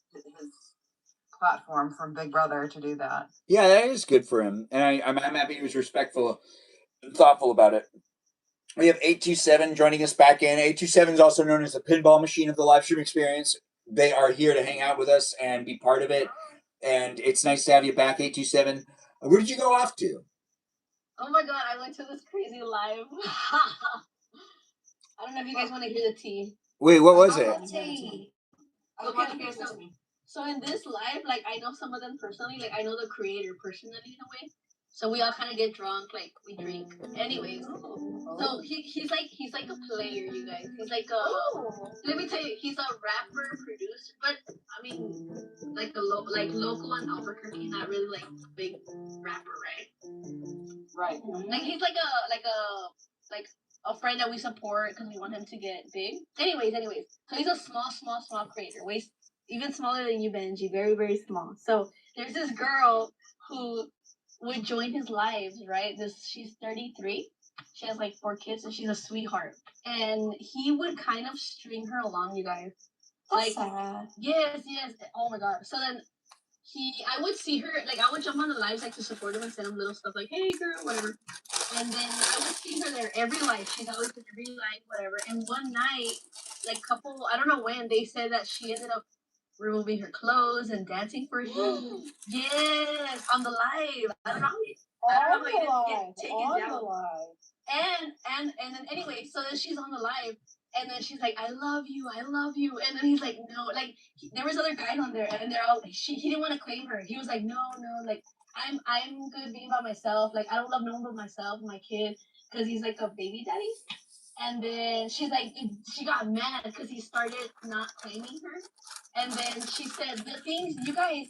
platform from Big Brother to do that. yeah, that is good for him, and I'm happy he was respectful and thoughtful about it. We have 827 joining us back in. 827 is also known as the pinball machine of the live stream experience. They are here to hang out with us and be part of it. And it's nice to have you back, 827. Where did you go off to? Oh my god, I went to this crazy live. I don't know if you guys want to hear the tea. Wait, what was it? Okay, so in this live, like I know some of them personally, like I know the creator personally in a way. So we all kind of get drunk, like we drink. Anyways, so he's like a player, you guys. He's like let me tell you, he's a rapper, producer, but I mean, like local in Albuquerque, not really like big rapper, right? Right. Like he's like a friend that we support because we want him to get big. Anyways, so he's a small creator, way even smaller than you, Benji. Very, very small. So there's this girl who would join his lives, right? She's 33. She has like 4 kids, and she's a sweetheart. And he would kind of string her along, you guys. That's Like, sad. yes. Oh my god. So then I would see her, like I would jump on the lives like to support him and send him little stuff like, hey girl, whatever. And then I would see her there every live. She's always in every live, whatever. And one night, like I don't know when, they said that she ended up removing her clothes and dancing for him. Yes, on the live. I don't know how he didn't get taken down. And then anyway, so then she's on the live, and then she's like, I love you, and then he's like, no, like there was other guys on there, and they're all he didn't want to claim her. He was like, no, like I'm good being by myself. Like I don't love no one but myself and my kid, because he's like a baby daddy. And then she's like, she got mad because he started not claiming her. And then she said, the things, you guys,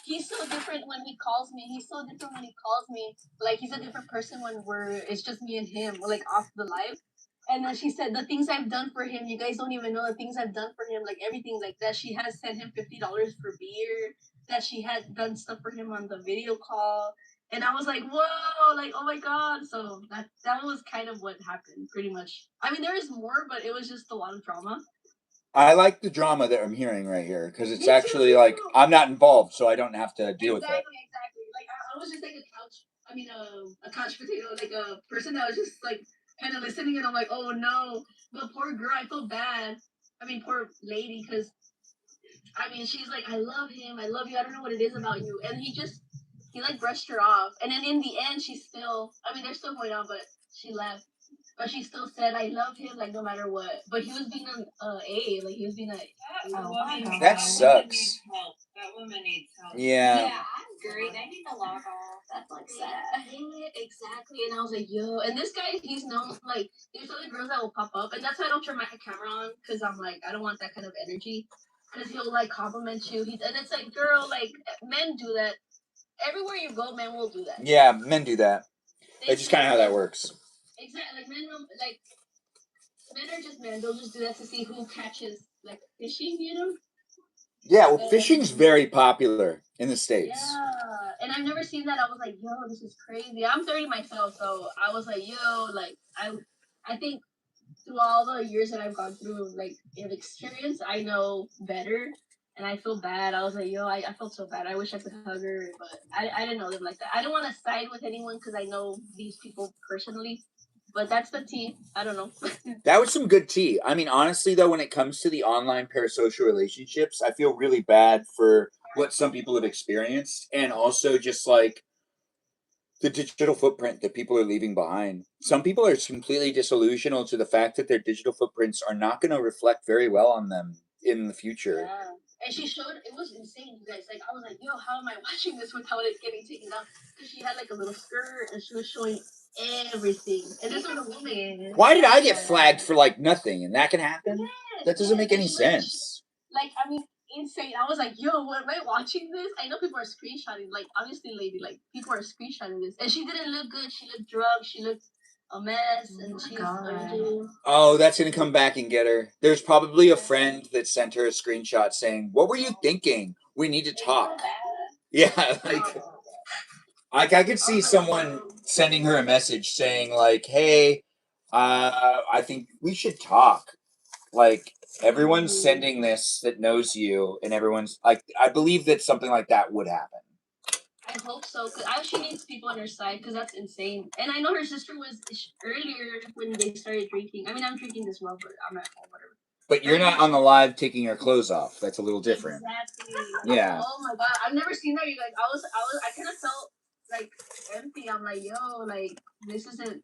he's so different when he calls me. He's so different when he calls me. Like, he's a different person when it's just me and him, like, off the live. And then she said, the things I've done for him, you guys don't even know the things I've done for him, like, everything like that. She has sent him $50 for beer, that she had done stuff for him on the video call. And I was like, whoa, like, oh my god. So that was kind of what happened, pretty much. I mean, there is more, but it was just a lot of drama. I like the drama that I'm hearing right here because it's actually like I'm not involved, so I don't have to deal with it. Exactly. Like I was just like a couch potato, like a person that was just like kind of listening, and I'm like, oh no, but poor girl, I feel bad. I mean, poor lady, because I mean, she's like, I love him, I love you, I don't know what it is about you, and he like brushed her off, and then in the end, I mean, they're still going on, but she left. But she still said, I love him, like, no matter what. But he was being an like, he was being That sucks. That woman needs help. Yeah. Yeah, I agree. They need to log off. That's like sad. Yeah, exactly. And I was like, yo. And this guy, he's known, like, there's other girls that will pop up. And that's why I don't turn my camera on. Because I'm like, I don't want that kind of energy. Because he'll, like, compliment you. And it's like, girl, like, men do that. everywhere you go, men will do that. Yeah, men do that. That's just kind of how that works. Exactly. Like men, like men are just men. They'll just do that to see who catches like fishing. You know. Yeah, well, fishing's very popular in the States. Yeah, and I've never seen that. I was like, yo, this is crazy. I'm 30 myself, so I was like, yo, like I think through all the years that I've gone through, like in experience, I know better, and I feel bad. I was like, yo, I felt so bad. I wish I could hug her, but I didn't know them like that. I don't want to side with anyone because I know these people personally. But that's the tea. I don't know. That was some good tea. I mean, honestly, though, when it comes to the online parasocial relationships, I feel really bad for what some people have experienced, and also just like the digital footprint that people are leaving behind. Some people are completely disillusional to the fact that their digital footprints are not going to reflect very well on them in the future. Yeah. And she showed, it was insane, you guys. Like, I was like, yo, how am I watching this without it getting taken down? Because she had like a little skirt and she was showing everything. And this was a woman. Why did I get flagged for like nothing? And that can happen? Yes, That doesn't make any it's like, sense. like, I mean, insane. I was like, yo, what am I watching this? I know people are screenshotting. Like, obviously, lady, like, people are screenshotting this. And she didn't look good. She looked drunk. She looked a mess. And she's urging. Oh, that's going to come back and get her. There's probably a friend that sent her a screenshot saying, "What were you thinking? We need to talk." Yeah, like I could see someone sending her a message saying like, "Hey, I think we should talk." Like everyone's sending this that knows you, and everyone's like, I believe that something like that would happen. I hope so, because she needs people on her side, because that's insane. And I know her sister was earlier when they started drinking. I mean, I'm drinking as well, but I'm at home, whatever. But you're not on the live taking your clothes off. That's a little different. Exactly. Yeah. Oh my god, I've never seen that. You guys, I kind of felt like empty. I'm like, yo, like this isn't.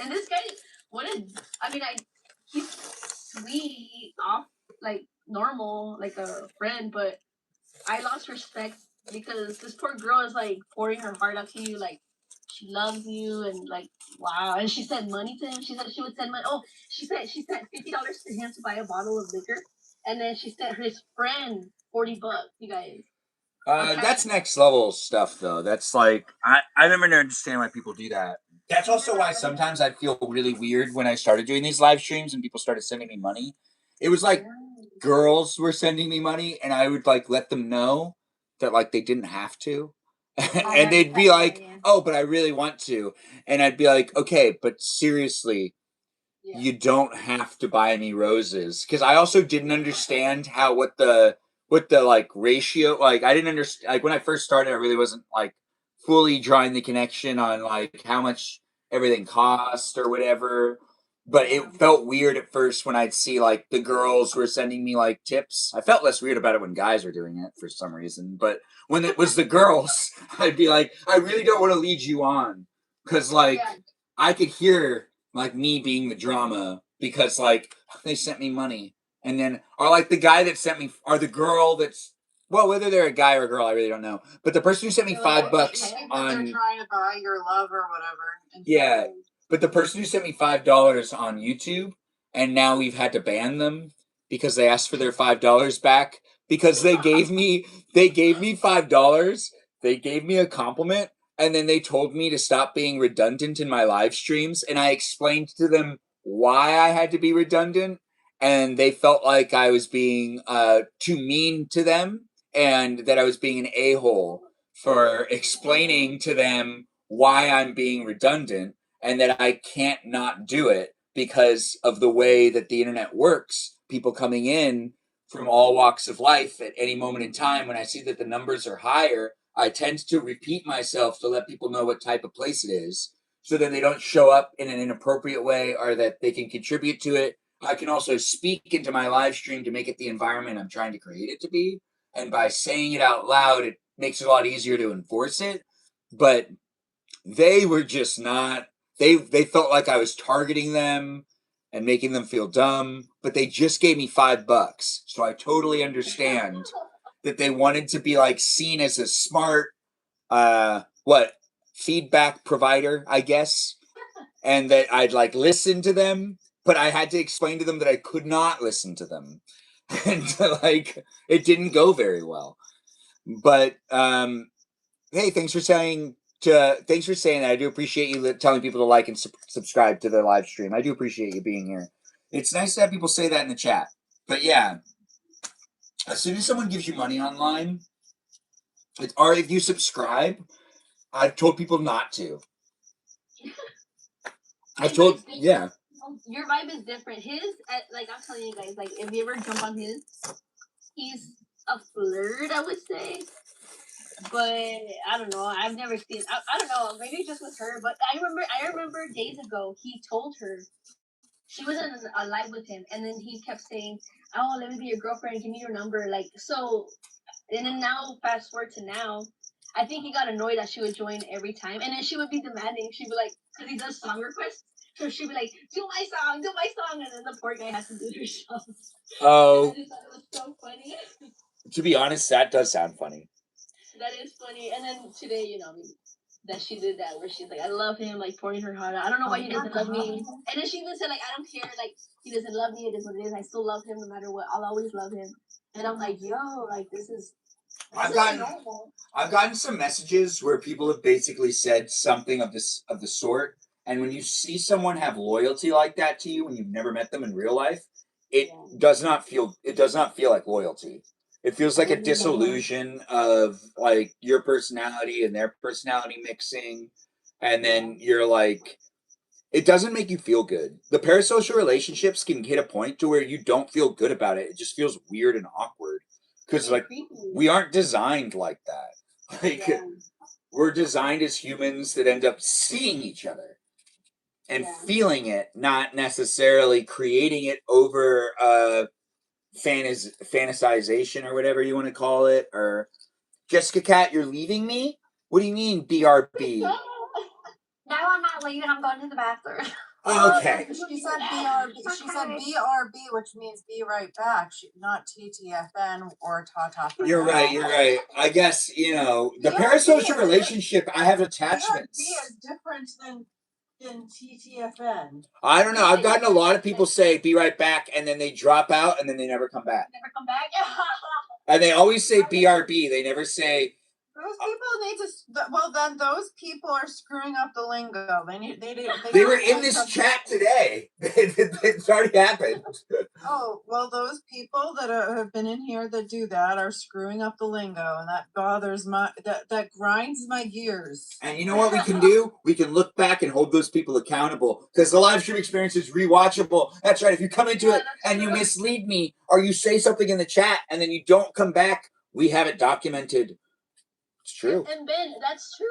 And this guy, he's sweet, off, like normal, like a friend, but I lost respect because this poor girl is like pouring her heart out to you, like she loves you, and like wow. And she sent money to him. She said she would send money. Oh, she sent $50 to him to buy a bottle of liquor, and then she sent his friend $40. You guys. That's next level stuff, though. That's like I never understand why people do that. That's also why sometimes I feel really weird when I started doing these live streams and people started sending me money. It was like girls were sending me money, and I would like let them know that like they didn't have to, and they'd be like, "Oh, but I really want to," and I'd be like, "Okay, but seriously." Yeah. You don't have to buy me roses, because I also didn't understand how what the like ratio, like I didn't understand, like when I first started I really wasn't like fully drawing the connection on like how much everything cost or whatever, but it felt weird at first when I'd see like the girls were sending me like tips. I felt less weird about it when guys were doing it for some reason, but when it was the girls I'd be like, I really don't want to lead you on, because like I could hear like me being the drama, because like they sent me money, and then or like the guy that sent me, or the girl that's, well, whether they're a guy or a girl I really don't know, but the person who sent me $5 on, they're trying to buy your love or whatever. Yeah, but the person who sent me $5 on YouTube, and now we've had to ban them because they asked for their $5 back, because they gave me $5, they gave me a compliment, and then they told me to stop being redundant in my live streams, and I explained to them why I had to be redundant, and they felt like I was being too mean to them, and that I was being an a-hole for explaining to them why I'm being redundant, and that I can't not do it because of the way that the internet works. People coming in from all walks of life at any moment in time, when I see that the numbers are higher, I tend to repeat myself to let people know what type of place it is, so that they don't show up in an inappropriate way, or that they can contribute to it. I can also speak into my live stream to make it the environment I'm trying to create it to be. And by saying it out loud, it makes it a lot easier to enforce it. But they were just not, they felt like I was targeting them and making them feel dumb, but they just gave me $5. So I totally understand that they wanted to be like seen as a smart feedback provider, I guess, and that I'd like listen to them, but I had to explain to them that I could not listen to them. And like it didn't go very well. But Hey, thanks for saying that. I do appreciate you telling people to like and subscribe to their live stream. I do appreciate you being here. It's nice to have people say that in the chat. But yeah, as soon as someone gives you money online, or if you subscribe, I've told people not to. Yeah. Your vibe is different. His, like I'm telling you guys, like if you ever jump on his, he's a flirt, I would say. But I don't know. I've never seen. I don't know. Maybe just with her. But I remember days ago he told her she was in a live with him, and then he kept saying, "Oh, let me be your girlfriend. Give me your number." Like so, and then now fast forward to now. I think he got annoyed that she would join every time, and then she would be demanding. She'd be like, because he does song requests, so she'd be like, "Do my song, do my song," and then the poor guy has to do her song. Oh. I just thought it was so funny. To be honest, that does sound funny. That is funny. And then today, you know, that she did that where she's like, I love him, like pouring her heart out. I don't know why he doesn't love me. And then she even said, like, I don't care, like, he doesn't love me, it is what it is. I still love him no matter what. I'll always love him. And I'm like, yo, like this is normal. I've gotten some messages where people have basically said something of the sort. And when you see someone have loyalty like that to you when you've never met them in real life, it does not feel like loyalty. It feels like a disillusion of like your personality and their personality mixing, and then you're like, it doesn't make you feel good. The parasocial relationships can hit a point to where you don't feel good about it. It just feels weird and awkward because like we aren't designed like that. Like we're designed as humans that end up seeing each other and feeling it, not necessarily creating it over fantasization or whatever you want to call it. Or Jessica Cat, you're leaving me? What do you mean BRB? No, I'm not leaving. I'm going to the bathroom. Okay. She said BRB. She said BRB, which means be right back. Not TTFN or Tata. You're right. I guess, the parasocial relationship, I have attachments. BRB is different than TTFN. I don't know. I've gotten a lot of people say be right back and then they drop out and then they never come back. Never come back. And they always say BRB. They never say. Those people need to. Well, then those people are screwing up the lingo. They were in this chat today. It's already happened. Oh, well, those people that have been in here that do that are screwing up the lingo, and that bothers that grinds my gears. And you know what we can do? We can look back and hold those people accountable because the live stream experience is rewatchable. That's right. If you come into it and you mislead me or you say something in the chat and then you don't come back, we have it documented. It's true. And Ben, that's true.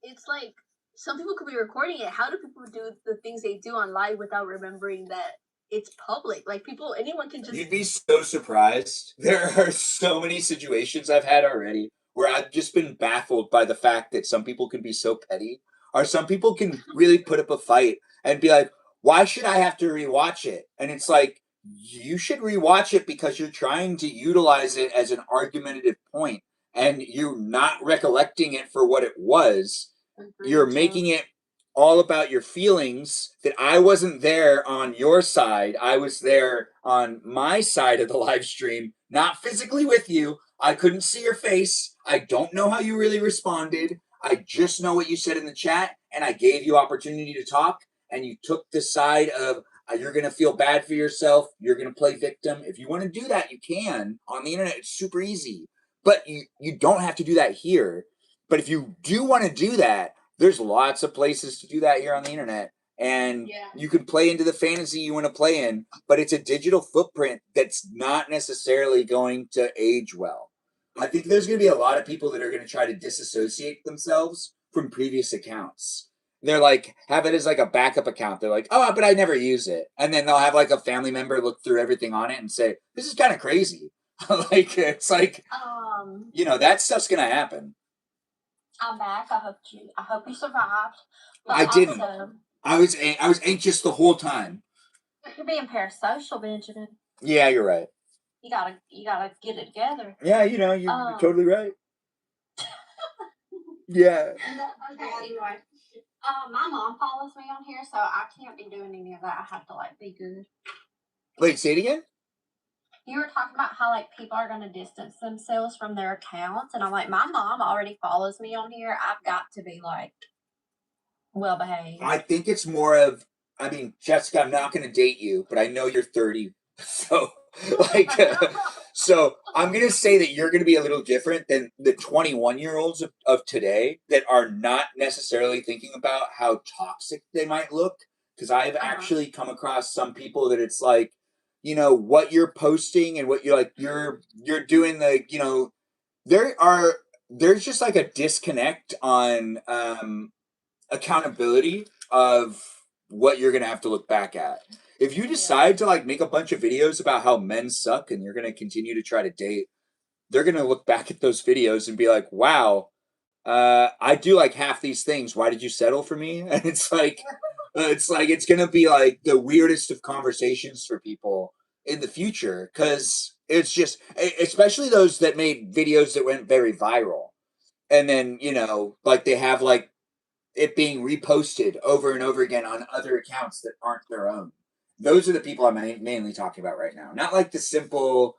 It's like some people could be recording it. How do people do the things they do on live without remembering that it's public? Like anyone can just. You'd be so surprised. There are so many situations I've had already where I've just been baffled by the fact that some people can be so petty, or some people can really put up a fight and be like, why should I have to rewatch it? And it's like, you should rewatch it because you're trying to utilize it as an argumentative point and you're not recollecting it for what it was. You're making it all about your feelings, that I wasn't there on your side. I was there on my side of the live stream, not physically with you. I couldn't see your face. I don't know how you really responded. I just know what you said in the chat, and I gave you opportunity to talk, and you took the side of you're going to feel bad for yourself. You're going to play victim. If you want to do that, you can. On the internet, it's super easy. But you don't have to do that here. But if you do want to do that, there's lots of places to do that here on the internet. And you can play into the fantasy you want to play in, but it's a digital footprint that's not necessarily going to age well. I think there's going to be a lot of people that are going to try to disassociate themselves from previous accounts. They're like, have it as like a backup account. They're like, oh, but I never use it. And then they'll have like a family member look through everything on it and say, this is kind of crazy. Like, it's like, that stuff's going to happen. I'm back. I hope you survived. But I didn't. I was anxious the whole time. You're being parasocial, Benjamin. Yeah, you're right. You gotta get it together. Yeah, you're totally right. Yeah. Okay, anyway. My mom follows me on here, so I can't be doing any of that. I have to be good. Wait, say it again? you were talking about how like people are going to distance themselves from their accounts, and I'm like, my mom already follows me on here. I've got to be like well behaved. I think it's more of, I mean, Jessica, I'm not going to date you, but I know you're 30. So, like, so I'm going to say that you're going to be a little different than the 21-year-olds of today that are not necessarily thinking about how toxic they might look. Because I've actually come across some people that it's like, you know, what you're posting and what you're like, you're doing the, you know, there's just like a disconnect on, accountability of what you're gonna have to look back at. If you decide to like make a bunch of videos about how men suck and you're gonna continue to try to date, they're gonna look back at those videos and be like, "Wow, I do like half these things. Why did you settle for me?" And it's gonna be like the weirdest of conversations for people in the future because it's just, especially those that made videos that went very viral, and then you know, like they have like it being reposted over and over again on other accounts that aren't their own. Those are the people I'm mainly talking about right now. Not like the simple,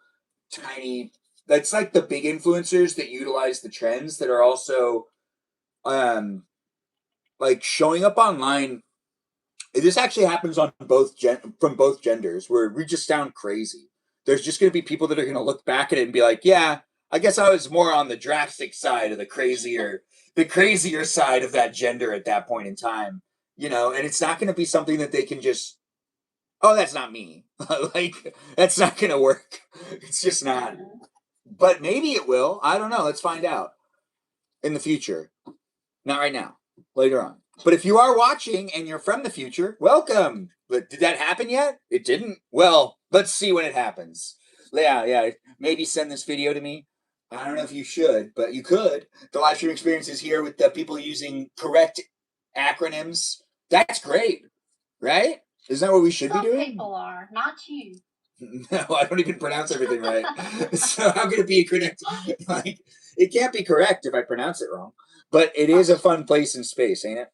tiny. That's like the big influencers that utilize the trends that are also, like showing up online. This actually happens on from both genders, where we just sound crazy. There's just going to be people that are going to look back at it and be like, "Yeah, I guess I was more on the drastic side of the crazier side of that gender at that point in time." You know, and it's not going to be something that they can just, "Oh, that's not me." Like that's not going to work. It's just not. But maybe it will. I don't know. Let's find out in the future. Not right now. Later on. But if you are watching and you're from the future, welcome. But did that happen yet? It didn't? Well, let's see when it happens. Yeah. Maybe send this video to me. I don't know if you should, but you could. The live stream experience is here with the people using correct acronyms. That's great, right? Isn't that what we should be doing? Some people are, not you. No, I don't even pronounce everything right. So how can it be correct? Like, it can't be correct if I pronounce it wrong. But it is a fun place in space, ain't it?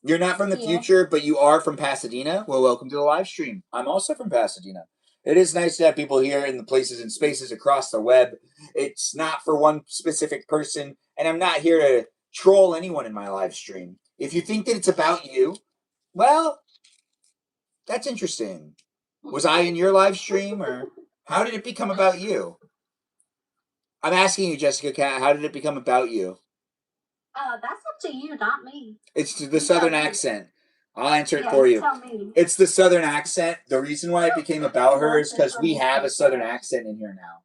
You're not from the future, but you are from Pasadena. Well, welcome to the live stream. I'm also from Pasadena. It is nice to have people here in the places and spaces across the web. It's not for one specific person, and I'm not here to troll anyone in my live stream. If you think that it's about you, well, that's interesting. Was I in your live stream, or how did it become about you? I'm asking you, Jessica Cat, how did it become about you? That's up to you, not me. It's the southern accent. I'll answer it Yeah, for you you. tell me. It's the southern accent. The reason why it became about her is because we have a southern accent in here now.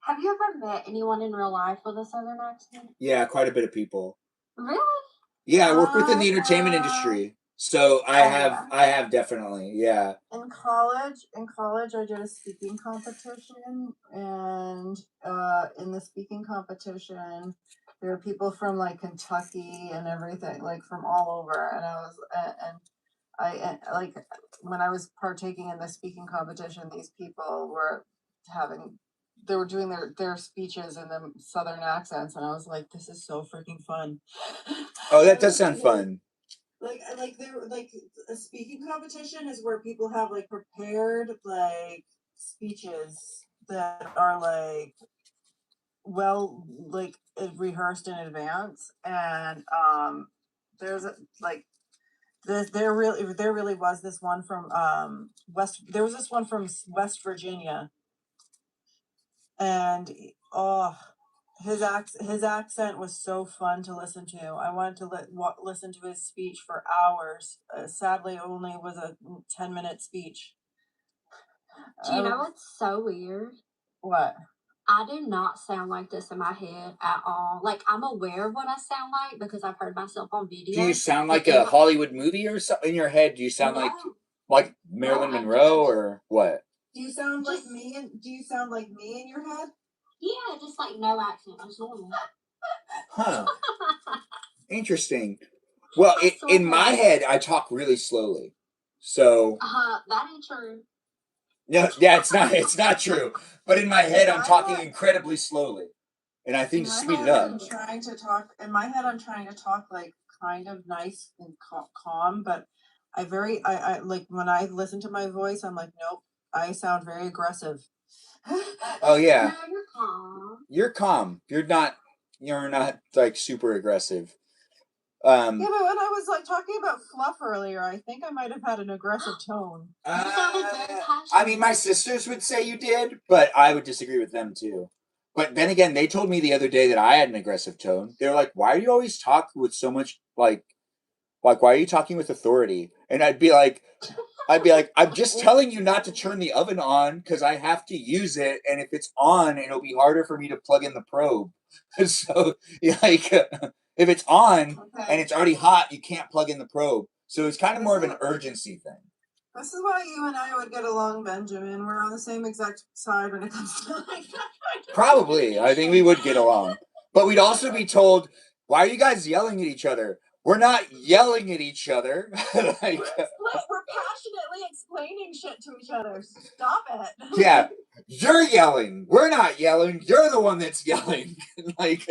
Have you ever met anyone in real life with a southern accent? Yeah, quite a bit of people. Really? Yeah, I work within the entertainment industry. So I have definitely, yeah. In college, I did a speaking competition, and in the speaking competition, there were people from like Kentucky and everything, like from all over, and I like when I was partaking in the speaking competition, these people were they were doing their speeches in the southern accents, and I was like, this is so freaking fun. Oh, that does sound fun. Like there like a speaking competition is where people have like prepared like speeches that are like rehearsed in advance, and there's like there really was this one from West Virginia, and his accent was so fun to listen to. I wanted to listen to his speech for hours. Sadly, it only was a 10-minute speech. Do you know what's so weird? What? I do not sound like this in my head at all. Like, I'm aware of what I sound like because I've heard myself on video. Do you sound like a Hollywood movie or something in your head? Do you sound like Marilyn Monroe or what? Do you sound like me? Do you sound like me in your head? Yeah, just like no accent, just normal. Huh. Interesting. Well, in my head, I talk really slowly. So. That ain't true. No, yeah, it's not true. But in my head, I'm talking incredibly slowly, and I think to speed it up. In my head, I'm trying to talk like kind of nice and calm, but I like when I listen to my voice, I'm like, nope, I sound very aggressive. Oh yeah. No, you're calm. You're calm. You're not like super aggressive. Yeah, but when I was like talking about fluff earlier, I think I might have had an aggressive tone. I mean, my sisters would say you did, but I would disagree with them too. But then again, they told me the other day that I had an aggressive tone. They're like, "Why do you always talk with so much like why are you talking with authority?" And I'd be like, I'm just telling you not to turn the oven on because I have to use it, and if it's on, it'll be harder for me to plug in the probe. So, like, if it's on and it's already hot, you can't plug in the probe. So it's kind of more of an urgency thing. This is why you and I would get along, Benjamin. We're on the same exact side when it comes to like that. Probably, I think we would get along, but we'd also be told, "Why are you guys yelling at each other?" We're not yelling at each other. Like, we're passionately explaining shit to each other. Stop it. yeah, you're yelling. We're not yelling. You're the one that's yelling. Like,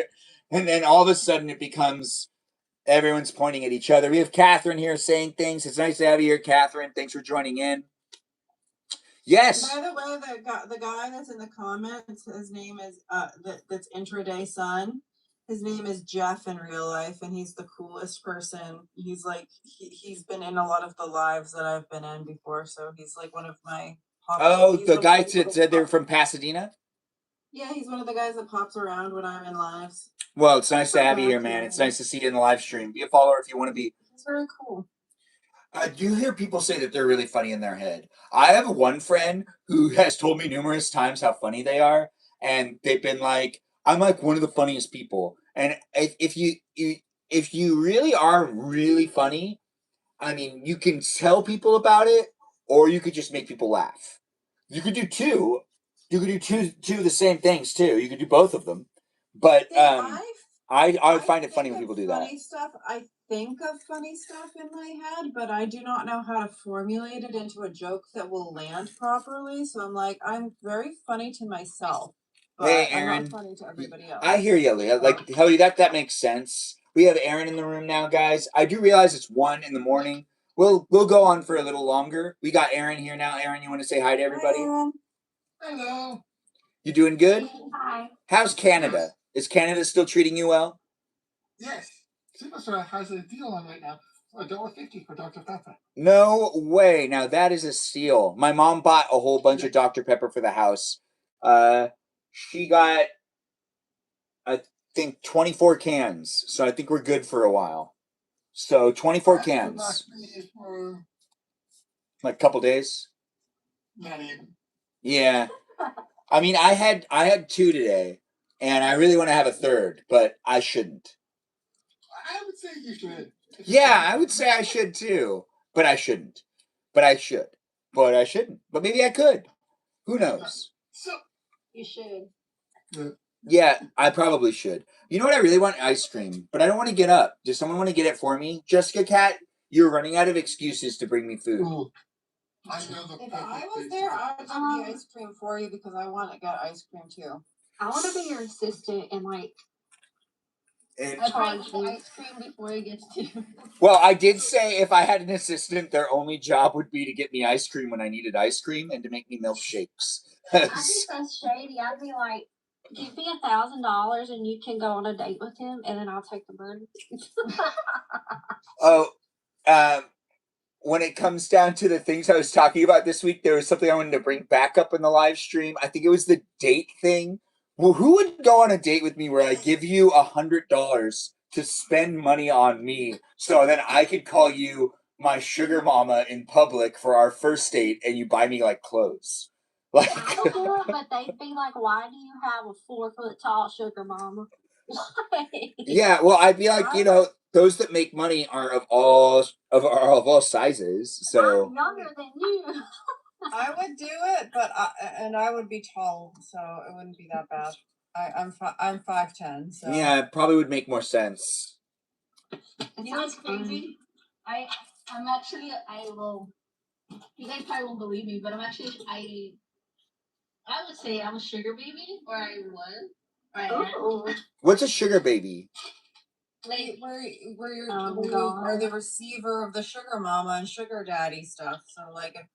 and then all of a sudden it becomes everyone's pointing at each other. We have Catherine here saying things. It's nice to have you here, Catherine. Thanks for joining in. Yes. By the way, the guy that's in the comments, his name is that's Intraday Sun. His name is Jeff in real life, and he's the coolest person. He's like he's been in a lot of the lives that I've been in before, so he's like one of my. Oh, the guy that said they're from Pasadena. Yeah, he's one of the guys that pops around when I'm in lives. Well, it's nice to have you here, man. It's nice to see you in the live stream. Be a follower if you want to be. It's very cool. Do you hear people say that they're really funny in their head? I have one friend who has told me numerous times how funny they are, and they've been like, "I'm like one of the funniest people." And if you really are really funny, I mean, you can tell people about it, or you could just make people laugh. You could do two. You could do two of the same things too. You could do both of them. But I find it funny when people do that. Funny stuff. I think of funny stuff in my head, but I do not know how to formulate it into a joke that will land properly. So I'm like, I'm very funny to myself, but Hey, I'm Aaron. not funny to everybody else. I hear you, Leah. Like, hell, that makes sense. We have Aaron in the room now, guys. I do realize it's 1 a.m. We'll go on for a little longer. We got Aaron here now. Aaron, you want to say hi to everybody? Hello. You doing good? Hi. How's Canada? Is Canada still treating you well? Yes. Superstore has a deal on right now. $1.50 for Dr. Pepper. No way. Now that is a steal. My mom bought a whole bunch of Dr. Pepper for the house. She got, I think, 24 cans. So I think we're good for a while. So 24 cans. Like a couple days? Not even. Yeah. I mean, I had 2 today, and I really want to have a third, but I shouldn't. I would say you should. Yeah, I would say I should too, but I shouldn't. But I should. But I shouldn't. But maybe I could. Who knows? So You should. Yeah, I probably should. You know what? I really want ice cream, but I don't want to get up. Does someone want to get it for me? Jessica Cat, you're running out of excuses to bring me food. Ooh. If I was there, I would get the ice cream for you because I want to get ice cream too. I want to be your assistant and like And I bring the ice cream before it gets to you. well, I did say if I had an assistant, their only job would be to get me ice cream when I needed ice cream and to make me milkshakes. I'd be so shady. I'd be like, give me $1,000 and you can go on a date with him, and then I'll take the money. Oh, when it comes down to the things I was talking about this week, there was something I wanted to bring back up in the live stream. I think it was the date thing. Well, who would go on a date with me where I give you $100 to spend money on me so then I could call you my sugar mama in public for our first date and you buy me like clothes? Like, I would do it, but they'd be like, why do you have a 4-foot tall sugar mama? yeah, well, I'd be like, you know, those that make money are of all sizes. So I'm younger than you. I would do it, but I would be tall, so it wouldn't be that bad. I'm 5'10", so yeah, it probably would make more sense. You know what's crazy? I'm actually you guys probably won't believe me, but I would say I'm a sugar baby, or I was. Or I am. What's a sugar baby? Like where you're Oh, you God. are the receiver of the sugar mama and sugar daddy stuff. So like if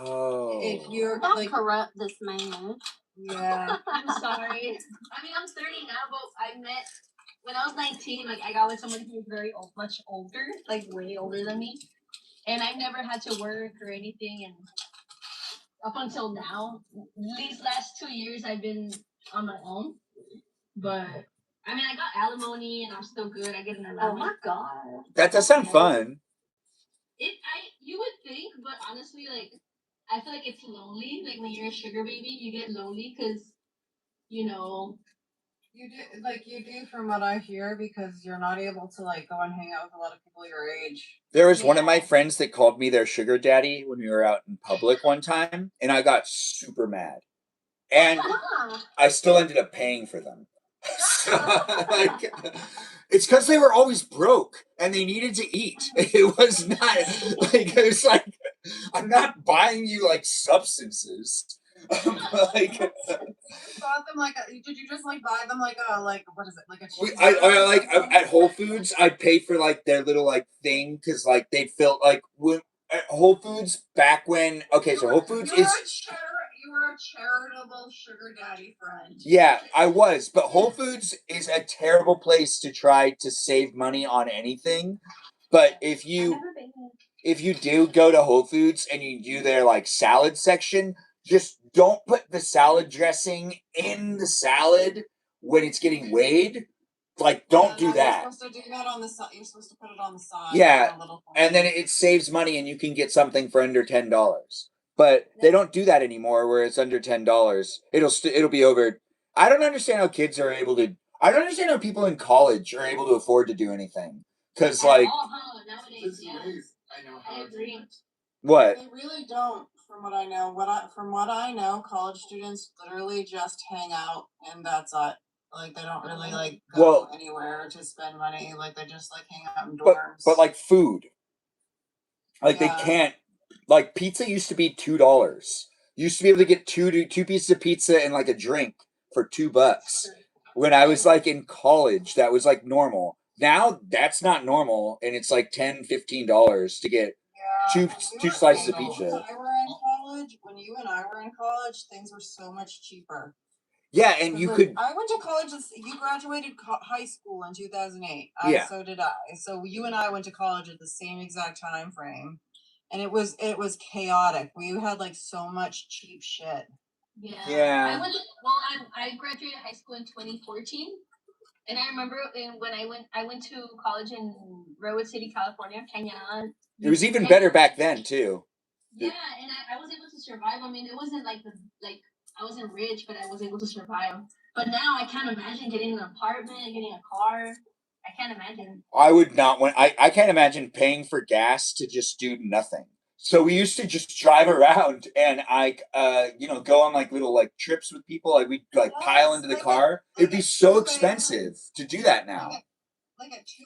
if you're Don't like corrupt this man. yeah. I'm sorry. I mean, I'm 30 now, but I met when I was 19. Like, I got with someone who was very old, much older, like way older than me, and I never had to work or anything. And up until now, these last 2 years, I've been on my own. But I mean, I got alimony, and I'm still good. I get an allowance. Oh my God. That does sound fun. You would think, but honestly, like, I feel like it's lonely. Like when you're a sugar baby, you get lonely because, you know, You do from what I hear because you're not able to like go and hang out with a lot of people your age. There was one of my friends that called me their sugar daddy when we were out in public one time, and I got super mad. And I still ended up paying for them. So, like, it's because they were always broke and they needed to eat. It was not like it was like I'm not buying you like substances. Like Bought them like did you just like buy them like a what is it like a cheese? I like at Whole Foods I'd pay for like their little like thing because like they'd feel like when at Whole Foods back when so Whole Foods is You were a charitable sugar daddy friend. yeah, I was, but Whole Foods is a terrible place to try to save money on anything. But if you do go to Whole Foods and you do their like salad section, just don't put the salad dressing in the salad when it's getting weighed. Like, don't do that. You're supposed to do that on the side. You're supposed to put it on the side. Yeah, and then it saves money, and you can get something for under $10. But they don't do that anymore, where it's under $10. It'll be over. I don't understand how kids are able to. I don't understand how people in college are able to afford to do anything. Because like, Nowadays, yeah. I know how. I agree. what? They really don't, from what I know. From what I know, college students literally just hang out, and that's it. Like they don't really like go anywhere to spend money. Like they just like hang out in dorms. But like food, like they can't. Like pizza used to be $2. You used to be able to get two pieces of pizza and like a drink for $2. When I was like in college, that was like normal. Now that's not normal, and it's like $10-15 to get two slices of pizza. When you and I were in college, things were so much cheaper. Yeah, and you could. I went to college. You graduated high school in 2008. Yeah. So did I. So you and I went to college at the same exact time frame, and it was chaotic. We had like so much cheap shit. Yeah. I graduated high school in 2014, and I remember when I went to college in Redwood City, California, Canyon. It was even better back then too. Yeah, and I was able to survive. I mean, it wasn't like I wasn't rich, but I was able to survive. But now I can't imagine getting an apartment, getting a car. I can't imagine. I would not want. I can't imagine paying for gas to just do nothing. So we used to just drive around and go on like little like trips with people. Like we'd like pile into the car. It'd be so expensive to do that now. Like at 2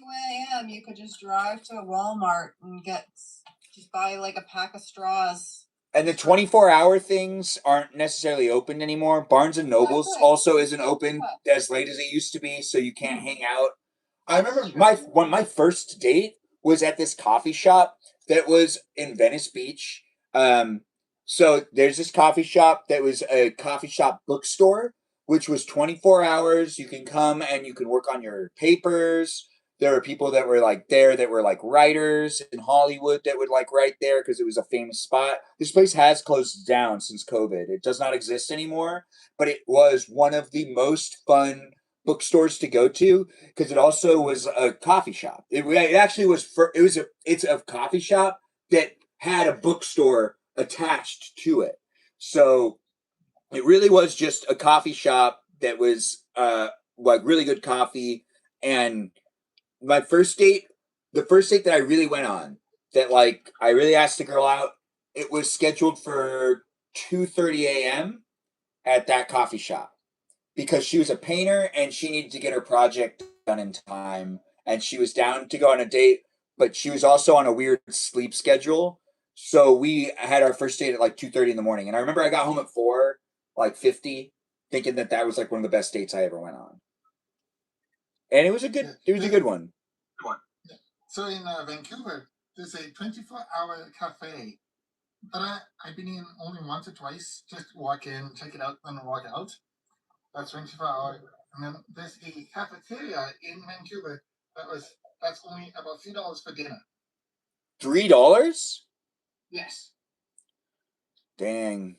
a.m. you could just drive to a Walmart and just buy like a pack of straws. And the 24-hour things aren't necessarily open anymore. Barnes and Nobles also isn't open as late as it used to be, so you can't hang out. I remember my first date was at this coffee shop that was in Venice Beach. So there's this coffee shop that was a coffee shop bookstore, which was 24 hours. You can come and you can work on your papers. There were people that were like there that were like writers in Hollywood that would like write there because it was a famous spot. This place has closed down since COVID. It does not exist anymore, but it was one of the most fun bookstores to go to because it also was a coffee shop. It actually was it's a coffee shop that had a bookstore attached to it. So it really was just a coffee shop that was like really good coffee. And the first date that I really went on, that like I really asked the girl out, it was scheduled for 2:30 a.m. at that coffee shop because she was a painter and she needed to get her project done in time, and she was down to go on a date, but she was also on a weird sleep schedule. So we had our first date at like 2:30 in the morning, and I remember I got home at 4:50, thinking that was like one of the best dates I ever went on. And it was a good one. So in Vancouver, there's a 24-hour cafe that I've been in only once or twice. Just walk in, check it out, then walk out. That's 24 hours. And then there's a cafeteria in Vancouver that's only about $3 for dinner. $3? Yes. Dang.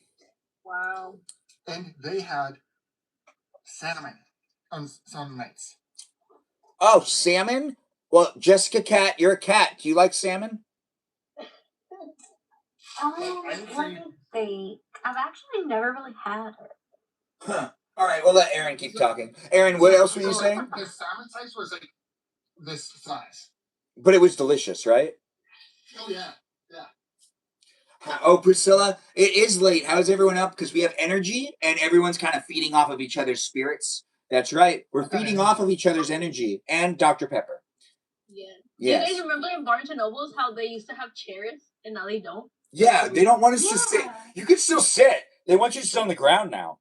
Wow. And they had salmon on some nights. Oh, salmon? Well, Jessica Cat, you're a cat. Do you like salmon? Let me think. I've actually never really had it. Huh. All right, we'll let Aaron keep talking. Aaron, what else were you saying? The salmon size was like this size. But it was delicious, right? Oh, yeah. Yeah. Oh, Priscilla, it is late. How's everyone up? Because we have energy, and everyone's kind of feeding off of each other's spirits. That's right. We're feeding off of each other's energy. And Dr. Pepper. Yeah. Yes. Do you guys remember in Barnes and Nobles how they used to have chairs and now they don't? Yeah, they don't want us to sit. You can still sit. They want you to sit on the ground now.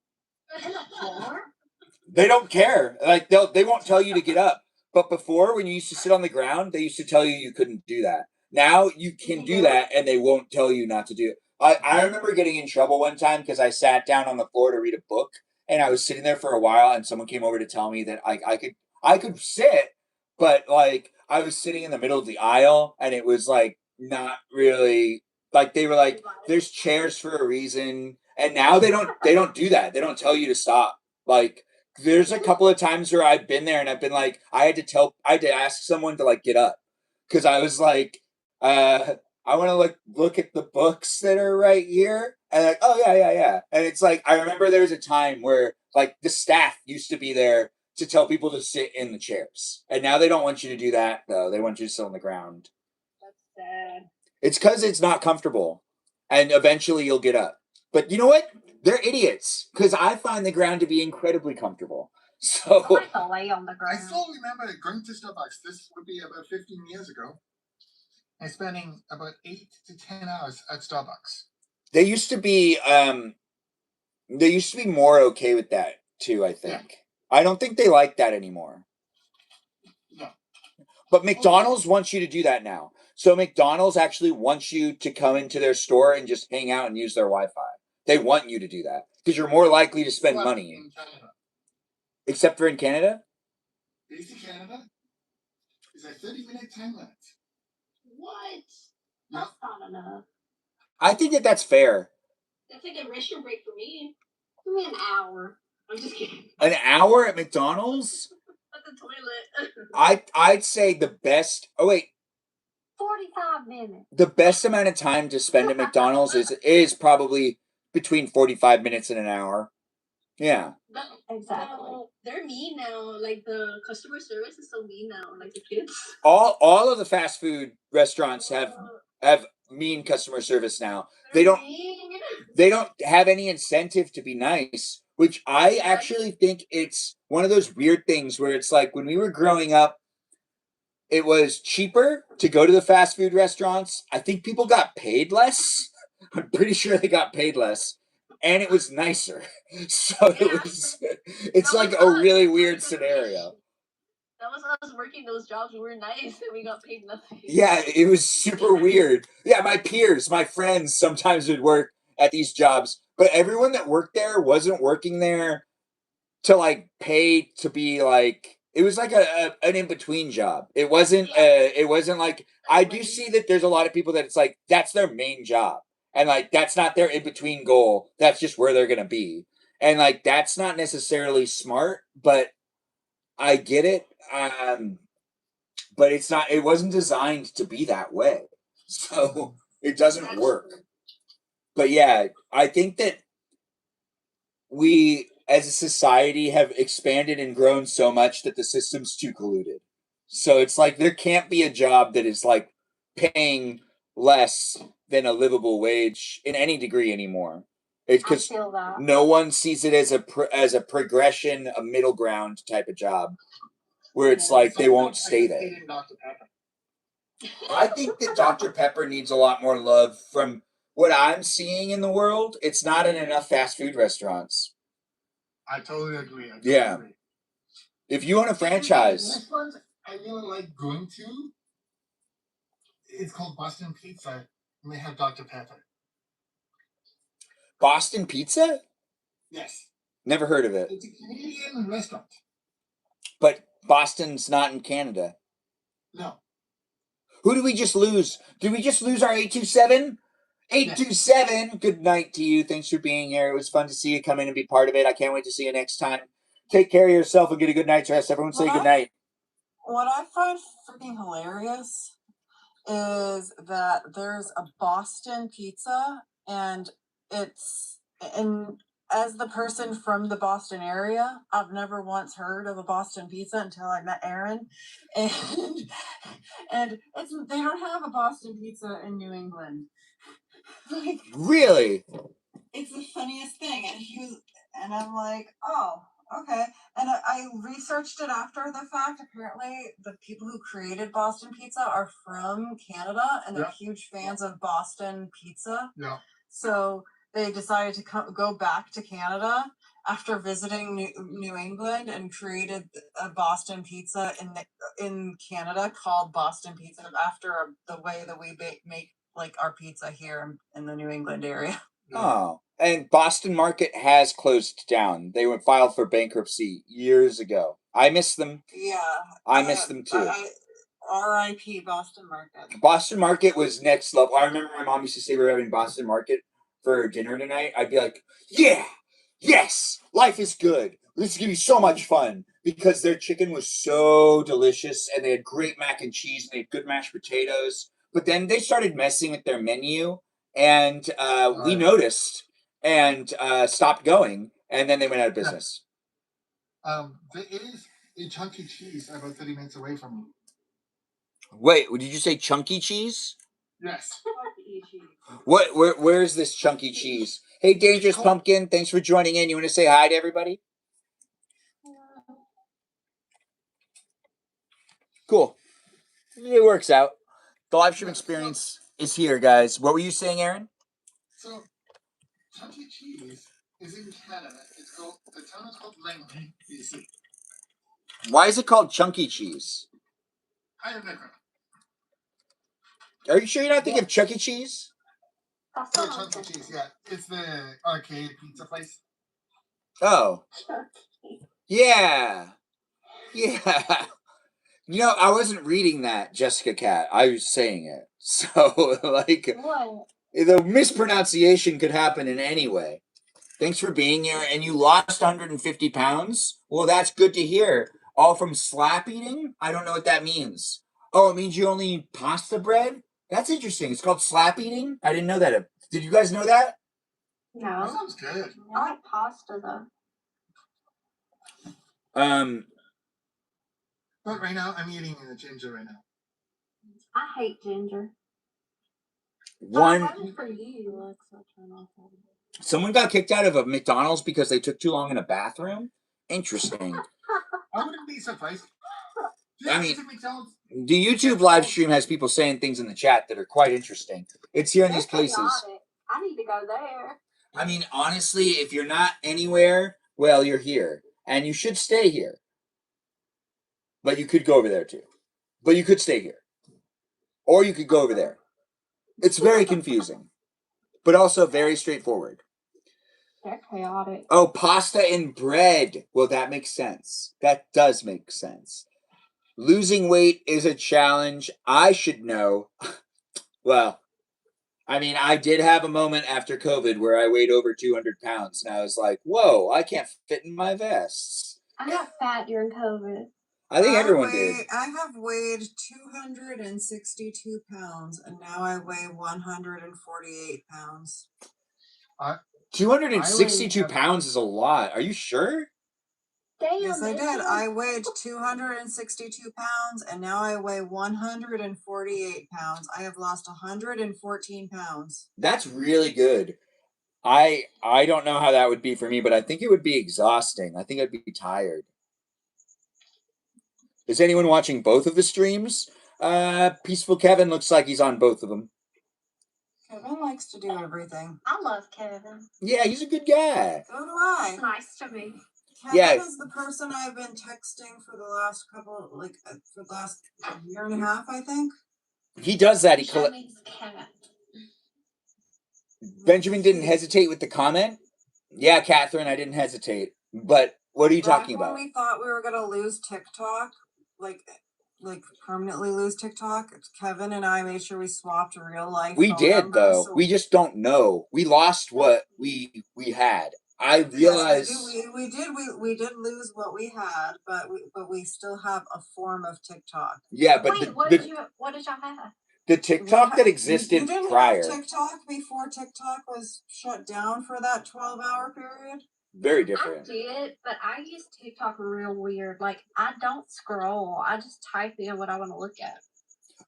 They don't care. Like they won't tell you to get up. But before, when you used to sit on the ground, they used to tell you couldn't do that. Now you can do that, and they won't tell you not to do it. I remember getting in trouble one time because I sat down on the floor to read a book, and I was sitting there for a while, and someone came over to tell me that I could sit, but like I was sitting in the middle of the aisle, and it was like not really like they were like, "There's chairs for a reason," and now they don't do that. They don't tell you to stop. Like there's a couple of times where I've been there and I've been like, I had to ask someone to like get up because I was like, I want to look at the books that are right here, and like, oh yeah, and it's like I remember there was a time where like the staff used to be there to tell people to sit in the chairs, and now they don't want you to do that though. They want you to sit on the ground. That's sad. It's because it's not comfortable, and eventually you'll get up. But you know what? They're idiots because I find the ground to be incredibly comfortable. So I like to lay on the I ground. still remember going to Starbucks. This would be about 15 years ago. And spending about 8 to 10 hours at Starbucks. they used to be more okay with that too, I think. Yeah. I don't think they like that anymore. No. But McDonald's wants you to do that now. So McDonald's actually wants you to come into their store and just hang out and use their Wi-Fi. They want you to do that because you're more likely to spend money. Except for in Canada? Basic Canada is a 30-minute time limit. What? That's not enough. I think that's fair. That's like a restroom break for me. Give me an hour. I'm just kidding. An hour at McDonald's? At the toilet. I'd say the best. Oh wait. 45 minutes. The best amount of time to spend at McDonald's is probably between 45 minutes and an hour. Yeah. Exactly. No, they're mean now. Like the customer service is so mean now. Like the kids. All of the fast food restaurants have mean customer service now. They don't have any incentive to be nice, which I actually think it's one of those weird things where it's like when we were growing up, it was cheaper to go to the fast food restaurants. I think people got paid less. I'm pretty sure they got paid less. And it was nicer. So it's like a really weird scenario. That was us working those jobs. We were nice and we got paid nothing. Yeah, it was super weird. Yeah, my peers, my friends sometimes would work at these jobs, but everyone that worked there wasn't working there to like pay to be like, it was like an in-between job. It wasn't like, I do see that there's a lot of people that it's like, that's their main job. And like, that's not their in-between goal. That's just where they're going to be. And like, that's not necessarily smart, but I get it. But it wasn't designed to be that way. So it doesn't work. But yeah, I think that we as a society have expanded and grown so much that the system's too colluded. So it's like there can't be a job that is like paying less than a livable wage in any degree anymore. It's because no one sees it as a progression, a middle ground type of job where it's like they won't stay there. I think that Dr. Pepper needs a lot more love from what I'm seeing in the world. It's not in enough fast food restaurants. I totally agree. Yeah. If you own a franchise, restaurant I really like going to, it's called Boston Pizza, and they have Dr. Pepper. Boston Pizza? Yes. Never heard of it. It's a Canadian restaurant. But Boston's not in Canada. No. Who did we just lose? Did we just lose our 827? 827, good night to you. Thanks for being here. It was fun to see you come in and be part of it. I can't wait to see you next time. Take care of yourself and get a good night's rest. Everyone say good night. What I find freaking hilarious is that there's a Boston Pizza, and as the person from the Boston area, I've never once heard of a Boston Pizza until I met Aaron, and they don't have a Boston Pizza in New England. Like, really? It's the funniest thing, and I'm like, oh, okay. And I researched it after the fact. Apparently, the people who created Boston Pizza are from Canada, and they're huge fans of Boston Pizza. Yeah. So they decided to go back to Canada after visiting New England and created a Boston Pizza in Canada called Boston Pizza after the way that we make like our pizza here in the New England area. Oh, and Boston Market has closed down. They were filed for bankruptcy years ago. I miss them. Yeah. I miss them too. R.I.P. Boston Market. Boston Market was next level. I remember my mom used to say we were having Boston Market for dinner tonight. I'd be like, yeah, yes, life is good. This is going to be so much fun because their chicken was so delicious and they had great mac and cheese and they had good mashed potatoes. But then they started messing with their menu and we noticed and stopped going, and then they went out of business. There is a Chunky Cheese about 30 minutes away from me. Wait, did you say Chunky Cheese? Yes. Where is this Chunky Cheese? Hey, Dangerous Pumpkin, thanks for joining in. You want to say hi to everybody? Cool. It works out. The live stream experience is here, guys. What were you saying, Aaron? So, Chunky Cheese is in Canada. The town is called Langley, BC. Why is it called Chunky Cheese? I have no clue. Are you sure you're not thinking of Chuck E. Cheese? Oh, Chunky Cheese, yeah. It's the arcade pizza place. Oh. Yeah. Yeah. You know, I wasn't reading that, Jessica Cat. I was saying it. So, like, the mispronunciation could happen in any way. Thanks for being here. And you lost 150 pounds? Well, that's good to hear. All from slap eating? I don't know what that means. Oh, it means you only eat pasta bread? That's interesting. It's called slap eating? I didn't know that. Did you guys know that? No. That sounds good. I like pasta though. But right now, I'm eating a ginger right now. I hate ginger. One. For you, Alexa, turn off all of Someone got kicked out of a McDonald's because they took too long in a bathroom? Interesting. I wouldn't be surprised. I mean, the YouTube live stream has people saying things in the chat that are quite interesting. It's here in these places. chaotic. I need to go there. I mean, honestly, if you're not anywhere, well, you're here. And you should stay here. But you could go over there too. But you could stay here. Or you could go over there. It's very confusing. But also very straightforward. They're chaotic. Oh, pasta and bread. Well, that makes sense. That does make sense. Losing weight is a challenge. I should know. Well, I mean, I did have a moment after COVID where I weighed over 200 pounds. And I was like, whoa, I can't fit in my vests. I got fat during COVID. I think everyone did. I have weighed 262 pounds, and now I weigh 148 pounds. 262 pounds is a lot. Are you sure? Damn, yes, I did. I weighed 262 pounds, and now I weigh 148 pounds. I have lost 114 pounds. That's really good. I don't know how that would be for me, but I think it would be exhausting. I think I'd be tired. Is anyone watching both of the streams? Peaceful Kevin looks like he's on both of them. Kevin likes to do everything. I love Kevin. Yeah, he's a good guy. So do I. It's nice to me. Kevin Yeah. is the person I've been texting for the last for the last year and a half, I think. He does that. Jenny's cat. Benjamin didn't hesitate with the comment. Yeah, Catherine, I didn't hesitate. But what are you talking about? When we thought we were gonna lose TikTok, like permanently lose TikTok, Kevin and I made sure we swapped real life. We phone did numbers, though. so We just don't know. We lost what we had. I realized. Yes, we did lose what we had, but we still have a form of TikTok. Yeah, but wait, what did y'all have? The TikTok that existed you didn't prior. have TikTok before TikTok was shut down for that 12-hour period? Very different. I did, but I use TikTok real weird. Like, I don't scroll. I just type in what I want to look at.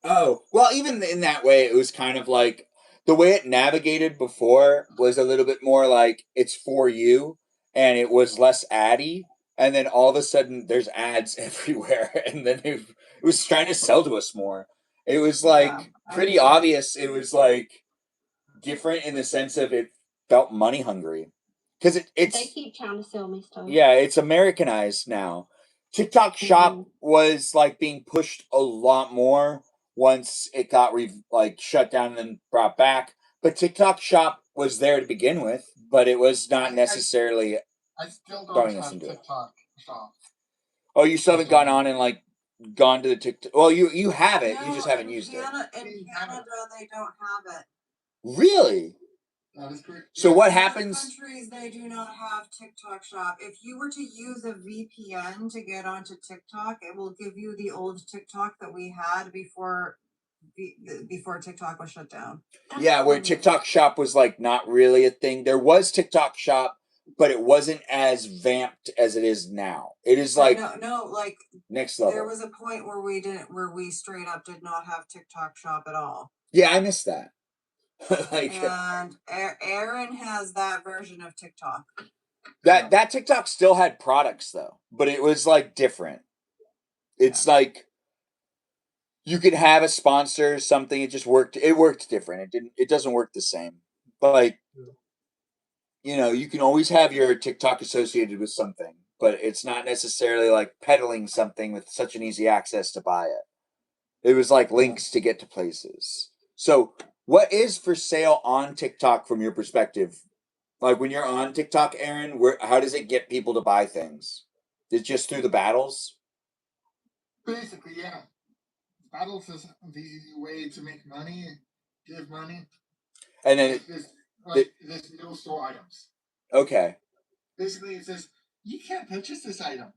Oh, well, even in that way, it was kind of like the way it navigated before was a little bit more like it's for you, and it was less addy. And then all of a sudden, there's ads everywhere, and then it was trying to sell to us more. It was like pretty obvious. It was like different in the sense of it felt money hungry because it's they keep trying to sell me stuff. Yeah, it's Americanized now. TikTok Shop was like being pushed a lot more once it got shut down and then brought back. But TikTok Shop was there to begin with, but it was not necessarily. I still don't throwing us have into it. TikTok Shop. Oh, you still haven't gone on and gone to the TikTok. Well, you have it. You just haven't used it. In Canada, they don't have it. Really? That is correct. So what In other happens? countries, they do not have TikTok Shop. If you were to use a VPN to get onto TikTok, it will give you the old TikTok that we had before TikTok was shut down. Yeah, where TikTok Shop was not really a thing. There was TikTok Shop, but it wasn't as vamped as it is now. It is next level. There was a point where we straight up did not have TikTok Shop at all. Yeah, I missed that. And Aaron has that version of TikTok. That TikTok still had products though, but it was different. It's you could have a sponsor or something. It just worked. It worked different. It doesn't work the same. But you can always have your TikTok associated with something, but it's not necessarily peddling something with such an easy access to buy it. It was links to get to places. So what is for sale on TikTok from your perspective? When you're on TikTok, Aaron, how does it get people to buy things? Is it just through the battles? Basically, yeah. Battles is the way to make money, give money. And then there's no store items. Okay. Basically, it says you can't purchase this item.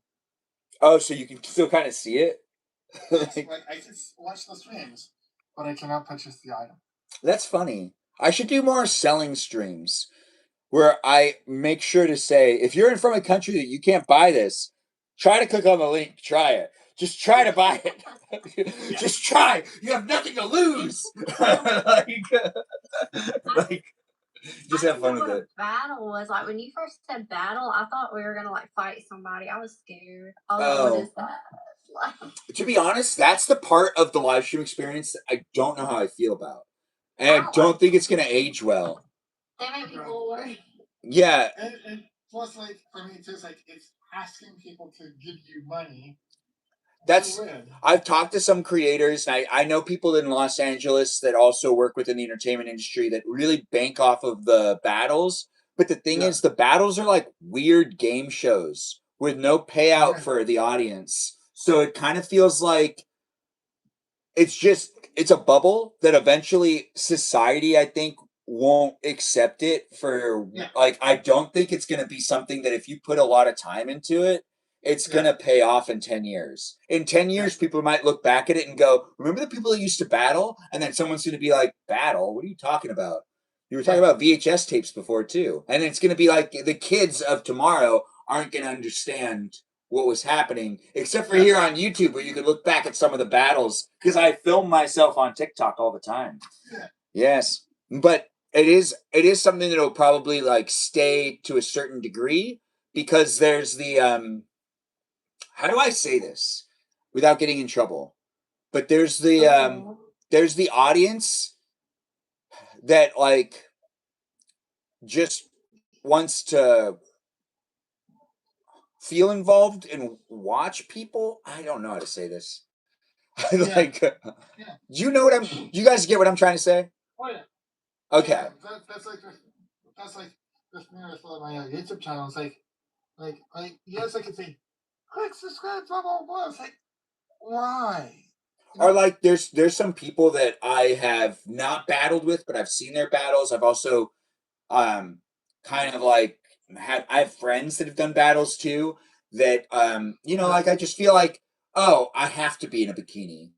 Oh, so you can still kind of see it? I can watch the streams, but I cannot purchase the item. That's funny. I should do more selling streams where I make sure to say, if you're from a country that you can't buy this, try to click on the link. Try it. Just try to buy it. Just try. You have nothing to lose. Just have fun with it. Battle was when you first said battle, I thought we were gonna fight somebody. I was scared. What is that? To be honest, that's the part of the live stream experience that I don't know how I feel about, and I don't think it's gonna age well. They make me bored. Yeah. And plus, for me, it's just it's asking people to give you money. I've talked to some creators, and I know people in Los Angeles that also work within the entertainment industry that really bank off of the battles. But the thing is, the battles are weird game shows with no payout for the audience. So it kind of feels like it's a bubble that eventually society, I think, won't accept it for. I don't think it's going to be something that if you put a lot of time into it, it's going to pay off in 10 years. In 10 years, people might look back at it and go, remember the people that used to battle? And then someone's going to be like, battle? What are you talking about? You were talking about VHS tapes before, too. And it's going to be the kids of tomorrow aren't going to understand what was happening, except for here on YouTube, where you can look back at some of the battles, because I film myself on TikTok all the time. Yes. But it is something that will probably stay to a certain degree, because there's the how do I say this without getting in trouble? But there's the audience that just wants to feel involved and watch people. I don't know how to say this. Like, do you know what I'm? Do you guys get what I'm trying to say? Oh yeah. Okay. Yeah, that's like this thing with my YouTube channel. It's like yes, I can say click subscribe, blah blah blah. It's like why? Or like there's some people that I have not battled with, but I've seen their battles. I've also kind of like I have friends that have done battles too that like I just feel like, oh, I have to be in a bikini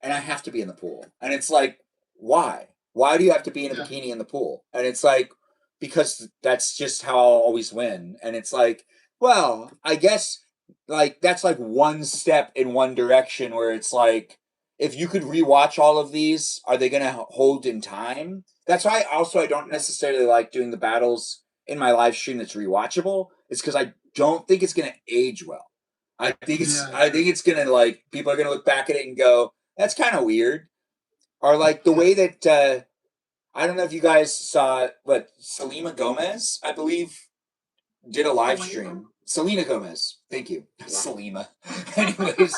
and I have to be in the pool. And it's like, why? Why do you have to be in a bikini in the pool? And it's like, because that's just how I'll always win. And it's like, well, I guess like that's like one step in one direction where it's like, if you could rewatch all of these, are they going to hold in time? That's why also I don't necessarily like doing the battles in my live stream that's rewatchable. It's because I don't think it's going to age well. I think it's going to like people are going to look back at it and go, that's kind of weird. Or like the way that I don't know if you guys saw, but Selena Gomez, I believe, did a live stream. Selena Gomez. Thank you. Selena. Anyways,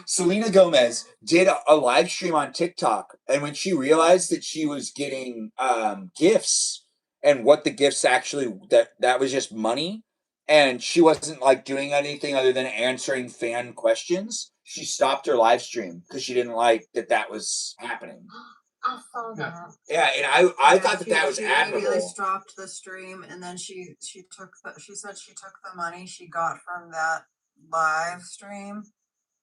Selena Gomez did a live stream on TikTok. And when she realized that she was getting gifts and what the gifts actually, that was just money, and she wasn't like doing anything other than answering fan questions, she stopped her live stream because she didn't like that was happening. I saw that. Yeah, and I thought that was admirable. Immediately stopped the stream, and then she said she took the money she got from that live stream,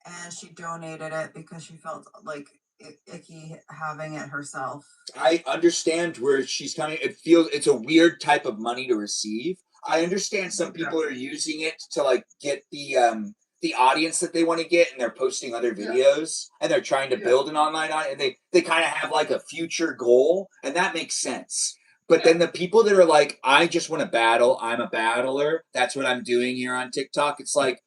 and she donated it because she felt like icky having it herself. I understand where she's coming. It's a weird type of money to receive. I understand some people are using it to like get the audience that they want to get, and they're posting other videos and they're trying to build an online audience, and they kind of have like a future goal, and that makes sense. But then the people that are like, I just want to battle, I'm a battler, that's what I'm doing here on TikTok. It's like,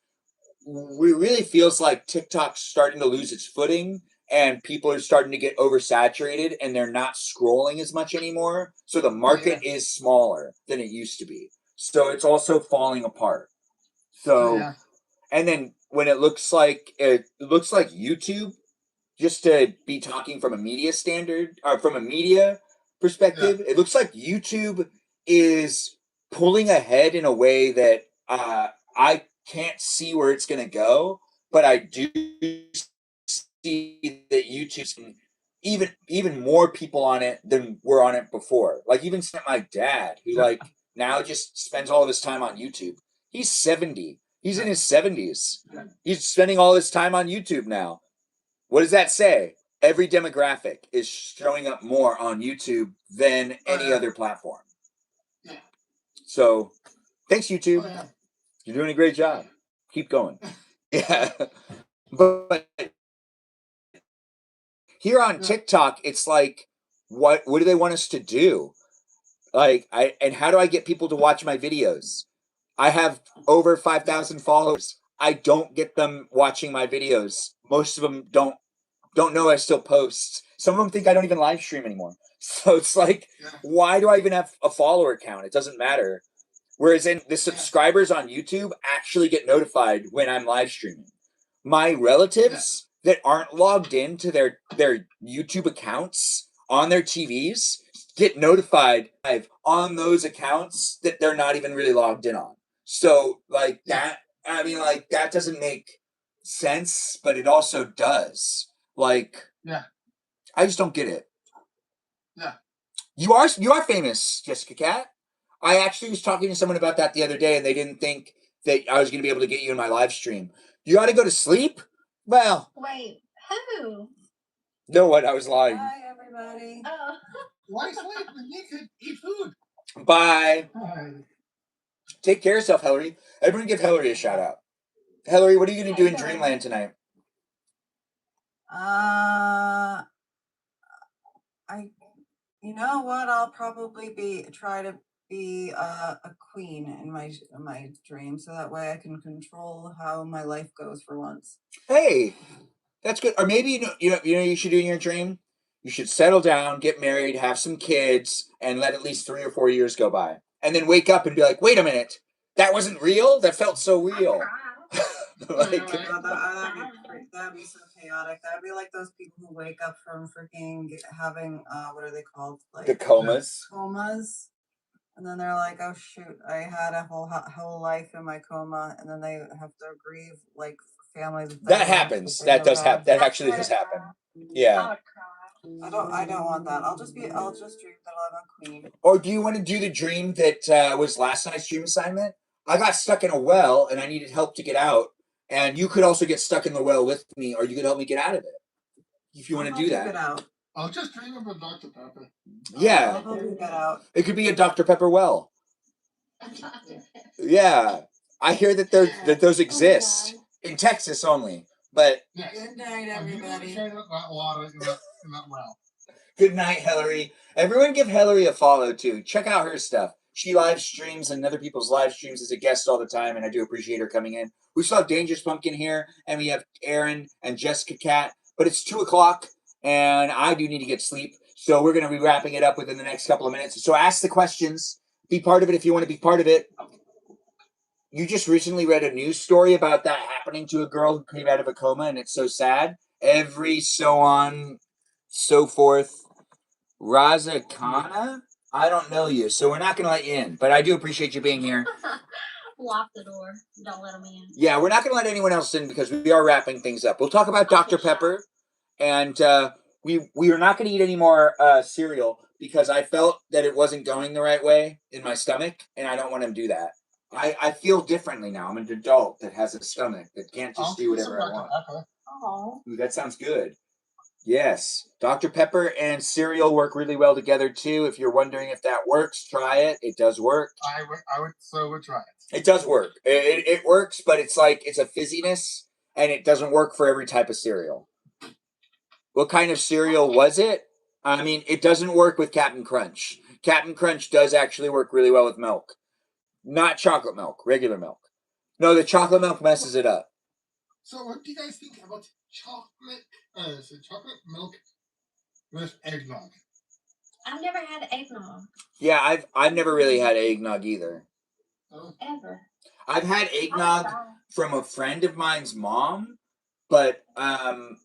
it really feels like TikTok's starting to lose its footing and people are starting to get oversaturated and they're not scrolling as much anymore. So the market is smaller than it used to be. So it's also falling apart. So and then when it looks like YouTube, just to be talking from a media standard or from a media perspective, it looks like YouTube is pulling ahead in a way that I can't see where it's going to go, but I do see that YouTube's even more people on it than were on it before. Like even my dad, who like now just spends all of his time on YouTube. He's 70. He's in his 70s. He's spending all his time on YouTube now. What does that say? Every demographic is showing up more on YouTube than any other platform. Yeah. So, thanks, YouTube. You're doing a great job. Keep going. Yeah. But here on TikTok, it's like, what do they want us to do? Like, and how do I get people to watch my videos? I have over 5,000 followers. I don't get them watching my videos. Most of them don't know I still post. Some of them think I don't even live stream anymore. So it's like, why do I even have a follower count? It doesn't matter. Whereas the subscribers on YouTube actually get notified when I'm live streaming. My relatives that aren't logged into their YouTube accounts on their TVs get notified on those accounts that they're not even really logged in on. So like that, I mean, like that doesn't make sense, but it also does. Like, I just don't get it. Yeah. You are famous, Jessica Cat. I actually was talking to someone about that the other day, and they didn't think that I was going to be able to get you in my live stream. You got to go to sleep? Well. Wait, who? No, what? I was lying. Bye, everybody. Oh. Why sleep when you could eat food? Bye. Take care of yourself, Hillary. Everyone give Hillary a shout out. Hillary, what are you going to do in Dreamland tonight? You know what? I'll probably try to be a queen in my dream, so that way I can control how my life goes for once. Hey, that's good. Or maybe you should do in your dream. You should settle down, get married, have some kids, and let at least 3 or 4 years go by, and then wake up and be like, "Wait a minute, That wasn't real? That felt so real. That'd be so chaotic. That'd be like those people who wake up from freaking having what are they called? Like the comas. Comas. And then they're like, "Oh shoot, I had a whole life in my coma," and then they have to grieve like families. That happens. That does happen. That actually does happen. Yeah. I don't want that. I'll just dream that I'm a queen. Or do you want to do the dream that was last night's dream assignment? I got stuck in a well and I needed help to get out. And you could also get stuck in the well with me, or you could help me get out of it. If you want to do that. Get out. I'll just dream about Dr. Pepper. Yeah. I'll help you get out. It could be a Dr. Pepper well. Yeah. I hear that those exist in Texas only. But Good night, everybody. That water in that well. Good night, Hillary. Everyone give Hillary a follow, too. Check out her stuff. She live streams and other people's live streams as a guest all the time, and I do appreciate her coming in. We still have Dangerous Pumpkin here, and we have Aaron and Jessica Cat, but it's 2 o'clock, and I do need to get sleep, so we're going to be wrapping it up within the next couple of minutes. So ask the questions. Be part of it if you want to be part of it. You just recently read a news story about that happening to a girl who came out of a coma, and it's so sad. Every so on, so forth. Raza Kana? I don't know you, so we're not going to let you in. But I do appreciate you being here. Lock the door. Don't let them in. Yeah, we're not going to let anyone else in because we are wrapping things up. We'll talk about Dr. Pepper. And we are not going to eat any more cereal because I felt that it wasn't going the right way in my stomach. And I don't want to do that. I feel differently now. I'm an adult that has a stomach that can't just do whatever I want. Oh. Ooh, that sounds good. Yes, Dr. Pepper and cereal work really well together too. If you're wondering if that works, try it. It does work. I would try it. It does work. It works, but it's like it's a fizziness, and it doesn't work for every type of cereal. What kind of cereal was it? I mean, it doesn't work with Captain Crunch. Captain Crunch does actually work really well with milk, not chocolate milk, regular milk. No, the chocolate milk messes it up. So, what do you guys think about chocolate milk with eggnog? I've never had eggnog. Yeah, I've never really had eggnog either. Ever. I've had eggnog from a friend of mine's mom, but I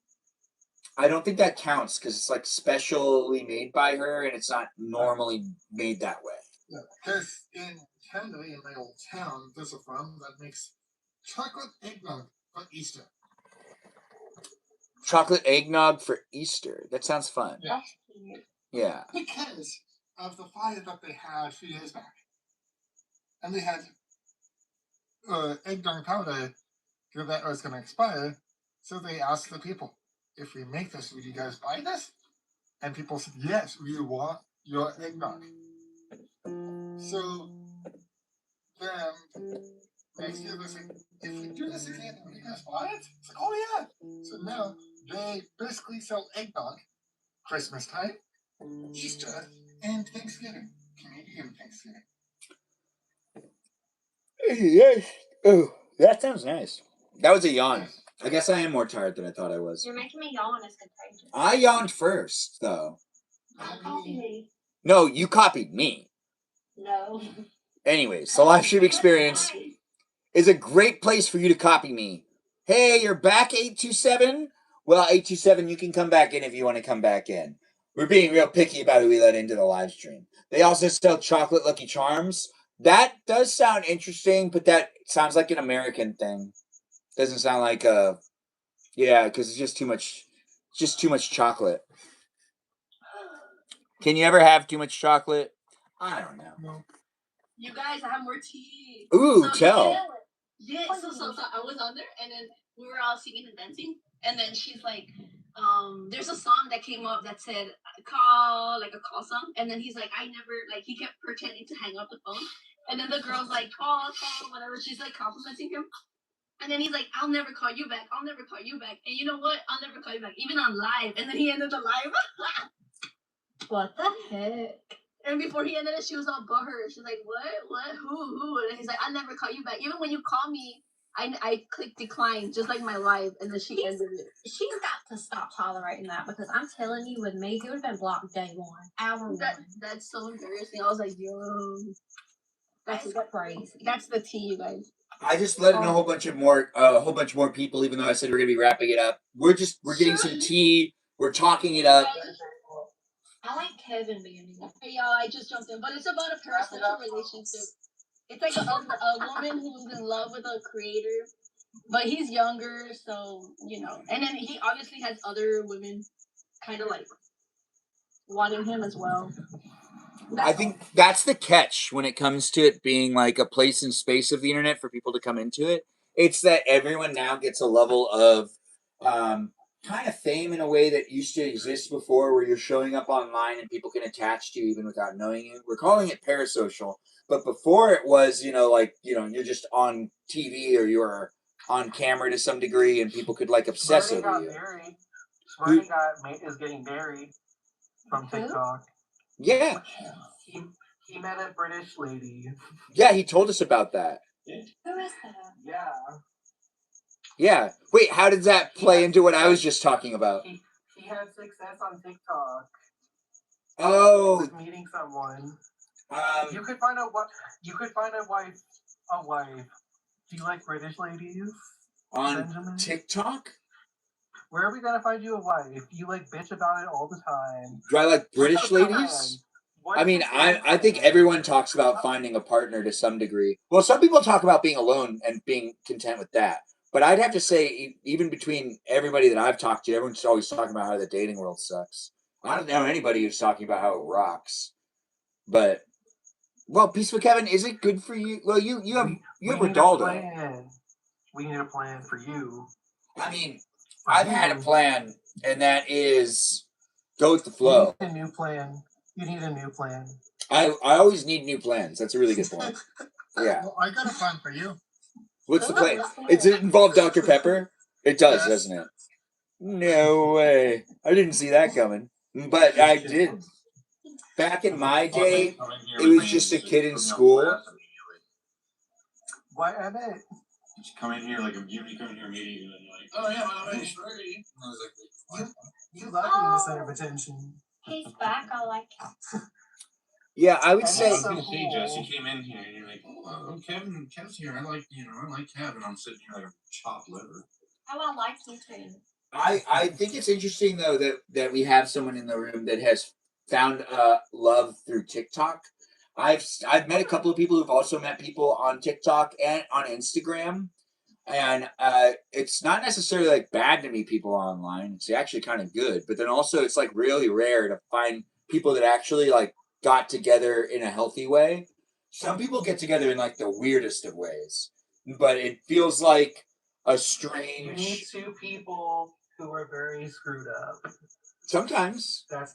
don't think that counts because it's like specially made by her and it's not normally made that way. Yeah, because in Canada, in my old town, there's a farm that makes chocolate eggnog for Easter. Chocolate eggnog for Easter. That sounds fun. Yeah. Yeah. Because of the fire that they had a few years back. And they had eggnog powder that was going to expire. So they asked the people, if we make this, would you guys buy this? And people said, yes, we want your eggnog. So then next year they said, if we do this again, will you guys buy it? It's like, oh yeah. So now they basically sell eggnog Christmas time, Easter, and Thanksgiving. Canadian Thanksgiving. Yes. Oh, that sounds nice. That was a yawn. I guess I am more tired than I thought I was. You're making me yawn. It's contagious. I yawned first, though. Don't copy me. No, you copied me. No. Anyways, the live stream experience is a great place for you to copy me. Hey, you're back, 827? Well, 827, you can come back in if you want to come back in. We're being real picky about who we let into the live stream. They also sell chocolate Lucky Charms. That does sound interesting, but that sounds like an American thing. Doesn't sound like a... Yeah, because it's just too much chocolate. Can you ever have too much chocolate? I don't know. No. You guys, I have more tea. Ooh, tell. Yeah, so I was on there, and then we were all singing and dancing, and then she's like, there's a song that came up that said, call, like a call song, and then he's like, I never, like, he kept pretending to hang up the phone, and then the girl's like, call, whatever, she's like complimenting him, and then he's like, I'll never call you back, and you know what, I'll never call you back, even on live, and then he ended the live. What the heck? And before he ended it, she was all butthurt. She's like, what, who? And he's like, I'll never call you back. Even when you call me, I click decline, just like my live, and then she ended it. She's got to stop tolerating that because I'm telling you, with me, it would have been blocked day one, hour one. That's so embarrassing. I was like, yo. That's crazy. That's the tea, you guys. I just let in a whole bunch more people, even though I said we're gonna be wrapping it up. We're getting some tea. We're talking it up. I like Kevin being here. Hey y'all, I just jumped in, but it's about a parasocial relationship. It's like a woman who's in love with a creator, but he's younger, so you know. And then he obviously has other women kind of like wanting him as well. I think that's the catch when it comes to it being like a place and space of the internet for people to come into it. It's that everyone now gets a level of kind of fame in a way that used to exist before, where you're showing up online and people can attach to you even without knowing you. We're calling it parasocial, but before it was, you're just on TV or you're on camera to some degree, and people could like obsess over you. Smarty is getting married from TikTok. Yeah. He met a British lady. Yeah, he told us about that. Who is that? Yeah. Yeah. Wait, how did that play into what I was just talking about? He had success on TikTok. Oh. With meeting someone. You could find a wife. A wife. Do you like British ladies? On Benjamin? TikTok? Where are we gonna find you a wife? You like bitch about it all the time. Do I like British ladies? I mean, I think everyone talks about finding a partner to some degree. Well, some people talk about being alone and being content with that. But I'd have to say, even between everybody that I've talked to, everyone's always talking about how the dating world sucks. I don't know anybody who's talking about how it rocks. But, well, Peaceful Kevin, is it good for you? Well, you have Ronaldo. We need a plan for you. I mean, I've had a plan, and that is go with the flow. You need a new plan. I always need new plans. That's a really good point. Yeah. Well, I got a plan for you. What's the plan? Does it involve Dr. Pepper? It does, doesn't it? No way. I didn't see that coming. But I did. Back in my day, it was just a kid in school. Why, Emmett? Just come in here like you come in here meeting and like, oh yeah, my name's Freddy. I was like, you love being the center of attention. He's back. I like him. Yeah, I would say. I was gonna say, Jess, you came in here and you're like, oh, Kev's here. I like Kevin. I'm sitting here like a chopped liver. Oh, I like you too. I think it's interesting though that we have someone in the room that has found love through TikTok. I've met a couple of people who've also met people on TikTok and on Instagram, and it's not necessarily like bad to meet people online. It's actually kind of good, but then also it's like really rare to find people that actually like got together in a healthy way. Some people get together in like the weirdest of ways, but it feels like a strange. You need two people who are very screwed up. Sometimes. That's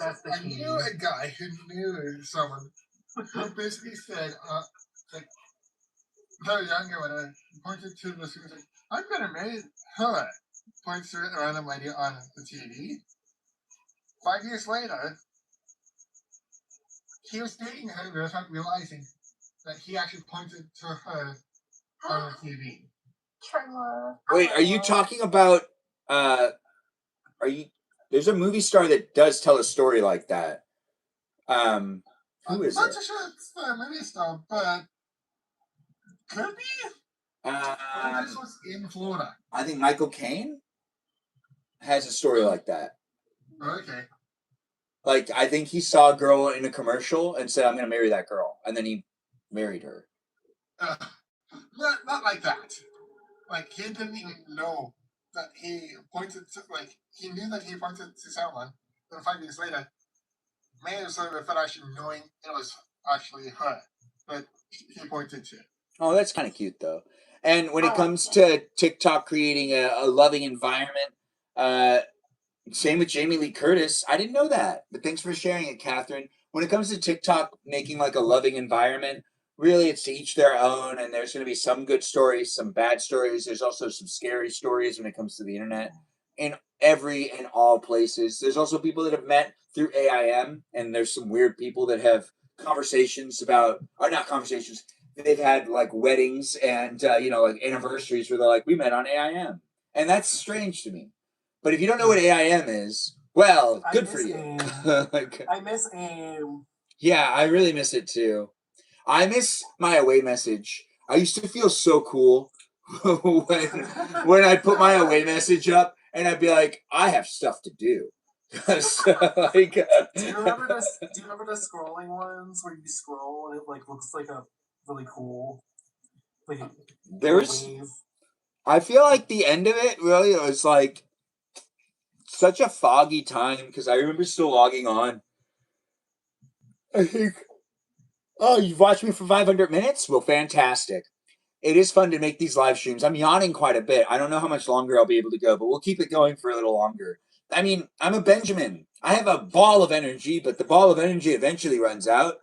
the key. I knew a guy who knew someone who basically said, like, very younger when I pointed to the screen, like, I'm gonna marry her. Points to a random lady on the TV. 5 years later, he was dating her without realizing that he actually pointed to her on the TV. True. Wait, are you talking about? There's a movie star that does tell a story like that. Who is it? I'm not too sure it's the movie star, but could be. This was in Florida. I think Michael Caine has a story like that. Okay. Like, I think he saw a girl in a commercial and said, I'm going to marry that girl. And then he married her. Not like that. Like, he didn't even know that he pointed to, like, he knew that he pointed to someone. Then 5 years later, may have sort of without actually knowing it was actually her. But he pointed to it. Oh, that's kind of cute, though. And when it comes to TikTok creating a loving environment, same with Jamie Lee Curtis. I didn't know that, but thanks for sharing it, Catherine. When it comes to TikTok making like a loving environment, really it's to each their own, and there's going to be some good stories, some bad stories. There's also some scary stories when it comes to the internet in every and all places. There's also people that have met through AIM, and there's some weird people that have conversations about, or not conversations, they've had like weddings and, like anniversaries where they're like, we met on AIM. And that's strange to me. But if you don't know what AIM is, well, good for you. I miss AIM. Yeah, I really miss it too. I miss my away message. I used to feel so cool when I put my away message up, and I'd be like, I have stuff to do. Like, Do you remember this? Do you remember the scrolling ones where you scroll and it like looks like a really cool, like there's. wave? I feel like the end of it really was like such a foggy time because I remember still logging on. I think, oh, you've watched me for 500 minutes? Well, fantastic. It is fun to make these live streams. I'm yawning quite a bit. I don't know how much longer I'll be able to go, but we'll keep it going for a little longer. I mean, I'm a Benjamin. I have a ball of energy, but the ball of energy eventually runs out.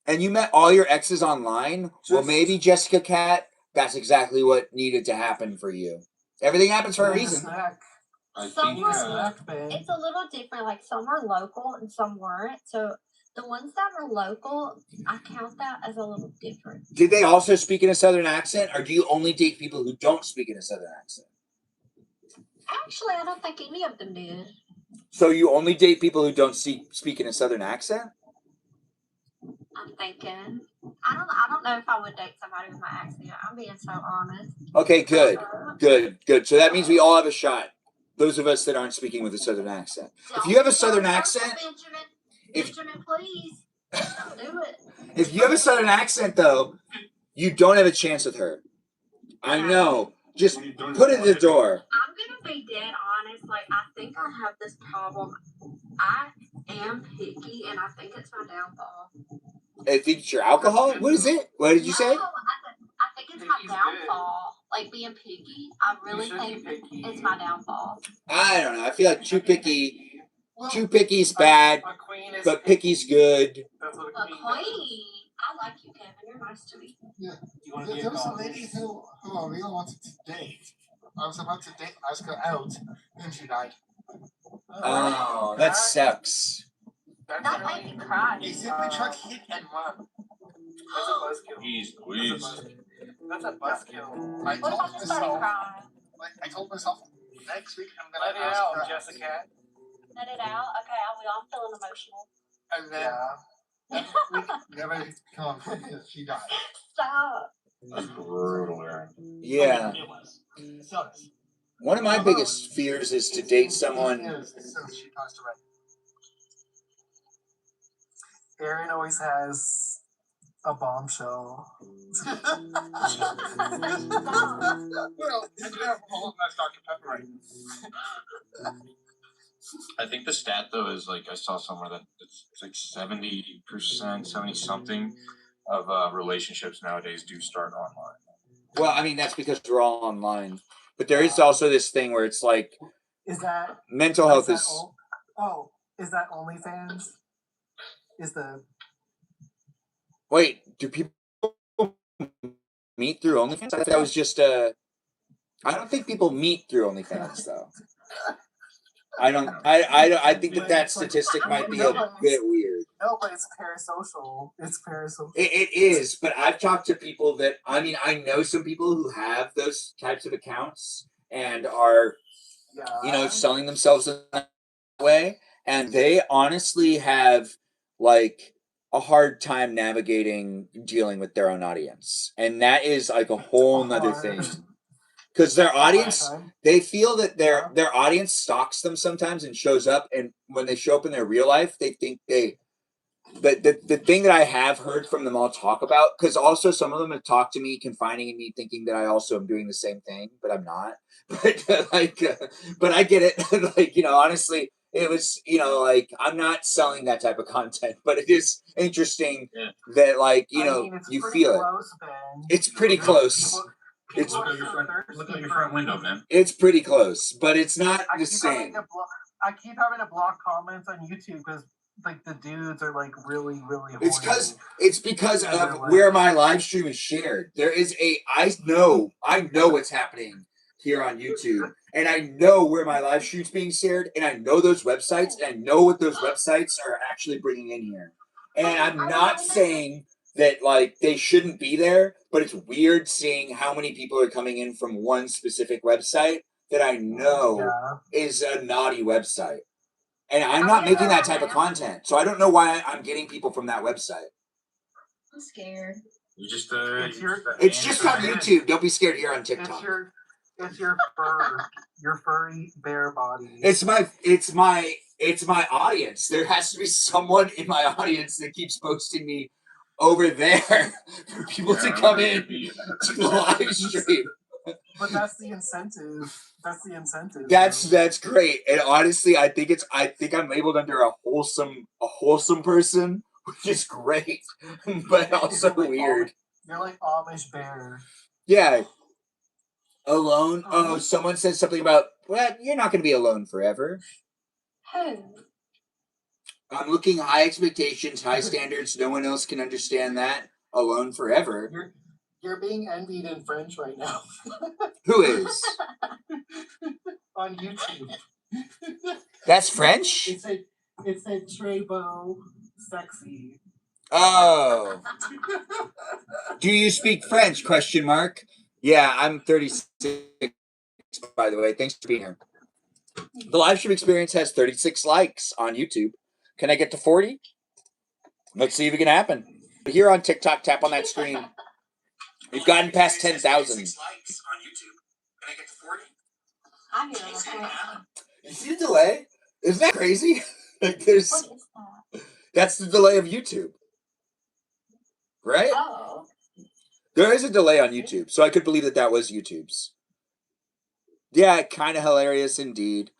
And you met all your exes online? Well, maybe Jessica Cat, that's exactly what needed to happen for you. Everything happens for a reason. Some were, it's a little different. Like some were local and some weren't. So the ones that were local, I count that as a little different. Did they also speak in a Southern accent, or do you only date people who don't speak in a Southern accent? Actually, I don't think any of them did. So you only date people who don't speak in a Southern accent? I'm thinking. I don't know if I would date somebody with my accent. I'm being so honest. Okay, good. So that means we all have a shot. Those of us that aren't speaking with a Southern accent. If you have a Southern accent, Benjamin, please don't do it. If you have a Southern accent, though, you don't have a chance with her. I know. Just put it at the door. I'm gonna be dead honest. Like I think I have this problem. I am picky, and I think it's my downfall. I think it's your alcohol? What is it? What did you say? I think it's my downfall. Like being picky, I really think it's my downfall. I don't know. I feel like too picky. Too picky's bad, but picky's good. A queen. I like you, Kevin. You're nice to me. Yeah. There was a lady who I really wanted to date. I was about to ask her out, and she died. Oh, that sucks. That made me cry. He simply truck hit and run. That's a buzzkill. He's squeezed. That's a buzzkill. I told myself next week I'm gonna let it ask out, her. Jessica. Let it out. Okay, we all feeling emotional. And then we never come because she died. Stop. That's brutal, Aaron. Yeah. It was. So, One of my biggest fears is to date someone. Since she passed away. Aaron always has a bombshell. Well, I do have a whole nice Dr. Pepper right. I think the stat though is like I saw somewhere that it's like 70%, 70 something of relationships nowadays do start online. Well, I mean that's because we're all online, but there is also this thing where it's like, is that mental health is. is. Is that OnlyFans? Is the Wait, do people meet through OnlyFans? I thought that was just I don't think people meet through OnlyFans though. I think that statistic might be a bit weird. No, but it's parasocial. It's parasocial. It is, but I've talked to people that, I mean, I know some people who have those types of accounts and are, selling themselves in that way, and they honestly have, like, a hard time navigating dealing with their own audience. And that is, like, a whole nother thing. Because their audience, they feel that their audience stalks them sometimes and shows up, and when they show up in their real life, they think the thing that I have heard from them all talk about, because also some of them have talked to me, confiding in me, thinking that I also am doing the same thing, but I'm not. But but I get it. Like, honestly, it was, I'm not selling that type of content, but it is interesting that, like, you feel close, it. It's pretty close. Look out your front window, man. It's pretty close, but it's not the same. I keep having to block comments on YouTube because like the dudes are like really horny. It's because of where my live stream is shared. There is I know what's happening here on YouTube, and I know where my live stream's being shared, and I know those websites, and I know what those websites are actually bringing in here. And I'm not saying that, like, they shouldn't be there, but it's weird seeing how many people are coming in from one specific website that I know is a naughty website. And I'm not making that type of content, so I don't know why I'm getting people from that website. I'm scared. You just It's just on YouTube. Don't be scared here on TikTok. It's your your furry bear body. It's my audience. There has to be someone in my audience that keeps posting me over there for people to come in to the live stream. But that's the incentive. That's great. And honestly, I think I'm labeled under a wholesome person, which is great, but also weird. You're like Amish bear. Yeah. Alone? Oh, someone said something about, well, you're not going to be alone forever. Who? I'm looking high expectations, high standards. No one else can understand that. Alone forever. You're being envied in French right now. Who is? On YouTube. That's French? It said Trebo sexy. Oh. Do you speak French? Question mark. Yeah, I'm 36, by the way. Thanks for being here. The live stream experience has 36 likes on YouTube. Can I get to 40? Let's see if it can happen. Here on TikTok, tap on that screen. We've gotten past 10,000. likes on YouTube. Can I get to 40? I hear that. You see the delay? Isn't that crazy? Like there's. What is that? That's the delay of YouTube. Right? Oh. There is a delay on YouTube, so I could believe that was YouTube's. Yeah, kind of hilarious indeed.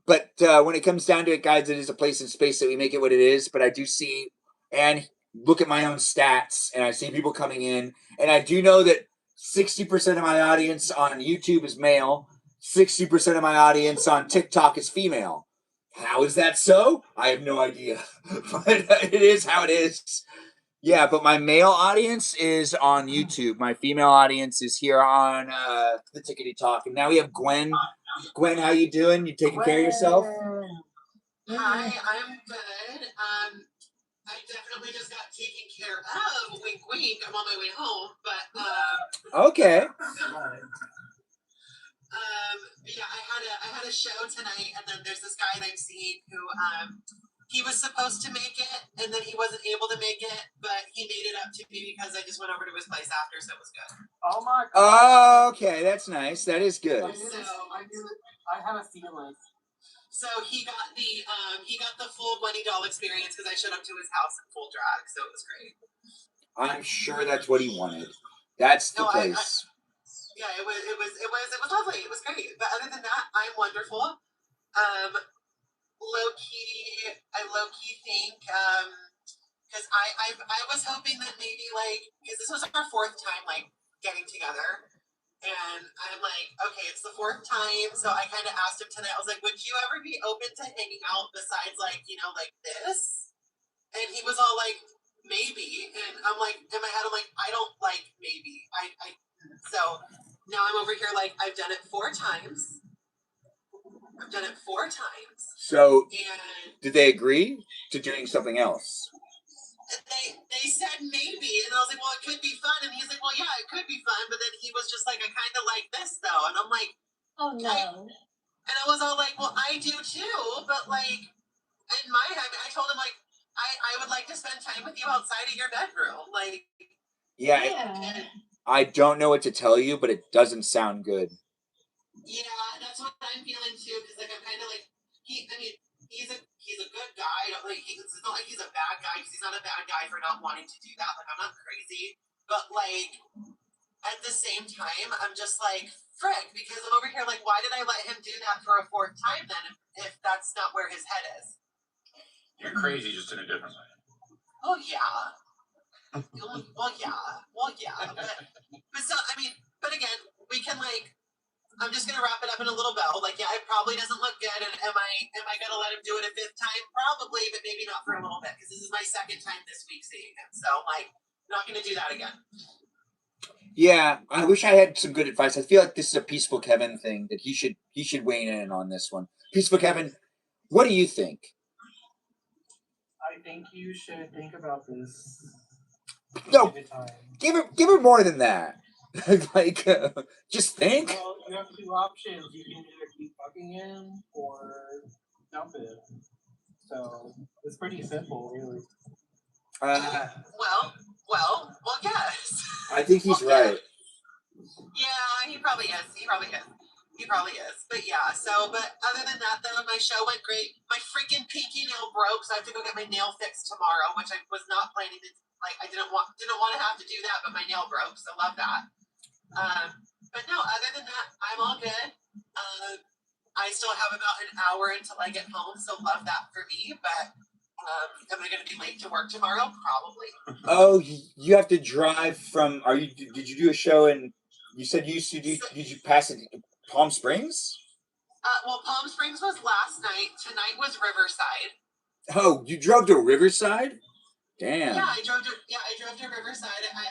But when it comes down to it, guys, it is a place and space that we make it what it is. But I do see and look at my own stats, and I see people coming in. And I do know that 60% of my audience on YouTube is male. 60% of my audience on TikTok is female. How is that so? I have no idea. But it is how it is. Yeah, but my male audience is on YouTube. My female audience is here on the Tickety Talk. And now we have Gwen. Gwen, how you doing? You taking care of yourself? Hi, I'm good. I definitely just got taken care of. Wink, wink. I'm on my way home, but Okay. Yeah, I had a show tonight, and then there's this guy that I'm seeing who he was supposed to make it, and then he wasn't able to make it, but he made it up to me because I just went over to his place after, so it was good. Oh my god. Oh, okay, that's nice. That is good. I knew it. I had a feeling. So he got the full Bunny Doll experience because I showed up to his house in full drag, so it was great. I'm sure that's what he wanted. That's the place. Yeah, it was lovely. It was great. But other than that, I'm wonderful. I low key think because I was hoping that maybe because this was our fourth time getting together, and I'm like, okay, it's the fourth time, so I kind of asked him tonight. I was like, would you ever be open to hanging out besides this? And he was all like, maybe, and I'm like, in my head, I'm like, I don't like maybe. So now I'm over here I've done it 4 times. So, and did they agree to doing something else? They said maybe, and I was like, well, it could be fun. And he's like, well, yeah, it could be fun. But then he was just like, I kind of like this though, and I'm like, oh no. And I was all like, well, I do too, but in my head, I told him I would like to spend time with you outside of your bedroom, Yeah. I don't know what to tell you, but it doesn't sound good. Yeah, that's what I'm feeling too. Because I'm kind of he's a good guy. It's not like he's a bad guy. Because he's not a bad guy for not wanting to do that. I'm not crazy, but at the same time, I'm just frick, because I'm over here why did I let him do that for a 4th time then? If that's not where his head is. You're crazy, just in a different way. Oh yeah. Well, yeah. But so, but again, we can I'm just gonna wrap it up in a little bow. Yeah, it probably doesn't look good, and am I gonna let him do it a 5th time? Probably, but maybe not for a little bit, because this is my 2nd time this week seeing him. So not gonna do that again. Yeah, I wish I had some good advice. I feel like this is a Peaceful Kevin thing that he should weigh in on this one. Peaceful Kevin, what do you think? I think you should think about this. No, give her more than that. Just think. Well, you have 2 options. You can either keep fucking him or dump him. So it's pretty simple, really. Well, Well, yes. I think he's right. Yeah, he probably is. He probably is. But yeah, but other than that, though, my show went great. My freaking pinky nail broke, so I have to go get my nail fixed tomorrow, which I was not planning to. Like, I didn't want to have to do that, but my nail broke, so love that. But no, other than that, I'm all good. I still have about an hour until I get home, so love that for me. But am I going to be late to work tomorrow? Probably. Oh, you have to drive from. Did you do a show in? You said you used to do. Did you pass it in Palm Springs? Well, Palm Springs was last night. Tonight was Riverside. Oh, you drove to Riverside? Damn. Yeah, I drove to Riverside.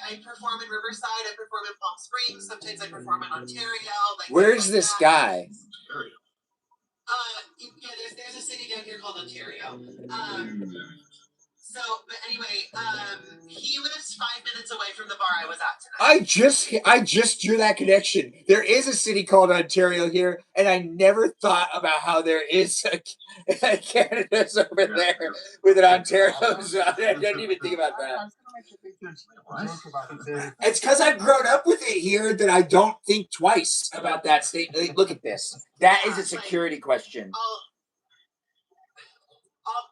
I perform in Riverside. I perform in Palm Springs. Sometimes I perform in Ontario. Where's this guy? Yeah, there's a city down here called Ontario. But anyway, he lives 5 minutes away from the bar I was at tonight. I just drew that connection. There is a city called Ontario here, and I never thought about how there is a Canada's over there with an Ontario. I didn't even think about that. It's because I've grown up with it here that I don't think twice about that state. Like, look at this. That is a security question.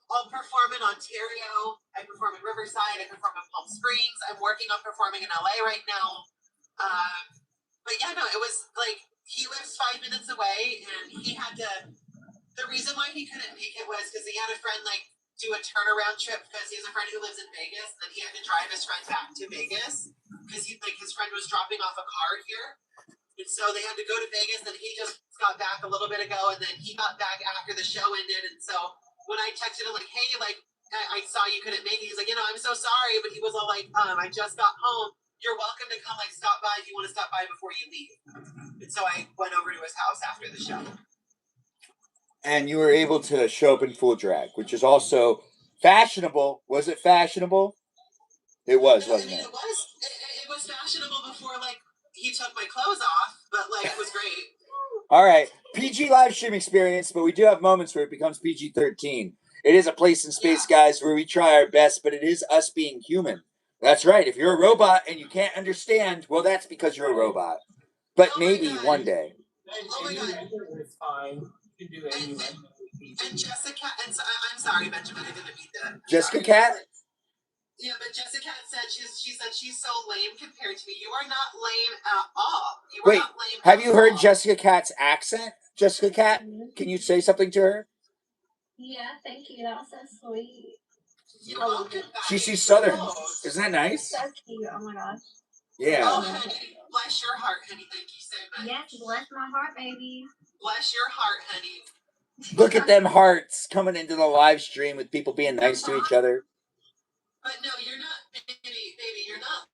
I'll perform in Ontario. I perform in Riverside. I perform in Palm Springs. I'm working on performing in LA right now. But yeah, no, it was like he lives 5 minutes away, and he had to. The reason why he couldn't make it was because he had a friend do a turnaround trip because he has a friend who lives in Vegas, and then he had to drive his friend back to Vegas because his friend was dropping off a car here. And so they had to go to Vegas, and he just got back a little bit ago, and then he got back after the show ended. And so when I texted him, like, hey, I saw you couldn't make it, he's like, I'm so sorry. But he was all like, I just got home. You're welcome to come, stop by if you want to stop by before you leave. And so I went over to his house after the show. And you were able to show up in full drag, which is also fashionable. Was it fashionable? It was, wasn't it? It was fashionable before, he took my clothes off, but, it was great. All right. PG live stream experience, but we do have moments where it becomes PG-13. It is a place in space, guys, where we try our best, but it is us being human. That's right. If you're a robot and you can't understand, well, that's because you're a robot. But maybe one day. Oh my God. It's fine. You can do anything. And Jessica, I'm sorry, Benjamin, I didn't mean that. Jessica Cat? Yeah, but Jessica said she said she's so lame compared to me. You are not lame at all. Wait, have you heard Jessica Cat's accent? Jessica Cat, can you say something to her? Yeah, thank you. That was so sweet. You're welcome. She's Southern. Isn't that nice? So cute. Oh my gosh. Yeah. Oh, honey. Bless your heart, honey. Thank you so much. Yes, bless my heart, baby. Bless your heart, honey. Look at them hearts coming into the live stream with people being nice to each other. But no, you're not, baby, you're not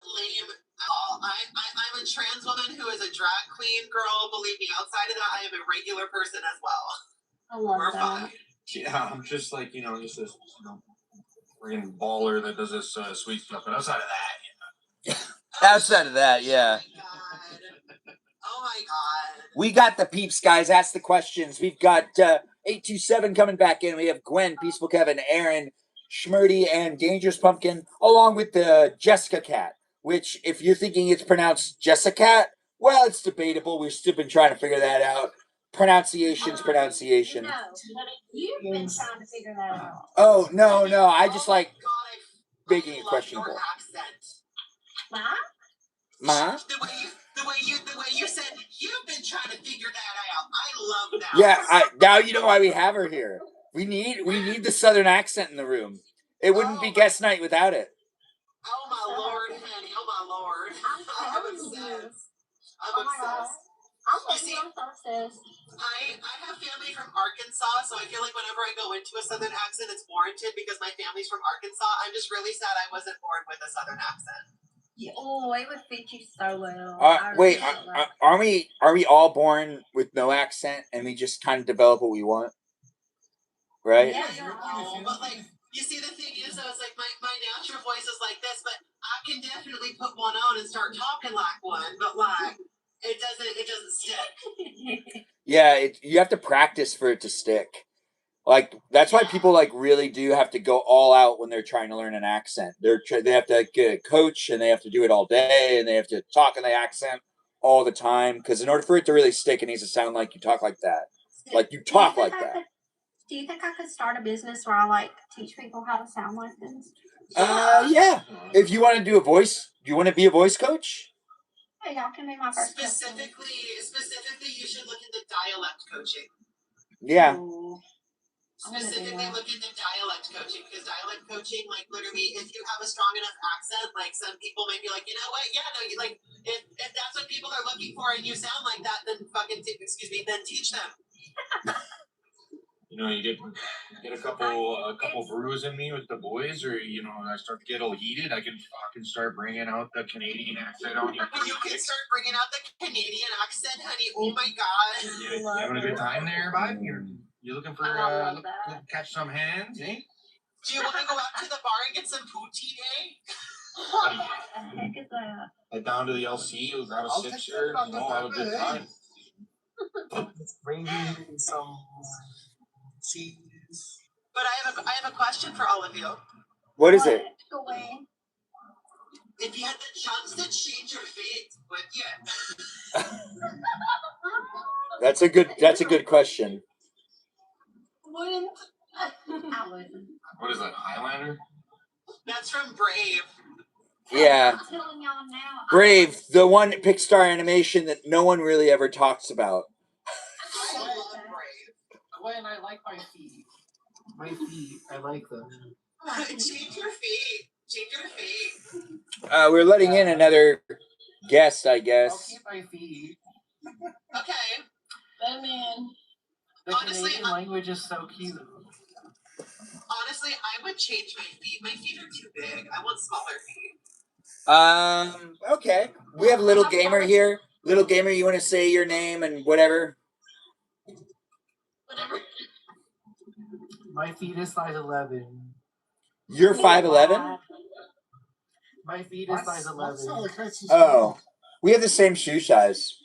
lame at all. I'm a trans woman who is a drag queen girl. Believe me, outside of that, I am a regular person as well. I love We're that. fine. Yeah, I'm just just this, freaking baller that does this sweet stuff. But outside of that, Outside of that, yeah. Oh my God. We got the peeps, guys. Ask the questions. We've got 827 coming back in. We have Gwen, Peaceful Kevin, Aaron, Schmurdy, and Dangerous Pumpkin, along with the Jessica Cat, which, if you're thinking it's pronounced Jessica Cat, well, it's debatable. We've still been trying to figure that out. Pronunciation's pronunciation. No, but you've been trying to figure that out. Oh, no. I just like making it questionable. Ma? Ma? The way you said you've been trying to figure that out. I love that. Yeah, now you know why we have her here. We need the Southern accent in the room. It wouldn't be guest night without it. Oh my Lord, honey. Oh my Lord. I'm obsessed. I'm obsessed. I'm obsessed. I have family from Arkansas, so I feel like whenever I go into a Southern accent, it's warranted because my family's from Arkansas. I'm just really sad I wasn't born with a Southern accent. Oh, it would fit you so well. Wait, are we all born with no accent and we just kind of develop what we want? Right? Yeah, but you see, the thing is, though, it's my natural voice is like this, but I can definitely put one on and start talking like one, but it doesn't stick. Yeah, you have to practice for it to stick. Like, that's why people like really do have to go all out when they're trying to learn an accent. They have to get a coach, and they have to do it all day, and they have to talk in the accent all the time. Because in order for it to really stick, it needs to sound like you talk like that. Like you talk like that. Do you think I could start a business where I like teach people how to sound like this? Yeah. If you want to do a voice, do you want to be a voice coach? Hey, y'all can be my first Specifically, you should look into dialect coaching. Yeah. Specifically, look into dialect coaching, because dialect coaching, like literally, if you have a strong enough accent, like some people might be like, you know what? Yeah, no, you like if that's what people are looking for, and you sound like that, then fucking then teach them. You know, you get a couple brews in me with the boys, or you know, I start to get all heated. I can fucking start bringing out the Canadian accent on you. You can start bringing out the Canadian accent, honey. Oh my god! You having a good time there, bud? You looking for catch some hands, eh? Do you want to go out to the bar and get some poutine, eh? What the heck is that? Head down to the LC, we'll grab a sixer, and we'll have a good time. Bring me some cheese. But I have a question for all of you. What is it? Go away. If you had the chance to change your fate, would you? That's a good question. Wouldn't. I wouldn't. What is that, Highlander? That's from Brave. Yeah. I'm telling y'all now. Brave, the one Pixar animation that no one really ever talks about. I love Brave. Gwen, I like my feet. My feet, I like them. Change your feet. Change your feet. We're letting in another guest, I I'll guess. keep my feet. Okay. Batman. The Honestly, Canadian language is so cute. Honestly, I would change my feet. My feet are too big. I want smaller feet. Okay. We have Little Gamer here. Little Gamer, you want to say your name and whatever? Whatever. My feet is size 11. You're 5'11"? My feet is size 11. Oh. We have the same shoe size.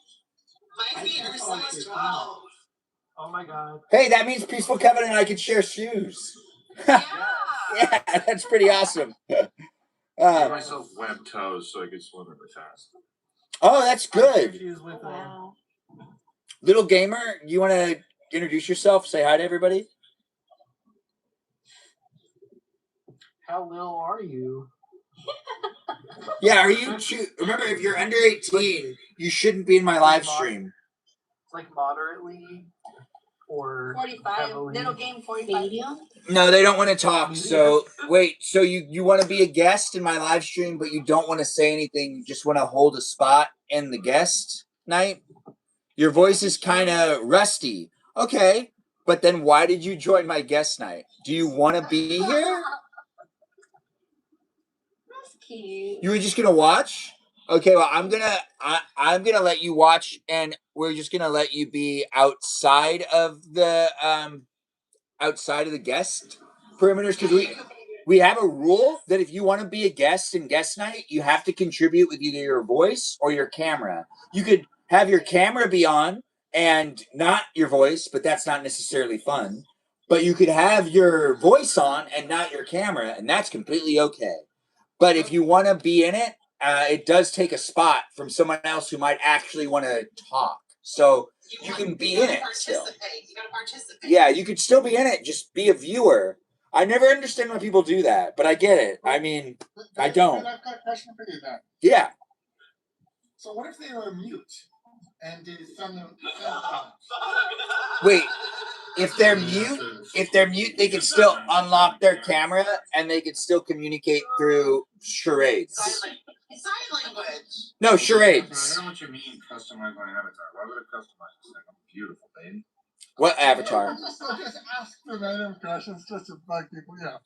My feet are size 12. Oh my god. Hey, that means Peaceful Kevin and I can share shoes. Yeah, that's pretty awesome. I gave myself web toes so I could swim really fast. Oh, that's good. Wow. Little Gamer, you want to introduce yourself? Say hi to everybody. How little are you? Yeah, are you remember, if you're under 18, you shouldn't be in my live stream. Like moderately or 45. heavily? Little game 45. No, they don't want to talk. So wait, so you want to be a guest in my live stream, but you don't want to say anything. You just want to hold a spot in the guest night? Your voice is kind of rusty. Okay, but then why did you join my guest night? Do you want to be here? That's cute. You were just gonna watch? Okay, well I'm gonna let you watch, and we're just gonna let you be outside of the guest perimeters, because we have a rule that if you want to be a guest in guest night, you have to contribute with either your voice or your camera. You could have your camera be on and not your voice, but that's not necessarily fun. But you could have your voice on and not your camera, and that's completely okay. But if you want to be in it, it does take a spot from someone else who might actually want to talk. So you can be in it still. You gotta participate. Yeah, you could still be in it. Just be a viewer. I never understand why people do that, but I get it. I mean, I don't. I've got a question for you then. Yeah. So what if they were mute and did some Wait. If they're mute, they can still unlock their camera and they can still communicate through charades. Sign language. No, charades. I know what you mean, customize my avatar. Why would I customize this thing? I'm beautiful, baby. What avatar? So just ask the random questions just to bug people, yeah.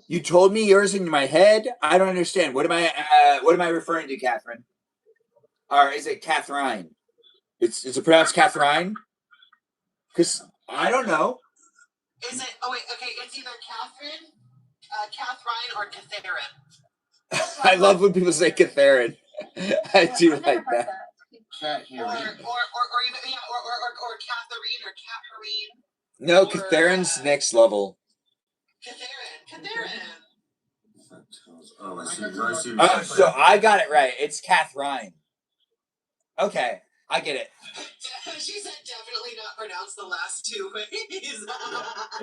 You told me yours in my head. I don't understand. What am I referring to, Catherine? Or is it Catherine? Is it pronounced Catherine? Because I don't know. Is it? Oh wait, okay. It's either Catherine or Catherine. I love when people say Catherine. I do like that. Cat or even yeah, or Catherine or Catherine. No, Or, Catherine's next level. Catherine. Oh, I see. I see. Oh, so I got it right. It's Catherine. Okay, I get it. She said definitely not pronounce the last two ways.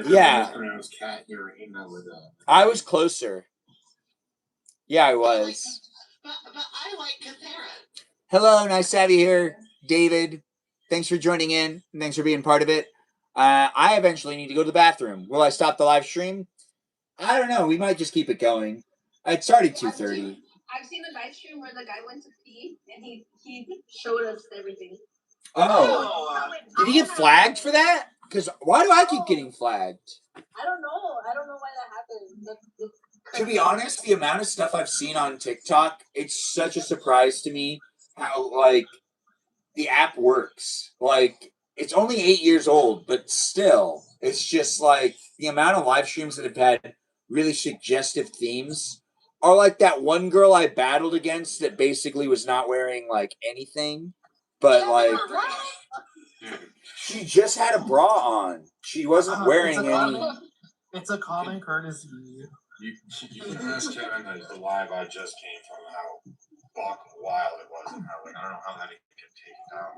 Yeah. Pronounced cat hearing with I was closer. Yeah, I was. But I like Catherine. Hello, nice to have you here, David. Thanks for joining in. And thanks for being part of it. I eventually need to go to the bathroom. Will I stop the live stream? I don't know. We might just keep it going. It's already 2:30. I've seen a live stream where the guy went to pee and he showed us everything. Oh. Did he get flagged for that? Because why do I keep getting flagged? I don't know. I don't know why that happened. To be honest, the amount of stuff I've seen on TikTok, it's such a surprise to me how, like, the app works. Like, it's only 8 years old, but still, it's just like the amount of live streams that have had really suggestive themes are like that one girl I battled against that basically was not wearing like anything, but like she just had a bra on. She wasn't wearing any. It's a common courtesy. You can ask Kevin the live I just came from how buck wild it was and how like I don't know how that get taken down.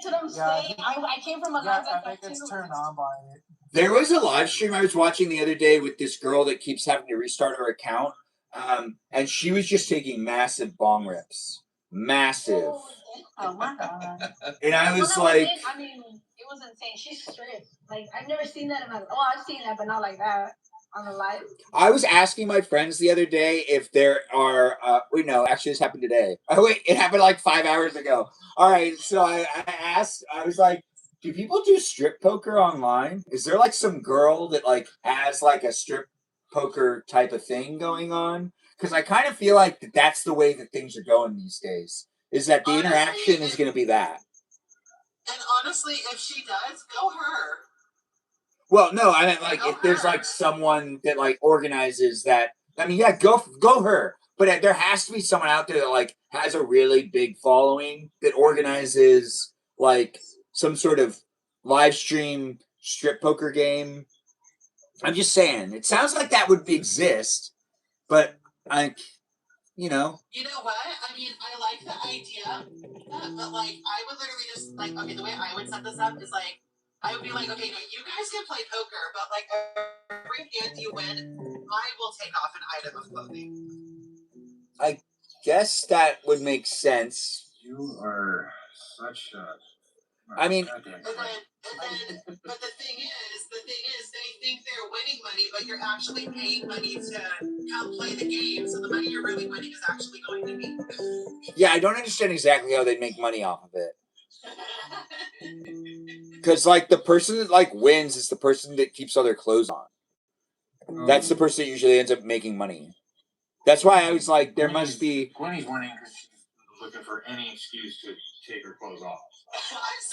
That's what I'm saying. I came from a live I like think that it's too. turned on by it. There was a live stream I was watching the other day with this girl that keeps having to restart her account, and she was just taking massive bong rips. Massive. Oh my god. And I was Well, like... I mean, it was insane. She's stripped. Like, I've never seen that in my life. Well, I've seen that, but not like that on the live. I was asking my friends the other day if there are... wait, no, actually this happened today. Oh, wait, it happened like 5 hours ago. All right, so I asked, I was like, do people do strip poker online? Is there like some girl that like has like a strip poker type of thing going on? Because I kind of feel like that's the way that things are going these days. Is that the interaction is going to be that. And honestly, if she does, go her. Well, no, I meant like if there's like someone that like organizes that. I mean, yeah, go her. But there has to be someone out there that like has a really big following that organizes like some sort of live stream strip poker game. I'm just saying, it sounds like that would exist, but you know. You know what? I mean, I like the idea, but like, I would literally just like, okay, the way I would set this up is like, I would be like, okay, no, you guys can play poker, but like every hand you win, I will take off an item of clothing. I guess that would make sense. You are such a... I mean... But the thing is, they think they're winning money, but you're actually paying money to come play the game, so the money you're really winning is actually going to me. Yeah, I don't understand exactly how they make money off of it. Because, like, the person that, like, wins is the person that keeps all their clothes on. That's the person that usually ends up making money. That's why I was like, there must be... Gwenny's winning because she's looking for any excuse to take her clothes off.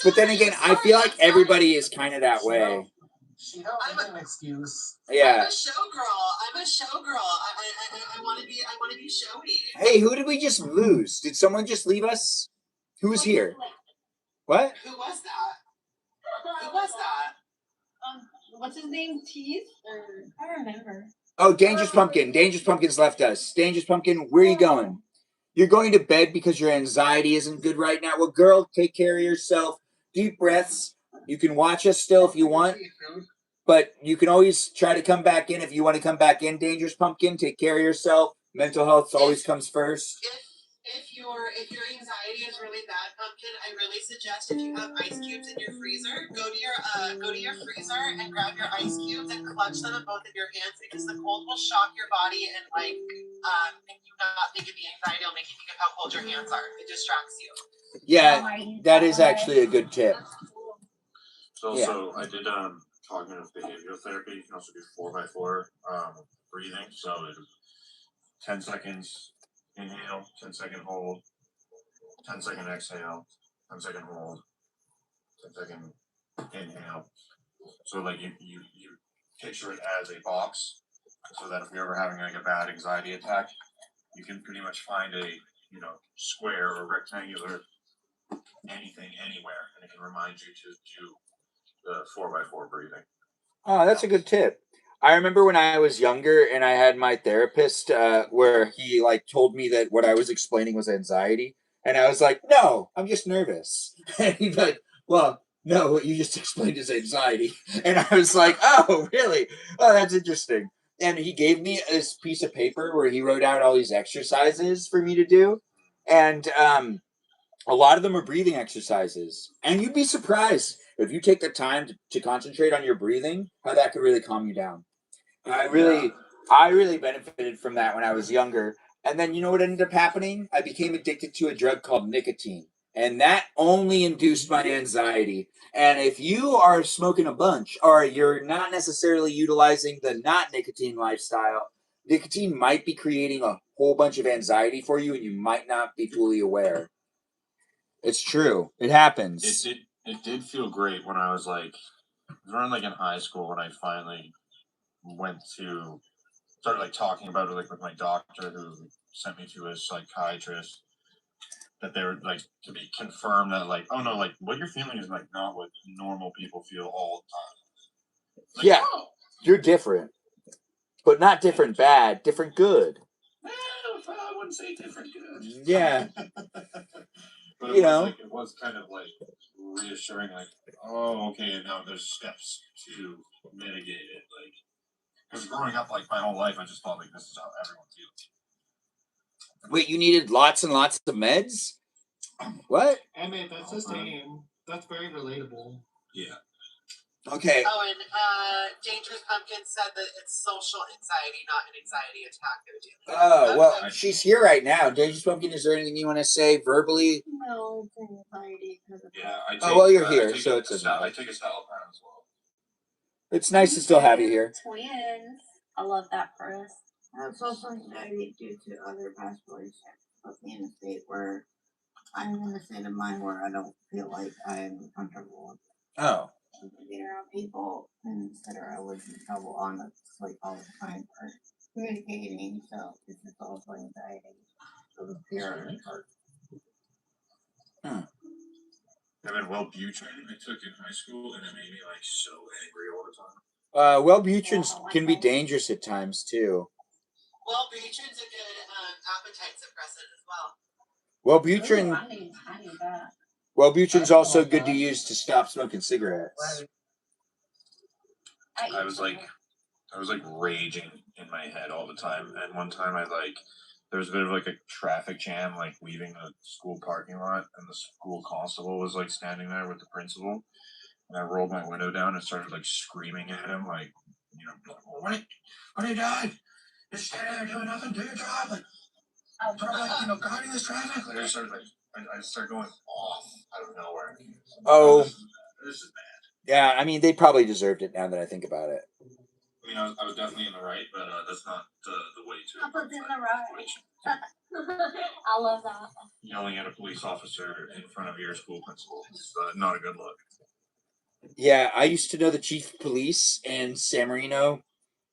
But then again, I feel like everybody is kind of that way. She don't need an excuse. Yeah. I'm a showgirl. I want to be showy. Hey, who did we just lose? Did someone just leave us? Who was here? What? Who was that? What's his name? Teeth? I don't remember. Oh, Dangerous Pumpkin. Dangerous Pumpkin's left us. Dangerous Pumpkin, where are you going? You're going to bed because your anxiety isn't good right now. Well, girl, take care of yourself. Deep breaths. You can watch us still if you want. But you can always try to come back in if you want to come back in, Dangerous Pumpkin. Take care of yourself. Mental health always comes first. If your anxiety is really bad, Pumpkin, I really suggest if you have ice cubes in your freezer, go to your freezer and grab your ice cubes and clutch them in both of your hands because the cold will shock your body and make you not think of the anxiety. It'll make you think of how cold your hands are. It distracts you. Yeah, that is actually a good tip. So I did cognitive behavioral therapy. You can also do 4x4 breathing. So it's 10 seconds inhale, 10-second hold, 10-second exhale, 10-second hold, 10-second inhale. So like you picture it as a box, so that if you're ever having like a bad anxiety attack, you can pretty much find a square or rectangular anything anywhere, and it can remind you to do the 4x4 breathing. Oh, that's a good tip. I remember when I was younger and I had my therapist where he like told me that what I was explaining was anxiety, and I was like, "No, I'm just nervous." And he's like, "Well, no, what you just explained is anxiety." And I was like, "Oh, really? Oh, that's interesting." And he gave me this piece of paper where he wrote out all these exercises for me to do, and a lot of them are breathing exercises. And you'd be surprised if you take the time to concentrate on your breathing, how that could really calm you down. I really benefited from that when I was younger. And then you know what ended up happening? I became addicted to a drug called nicotine. And that only induced my anxiety. And if you are smoking a bunch or you're not necessarily utilizing the not nicotine lifestyle, nicotine might be creating a whole bunch of anxiety for you and you might not be fully aware. It's true. It happens. It did feel great when I was like, it was around like in high school when I finally started like talking about it like with my doctor who sent me to a psychiatrist, that they were like to be confirmed that like, oh no, like what you're feeling is like not what normal people feel all the time. Like, Yeah, oh, you're different, but not different bad, different good. I wouldn't say different good. Yeah, But you know. it was kind of like reassuring, like, oh, okay, and now there's steps to mitigate it, like, because growing up, like my whole life, I just thought like this is how everyone feels. Wait, you needed lots and lots of meds? What? Hey mate, that's the same. That's very relatable. Yeah. Okay. Oh, and Dangerous Pumpkin said that it's social anxiety, not an anxiety attack they're dealing Oh, well, she's here right now. Dangerous Pumpkin, is there anything you want to say verbally? No, it's anxiety because of Yeah, I take, oh, well, you're here, I take so a, it's a I take a Stalopram as well. It's nice to still have you here. Twins. I love that for us. That's also anxiety due to other past relationships. Put me in a state where I'm in a state of mind where I don't feel like I'm comfortable Oh. being around people, and consider I would be trouble on the like all the time for communicating. So it's just also anxiety. So the fear of it hurt. And then Wellbutrin I took in high school, and it made me like so angry all the time. Wellbutrin can be dangerous at times too. Wellbutrin's a good appetite suppressant as well. Wellbutrin. Ooh, I need that. Wellbutrin's also good to use to stop smoking cigarettes. I was like raging in my head all the time, and one time there was a bit of like a traffic jam, like leaving the school parking lot, and the school constable was like standing there with the principal, and I rolled my window down and started like screaming at him, like, you know, what are you doing? You're standing there doing nothing, do your job, like, guiding this traffic. Like, I started going off out of nowhere. Oh, this is bad. Yeah, I mean, they probably deserved it now that I think about it. I mean, I was definitely in the right, but that's not the way to. I was in the right. I love that. Yelling at a police officer in front of your school principal is not a good look. Yeah, I used to know the chief of police in San Marino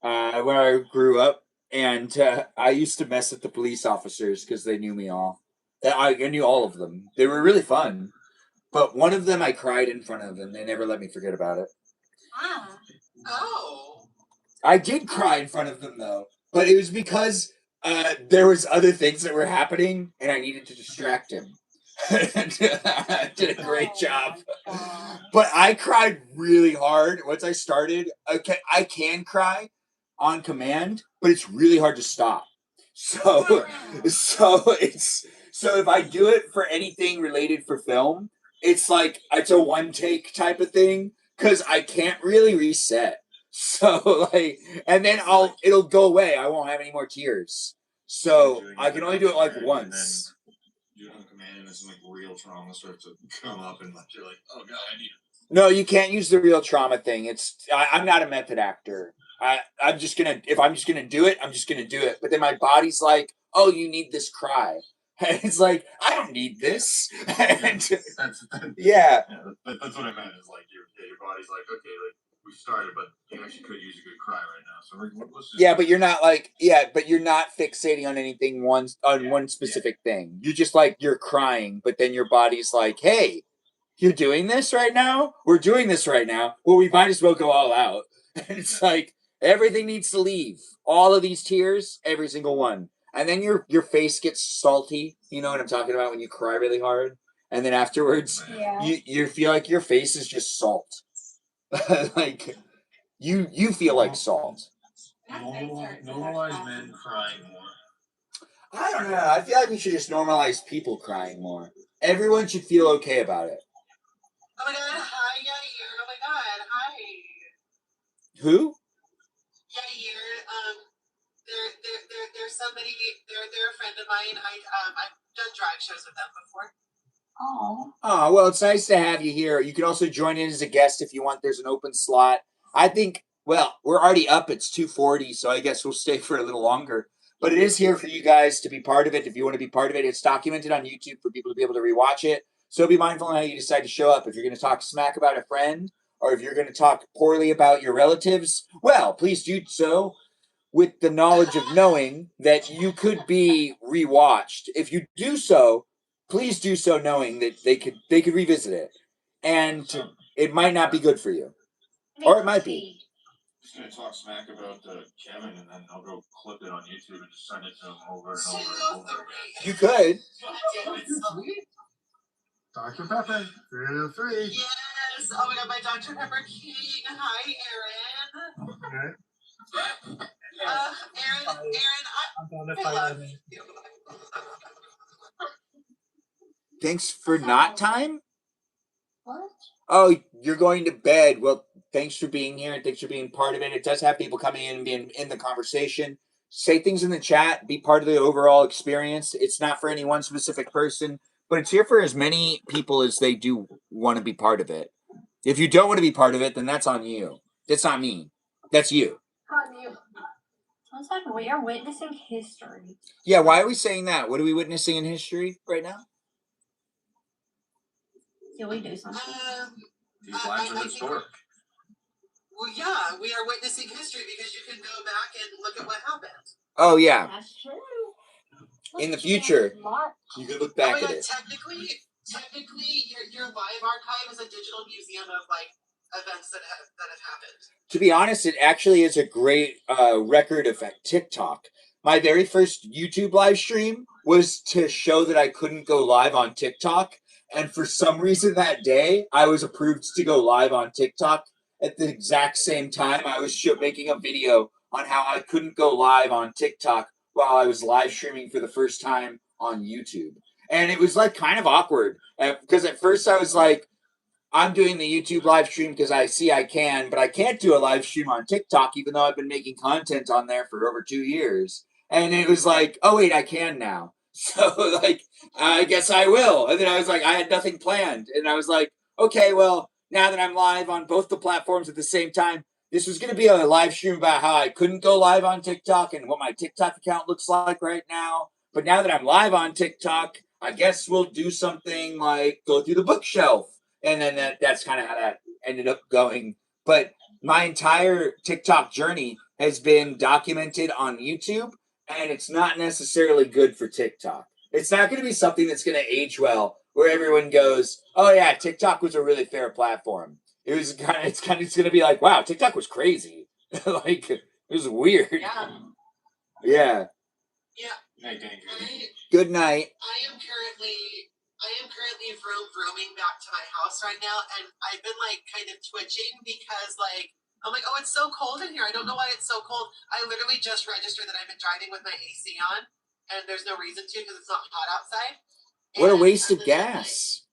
when I grew up, and I used to mess with the police officers because they knew me all. I knew all of them. They were really fun. But one of them I cried in front of, and they never let me forget about it. Ah. Oh. I did cry in front of them, though. But it was because there was other things that were happening, and I needed to distract him. I did a great job. But I cried really hard once I started. I can cry on command, but it's really hard to stop. So if I do it for anything related for film, it's like it's a one take type of thing because I can't really reset. So and then it'll go away. I won't have any more tears. So I can only do it like once. Do it on command, and it's like real trauma starts to come up, and you're like, oh god, I need it. No, you can't use the real trauma thing. I'm not a method actor. I'm just gonna do it, I'm just gonna do it. But then my body's like, oh, you need this cry. And it's like, I don't need this. That's Yeah. That's what I meant. Is like your body's like, okay, like we we started, but you actually could use a good cry right now. So let's just Yeah, but you're not but you're not fixating on anything one specific thing. You just you're crying, but then your body's like, hey, you're doing this right now? We're doing this right now. Well, we might as well go all out. And it's like everything needs to leave. All of these tears, every single one. And then your face gets salty. You know what I'm talking about when you cry really hard? And then afterwards, you feel like your face is just salt. Like you feel like salt. Normalize men crying more. I don't know. I feel like we should just normalize people crying more. Everyone should feel okay about it. Oh my god, hi Yair. Oh my god, hi. Who? Yair. There's somebody. They're a friend of mine. I've done drag shows with them before. Oh, well, it's nice to have you here. You can also join in as a guest if you want. There's an open slot. I think, well, we're already up. It's 2:40, so I guess we'll stay for a little longer. But it is here for you guys to be part of it. If you want to be part of it, it's documented on YouTube for people to be able to rewatch it. So be mindful on how you decide to show up. If you're going to talk smack about a friend, or if you're going to talk poorly about your relatives, well, please do so with the knowledge of knowing that you could be rewatched. If you do so, please do so knowing that they could revisit it, and it might not be good for you, or it might be. Just gonna talk smack about Kevin, and then I'll go clip it on YouTube and just send it to him over and over and over again. You could. Dr. Pepper, 303. Yes. Oh my god, my Dr. Pepper King. Hi, Aaron. Okay. Aaron, I love you. Thanks for not time? What? Oh, you're going to bed. Well, thanks for being here and thanks for being part of it. It does have people coming in and being in the conversation. Say things in the chat. Be part of the overall experience. It's not for any one specific person, but it's here for as many people as they do want to be part of it. If you don't want to be part of it, then that's on you. That's not me. That's you. On you. Sounds like we are witnessing history. Yeah, why are we saying that? What are we witnessing in history right now? Can we do something? These lines are historic. Well, yeah, we are witnessing history because you can go back and look at what happened. Oh, yeah. That's true. In the future, you could look back oh my at god, it. Technically, your live archive is a digital museum of events that have happened. To be honest, it actually is a great record of TikTok. My very first YouTube live stream was to show that I couldn't go live on TikTok. And for some reason that day, I was approved to go live on TikTok. At the exact same time, I was making a video on how I couldn't go live on TikTok while I was live streaming for the first time on YouTube. And it was kind of awkward because at first I was like, I'm doing the YouTube live stream because I see I can, but I can't do a live stream on TikTok, even though I've been making content on there for over 2 years. And it was like, oh wait, I can now. So I guess I will. And then I was like, I had nothing planned. And I was like, okay, well, now that I'm live on both the platforms at the same time, this was going to be a live stream about how I couldn't go live on TikTok and what my TikTok account looks like right now. But now that I'm live on TikTok, I guess we'll do something like go through the bookshelf. And then that's kind of how that ended up going. But my entire TikTok journey has been documented on YouTube, and it's not necessarily good for TikTok. It's not going to be something that's going to age well, where everyone goes, "Oh yeah, TikTok was a really fair platform." It's going to be like, "Wow, TikTok was crazy." It was weird. Yeah. Yeah. Night, Danger. Good night. I am currently roaming back to my house right now, and I've been kind of twitching because I'm like, oh, it's so cold in here. I don't know why it's so cold. I literally just registered that I've been driving with my AC on, and there's no reason to because it's not hot outside. What a waste of gas.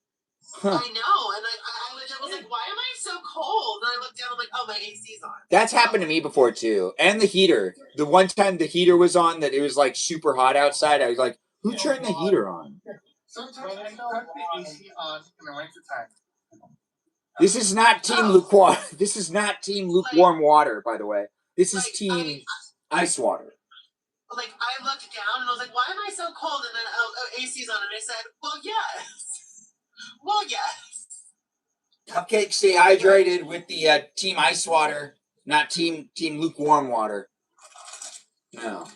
I know, and I legit was like, why am I so cold? And I looked down, I'm like, oh, my AC's on. That's happened to me before too, and the heater. The one time the heater was on, that it was super hot outside. I was like, who turned the heater on? Sometimes I cut the AC on in the wintertime. This is not team lukewarm. This is not team lukewarm water, by the way. This is team ice water. I looked down and I was like, why am I so cold? And then AC's on, and I said, well, yes. Well, yes. Cupcake, stay hydrated with the Team Ice Water, not Team Lukewarm Water. No.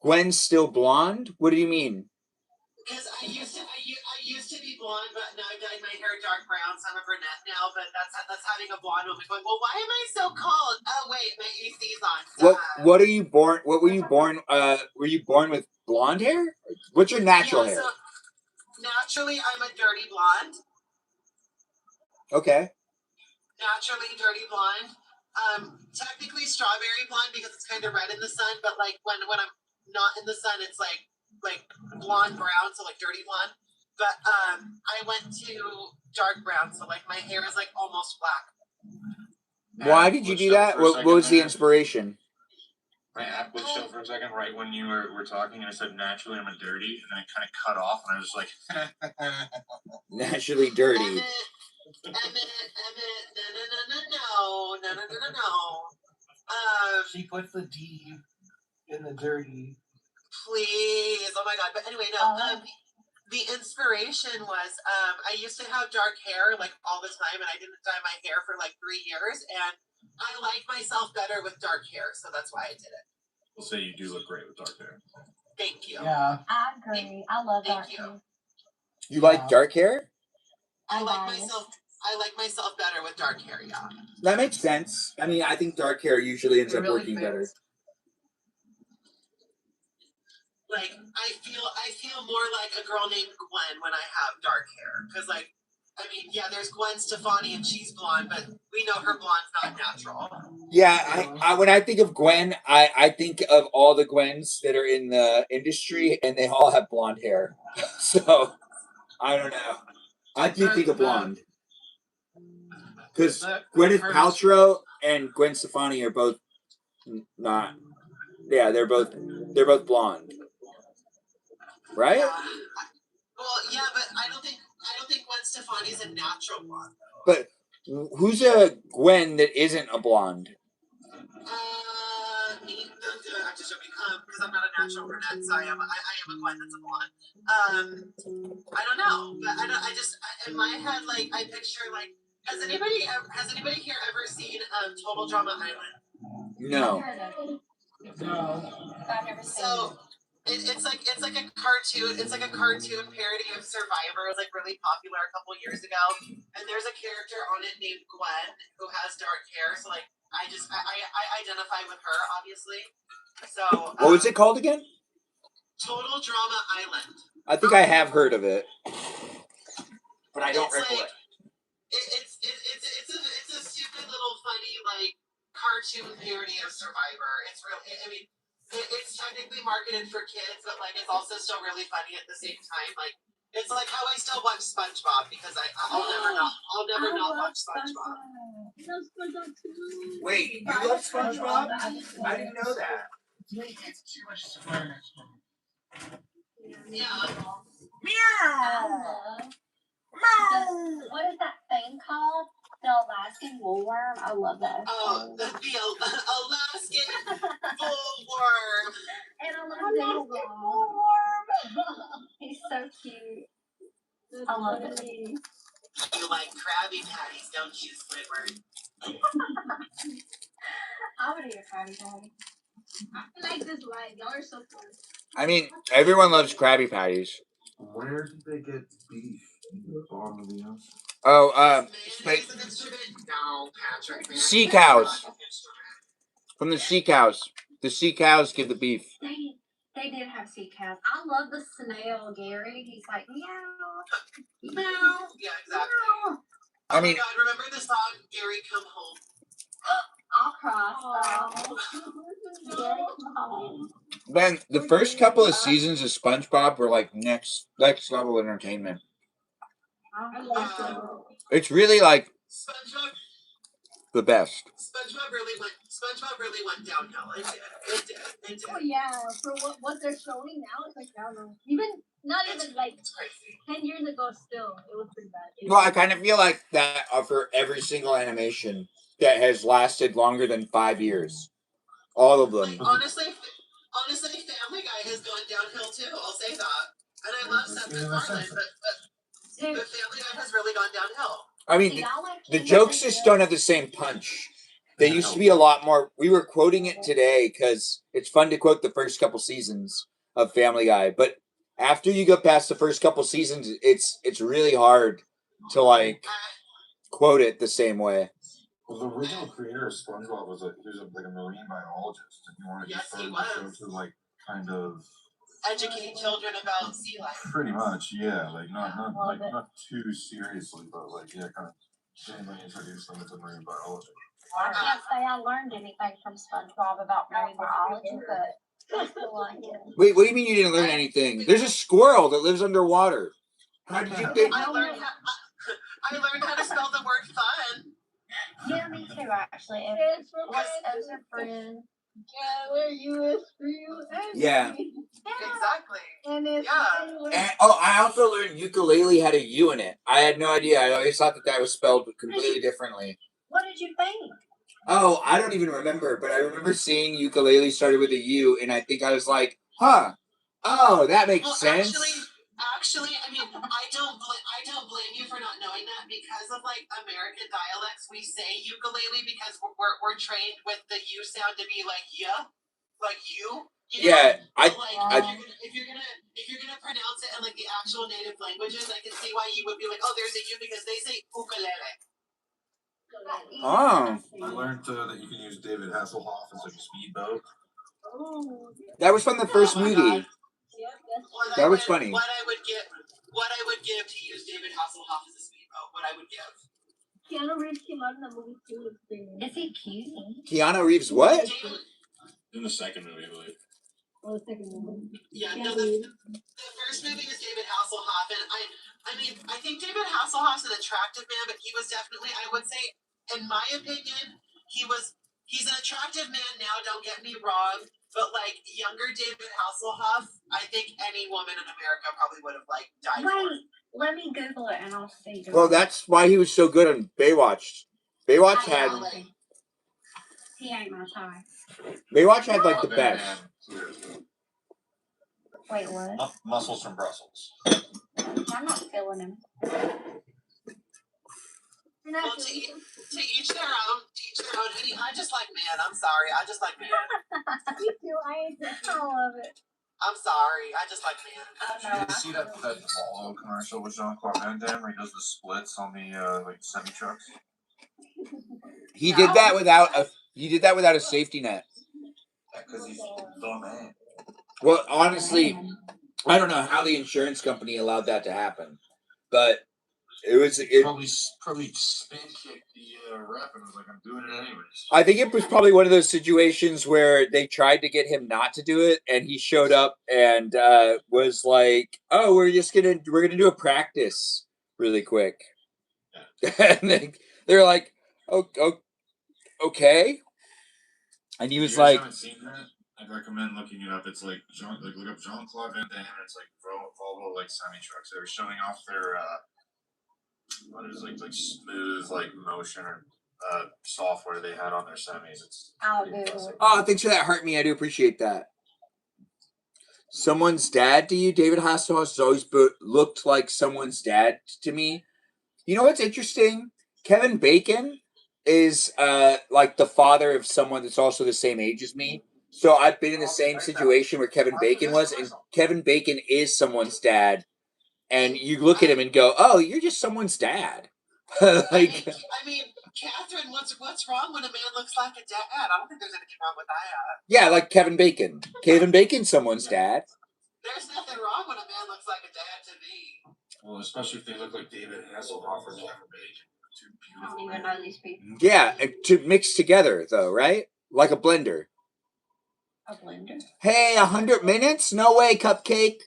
Gwen's still blonde? What do you mean? Because I used to be blonde, but now I've dyed my hair dark brown, so I'm a brunette now. But that's having a blonde woman going, well, why am I so cold? Oh wait, my AC's on. What are you born? What were you born? Were you born with blonde hair? What's your natural hair? So naturally, I'm a dirty blonde. Okay. Naturally dirty blonde. Technically strawberry blonde because it's kind of red in the sun, but like when I'm not in the sun, it's like blonde brown, so like dirty blonde. But I went to dark brown, so like my hair is like almost black. Why did you do that? What was the inspiration? My app glitched out for a second right when you were talking, and I said naturally I'm a dirty, and then it kind of cut off, and I was like, naturally dirty. No. She puts the D in the dirty. Please, oh my god! But anyway, no. The inspiration was I used to have dark hair like all the time, and I didn't dye my hair for like 3 years, and I like myself better with dark hair, so that's why I did it. We'll say you do look great with dark hair. Thank you. Yeah. I agree. I love dark hair. You like dark hair? I like myself better with dark hair, yeah. That makes sense. I mean, I think dark hair usually ends up working better. Like I feel more like a girl named Gwen when I have dark hair, because like, I mean, yeah, there's Gwen Stefani and she's blonde, but we know her blonde's not natural. Yeah, I when I think of Gwen, I think of all the Gwens that are in the industry, and they all have blonde hair. So I don't know. I do think of blonde because Gwyneth Paltrow and Gwen Stefani are both not. Yeah, they're both blonde, right? Yeah. Well, yeah, but I don't think Gwen Stefani's a natural blonde. But who's a Gwen that isn't a blonde? Me. I'm just joking. Because I'm not a natural brunette, so I am a Gwen that's a blonde. I don't know, but I just in my head, like I picture like. Has anybody here ever seen Total Drama Island? No. No. I've never seen So it's like a cartoon. It's like a cartoon parody of Survivor. It was like really popular a couple years ago. And there's a character on it named Gwen who has dark hair. So like I identify with her, obviously. So What was it called again? Total Drama Island. I think I have heard of it, but I don't recollect. It's a stupid little funny like cartoon parody of Survivor. It's really, I mean, it's technically marketed for kids, but like it's also still really funny at the same time. Like it's like how I still watch SpongeBob because I'll never not watch SpongeBob. Wait, you love SpongeBob? I didn't know that. It's too much sweariness. Yeah. Meow. What is that thing called? The Alaskan woolworm. I love that. Oh, the Alaskan bullworm. And I love Alaskan woolworm. He's so cute. I love it. You like Krabby Patties, don't you, Squidward? I would eat a Krabby Patty. I like this live. Y'all are so fun. I mean, everyone loves Krabby Patties. Where did they get beef? In the bottom of the ocean? Oh, No, Patrick. sea cows. From the sea cows. The sea cows give the beef. They did have sea cows. I love the snail, Gary. He's like, meow. Meow. Yeah, exactly. Meow. I mean, oh my God, remember the song Gary Come Home? I'll cry. Gary Come Home. then the first couple of seasons of SpongeBob were like next level entertainment. I love it. It's really like SpongeBob. The best. SpongeBob really went downhill. It did. Oh yeah, for what they're showing now, it's like I don't know. Even like 10 years ago, still it was pretty bad. Well, I kind of feel like that for every single animation that has lasted longer than 5 years. All of them. Like, honestly, Family Guy has gone downhill too. I'll say that. And I love Seth MacFarlane, but Family Guy fandom has really gone downhill. I mean, the jokes just don't have the same punch. They used to be a lot more. We were quoting it today because it's fun to quote the first couple seasons of Family Guy, but after you go past the first couple seasons, it's really hard to like quote it the same way. Well, the original creator of SpongeBob was like a marine biologist, and he wanted to start the show to like kind of educate children about sea life. Pretty much, yeah. Like not too seriously, but like kind of gently introduce them to marine biology. I can't say I learned anything from SpongeBob about marine biology, but I still like it. Wait, what do you mean you didn't learn anything? There's a squirrel that lives underwater. How did you think? I learned how to spell the word fun. Yeah, me too, actually. It was as a friend. Yeah. Exactly. And it's And, I also learned ukulele had a U in it. I had no idea. I always thought that was spelled completely differently. What did you think? Oh, I don't even remember, but I remember seeing ukulele started with a U, and I think I was like, huh. Oh, that makes sense. Actually, I mean, I don't blame you for not knowing that because of like American dialects. We say ukulele because we're trained with the U sound to be like like you. You know? Yeah, if you're gonna pronounce it in like the actual native languages, I can see why you would be like, oh, there's a U because they say ukulele. Oh. I learned that you can use David Hasselhoff as like a speedboat. That was from the first movie. That was funny. What I would give to use David Hasselhoff as a speedboat. What I would give. Keanu Reeves came out in the movie too. Is he cute? Keanu Reeves, what? In the second movie, I believe. Oh, the second movie. Yeah, no, the first movie is David Hasselhoff, and I mean, I think David Hasselhoff's an attractive man, but he was definitely, I would say, in my opinion, he's an attractive man now. Don't get me wrong, but like younger David Hasselhoff, I think any woman in America probably would have like died. Wait, let me Google it and I'll see. Well, that's why he was so good on Baywatch. Baywatch had. He ain't my type. Baywatch had like the best. Wait, what? Muscles from Brussels. I'm not feeling him. Well, to each their own. I just like man. I'm sorry. I just like man. Me too. I love it. I'm sorry. I just like man. Did you see that Volvo commercial with Jean-Claude Van Damme where he does the splits on the like semi trucks? He did that without a safety net. Yeah, because he's the man. Well, honestly, I don't know how the insurance company allowed that to happen, but it probably spin kicked the rep and was like, I'm doing it anyways. I think it was probably one of those situations where they tried to get him not to do it, and he showed up and was like, "Oh, we're gonna do a practice really quick," and they're like, "Oh, okay," and he was like, "Haven't seen that? I'd recommend looking it up. It's like look up Jean-Claude Van Damme, and it's like Volvo like semi trucks. They were showing off their what is like smooth like motion or software they had on their semis. It's oh, thanks for that, Hurt Me. I do appreciate that. Someone's dad to you? David Hasselhoff has always looked like someone's dad to me. You know what's interesting? Kevin Bacon is like the father of someone that's also the same age as me. So I've been in the same situation where Kevin Bacon was, and Kevin Bacon is someone's dad. And you look at him and go, "Oh, you're just someone's dad." I mean, Catherine, what's wrong when a man looks like a dad? I don't think there's anything wrong with that. Yeah, like Kevin Bacon. Kevin Bacon's someone's dad. There's nothing wrong when a man looks like a dad to me. Well, especially if they look like David Hasselhoff or Kevin Bacon. Two beautiful. I don't even know these people. Yeah, to mix together though, right? Like a blender. A blender? Hey, 100 minutes? No way, Cupcake.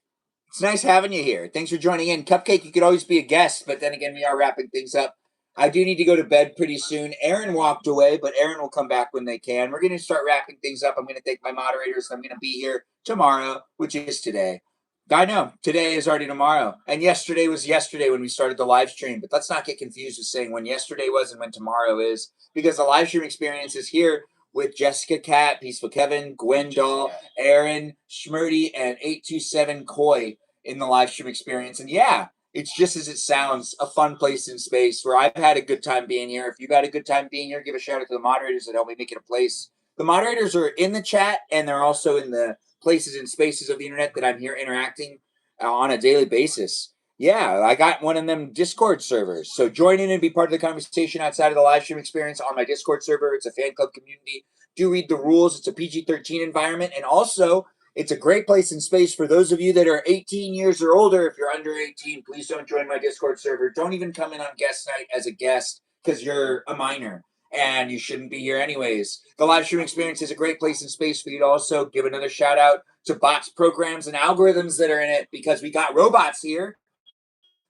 It's nice having you here. Thanks for joining in. Cupcake, you could always be a guest, but then again, we are wrapping things up. I do need to go to bed pretty soon. Aaron walked away, but Aaron will come back when they can. We're going to start wrapping things up. I'm going to thank my moderators. I'm going to be here tomorrow, which is today. I know, today is already tomorrow. And yesterday was yesterday when we started the live stream. But let's not get confused with saying when yesterday was and when tomorrow is. Because the live stream experience is here with Jessica Cat, Peaceful Kevin, Gwendol, Aaron, Schmurdy, and 827 Koi in the live stream experience. And yeah, It's just as it sounds, a fun place in space where I've had a good time being here. If you've had a good time being here, give a shout out to the moderators that help me make it a place. The moderators are in the chat, and they're also in the places and spaces of the internet that I'm here interacting on a daily basis. Yeah, I got one of them Discord servers. So join in and be part of the conversation outside of the live stream experience on my Discord server. It's a fan club community. Do read the rules. It's a PG-13 environment. And also, it's a great place in space for those of you that are 18 years or older. If you're under 18, please don't join my Discord server. Don't even come in on guest night as a guest because you're a minor and you shouldn't be here anyways. The live stream experience is a great place in space for you to also give another shout out to bots, programs, and algorithms that are in it because we got robots here.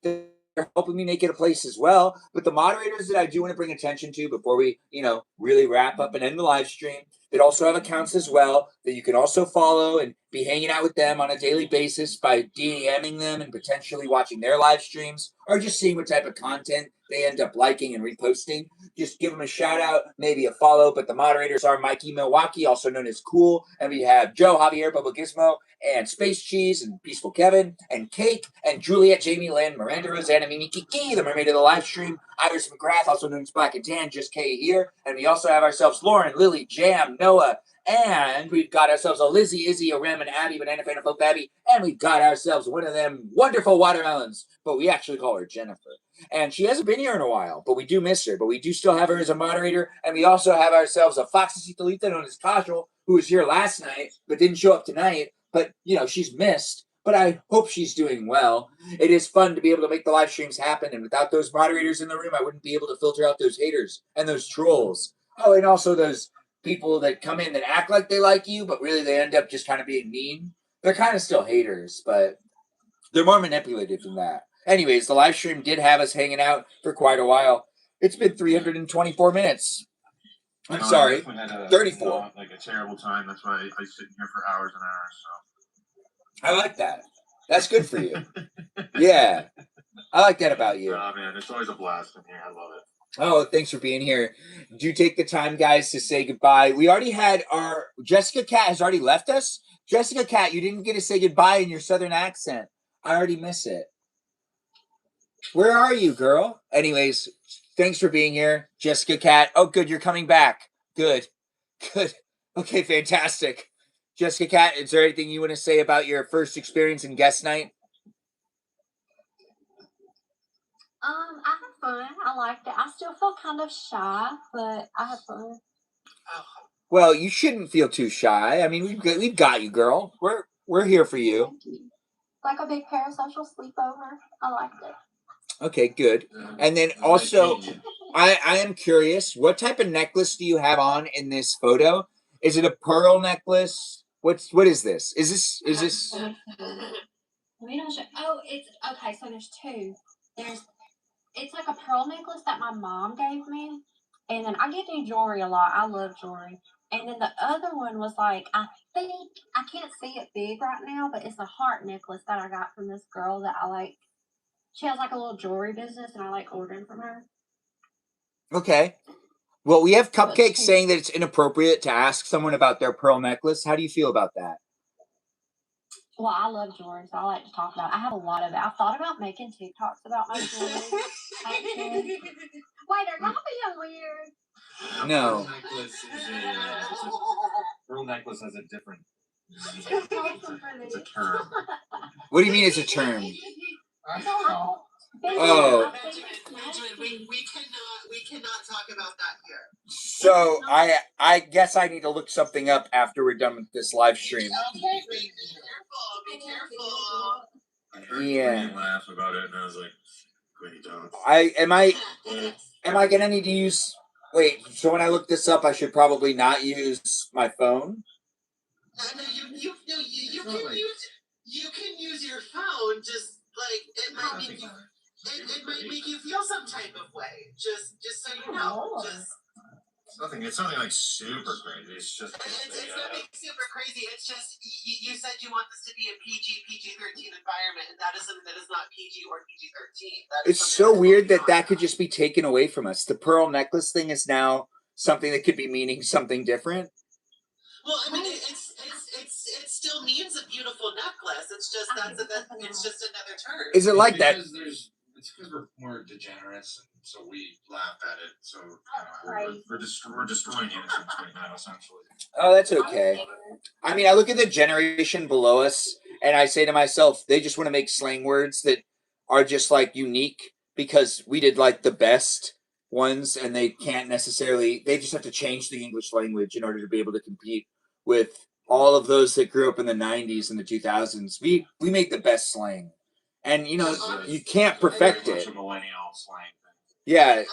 They're helping me make it a place as well. But the moderators that I do want to bring attention to before we, really wrap up and end the live stream, that also have accounts as well that you can also follow and be hanging out with them on a daily basis by DMing them and potentially watching their live streams or just seeing what type of content they end up liking and reposting. Just give them a shout out, maybe a follow. But the moderators are Mikey Milwaukee, also known as Cool, and we have Joe Javier Bubba Gizmo and Space Cheese and Peaceful Kevin and Cake and Juliet, Jamie Lynn, Miranda Rosanna, Mimi Kiki, the mermaid of the live stream, Iris McGrath, also known as Black and Tan, just K here, and we also have ourselves Lauren, Lily, Jam, Noah, and we've got ourselves a Lizzie, Izzy, a Rem, and Abby, Banana Fan, Pope Abby, and we've got ourselves one of them wonderful watermelons, but we actually call her Jennifer. And she hasn't been here in a while, but we do miss her. But we do still have her as a moderator, and we also have ourselves a Foxy Citalita known as Casual, who was here last night but didn't show up tonight. But, she's missed. But I hope she's doing well. It is fun to be able to make the live streams happen, and without those moderators in the room, I wouldn't be able to filter out those haters and those trolls. Oh, and also those people that come in that act like they like you, but really they end up just kind of being mean. They're kind of still haters, but they're more manipulative than that. Anyways, the live stream did have us hanging out for quite a while. It's been 324 minutes. I'm sorry, 34. Like a terrible time. That's why I sit here for hours and hours. So I like that. That's good for you. Yeah, I like that about you. Oh man, it's always a blast in here. I love it. Oh, thanks for being here. Do take the time, guys, to say goodbye. We already had our Jessica Cat has already left us. Jessica Cat, you didn't get to say goodbye in your southern accent. I already miss it. Where are you, girl? Anyways, thanks for being here, Jessica Cat. Oh, good, you're coming back. Good. Okay, fantastic. Jessica Cat, is there anything you want to say about your first experience in guest night? I had fun. I liked it. I still feel kind of shy, but I had fun. Well, you shouldn't feel too shy. I mean, we've got you, girl. We're here for you. Thank you. Like a big parasocial sleepover. I liked it. Okay, good. And then also, I am curious, what type of necklace do you have on in this photo? Is it a pearl necklace? What is this? Is this? We don't show. Oh, it's okay. So there's two. It's like a pearl necklace that my mom gave me, and then I get new jewelry a lot. I love jewelry. And then the other one was like, I think I can't see it big right now, but it's a heart necklace that I got from this girl that I like. She has like a little jewelry business, and I like ordering from her. Okay. Well, we have Cupcakes saying that it's inappropriate to ask someone about their pearl necklace. How do you feel about that? Well, I love jewelry, so I like to talk about it. I have a lot of it. I've thought about making TikToks about my jewelry. Actually. Wait, are y'all being weird? No. Pearl necklace has a different meaning. It's a term. What do you mean it's a term? I don't know. Oh. We cannot talk about that here. So I guess I need to look something up after we're done with this live stream. Okay, be careful. I heard Yeah. Queen laugh about it, and I was like, Queenie, don't. Am I gonna need to use? Wait. So when I look this up, I should probably not use my phone. No, you can use your phone. Just like it might make you feel some type of way. Just so you know. It's nothing like super crazy. It's nothing super crazy. It's just you said you want this to be a PG-13 environment, and that is something that is not PG or PG-13. It's so weird that could just be taken away from us. The pearl necklace thing is now something that could be meaning something different. Well, I mean, it's still means a beautiful necklace. It's just it's just another term. Is it like that? It's because we're degenerates, and so we laugh at it. So we're destroying innocence right now, essentially. Oh, that's okay. I mean, I look at the generation below us, and I say to myself, they just want to make slang words that are just like unique because we did like the best ones, and they can't necessarily. They just have to change the English language in order to be able to compete with all of those that grew up in the '90s and the 2000s. We make the best slang, and you know you can't perfect it. Millennial slang. Yeah.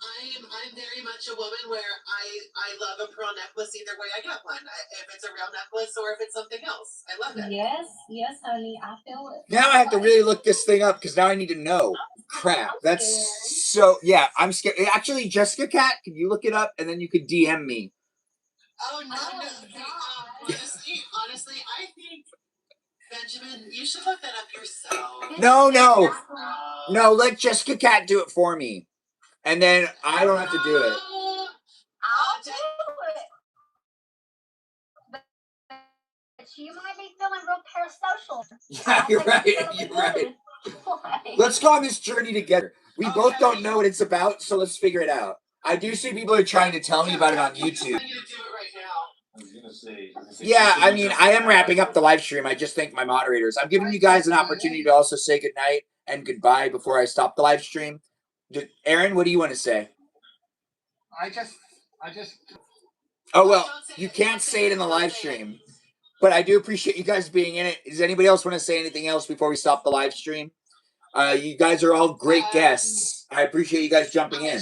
I'm very much a woman where I love a pearl necklace either way I get one. If it's a real necklace or if it's something else. I love it. Yes, honey. I feel it. Now I have to really look this thing up because now I need to know. Crap. That's so, yeah, I'm scared. Actually, Jessica Cat, can you look it up and then you can DM me? Oh, no. Honestly, I think, Benjamin, you should look that up yourself. No, let Jessica Cat do it for me. And then I don't have to do it. I'll do it. But you might be feeling real parasocial. Yeah, you're right. Let's go on this journey together. We both don't know what it's about, so let's figure it out. I do see people are trying to tell me about it on YouTube. Yeah, I mean, I am wrapping up the live stream. I just thank my moderators. I'm giving you guys an opportunity to also say goodnight and goodbye before I stop the live stream. Aaron, what do you want to say? I just. Oh, well, you can't say it in the live stream. But I do appreciate you guys being in it. Does anybody else want to say anything else before we stop the live stream? You guys are all great guests. I appreciate you guys jumping in.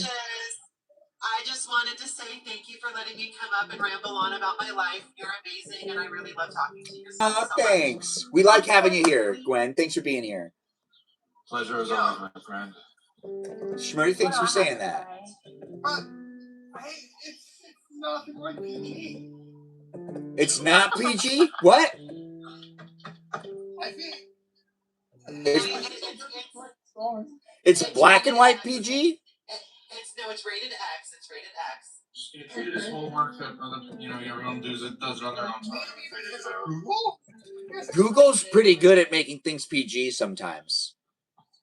I just wanted to say thank you for letting me come up and ramble on about my life. You're amazing, and I really love talking to you. Oh, thanks. We like having you here, Gwen. Thanks for being here. Pleasure as always, my friend. Shmurdy, thanks for saying that. But it's nothing like PG. It's not PG? What? I think it's black and white PG? It's rated X. It's rated X. You treat it as homework that everyone does it on their own time. Google's pretty good at making things PG sometimes.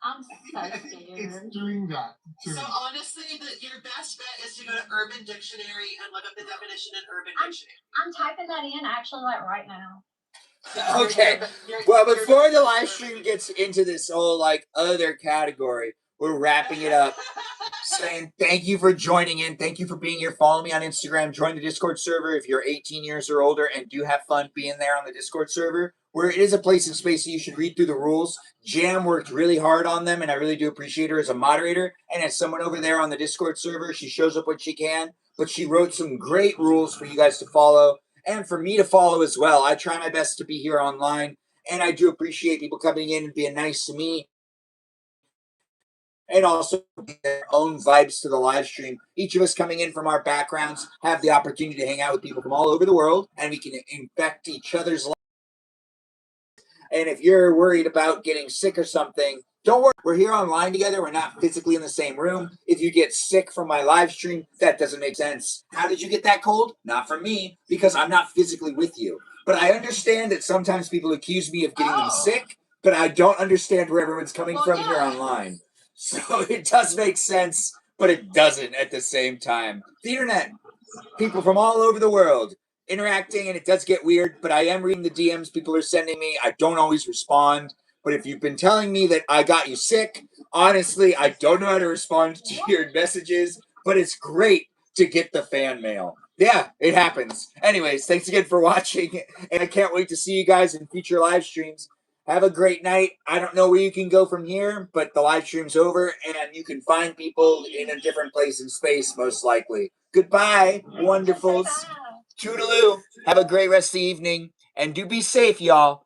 I'm so scared. It's doing that. So honestly, your best bet is to go to Urban Dictionary and look up the definition in Urban Dictionary. I'm typing that in actually like right now. Okay. Well, before the live stream gets into this whole like other category, we're wrapping it up. Saying thank you for joining in. Thank you for being here. Follow me on Instagram. Join the Discord server if you're 18 years or older and do have fun being there on the Discord server, where it is a place and space that you should read through the rules. Jam worked really hard on them, and I really do appreciate her as a moderator. And as someone over there on the Discord server, she shows up when she can, but she wrote some great rules for you guys to follow and for me to follow as well. I try my best to be here online, and I do appreciate people coming in and being nice to me. And also their own vibes to the live stream. Each of us coming in from our backgrounds have the opportunity to hang out with people from all over the world, and we can infect each other's lives. And if you're worried about getting sick or something, don't worry. We're here online together. We're not physically in the same room. If you get sick from my live stream, that doesn't make sense. How did you get that cold? Not from me, because I'm not physically with you. But I understand that sometimes people accuse me of getting them sick, but I don't understand where everyone's coming from here online. So it does make sense, but it doesn't at the same time. The internet, people from all over the world interacting, and it does get weird, but I am reading the DMs people are sending me. I don't always respond, but if you've been telling me that I got you sick, honestly, I don't know how to respond to your messages, but it's great to get the fan mail. Yeah, it happens. Anyways, thanks again for watching, and I can't wait to see you guys in future live streams. Have a great night. I don't know where you can go from here, but the live stream's over, and you can find people in a different place in space, most likely. Goodbye, wonderfuls. Toodaloo. Have a great rest of the evening, and do be safe, y'all.